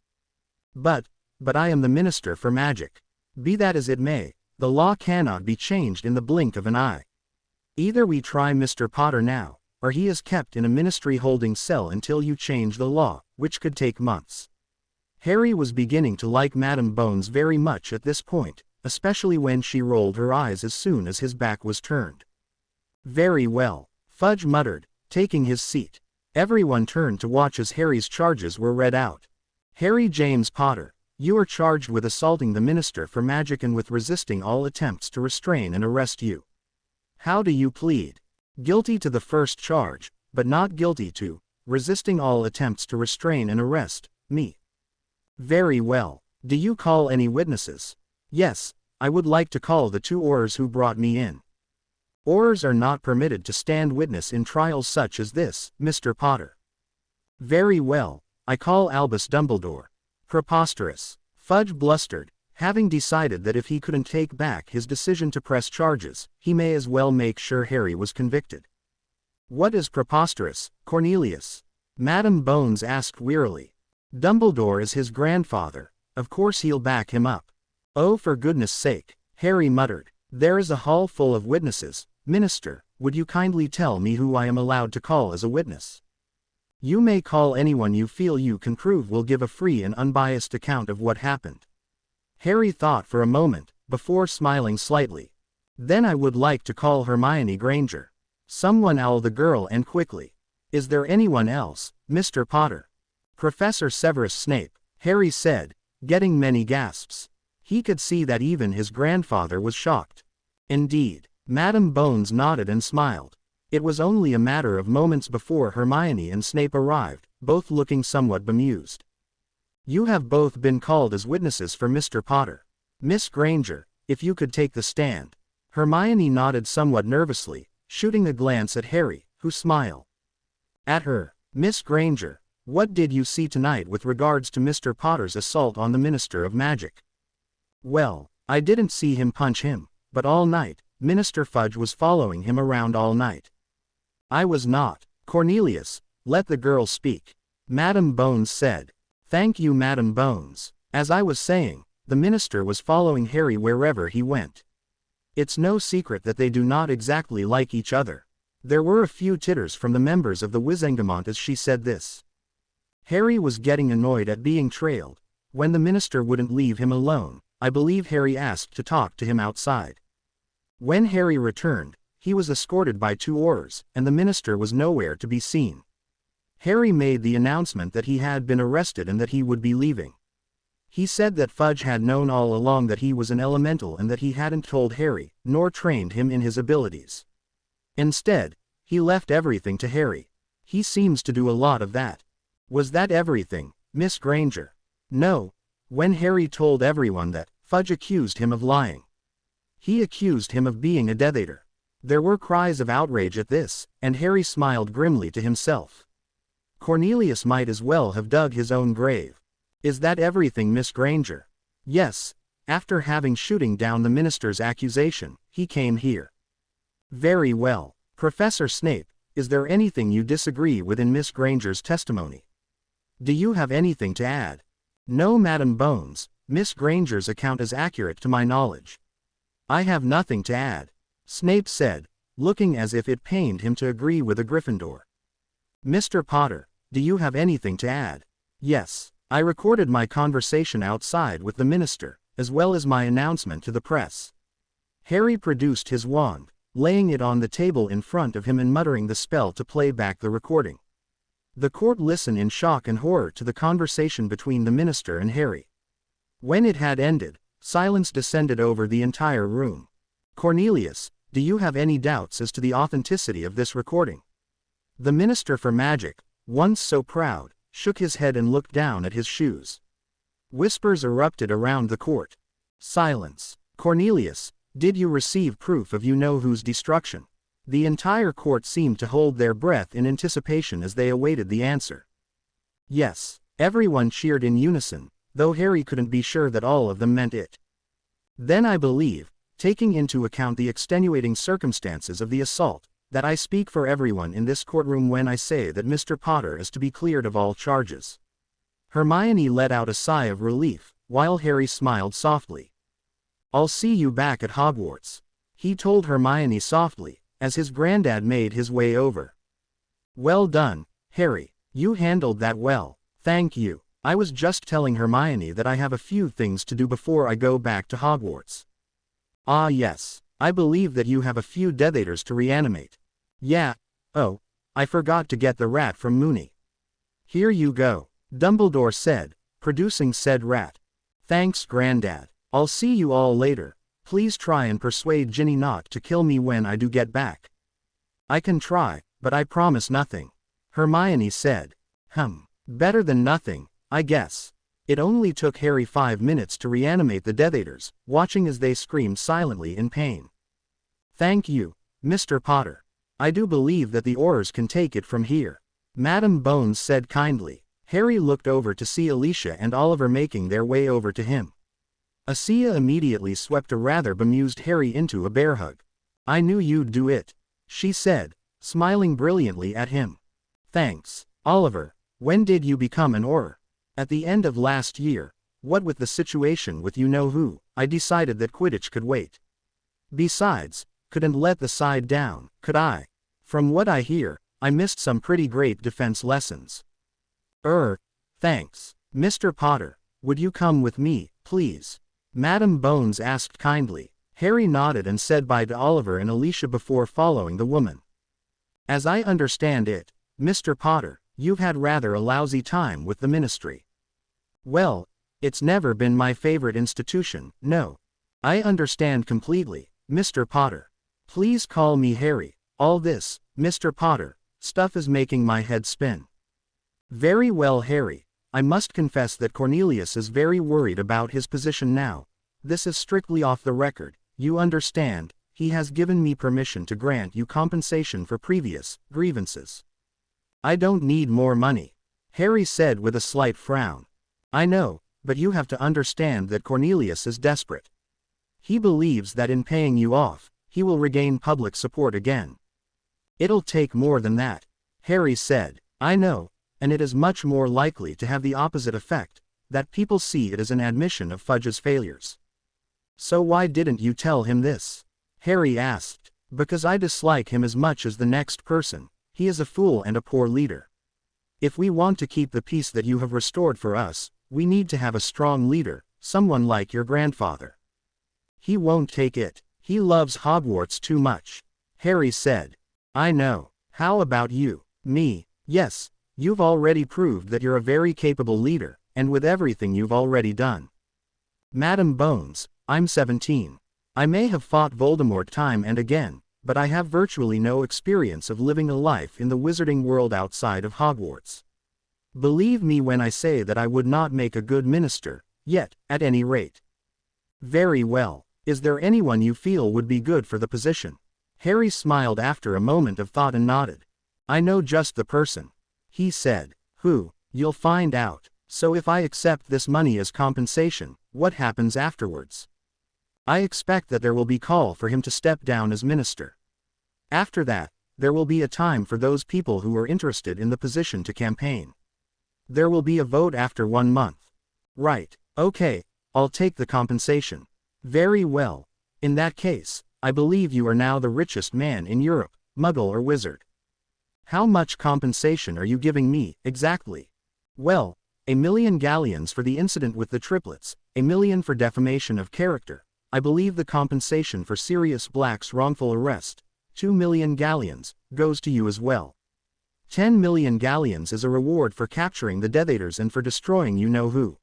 But I am the Minister for Magic. Be that as it may, the law cannot be changed in the blink of an eye. Either we try Mr. Potter now, or he is kept in a ministry holding cell until you change the law, which could take months. Harry was beginning to like Madame Bones very much at this point, especially when she rolled her eyes as soon as his back was turned. Very well, Fudge muttered, taking his seat. Everyone turned to watch as Harry's charges were read out. Harry James Potter, you are charged with assaulting the Minister for Magic and with resisting all attempts to restrain and arrest you. How do you plead? Guilty to the first charge, but not guilty to resisting all attempts to restrain and arrest me. Very well. Do you call any witnesses? Yes, I would like to call the 2 Aurors who brought me in. Aurors are not permitted to stand witness in trials such as this, Mr. Potter. Very well, I call Albus Dumbledore. Preposterous. Fudge blustered, having decided that if he couldn't take back his decision to press charges, he may as well make sure Harry was convicted. What is preposterous, Cornelius? Madame Bones asked wearily. Dumbledore is his grandfather, of course he'll back him up. Oh, for goodness sake, Harry muttered. There is a hall full of witnesses. Minister, would you kindly tell me who I am allowed to call as a witness? You may call anyone you feel you can prove will give a free and unbiased account of what happened. Harry thought for a moment, before smiling slightly. Then I would like to call Hermione Granger. Someone owl the girl and quickly. Is there anyone else, Mr. Potter? Professor Severus Snape, Harry said, getting many gasps. He could see that even his grandfather was shocked. Indeed, Madame Bones nodded and smiled. It was only a matter of moments before Hermione and Snape arrived, both looking somewhat bemused. You have both been called as witnesses for Mr. Potter. Miss Granger, if you could take the stand. Hermione nodded somewhat nervously, shooting a glance at Harry, who smiled. At her. Miss Granger, what did you see tonight with regards to Mr. Potter's assault on the Minister of Magic? Well, I didn't see him punch him, but all night, Minister Fudge was following him around all night. I was not. Cornelius, let the girl speak. Madame Bones said. Thank you, Madame Bones. As I was saying, the minister was following Harry wherever he went. It's no secret that they do not exactly like each other. There were a few titters from the members of the Wizengamot as she said this. Harry was getting annoyed at being trailed. When the minister wouldn't leave him alone, I believe Harry asked to talk to him outside. When Harry returned, he was escorted by 2 Aurors, and the minister was nowhere to be seen. Harry made the announcement that he had been arrested and that he would be leaving. He said that Fudge had known all along that he was an elemental and that he hadn't told Harry, nor trained him in his abilities. Instead, he left everything to Harry. He seems to do a lot of that. Was that everything, Miss Granger? No. When Harry told everyone that, Fudge accused him of lying. He accused him of being a Death Eater. There were cries of outrage at this, and Harry smiled grimly to himself. Cornelius might as well have dug his own grave. Is that everything, Miss Granger? Yes. After having shooting down the minister's accusation, he came here. Very well. Professor Snape, is there anything you disagree with in Miss Granger's testimony? Do you have anything to add? No, Madame Bones, Miss Granger's account is accurate to my knowledge. I have nothing to add, Snape said, looking as if it pained him to agree with a Gryffindor. Mr. Potter, do you have anything to add? Yes, I recorded my conversation outside with the minister, as well as my announcement to the press. Harry produced his wand, laying it on the table in front of him and muttering the spell to play back the recording. The court listened in shock and horror to the conversation between the minister and Harry. When it had ended, silence descended over the entire room. Cornelius, do you have any doubts as to the authenticity of this recording? The Minister for Magic, once so proud, shook his head and looked down at his shoes. Whispers erupted around the court. Silence. Cornelius, did you receive proof of you-know-who's destruction? The entire court seemed to hold their breath in anticipation as they awaited the answer. Yes. Everyone cheered in unison, though Harry couldn't be sure that all of them meant it. Then I believe, taking into account the extenuating circumstances of the assault, that I speak for everyone in this courtroom when I say that Mr. Potter is to be cleared of all charges. Hermione let out a sigh of relief, while Harry smiled softly. I'll see you back at Hogwarts, he told Hermione softly, as his granddad made his way over. Well done, Harry, you handled that well, thank you. I was just telling Hermione that I have a few things to do before I go back to Hogwarts. Ah yes, I believe that you have a few Death Eaters to reanimate. Yeah, oh, I forgot to get the rat from Moony. Here you go, Dumbledore said, producing said rat. Thanks Granddad, I'll see you all later, please try and persuade Ginny not to kill me when I do get back. I can try, but I promise nothing, Hermione said. Better than nothing, I guess. It only took Harry 5 minutes to reanimate the Death Eaters, watching as they screamed silently in pain. Thank you, Mr. Potter. I do believe that the Aurors can take it from here, Madam Bones said kindly. Harry looked over to see Alicia and Oliver making their way over to him. Acia immediately swept a rather bemused Harry into a bear hug. I knew you'd do it, she said, smiling brilliantly at him. Thanks, Oliver. When did you become an Auror? At the end of last year. What with the situation with you-know-who, I decided that Quidditch could wait. Besides, couldn't let the side down, could I? From what I hear, I missed some pretty great defense lessons. Thanks. Mr. Potter, would you come with me, please? Madam Bones asked kindly. Harry nodded and said bye to Oliver and Alicia before following the woman. As I understand it, Mr. Potter, you've had rather a lousy time with the ministry. Well, it's never been my favorite institution, no. I understand completely, Mr. Potter. Please call me Harry. All this, Mr. Potter, stuff is making my head spin. Very well, Harry. I must confess that Cornelius is very worried about his position now. This is strictly off the record, you understand. He has given me permission to grant you compensation for previous grievances. I don't need more money, Harry said with a slight frown. I know, but you have to understand that Cornelius is desperate. He believes that in paying you off, he will regain public support again. It'll take more than that, Harry said. I know, and it is much more likely to have the opposite effect, that people see it as an admission of Fudge's failures. So why didn't you tell him this? Harry asked. Because I dislike him as much as the next person. He is a fool and a poor leader. If we want to keep the peace that you have restored for us, we need to have a strong leader, someone like your grandfather. He won't take it. He loves Hogwarts too much, Harry said. I know. How about you? Me? Yes, you've already proved that you're a very capable leader, and with everything you've already done. Madam Bones, I'm 17. I may have fought Voldemort time and again, but I have virtually no experience of living a life in the wizarding world outside of Hogwarts. Believe me when I say that I would not make a good minister, yet, at any rate. Very well. Is there anyone you feel would be good for the position? Harry smiled after a moment of thought and nodded. I know just the person, he said. Who? You'll find out. So if I accept this money as compensation, what happens afterwards? I expect that there will be call for him to step down as minister. After that, there will be a time for those people who are interested in the position to campaign. There will be a vote after 1 month. Right, okay, I'll take the compensation. Very well. In that case, I believe you are now the richest man in Europe, Muggle or wizard. How much compensation are you giving me, exactly? Well, 1,000,000 galleons for the incident with the triplets, 1,000,000 for defamation of character. I believe the compensation for Sirius Black's wrongful arrest, 2,000,000 galleons, goes to you as well. 10,000,000 galleons is a reward for capturing the Death Eaters and for destroying you-know-who.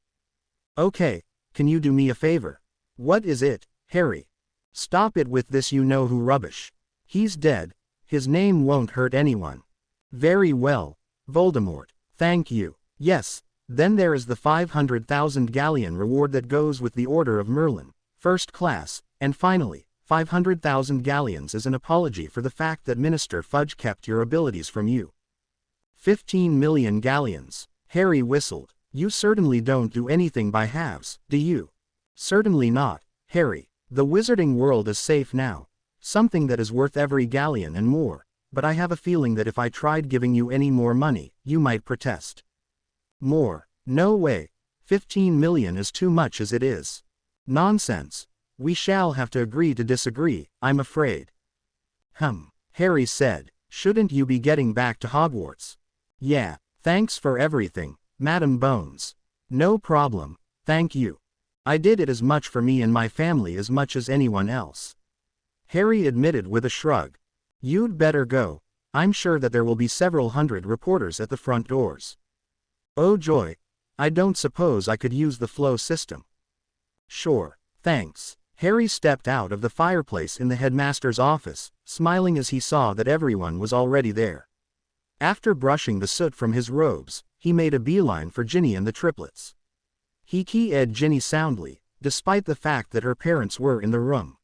Okay, can you do me a favor? What is it, Harry? Stop it with this you-know-who rubbish. He's dead. His name won't hurt anyone. Very well, Voldemort. Thank you. Yes, Then there is the 500,000 galleon reward that goes with the Order of Merlin, first class, and finally, 500,000 galleons is an apology for the fact that Minister Fudge kept your abilities from you. 15 million galleons. Harry whistled. You certainly don't do anything by halves, do you? Certainly not, Harry. The wizarding world is safe now. Something that is worth every galleon and more, but I have a feeling that if I tried giving you any more money, you might protest. More? No way. 15 million is too much as it is. Nonsense. We shall have to agree to disagree, I'm afraid. Harry said. Shouldn't you be getting back to Hogwarts? Yeah, thanks for everything, Madam Bones. No problem, thank you. I did it as much for me and my family as much as anyone else. Harry admitted with a shrug. You'd better go. I'm sure that there will be several hundred reporters at the front doors. Oh joy. I don't suppose I could use the flow system. Sure, thanks. Harry stepped out of the fireplace in the headmaster's office, smiling as he saw that everyone was already there. After brushing the soot from his robes, he made a beeline for Ginny and the triplets. He key-ed Ginny soundly, despite the fact that her parents were in the room.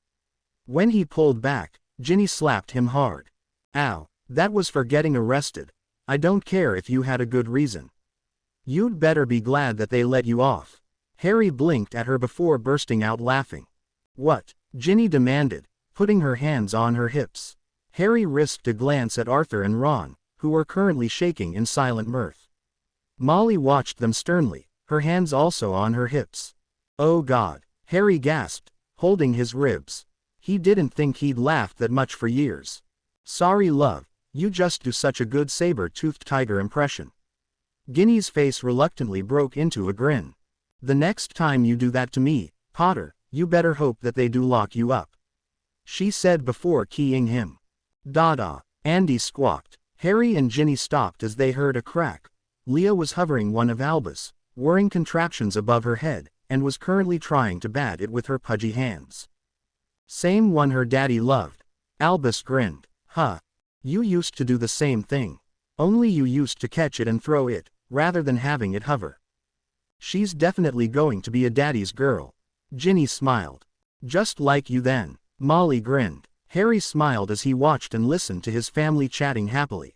When he pulled back, Ginny slapped him hard. Ow, that was for getting arrested. I don't care if you had a good reason. You'd better be glad that they let you off. Harry blinked at her before bursting out laughing. What? Ginny demanded, putting her hands on her hips. Harry risked a glance at Arthur and Ron, who were currently shaking in silent mirth. Molly watched them sternly, her hands also on her hips. Oh God, Harry gasped, holding his ribs. He didn't think he'd laughed that much for years. Sorry love, you just do such a good saber-toothed tiger impression. Ginny's face reluctantly broke into a grin. The next time you do that to me, Potter, you better hope that they do lock you up. She said before keying him. Dada, Andy squawked. Harry and Ginny stopped as they heard a crack. Leah was hovering one of Albus, whirring contraptions above her head, and was currently trying to bat it with her pudgy hands. Same one her daddy loved. Albus grinned. Huh. You used to do the same thing. Only you used to catch it and throw it, rather than having it hover. She's definitely going to be a daddy's girl. Ginny smiled. Just like you then. Molly grinned. Harry smiled as he watched and listened to his family chatting happily.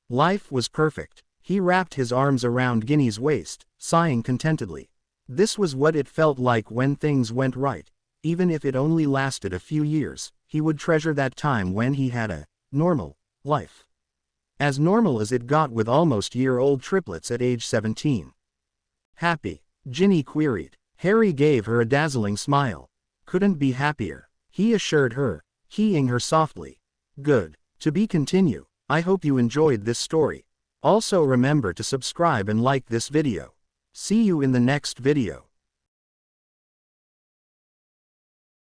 Life was perfect. He wrapped his arms around Ginny's waist, sighing contentedly. This was what it felt like when things went right. Even if it only lasted a few years, he would treasure that time when he had a normal life. As normal as it got with almost year-old triplets at age 17. Happy? Ginny queried. Harry gave her a dazzling smile. Couldn't be happier, he assured her, keying her softly. Good. To be continued. I hope you enjoyed this story. Also remember to subscribe and like this video. See you in the next video.